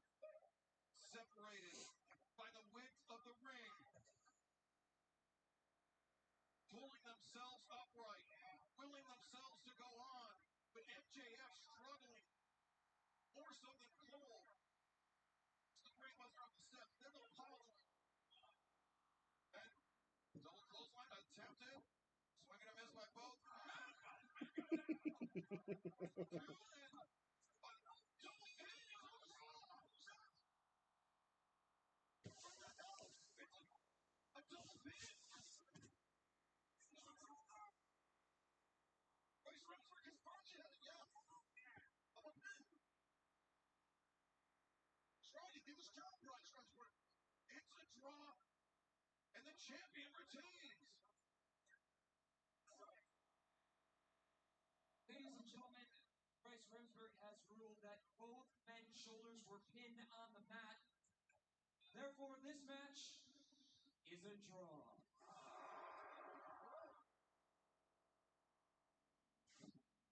separated by the width of the ring. Pulling themselves upright, willing themselves to go on, but MJF struggling more so than Cole. It's the Great Buster off the steps. They're the pause. And double clothesline attempted. Swing and a miss by both. A double pin. He's ready for his punch. Yeah. Trying to give his job right, It's a draw. and the champion retains. Ladies and gentlemen, Bryce Remsburg has ruled that both men's shoulders were pinned on the mat. Therefore, this match is a draw.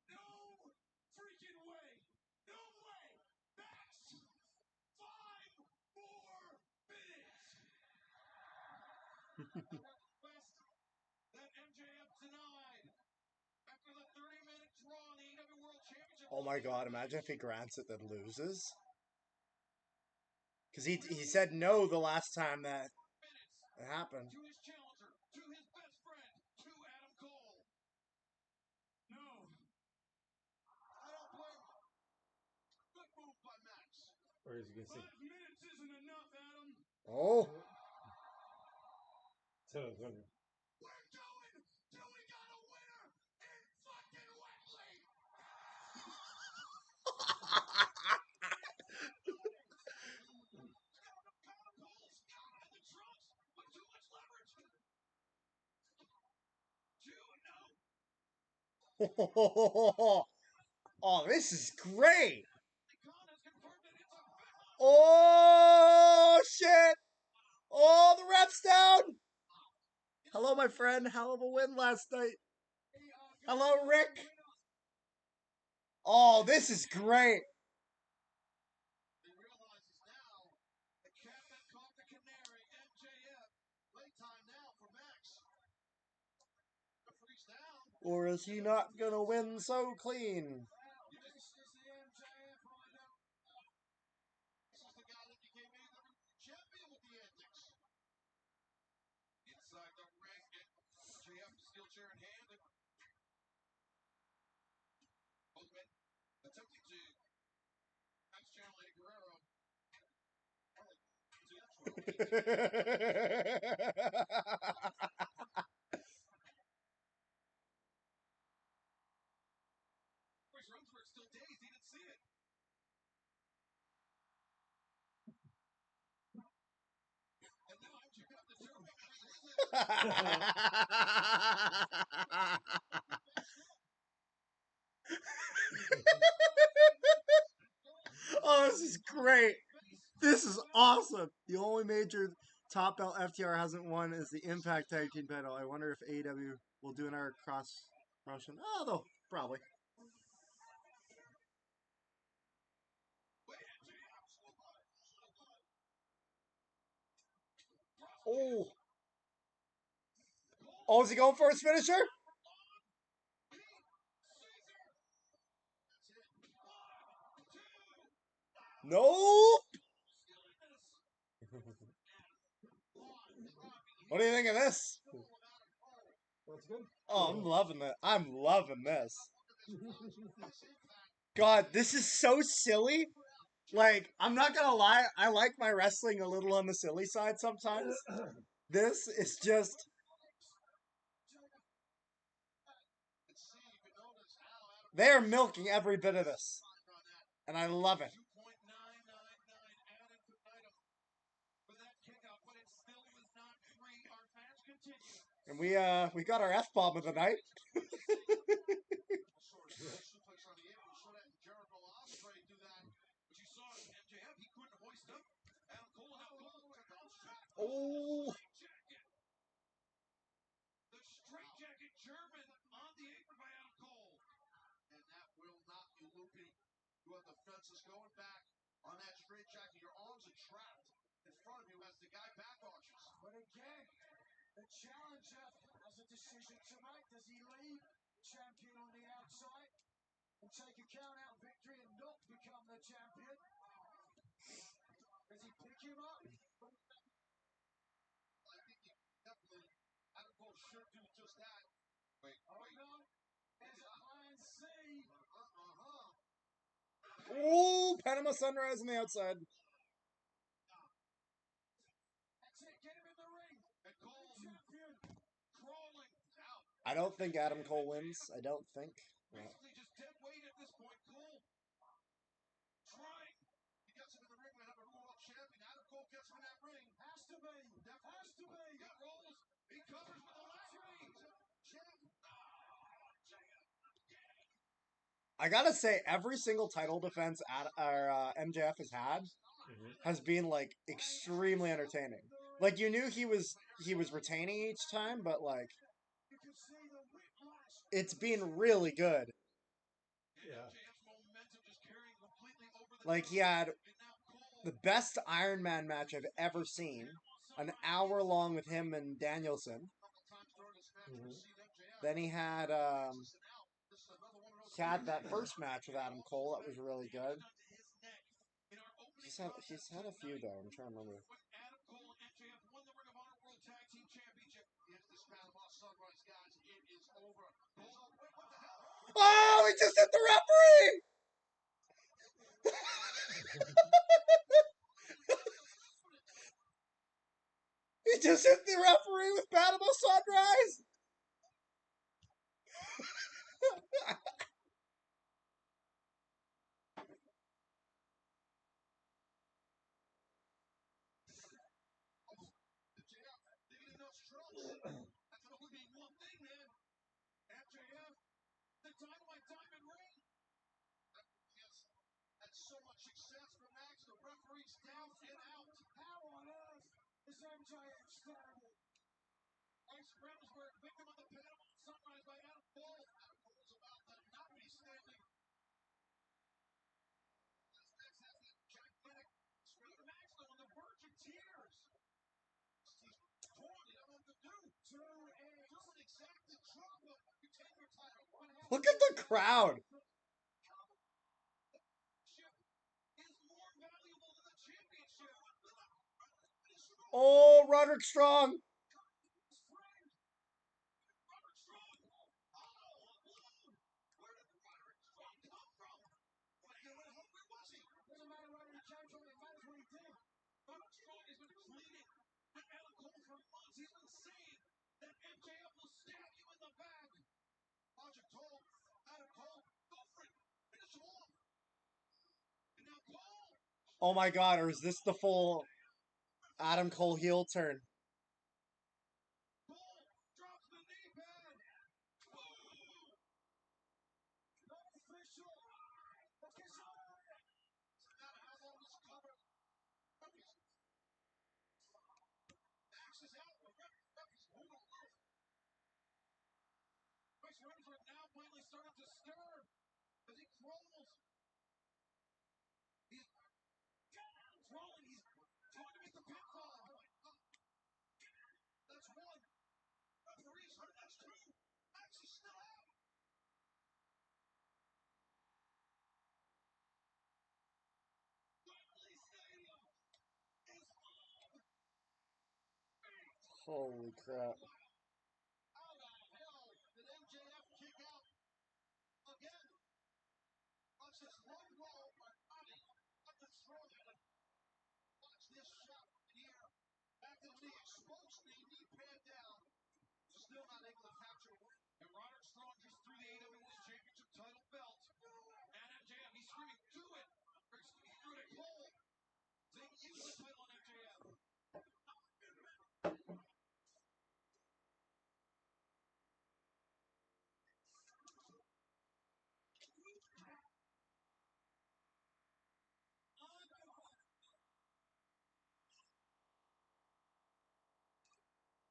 No freaking way! No way! Max! 5 more minutes! West that MJF denied. After the 30-minute draw in the AEW World Championship. Oh my god, imagine if he grants it then loses. Because he said no the last time that it happened. To his challenger, to his best friend, to Adam Cole. No. I don't blame him. Good move by Max. Or is he going to say, 5 minutes isn't enough, Adam. Oh. so I was wondering. We're going till we got a winner in fucking Wembley. Cole's got in the trunks with too much leverage. 2-0. Oh, this is great. Khan has confirmed that it's a Oh, shit. Oh, the ref's down. Hello, my friend. Hell of a win last night. Hello, Rick. Oh, this is great. He realizes now the captain caught the canary, MJF. Playtime now for Max. The freeze down. Or is he not going to win so clean? This is the MJF right now. This is the guy that became AEW champion with the antics. Inside the ring, MJF steel chair in hand. Both men attempting to Max Channel Eddie Guerrero. Chris Rumsford's still dazed, he didn't see it. And now MJF Oh, this is great. This is awesome. The only major top belt FTR hasn't won is the Impact Tag Team title. I wonder if AEW will do another cross promotion. Oh, they'll probably. Oh. Oh, is he going for his finisher? Nope. What do you think of this? That's good. Oh, I'm loving it. I'm loving this. God, this is so silly. Like, I'm not gonna lie, I like my wrestling a little on the silly side sometimes. This is just... They're milking every bit of this. And I love it. And we got our F-bomb of the night. Oh. The straight jacket German on the apron by Adam Cole. And that will not be loopy. You have the fences going back on that straight jacket. Your arms are trapped in front of you as the guy back arches. But again, the challenger has a decision to make. Does he leave champion on the outside and take a count-out victory and not become the champion? Does he pick him up? I think he definitely, Adam Cole should do just that. Wait. No. There's a iron C. Oh, Panama Sunrise on the outside. That's it. Get him in the ring. And Cole, champion, crawling out. I don't think Adam Cole wins. I don't think. Basically just dead weight at this point. Cole trying. He gets him in the ring. We have a world champion. Adam Cole gets him in that ring. Has to be. Has to be. Yeah, roll I gotta say, every single title defense MJF has had has been like extremely entertaining. Like you knew he was retaining each time, but like it's been really good. Yeah. Like he had the best Iron Man match I've ever seen, an hour long with him and Danielson. Then he had that first match with Adam Cole that was really good. He's had a few though. I'm trying to remember. Adam Cole and MJF won the Ring of Honor World Tag Team Championship. It's this Panama Sunrise, guys. It is over. Wait, what the hell? Oh, he just hit the referee! He just hit the referee with Panama Sunrise! That can only mean one thing, man. MJF, the Dynamite Diamond Ring. Yes, that's so much success for Max. The referee's down and out. How on earth is MJF standing? Ice Reynoldsburg, victim of the Panama Sunrise by Adam Cole. Adam Cole's about to not be standing. Max has that gigantic sweet Max on the verge of tears. He's torn. He doesn't know what to do. Doing exactly drop a contender title. Look at the crowd. Is more valuable than the championship. Oh, Roderick Strong. Robert Strong. Oh, where did Roderick Strong come from? Where was he? Doesn't matter where he came from, it matters what he did. Robert Strong has been pleading with Adam Cole for months. He's been saying that MJF will stab you in the back. Roger told Adam Cole, go for it. Finish him off. And now Cole. Oh my god, or is this the full Adam Cole heel turn? Cole drops the knee pad. Boom. Official. Now how long is covered? Max is out. The referee's hold on. Ice Reynoldsburg now finally starting to stir as he crawls. He's crawling. He's trying to make the pinfall. That's one. Referee's hurt. That's two. Max is still out. Wembley Stadium is on. Holy crap. How the hell did MJF kick out again? Watch this one roll by Bobby uncontrolled. Watch this shot here. Back to the knee, exposed knee pad down. Still not able to capture it. And Roderick Strong just threw the AEW Championship title belt. And MJF, he's screaming, do it! He threw it at Cole. They use the title on MJF.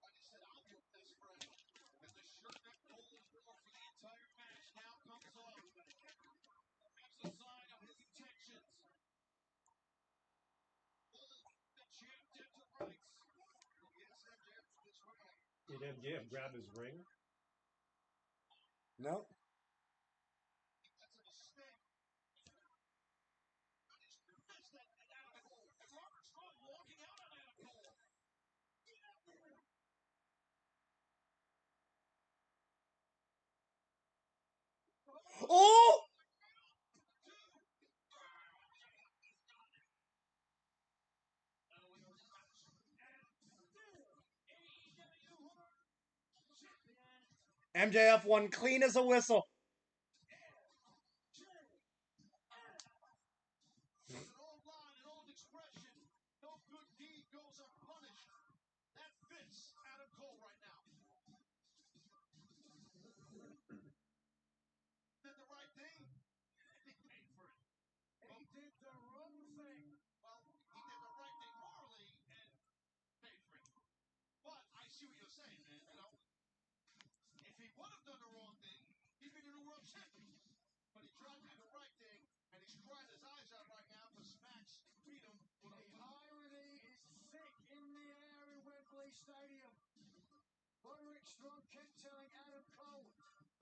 Like I said, I'll do this friend. And the shirt that Cole has worn for the entire match now comes off. That's a sign of his intentions. The champ dead to rights. Yes, MJF is right. Did MJF grab his ring? No. That's a mistake. Missed that Adam Cole. And Robert Strong walking out on Adam Cole. Oh! MJF won clean as a whistle. It's an old line, an old expression. No good deed goes unpunished. That fits Adam Cole right now. Did the right thing. see what you're saying, man. You know, if he would have done the wrong thing, he'd been in a world champion. But he tried to do the right thing, and he's crying his eyes out right now for Smack's freedom. The irony is thick in the air in Wembley Stadium. Roderick Strong kept telling Adam Cole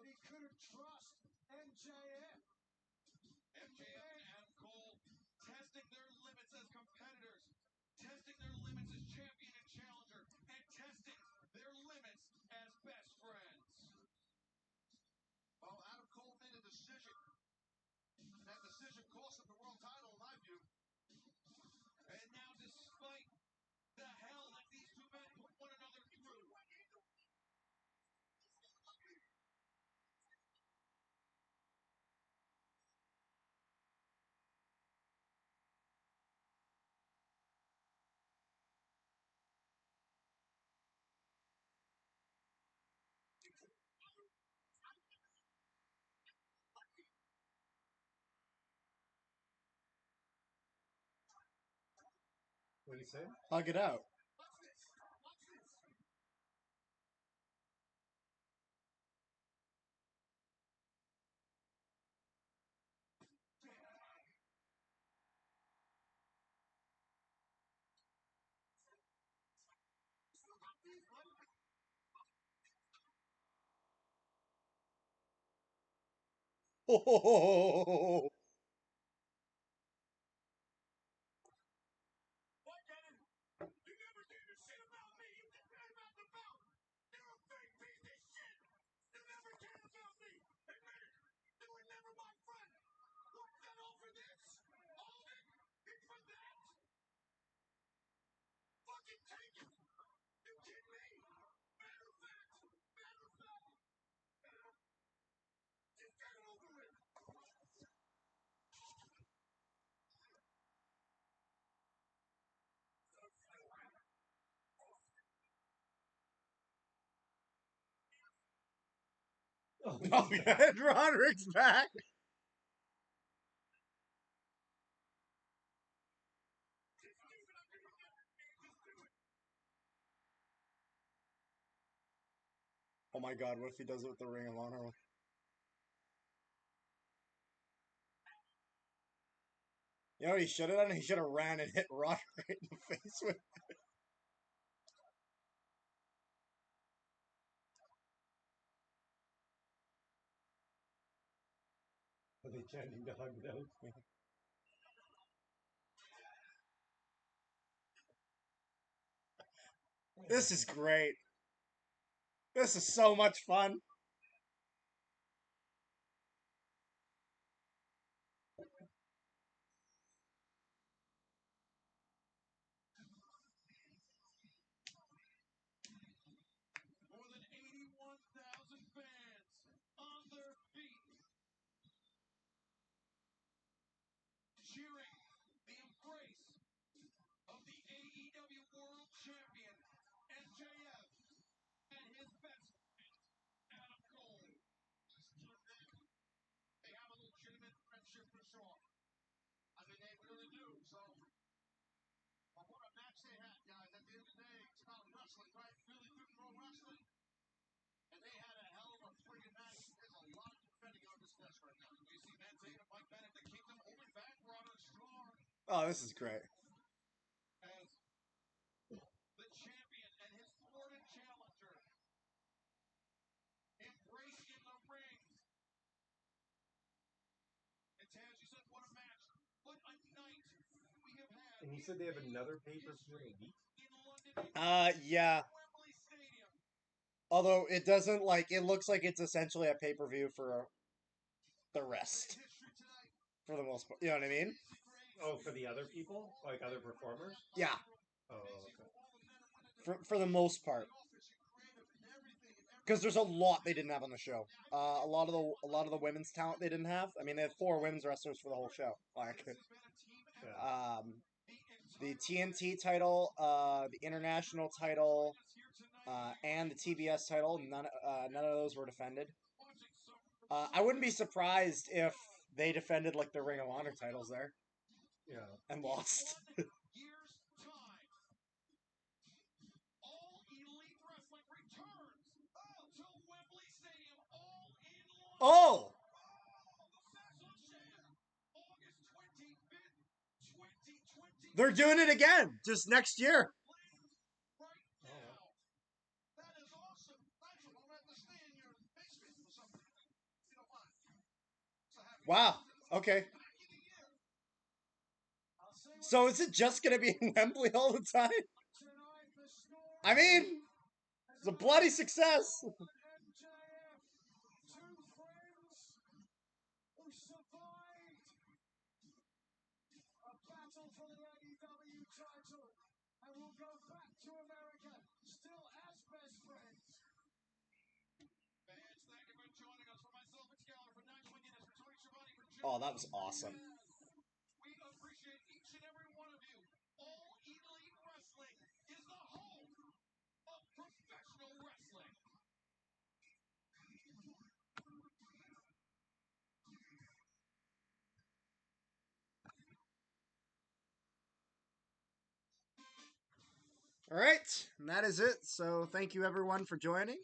that he couldn't trust MJF. MJF and Adam Cole testing their limits as competitors, testing their limits as champion and challenger, and testing their limits as best friends. Well, Adam Cole made a decision. That decision cost him the world title, in my view. And now, despite the hell that these two men put one another through, What do you say? Hug it out. Oh, what, Dennis? You never gave a shit about me. You didn't care about the belt. You're a fake piece of shit. You never cared about me. Admit it. You were never my friend. You fell for this. All in. It's for that. Fucking take it. You kidding me? Matter of fact. Just get it over with. Oh, oh yeah, Roderick's back. Oh my god, what if he does it with the Ring of Honor? You know what he should have done? He should have ran and hit Roderick right in the face with. are they chanting to hug it out? This is great. This is so much fun. More than 81,000 fans on their feet, cheering the embrace of the AEW World Champion, MJF, and his best friend, Adam Cole. They have a legitimate friendship for sure. I mean, they really do, so. Well, what a match they had, guys. At the end of the day, it's about wrestling, right? Really good pro wrestling. And they had a hell of a friggin' match. There's a lot of defending on this match right now. You see Matt Tatum, Mike Bennett, the Kingdom holding back Roderick Strong Oh, this is great. as the champion and his thwarted challenger embrace in the ring. And Taz, you said, what a match. What a night we have had. And you said they have another pay-per-view in a week? In London, Yeah. Wembley Stadium. Although it doesn't it looks like it's essentially a pay-per-view for the rest. History tonight. For the most part. You know what I mean? Oh, for the other people? Like other performers? Yeah. Oh, okay. For the most part. Because there's a lot they didn't have on the show. A lot of the women's talent they didn't have. I mean, they had 4 women's wrestlers for the whole show. Like, Yeah. the TNT title, the international title, and the TBS title. None of those were defended. I wouldn't be surprised if they defended like the Ring of Honor titles there Yeah. and lost. Years time. All Elite Wrestling Oh, August 25th, 2020. they're doing it again, just next year. Right now. That is awesome. Thanks. I'm going to have to stay in your basement or something. You don't mind. So happy. Wow. Okay. Back in the year. So is it just going to be in Wembley all the time? Tonight, the story I mean, it's a bloody success. MJF, two friends who survived a battle for the AEW title and will go back to America still as best friends. Fans, thank you for joining us. For myself and Scalar, for Nash McGinnis, for Tony Schiavone, for Jim. Oh, that was awesome. We appreciate each and every one of you. All Elite Wrestling is the home of professional wrestling. All right, and that is it. So thank you everyone for joining.